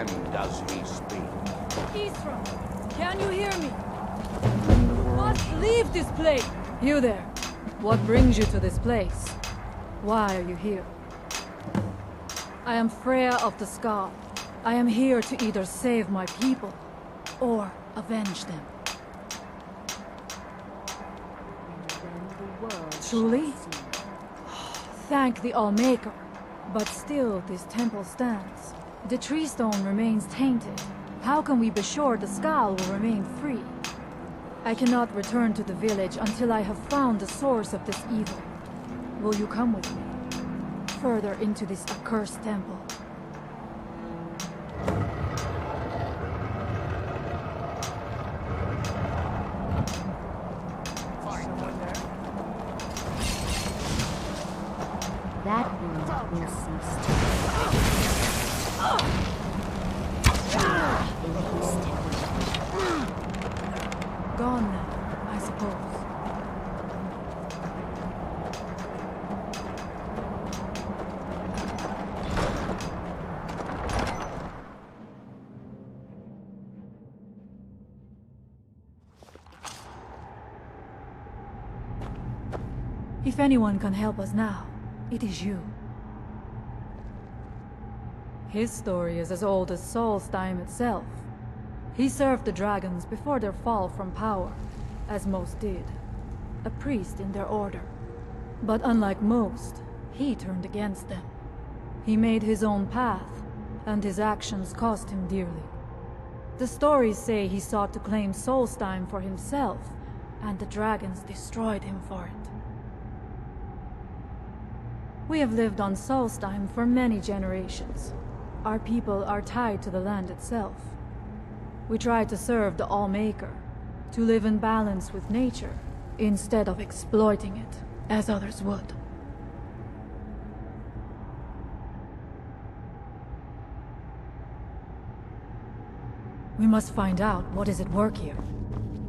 Then does he speak. Isra, can you hear me? You must leave this place! You there. What brings you to this place? Why are you here? I am Freya of the Scar. I am here to either save my people, or avenge them. Truly? Thank the Allmaker. But still, this temple stands. The tree stone remains tainted. How can we be sure the skull will remain free? I cannot return to the village until I have found the source of this evil. Will you come with me? Further into this accursed temple. That wound will cease to Gone now, I suppose. If anyone can help us now, it is you. His story is as old as Solstheim itself. He served the dragons before their fall from power, as most did. A priest in their order. But unlike most, he turned against them. He made his own path, and his actions cost him dearly. The stories say he sought to claim Solstheim for himself, and the dragons destroyed him for it. We have lived on Solstheim for many generations. Our people are tied to the land itself. We try to serve the Allmaker, to live in balance with nature, instead of exploiting it, as others would. We must find out what is at work here.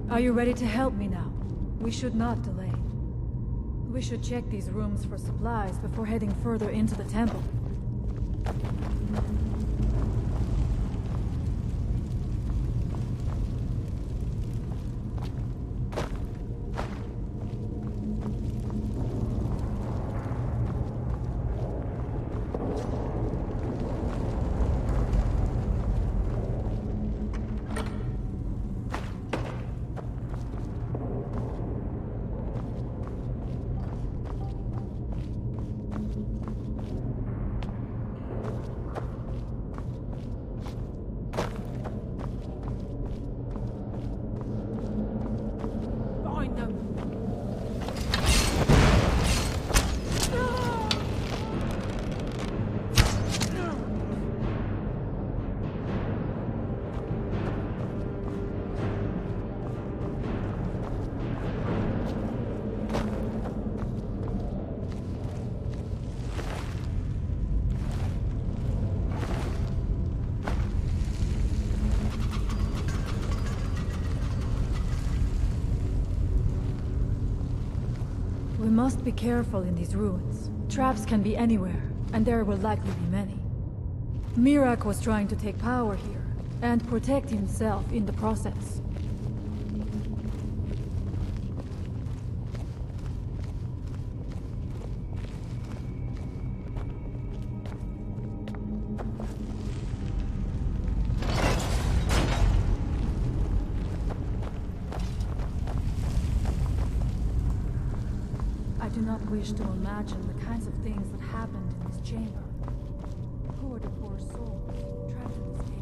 Are you ready to help me now? We should not delay. We should check these rooms for supplies before heading further into the temple. We must be careful in these ruins. Traps can be anywhere, and there will likely be many. Mirak was trying to take power here, and protect himself in the process. I do not wish to imagine the kinds of things that happened in this chamber. Poor the poor souls trapped in this cage.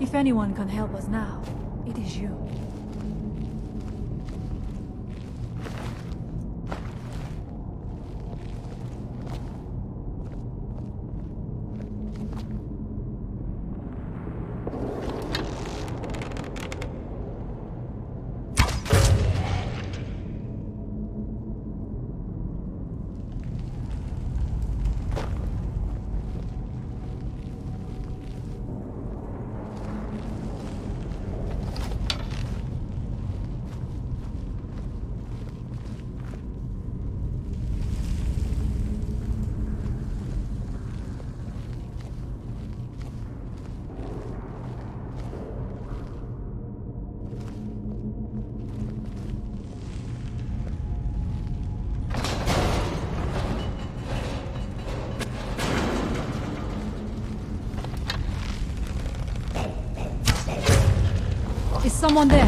If anyone can help us now, it is you. Is someone there?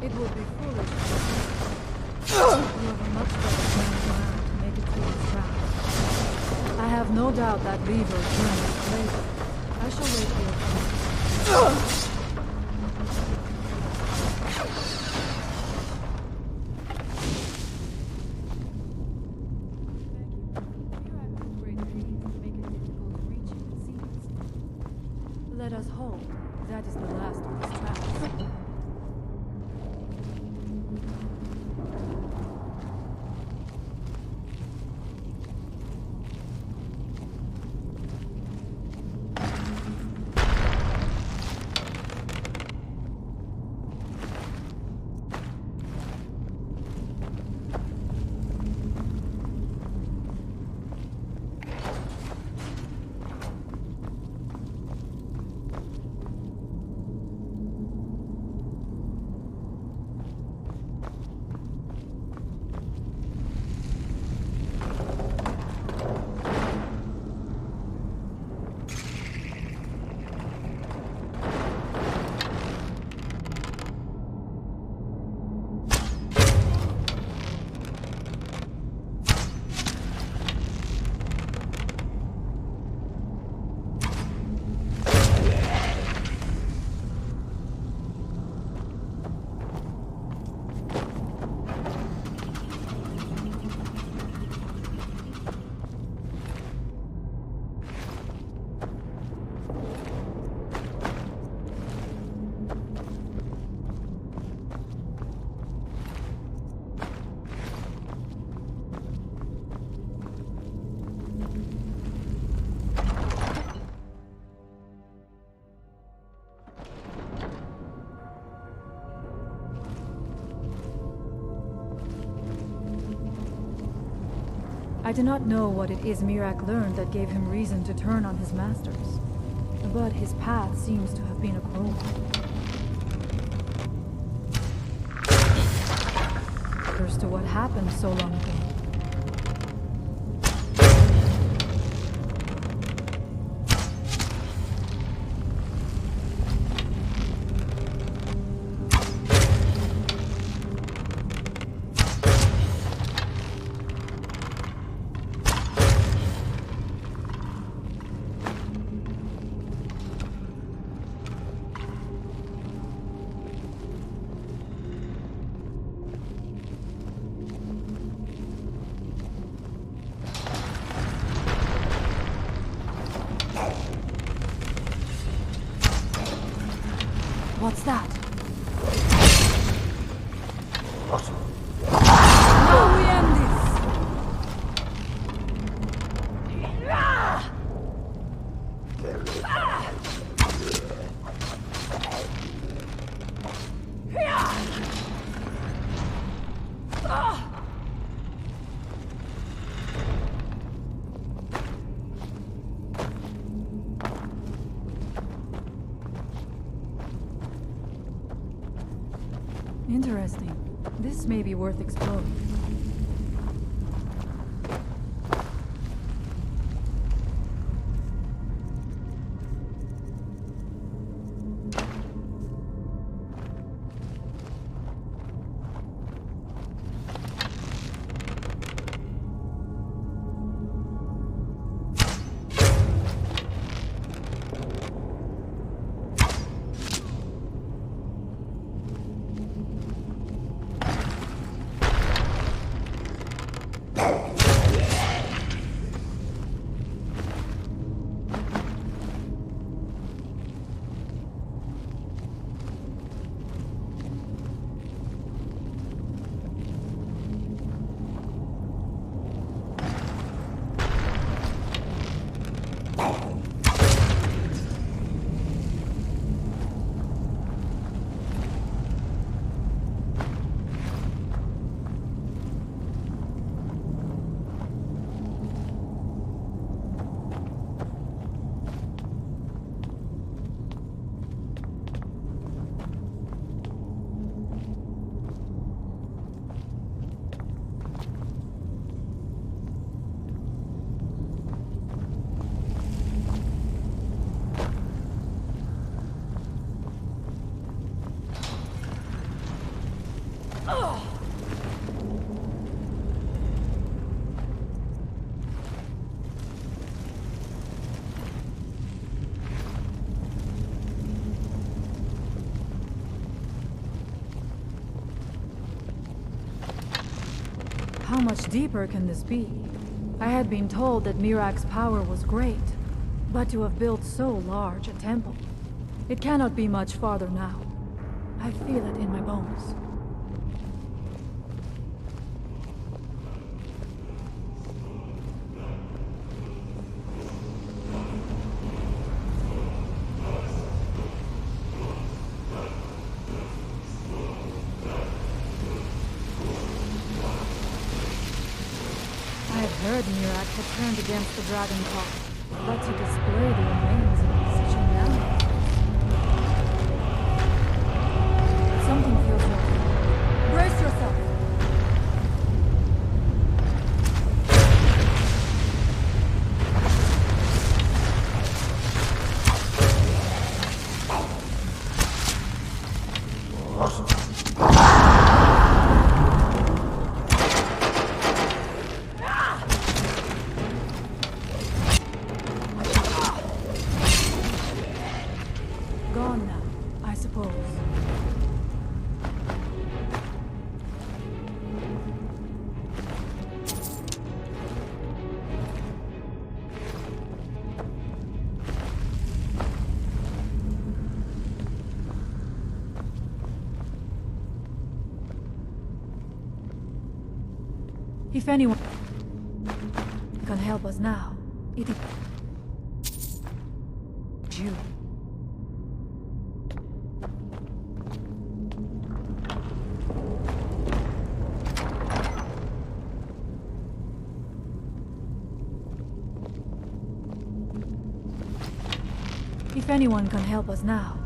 It would be foolish. You have a much better plan to make it through the trap. I have no doubt that lever turns later. I shall wait for your plan. Let us hope that is the last of this trap. I do not know what it is Mirak learned that gave him reason to turn on his masters, but his path seems to have been a cruel one. As to what happened so long ago. What's that? What? Now we end this! Interesting. This may be worth exploring. How much deeper can this be? I had been told that Mirak's power was great, but to have built so large a temple, it cannot be much farther now. I feel it in my bones. I heard Mirak had turned against the Dragon Cult, but to display the remains of such a man. Something feels wrong. Brace yourself! Gone now, I suppose. If anyone can help us now, it is you. If anyone can help us now.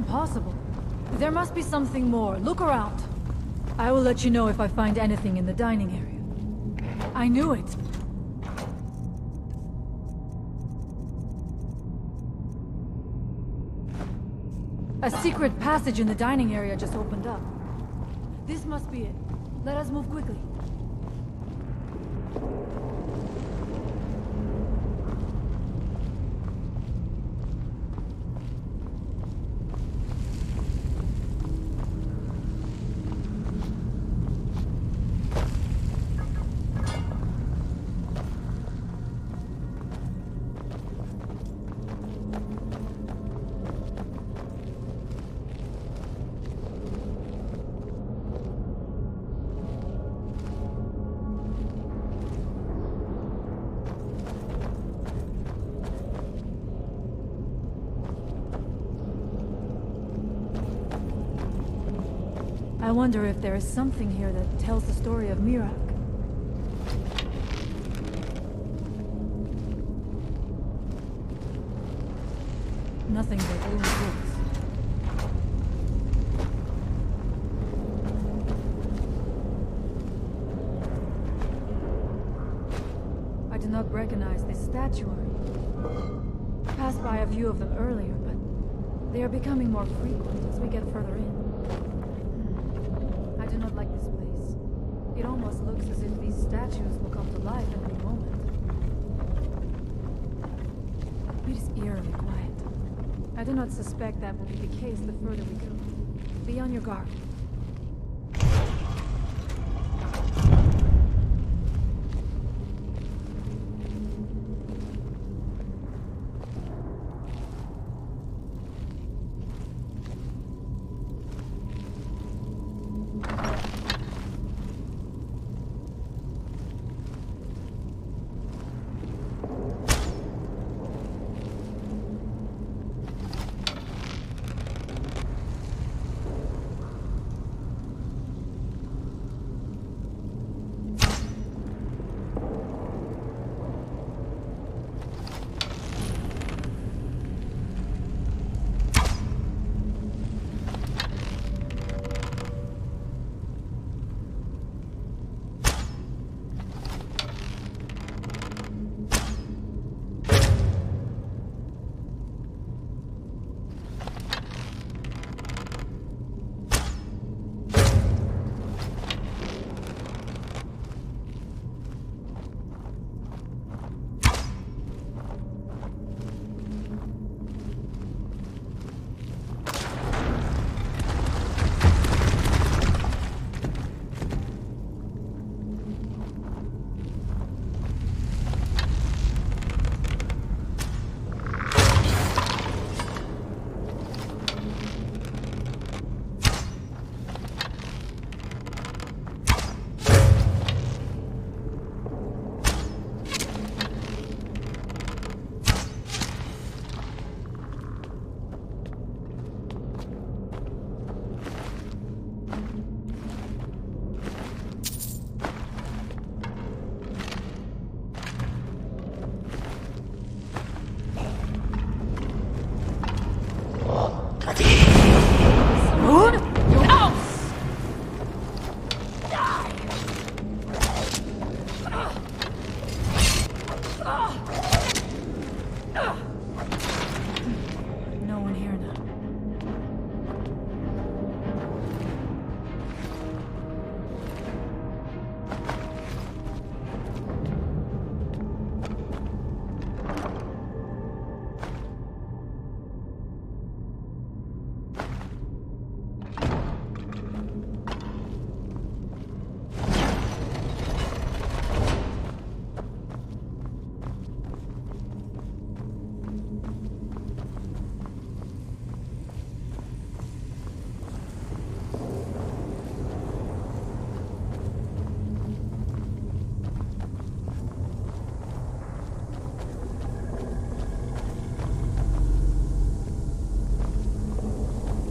impossible. There must be something more. Look around. I will let you know if I find anything in the dining area. I knew it. A secret passage in the dining area just opened up. This must be it. Let us move quickly. I wonder if there is something here that tells the story of Mirak. Nothing but old books. I do not recognize this statuary. Passed by a few of them earlier, but they are becoming more frequent as we get further in. I do not like this place. It almost looks as if these statues will come to life at any moment. It is eerily quiet. I do not suspect that will be the case the further we go. Be on your guard.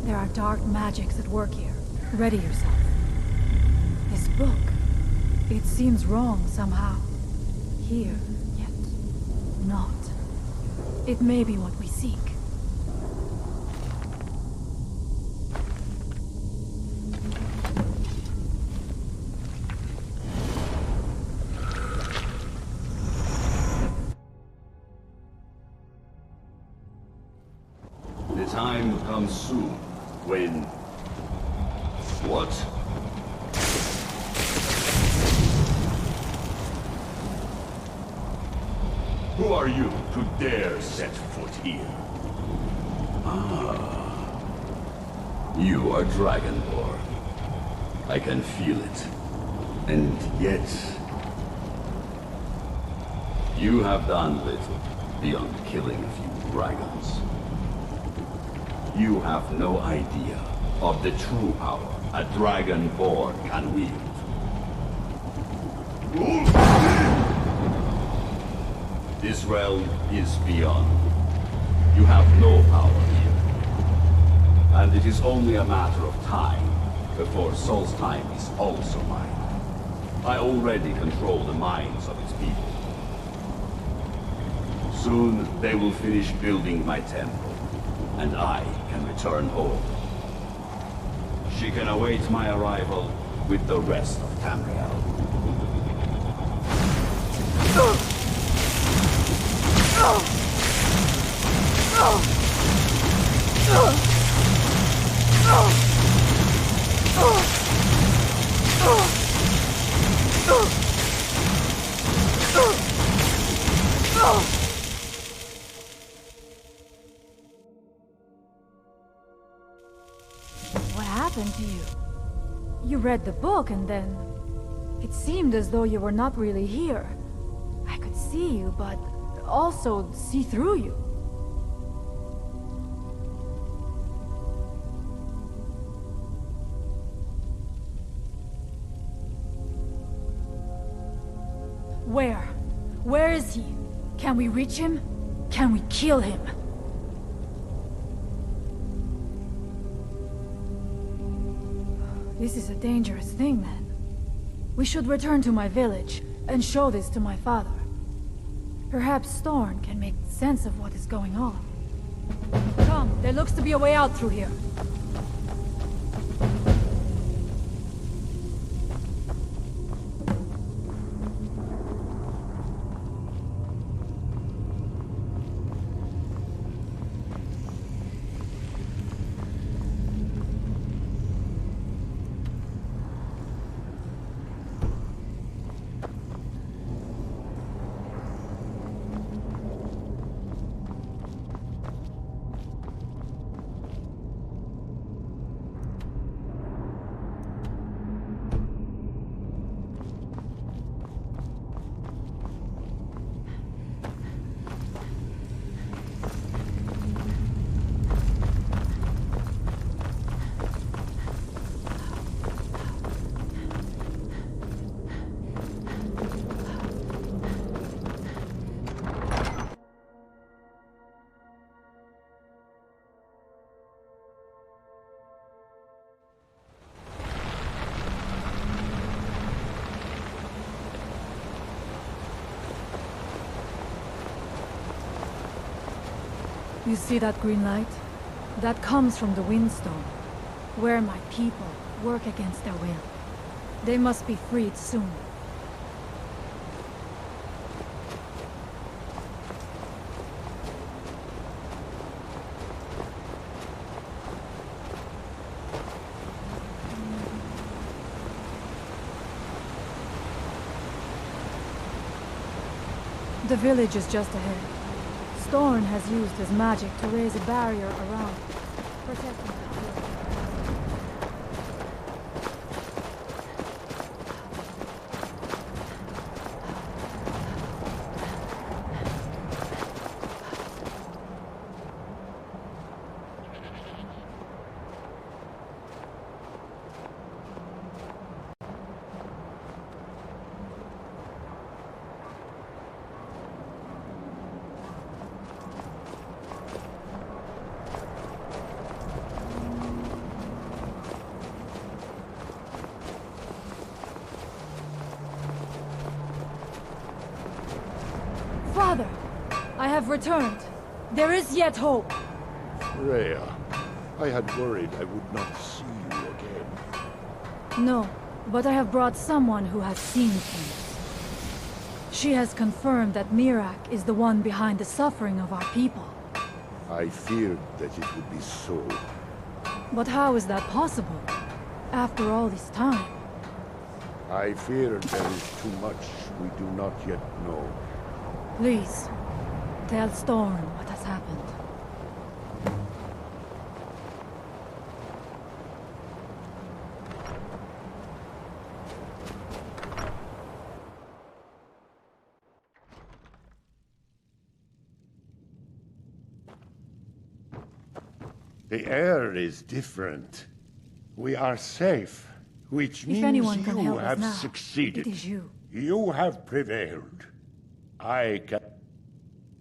There are dark magics at work here. Ready yourself. This book, it seems wrong somehow. Here, yet not. It may be what we seek. time comes soon when... What? Who are you to dare set foot here? Ah. You are Dragonborn. I can feel it. And yet... you have done little beyond killing a few dragons. You have no idea of the true power a Dragonborn can wield. This realm is beyond. You have no power here. And it is only a matter of time before Solstheim is also mine. I already control the minds of its people. Soon they will finish building my temple, and I can return home. She can await my arrival with the rest of Tamriel. What happened to you? You read the book and then... it seemed as though you were not really here. I could see you, but also see through you. Where? Where is he? Can we reach him? Can we kill him? This is a dangerous thing, then. We should return to my village and show this to my father. Perhaps Storn can make sense of what is going on. Come, there looks to be a way out through here. You see that green light? That comes from the Windstone, where my people work against their will. They must be freed soon. The village is just ahead. Storn has used his magic to raise a barrier around, protecting the Father, I have returned. There is yet hope. Freya, I had worried I would not see you again. No, but I have brought someone who has seen things. She has confirmed that Mirak is the one behind the suffering of our people. I feared that it would be so. But how is that possible? After all this time? I fear there is too much we do not yet know. Please, tell Storm what has happened. The air is different. We are safe, which means anyone can you help us have now, succeeded. it is you. You have prevailed. I can...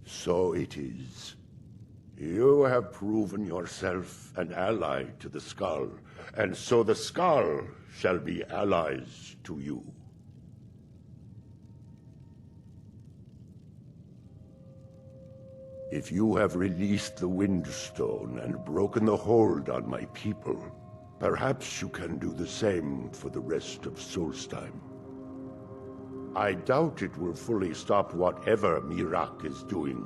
So it is. You have proven yourself an ally to the Skull, and so the Skull shall be allies to you. If you have released the Windstone and broken the hold on my people, perhaps you can do the same for the rest of Solstheim. I doubt it will fully stop whatever Miraak is doing,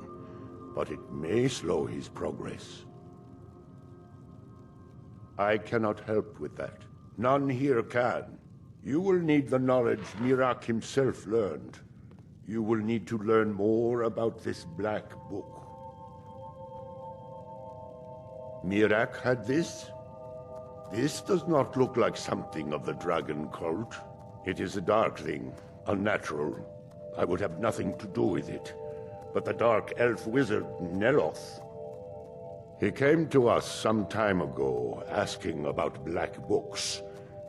but it may slow his progress. I cannot help with that. None here can. You will need the knowledge Miraak himself learned. You will need to learn more about this Black Book. Miraak had this? This does not look like something of the dragon cult. It is a dark thing, unnatural. I would have nothing to do with it. But the dark elf wizard, Neloth. He came to us some time ago, asking about black books.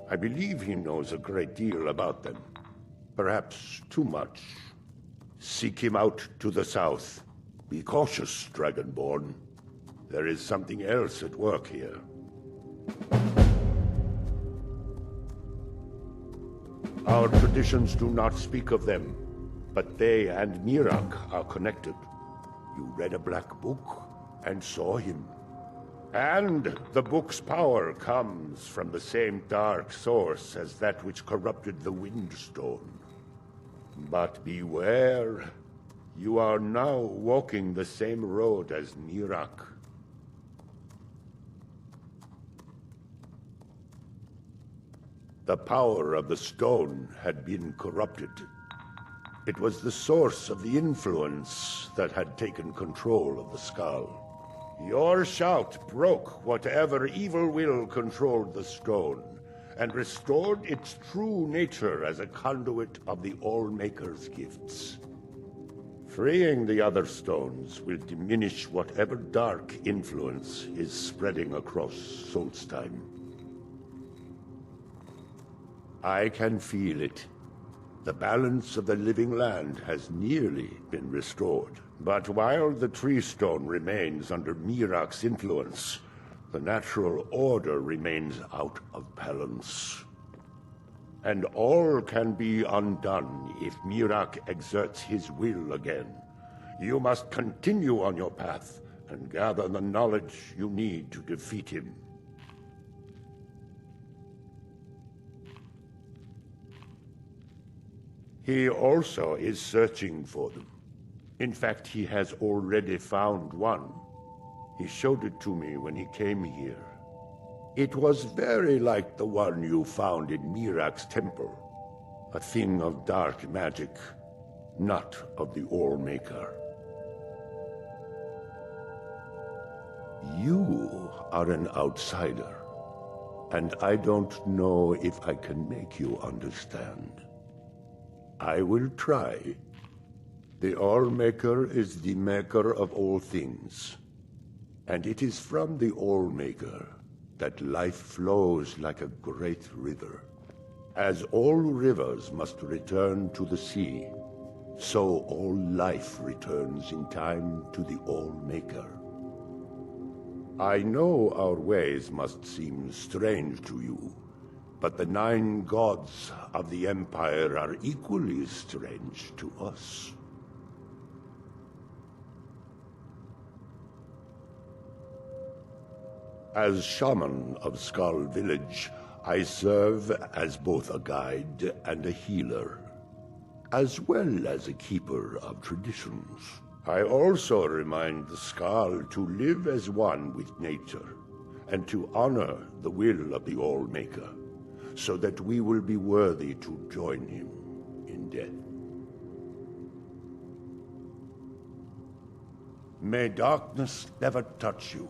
I believe he knows a great deal about them. Perhaps too much. Seek him out to the south. Be cautious, Dragonborn. There is something else at work here. Our traditions do not speak of them, but they and Miraak are connected. You read a black book and saw him. And the book's power comes from the same dark source as that which corrupted the Windstone. But beware, you are now walking the same road as Miraak. The power of the stone had been corrupted. It was the source of the influence that had taken control of the skull. Your shout broke whatever evil will controlled the stone, and restored its true nature as a conduit of the All-Maker's gifts. Freeing the other stones will diminish whatever dark influence is spreading across Solstheim. I can feel it. The balance of the living land has nearly been restored. But while the tree stone remains under Miraak's influence, the natural order remains out of balance. And all can be undone if Miraak exerts his will again. You must continue on your path and gather the knowledge you need to defeat him. He also is searching for them. In fact, he has already found one. He showed it to me when he came here. It was very like the one you found in Miraak's temple. A thing of dark magic, not of the All-Maker. You are an outsider, and I don't know if I can make you understand. I will try. The All-Maker is the maker of all things. And it is from the All-Maker that life flows like a great river. As all rivers must return to the sea, so all life returns in time to the All-Maker. I know our ways must seem strange to you, but the 9 gods of the Empire are equally strange to us. As shaman of Skull Village, I serve as both a guide and a healer, as well as a keeper of traditions. I also remind the Skald to live as one with nature, and to honor the will of the All-Maker, so that we will be worthy to join him in death. May darkness never touch you.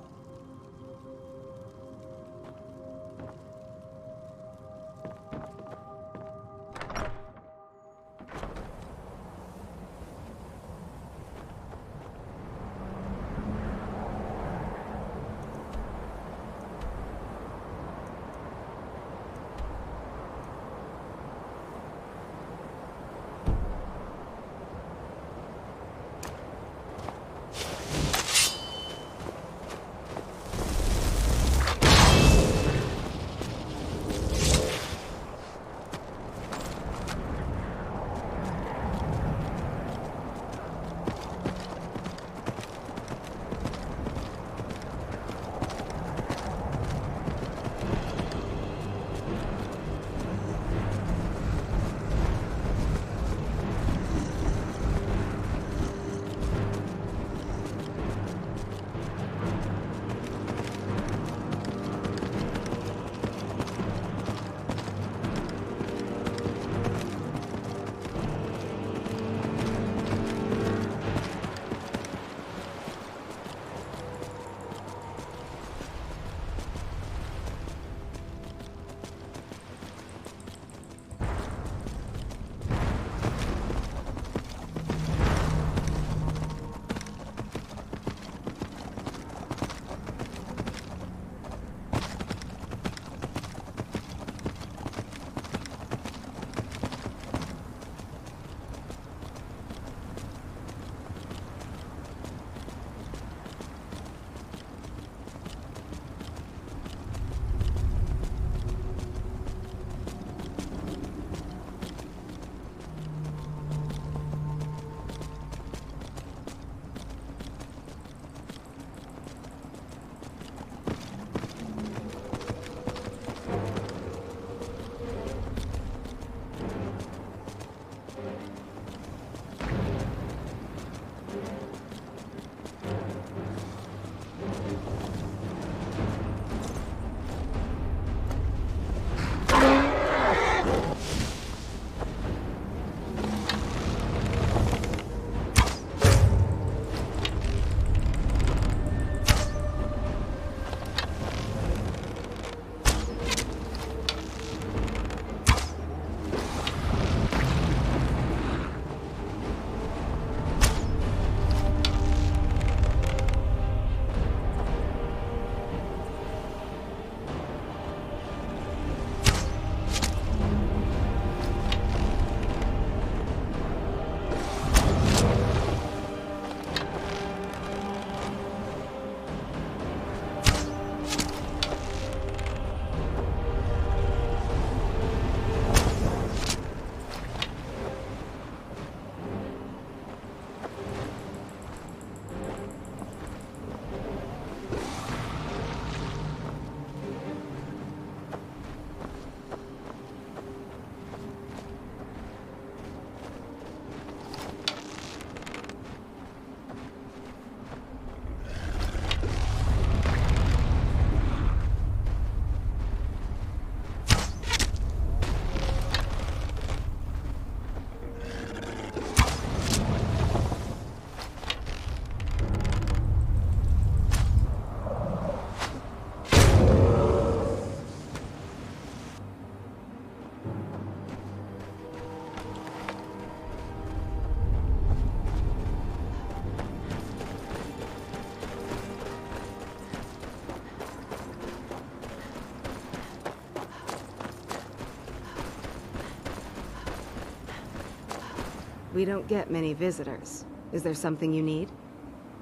We don't get many visitors. Is there something you need?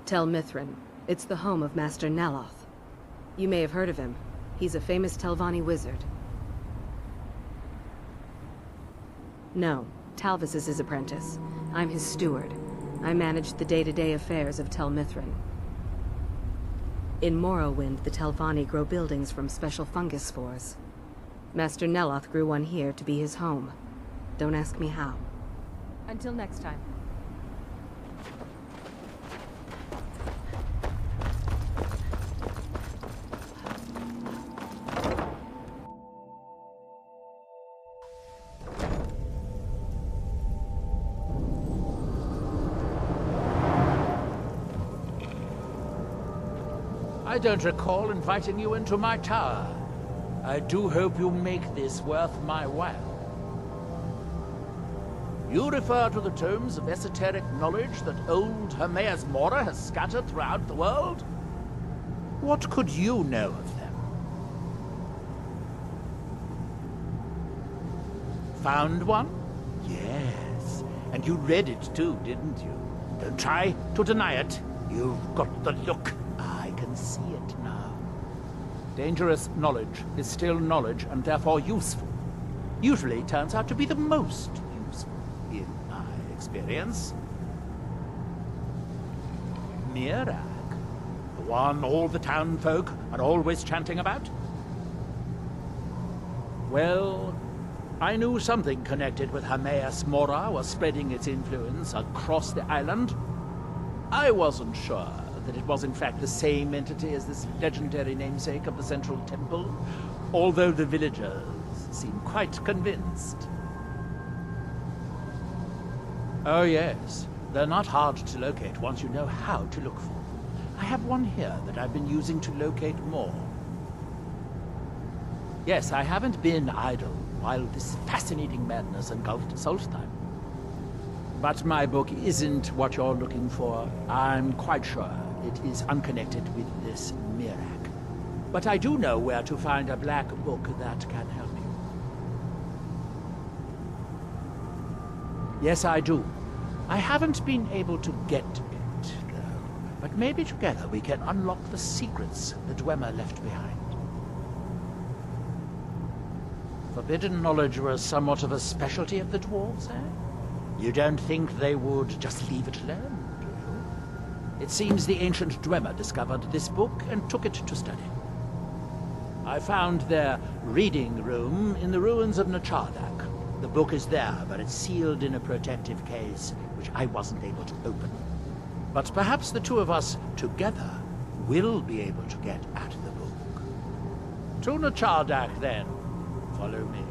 Tel Mithrin. It's the home of Master Neloth. You may have heard of him. He's a famous Telvanni wizard. No, Talvis is his apprentice. I'm his steward. I manage the day-to-day affairs of Tel Mithrin. In Morrowind, the Telvanni grow buildings from special fungus spores. Master Neloth grew one here to be his home. Don't ask me how. Until next time. I don't recall inviting you into my tower. I do hope you make this worth my while. You refer to the tomes of esoteric knowledge that old Hermaeus Mora has scattered throughout the world? What could you know of them? Found one? Yes. And you read it too, didn't you? Don't try to deny it. You've got the look. I can see it now. Dangerous knowledge is still knowledge and therefore useful. Usually turns out to be the most useful, in my experience. Mirag? The one all the town folk are always chanting about? Well, I knew something connected with Hermaeus Mora was spreading its influence across the island. I wasn't sure that it was in fact the same entity as this legendary namesake of the Central Temple, although the villagers seem quite convinced. Oh yes, they're not hard to locate once you know how to look for them. I have one here that I've been using to locate more. Yes, I haven't been idle while this fascinating madness engulfed Solstheim. But my book isn't what you're looking for. I'm quite sure it is unconnected with this Mirag. But I do know where to find a black book that can help you. Yes, I do. I haven't been able to get it, though. But maybe together we can unlock the secrets the Dwemer left behind. Forbidden knowledge was somewhat of a specialty of the dwarves, eh? You don't think they would just leave it alone, do you? It seems the ancient Dwemer discovered this book and took it to study. I found their reading room in the ruins of Nachardak. The book is there, but it's sealed in a protective case, which I wasn't able to open. But perhaps the two of us, together, will be able to get at the book. To Nachardak, then. Follow me.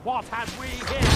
What have we here?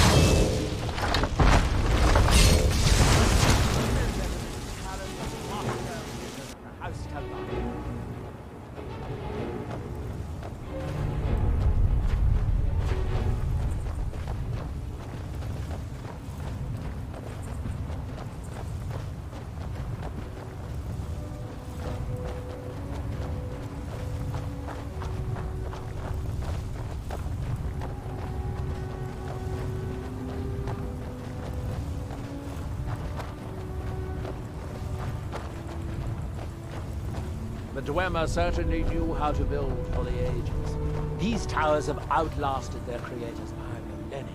The Dwemer certainly knew how to build for the ages. These towers have outlasted their creators by millennia.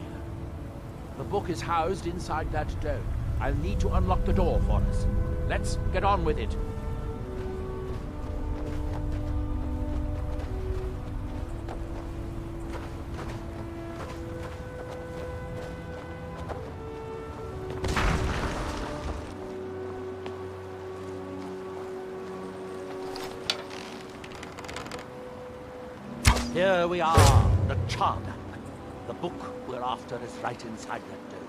The book is housed inside that dome. I'll need to unlock the door for us. Let's get on with it. Here we are, the Chardak. The book we're after is right inside that dome.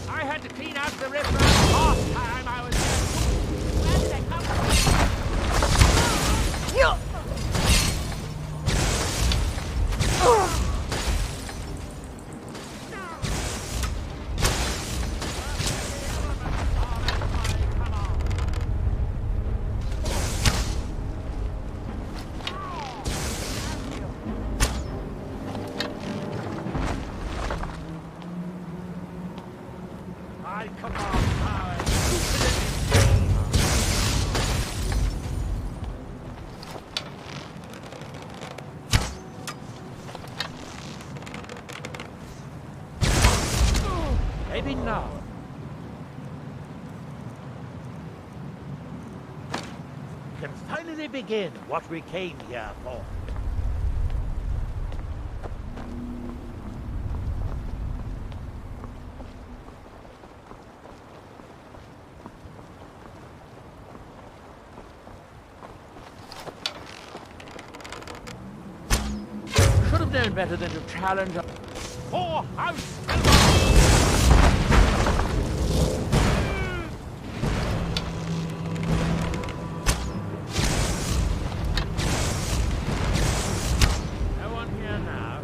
I had to clean out the river last time I was here. Where did they come from? I command power. Maybe now. We can finally begin what we came here for. Should have known better than to challenge a four-house. No one here now.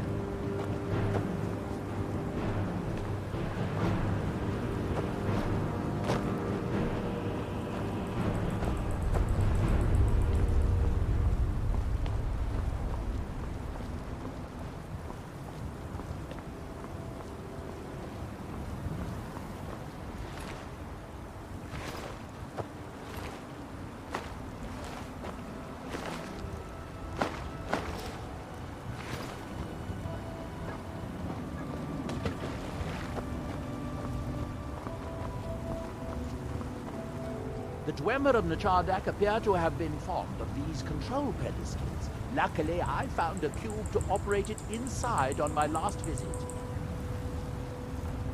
The Dwemer of Chardak appear to have been fond of these control pedestals. Luckily, I found a cube to operate it inside on my last visit.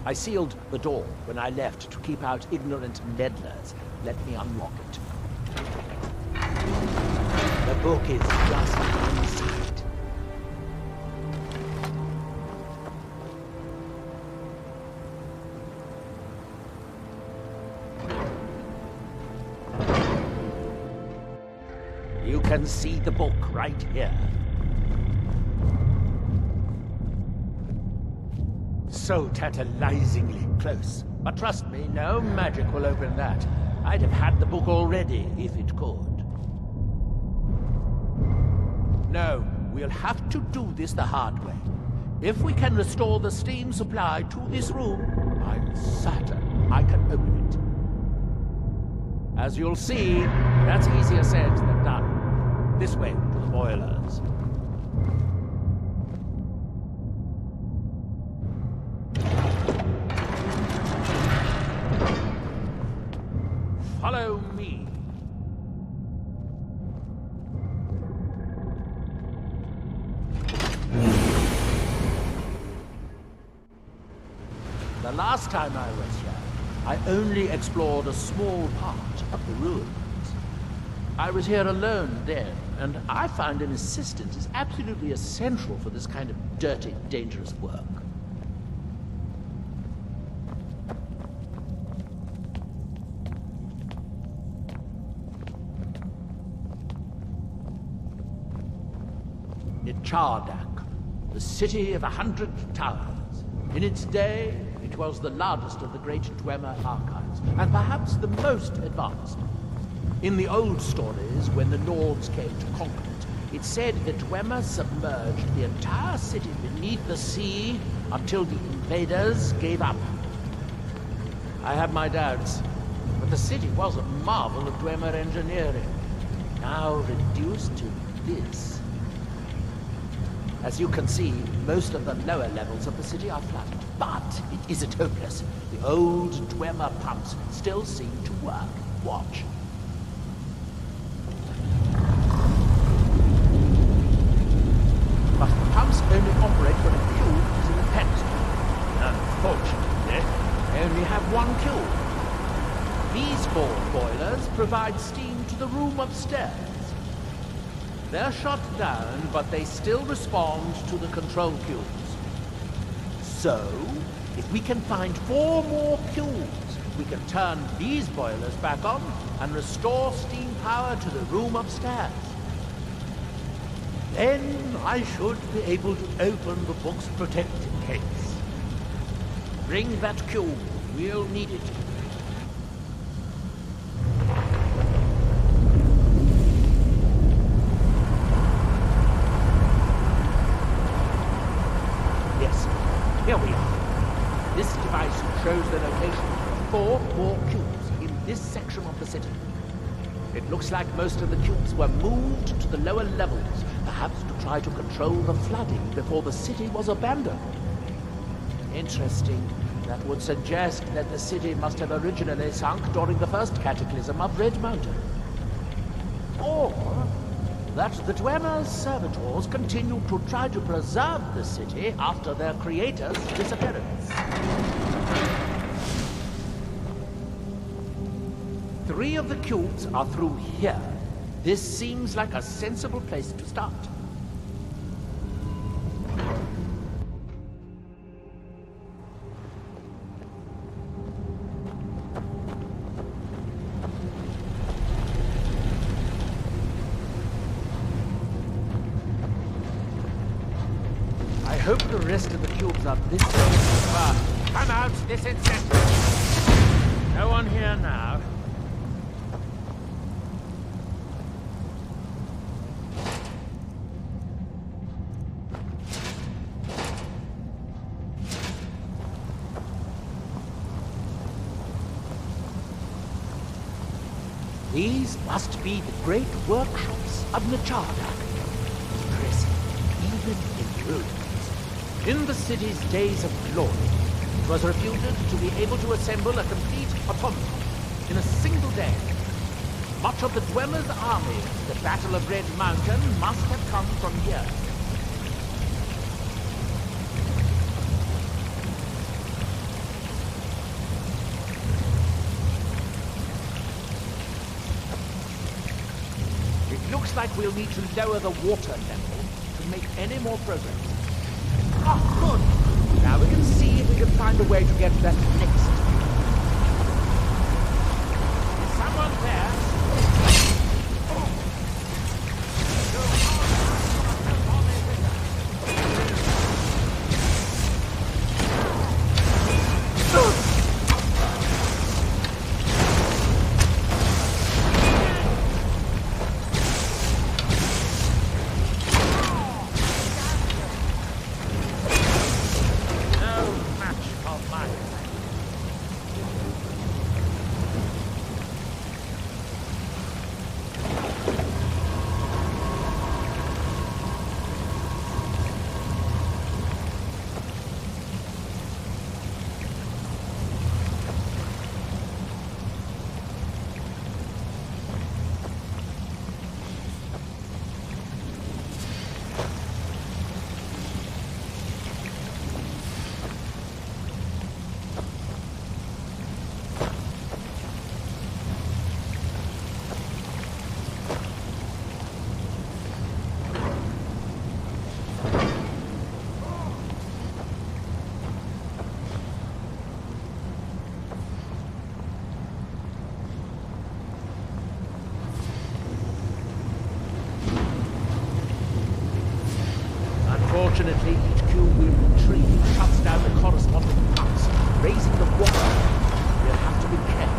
I sealed the door when I left to keep out ignorant meddlers. Let me unlock it. The book is just inside. You can see the book right here. So tantalizingly close. But trust me, no magic will open that. I'd have had the book already, if it could. No, we'll have to do this the hard way. If we can restore the steam supply to this room, I'm certain I can open it. As you'll see, that's easier said than done. This way to the boilers. Follow me. The last time I was here, I only explored a small part of the ruins. I was here alone then, and I found an assistant is absolutely essential for this kind of dirty, dangerous work. Chardak, the city of 100 towers. In its day, it was the largest of the great Dwemer archives, and perhaps the most advanced. In the old stories, when the Nords came to conquer it, it said the Dwemer submerged the entire city beneath the sea until the invaders gave up. I have my doubts, but the city was a marvel of Dwemer engineering, now reduced to this. As you can see, most of the lower levels of the city are flooded, but it isn't hopeless. The old Dwemer pumps still seem to work. watch. But the pumps only operate when a cube is in the pedestal. Unfortunately, they only have one cube. These 4 boilers provide steam to the room upstairs. They're shut down, but they still respond to the control cubes. So, if we can find 4 more cubes, we can turn these boilers back on and restore steam power to the room upstairs. Then I should be able to open the book's protective case. Bring that cube. We'll need it. Yes, here we are. This device shows the location of 4 more cubes in this section of the city. It looks like most of the cubes were moved to the lower levels, perhaps to try to control the flooding before the city was abandoned. Interesting. That would suggest that the city must have originally sunk during the first cataclysm of Red Mountain. Or that the Dwemer's servitors continued to try to preserve the city after their creator's disappearance. 3 of the cubes are through here. This seems like a sensible place to start. I hope the rest of the cubes are this way. Come out this instant! No one here now. These must be the great workshops of Nachardak. Impressive, even in ruins. In the city's days of glory, it was reputed to be able to assemble a complete automaton in a single day. Much of the Dwemer's army, the Battle of Red Mountain, must have come from here. Looks like we'll need to lower the water level to make any more progress. Ah, good! Now we can see if we can find a way to get that next. Is someone there? Unfortunately, each cube tree shuts down the corresponding pumps, raising the water. We'll have to be careful.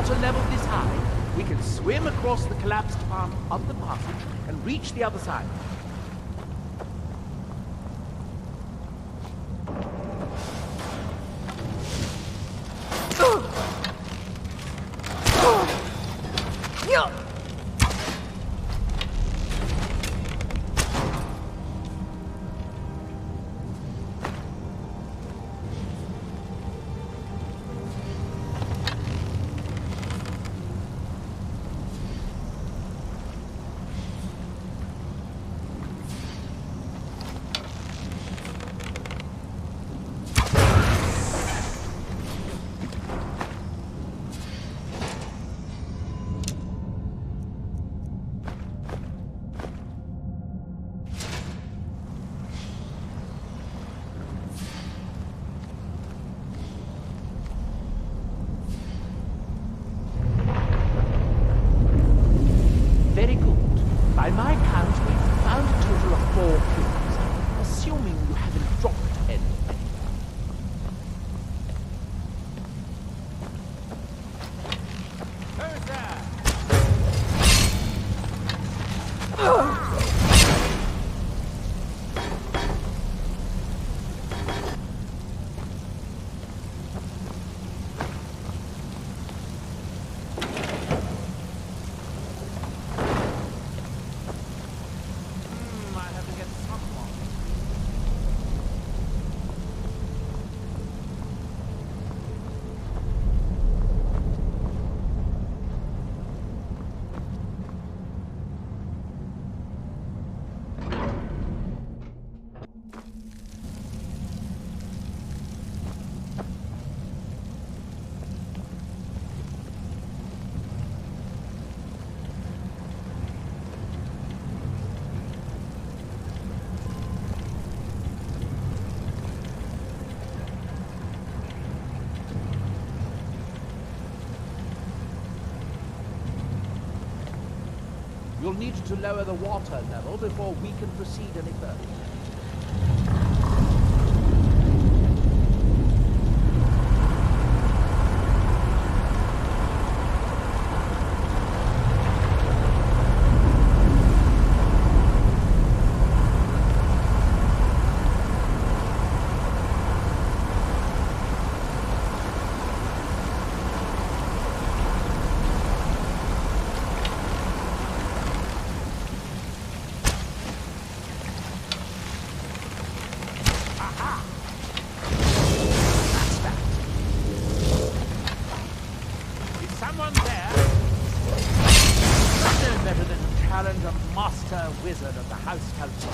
water level this high, we can swim across the collapsed part of the passage and reach the other side. Very good. By my count, we've found a total of 4 clues, assuming you haven't dropped any. Who's there? You'll need to lower the water level before we can proceed any further. Wizard of the House Council.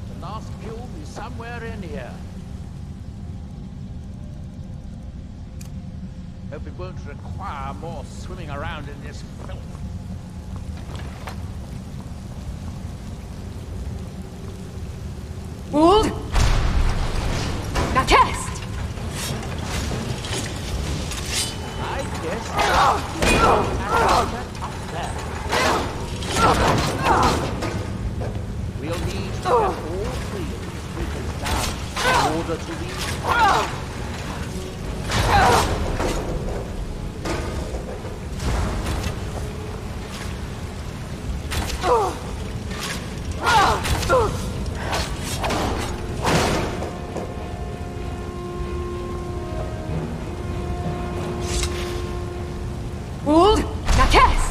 The last cube is somewhere in here. Hope it won't require more swimming around in this filth. Wold! Now test! I guess up there. We'll need to get all 3 of these bridges down in order to reach. Wold! Now test!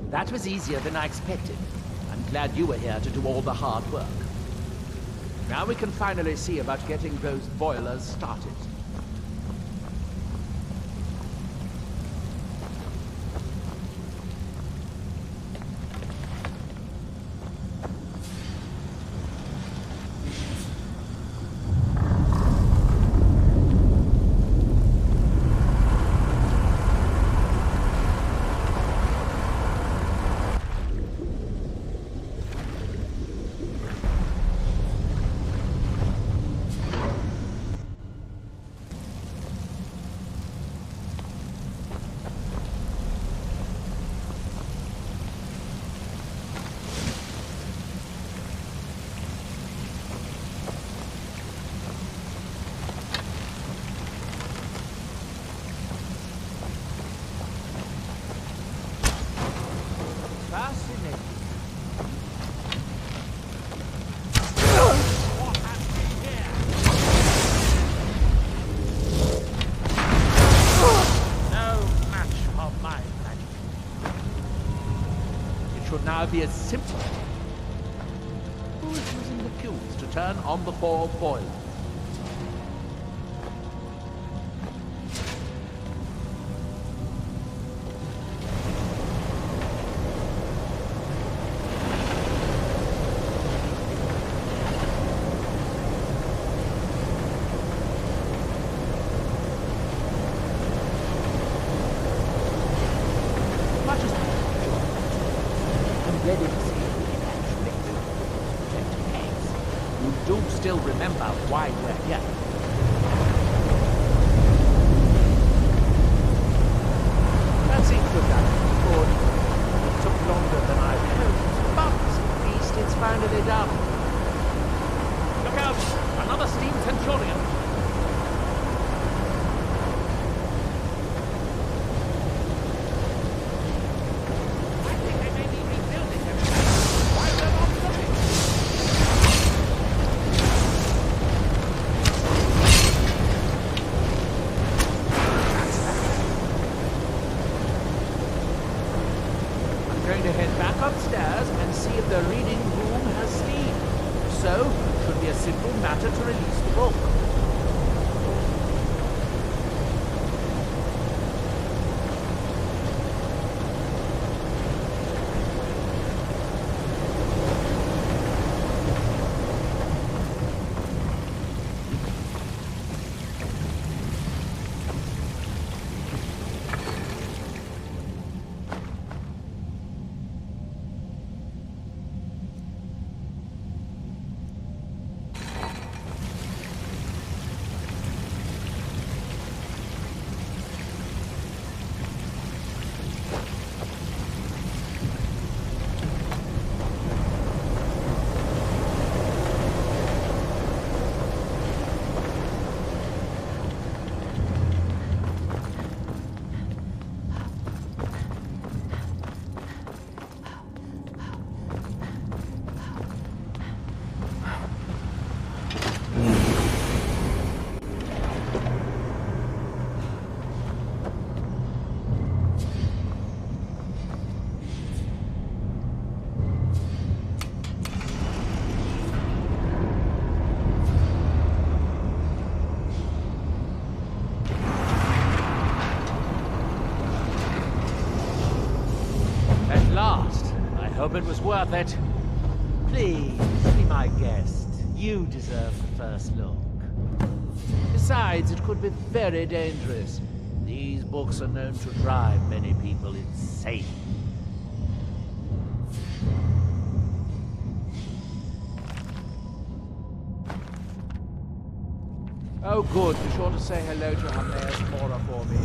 That was easier than I expected. I'm glad you were here to do all the hard work. Now we can finally see about getting those boilers started. Be as simple. Who is using the fuse to turn on the 4 boilers? Still remember why we're here. That seems to have done it. Good. It took longer than I hoped, but at least it's finally done. Look out! Another steam centurion! Hope it was worth it. Please, be my guest. You deserve the first look. Besides, it could be very dangerous. These books are known to drive many people insane. Oh good, be sure to say hello to her mayor's Cora for me.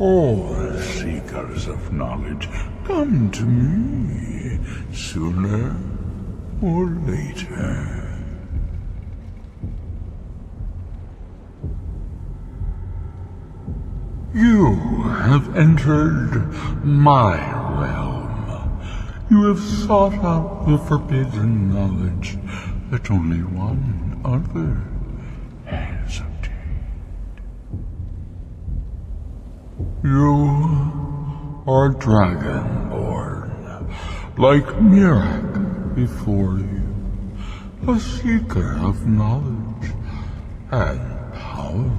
All seekers of knowledge come to me sooner or later. You have entered my realm. You have sought out the forbidden knowledge that only one other has obtained. You are Dragonborn, like Mirak before you, a seeker of knowledge and power.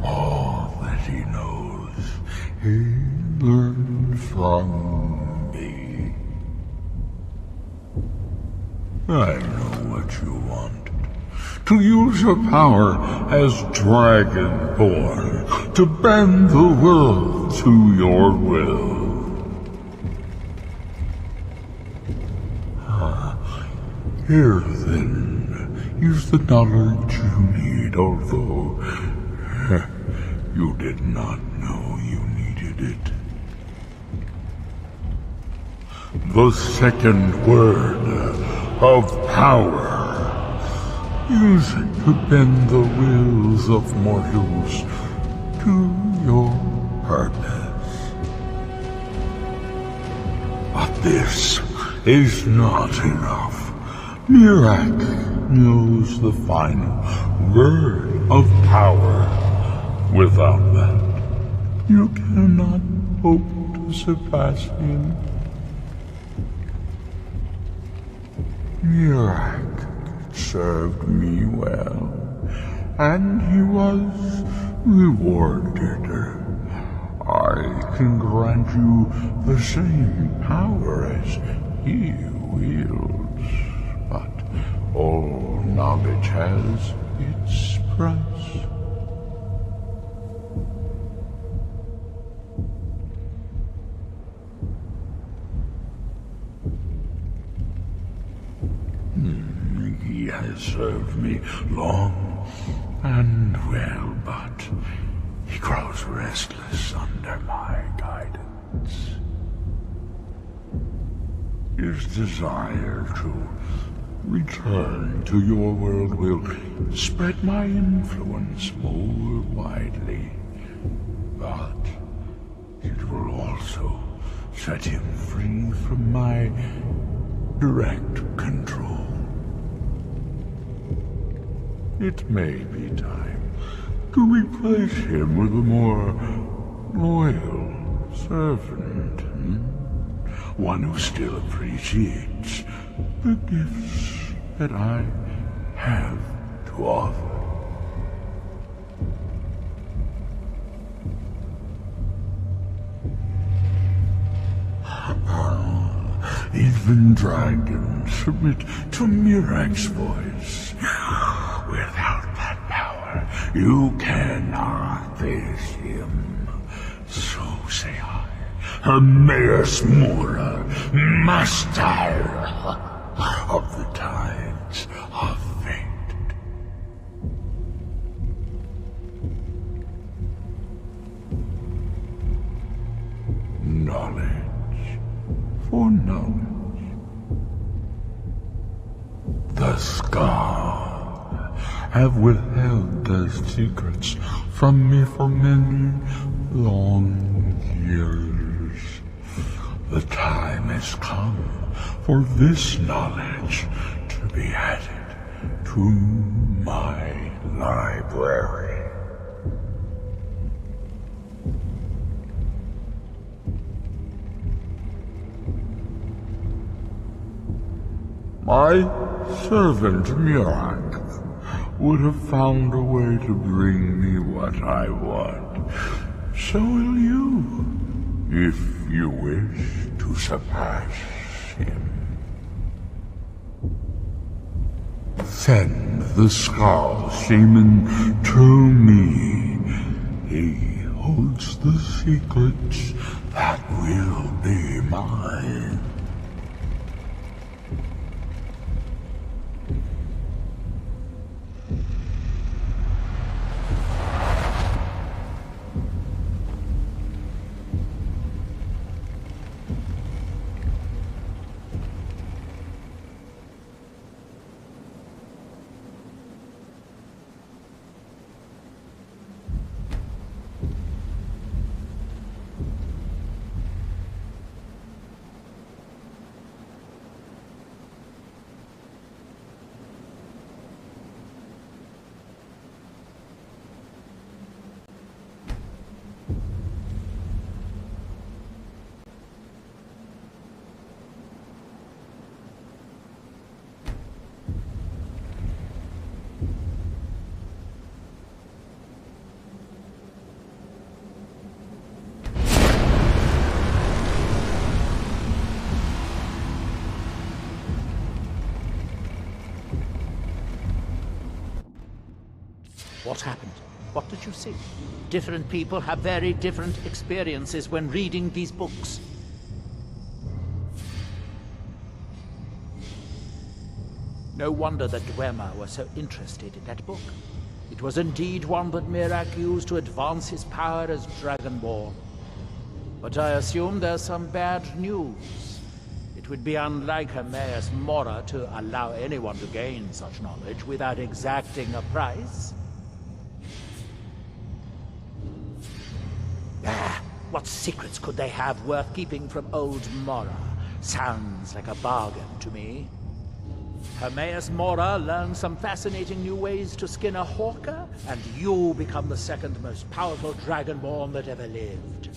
All that he knows, he learned from me. I know what you want. To use your power as Dragonborn, to bend the world to your will. Here then is the knowledge you need, although you did not know you needed it. The second word of power. Use it to bend the wills of mortals to your purpose. But this is not enough. Mirak knows the final word of power. Without that, you cannot hope to surpass him. Mirak served me well, and he was rewarded. I can grant you the same power as he wields, but all knowledge has its price. He has served me long and well, but he grows restless under my guidance. His desire to return to your world will spread my influence more widely, but it will also set him free from my direct control. It may be time to replace him with a more loyal servant. One who still appreciates the gifts that I have to offer. Even dragons submit to Mirak's voice. Without that power, you cannot face him. So say I, Hermaeus Mora, master of the tides of fate. Knowledge for knowledge. The Scar have withheld their secrets from me for many long years. The time has come for this knowledge to be added to my library. My servant Mirak would have found a way to bring me what I want. So will you, if you wish to surpass him. Send the Skull Shaman to me. He holds the secrets that will be mine. What happened? What did you see? Different people have very different experiences when reading these books. No wonder that Dwemer was so interested in that book. It was indeed one that Miraak used to advance his power as Dragonborn. But I assume there's some bad news. It would be unlike Hermaeus Mora to allow anyone to gain such knowledge without exacting a price. What secrets could they have worth keeping from old Mora? Sounds like a bargain to me. Hermaeus Mora learned some fascinating new ways to skin a hawker, and you become the second most powerful Dragonborn that ever lived.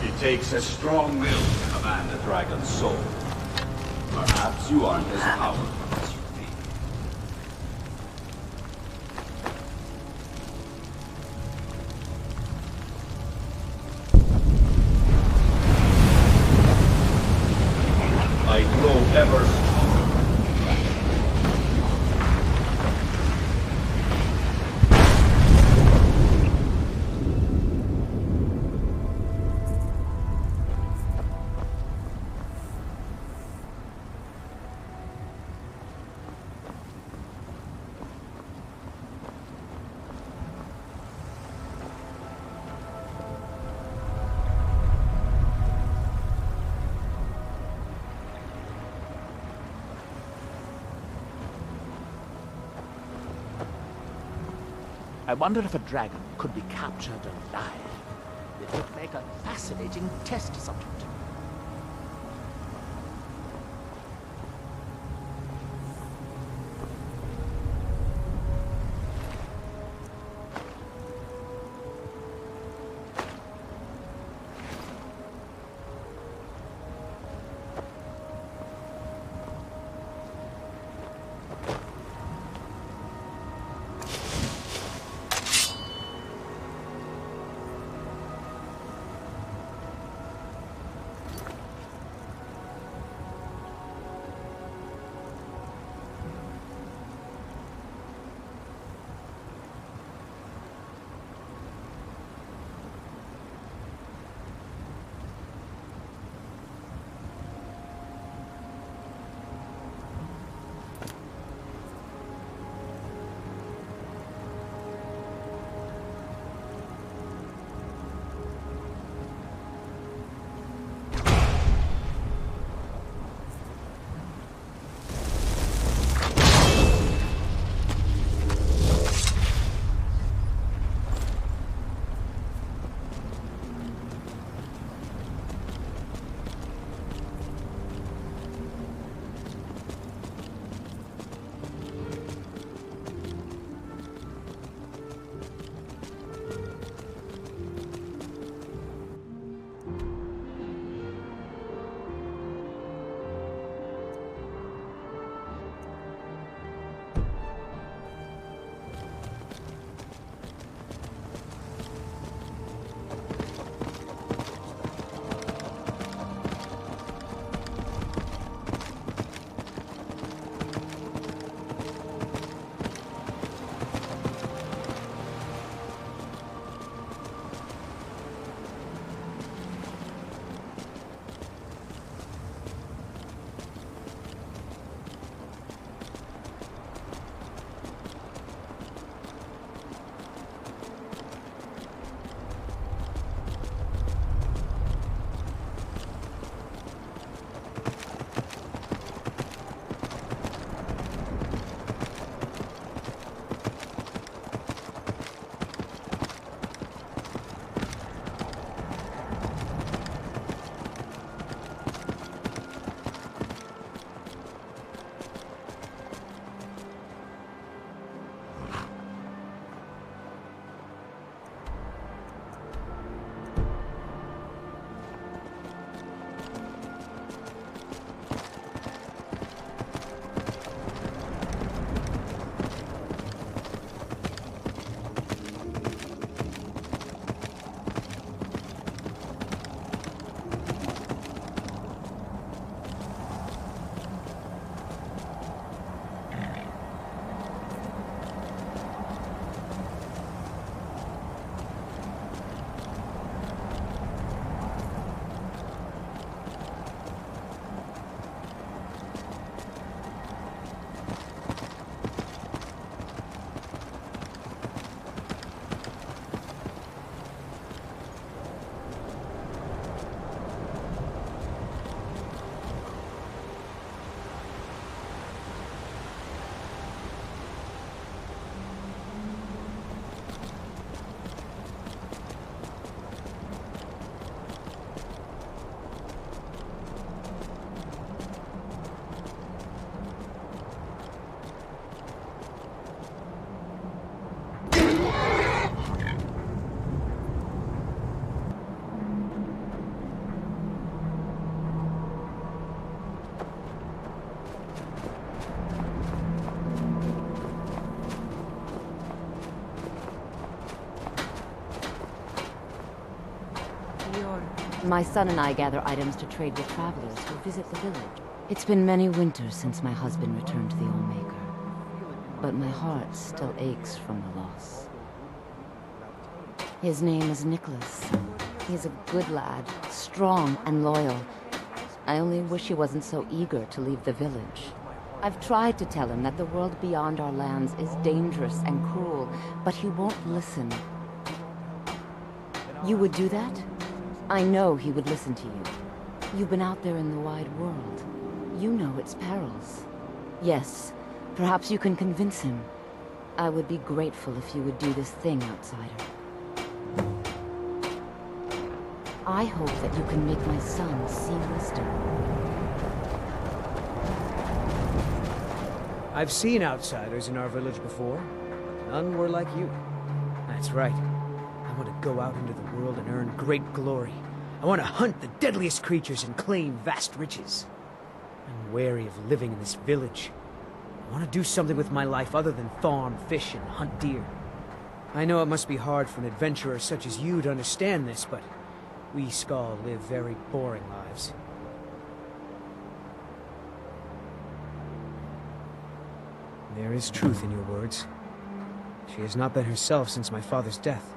It takes a strong will to command a dragon's soul. Perhaps you aren't as powerful as you think. I grow ever stronger. I wonder if a dragon could be captured alive. It would make a fascinating test subject. My son and I gather items to trade with travelers who visit the village. It's been many winters since my husband returned to the Old Maker, but my heart still aches from the loss. His name is Nicholas. He's a good lad, strong and loyal. I only wish he wasn't so eager to leave the village. I've tried to tell him that the world beyond our lands is dangerous and cruel, but he won't listen. You would do that? I know he would listen to you. You've been out there in the wide world. You know its perils. Yes, perhaps you can convince him. I would be grateful if you would do this thing, outsider. I hope that you can make my son see wisdom. I've seen outsiders in our village before. None were like you. That's right. I want to go out into the world and earn great glory. I want to hunt the deadliest creatures and claim vast riches. I'm wary of living in this village. I want to do something with my life other than farm, fish, and hunt deer. I know it must be hard for an adventurer such as you to understand this, but we Skaal live very boring lives. There is truth in your words. She has not been herself since my father's death.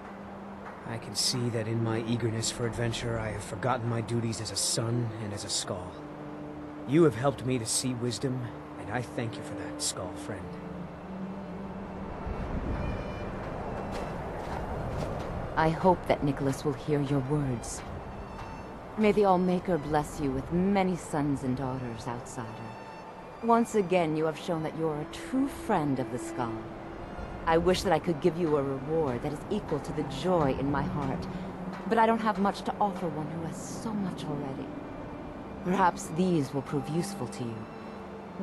I can see that in my eagerness for adventure, I have forgotten my duties as a son and as a Skaal. You have helped me to see wisdom, and I thank you for that, Skaal friend. I hope that Nicholas will hear your words. May the All-Maker bless you with many sons and daughters, outsider. Once again, you have shown that you're a true friend of the Skaal. I wish that I could give you a reward that is equal to the joy in my heart, but I don't have much to offer one who has so much already. Perhaps these will prove useful to you.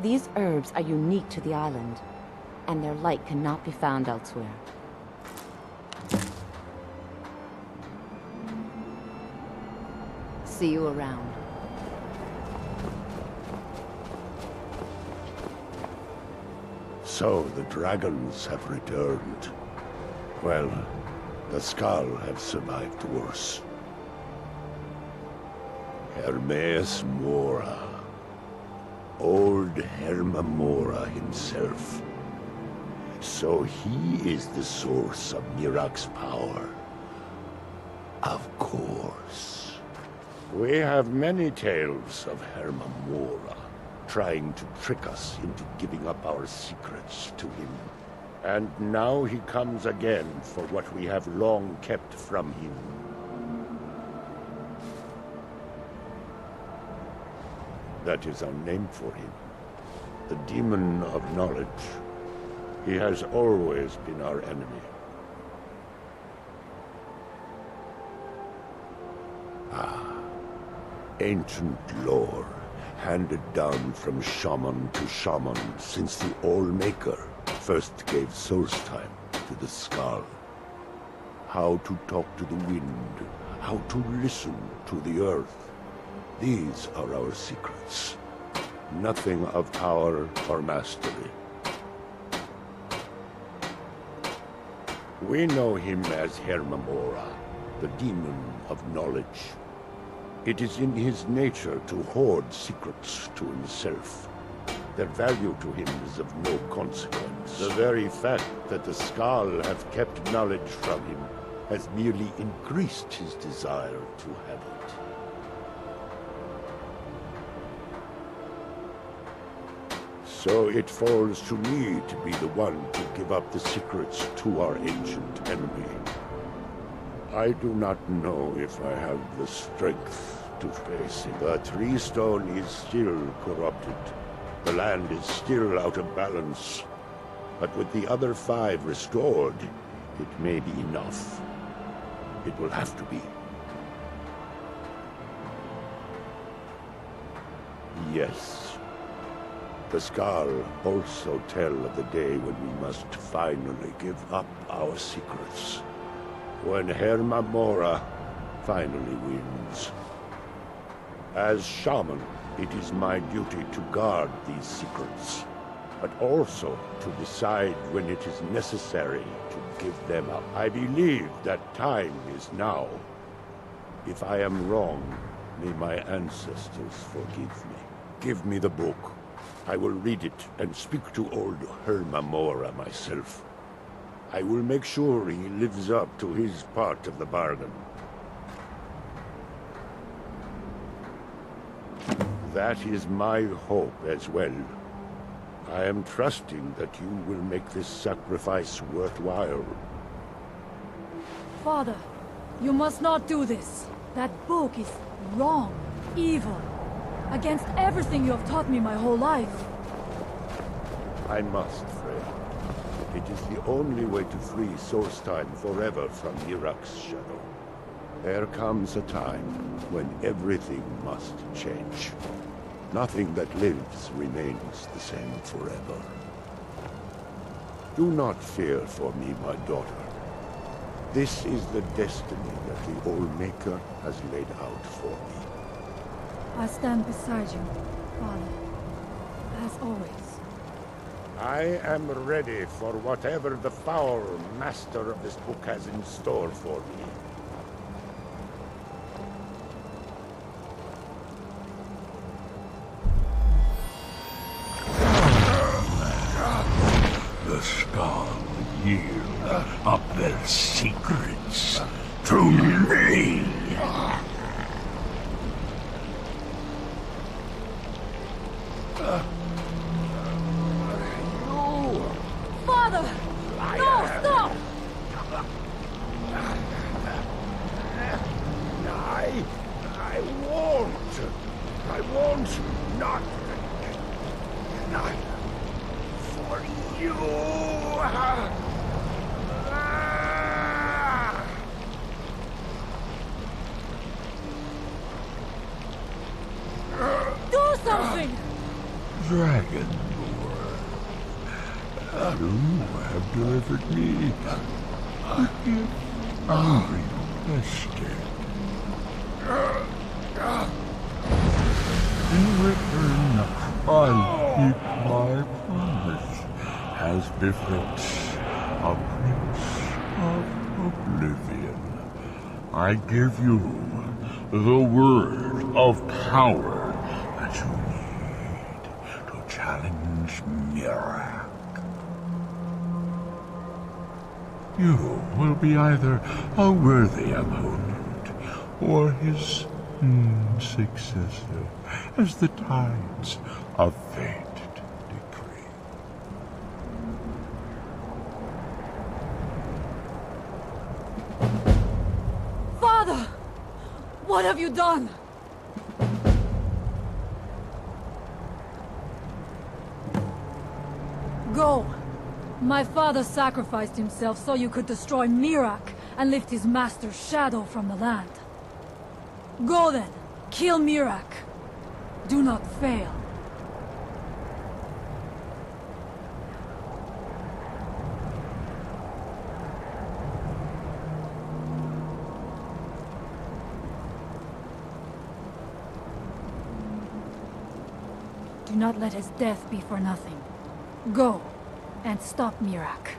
These herbs are unique to the island, and their light cannot be found elsewhere. See you around. So the dragons have returned. Well, the Skaal have survived worse. Hermaeus Mora. Old Herma Mora himself. So he is the source of Mirak's power. Of course. We have many tales of Herma Mora trying to trick us into giving up our secrets to him. And now he comes again for what we have long kept from him. That is our name for him. The Demon of Knowledge. He has always been our enemy. Ah, ancient lore, handed down from shaman to shaman since the All-Maker first gave Solstheim to the Skaal. How to talk to the wind, how to listen to the earth. These are our secrets. Nothing of power or mastery. We know him as Herma Mora, the Demon of Knowledge. It is in his nature to hoard secrets to himself. Their value to him is of no consequence. The very fact that the Skaal have kept knowledge from him has merely increased his desire to have it. So it falls to me to be the one to give up the secrets to our ancient enemy. I do not know if I have the strength to face him. The Tree Stone is still corrupted. The land is still out of balance. But with the other 5 restored, it may be enough. It will have to be. Yes. The Skaal also tell of the day when we must finally give up our secrets. When Herma Mora finally wins. As shaman, it is my duty to guard these secrets, but also to decide when it is necessary to give them up. I believe that time is now. If I am wrong, may my ancestors forgive me. Give me the book. I will read it and speak to old Hermamora myself. I will make sure he lives up to his part of the bargain. That is my hope as well. I am trusting that you will make this sacrifice worthwhile. Father, you must not do this. That book is wrong, evil, against everything you have taught me my whole life. I must, Freya. It is the only way to free Solstheim forever from Mirak's shadow. There comes a time when everything must change. Nothing that lives remains the same forever. Do not fear for me, my daughter. This is the destiny that the Old Maker has laid out for me. I stand beside you, Father, as always. I am ready for whatever the foul master of this book has in store for me. The Scar will yield up their secrets to me. Father! No, stop! I won't not for you. Do something! Dragonborn, you have delivered me the gift I requested. In return, I keep my promise as befits a prince of oblivion. I give you the word of power that you need to challenge Mirak. You will be either a worthy opponent or his successor, as the tides of fate decree. Father! What have you done? Go. My father sacrificed himself so you could destroy Mirak and lift his master's shadow from the land. Go then. Kill Mirak. Do not fail. Do not let his death be for nothing. Go and stop Mirak.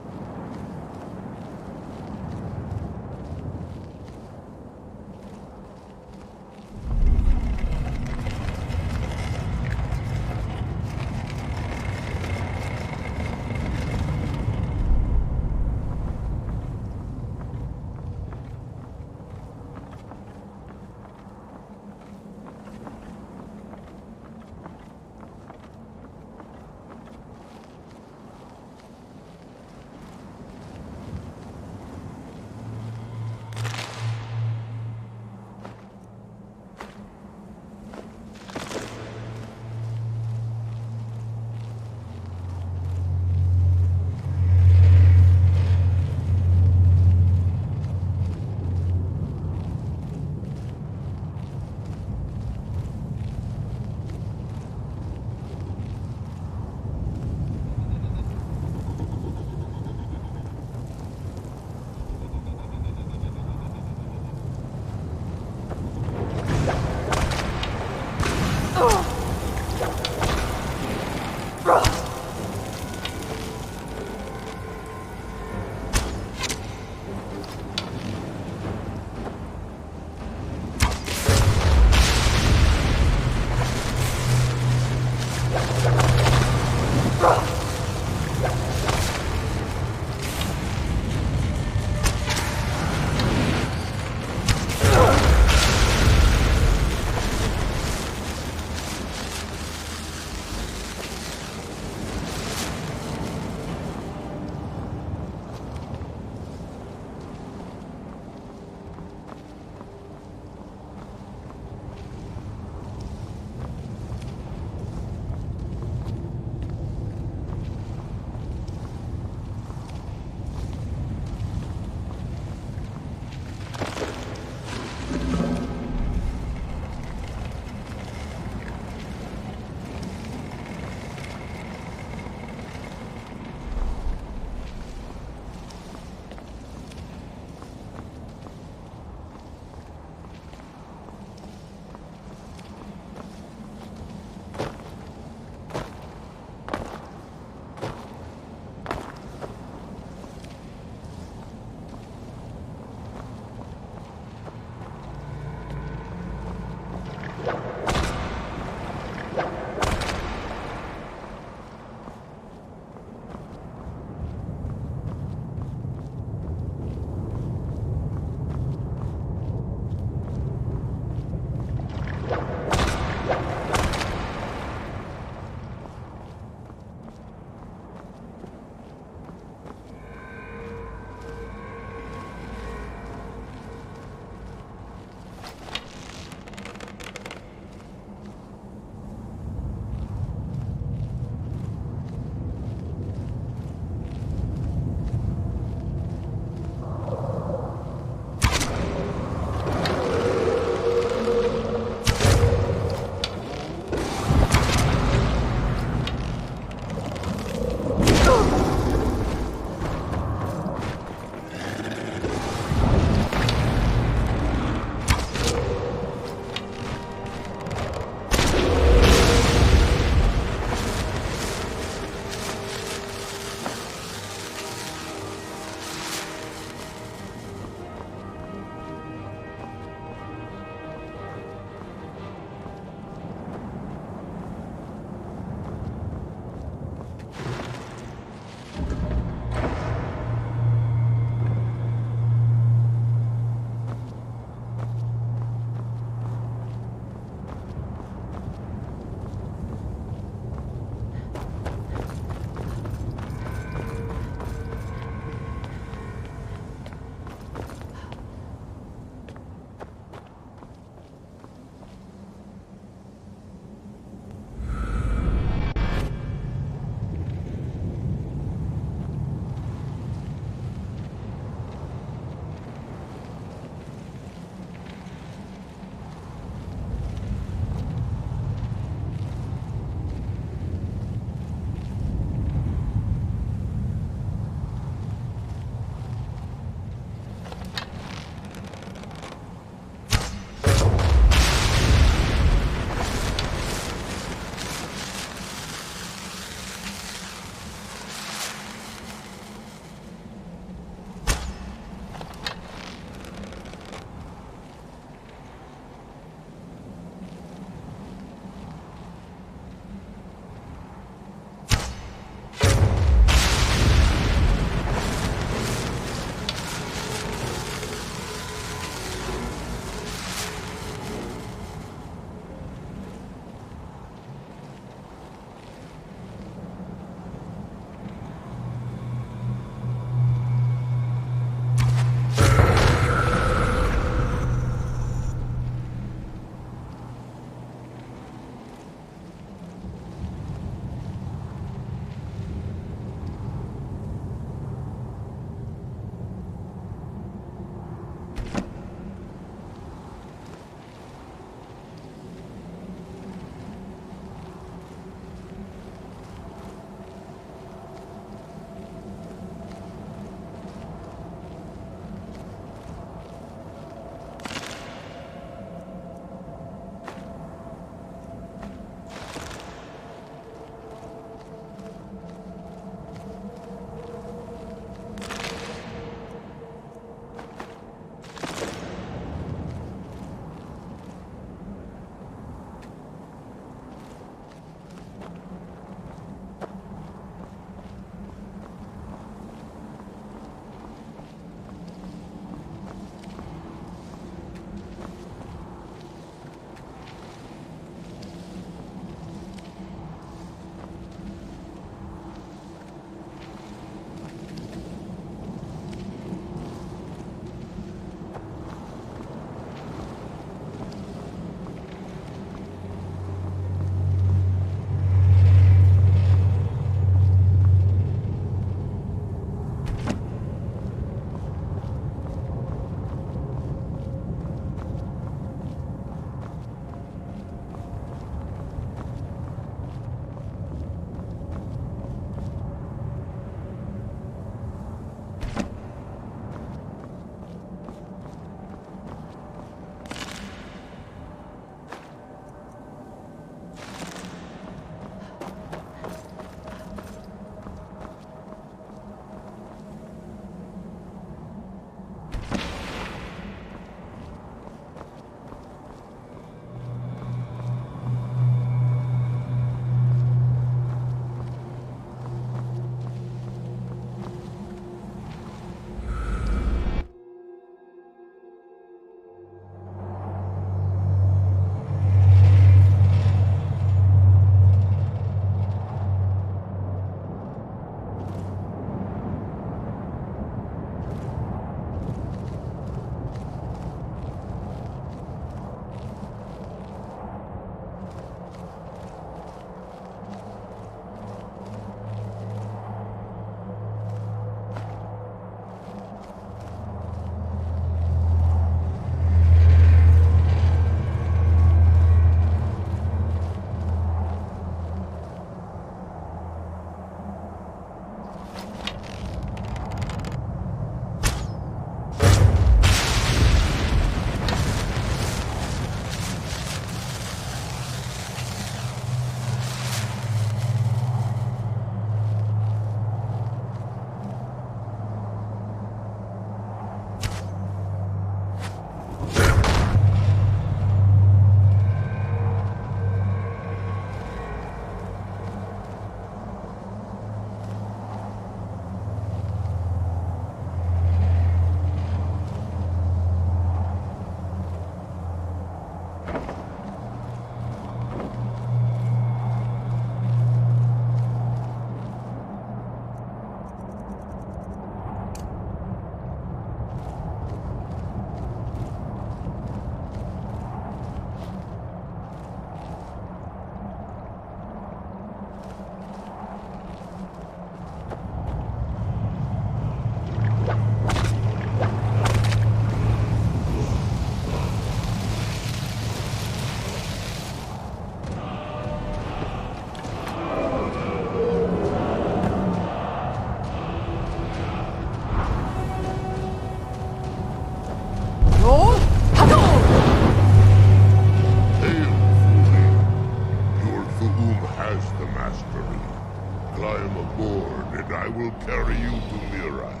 Climb aboard, and I will carry you to Mirak.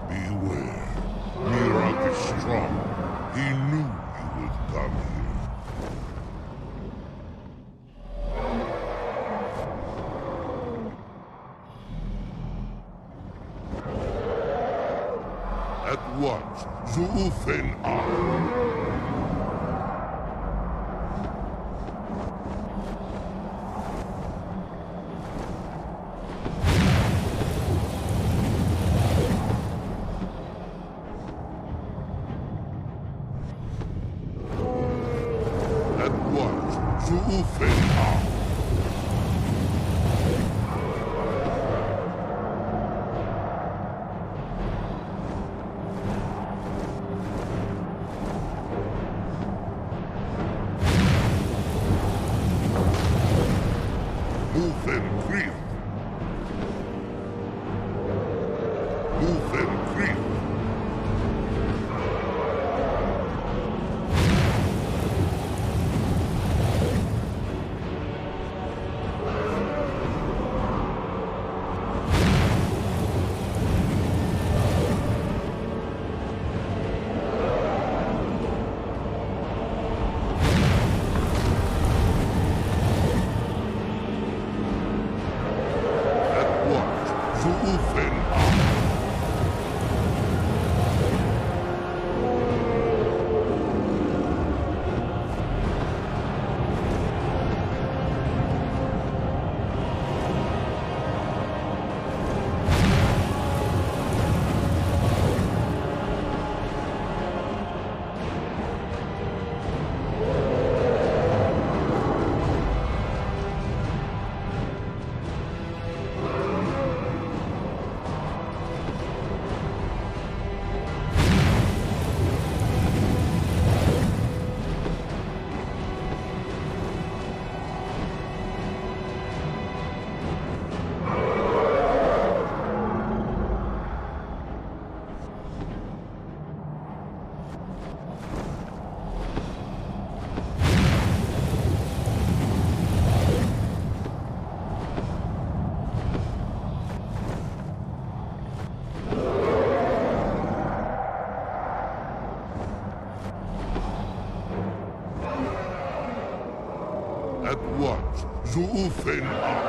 Beware. Mirak is strong. He knew you would come here. At once, Zuufen Ar. At once, Zuufen Ar.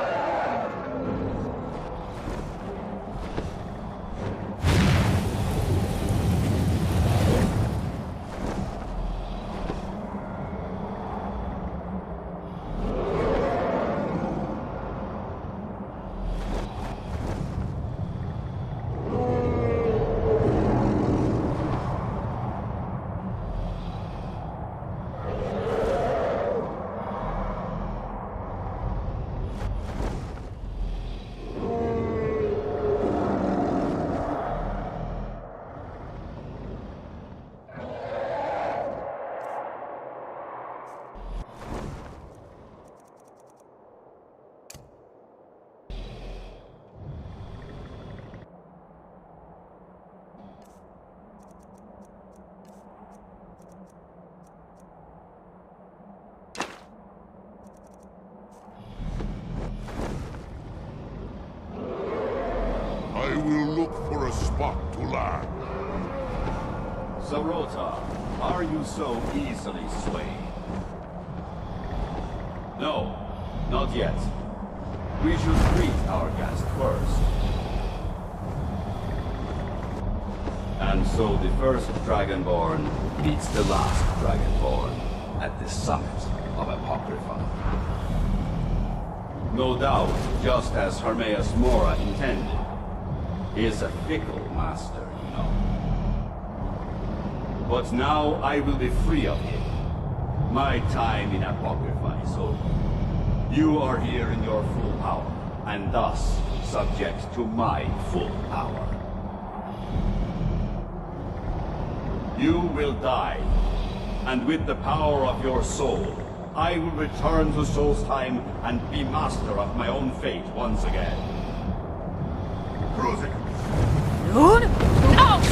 I will look for a spot to land. Zarota, are you so easily swayed? No, not yet. We should greet our guest first. And so the first Dragonborn meets the last Dragonborn at the summit of Apocrypha. No doubt, just as Hermaeus Mora intended. He is a fickle master, you know. But now I will be free of him. My time in Apocrypha is over. You are here in your full power, and thus subject to my full power. You will die. And with the power of your soul, I will return to Solstheim and be master of my own fate once again. Cruising. Lord? No!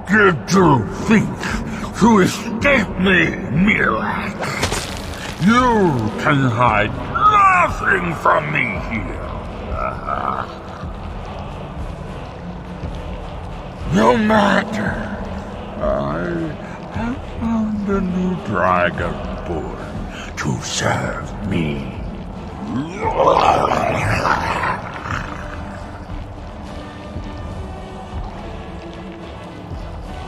Did you think to escape me, Mirak? You can hide nothing from me here. No matter. I have found a new dragonborn to serve me.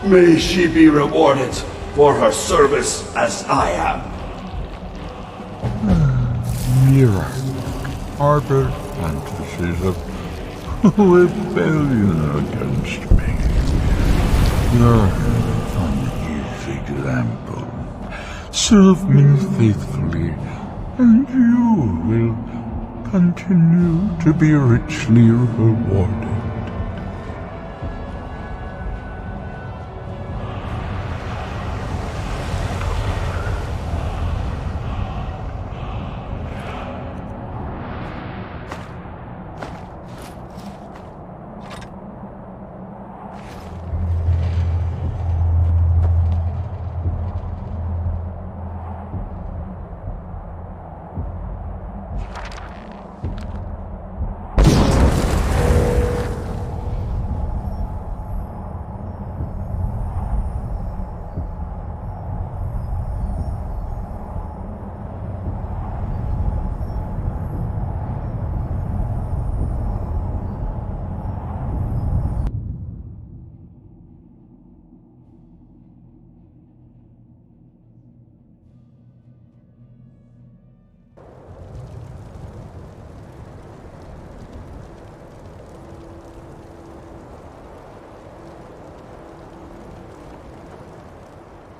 May she be rewarded for her service as I am. Mirak harbored fantasies of rebellion against me. You're an easy example. Serve me faithfully, and you will continue to be richly rewarded.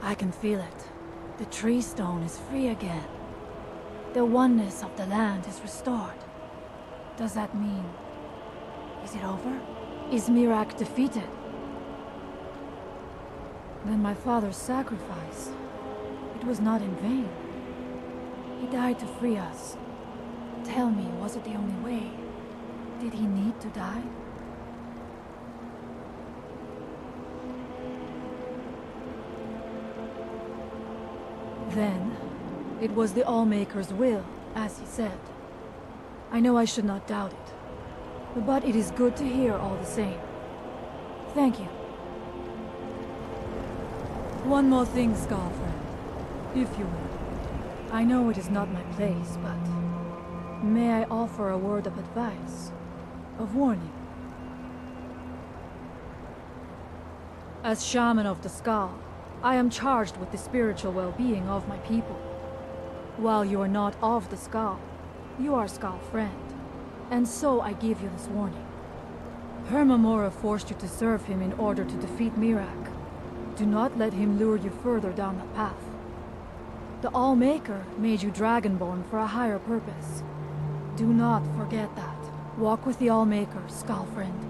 I can feel it. The tree stone is free again. The oneness of the land is restored. Does that mean... is it over? Is Mirak defeated? Then my father's sacrifice... it was not in vain. He died to free us. Tell me, was it the only way? Did he need to die? Then, it was the Allmaker's will, as he said. I know I should not doubt it, but it is good to hear all the same. Thank you. One more thing, Skullfriend, if you will. I know it is not my place, but may I offer a word of advice, of warning? As Shaman of the Skull, I am charged with the spiritual well-being of my people. While you are not of the Skull, you are Skullfriend, and so I give you this warning. Hermamora forced you to serve him in order to defeat Mirak. Do not let him lure you further down that path. The Allmaker made you Dragonborn for a higher purpose. Do not forget that. Walk with the Allmaker, Skullfriend.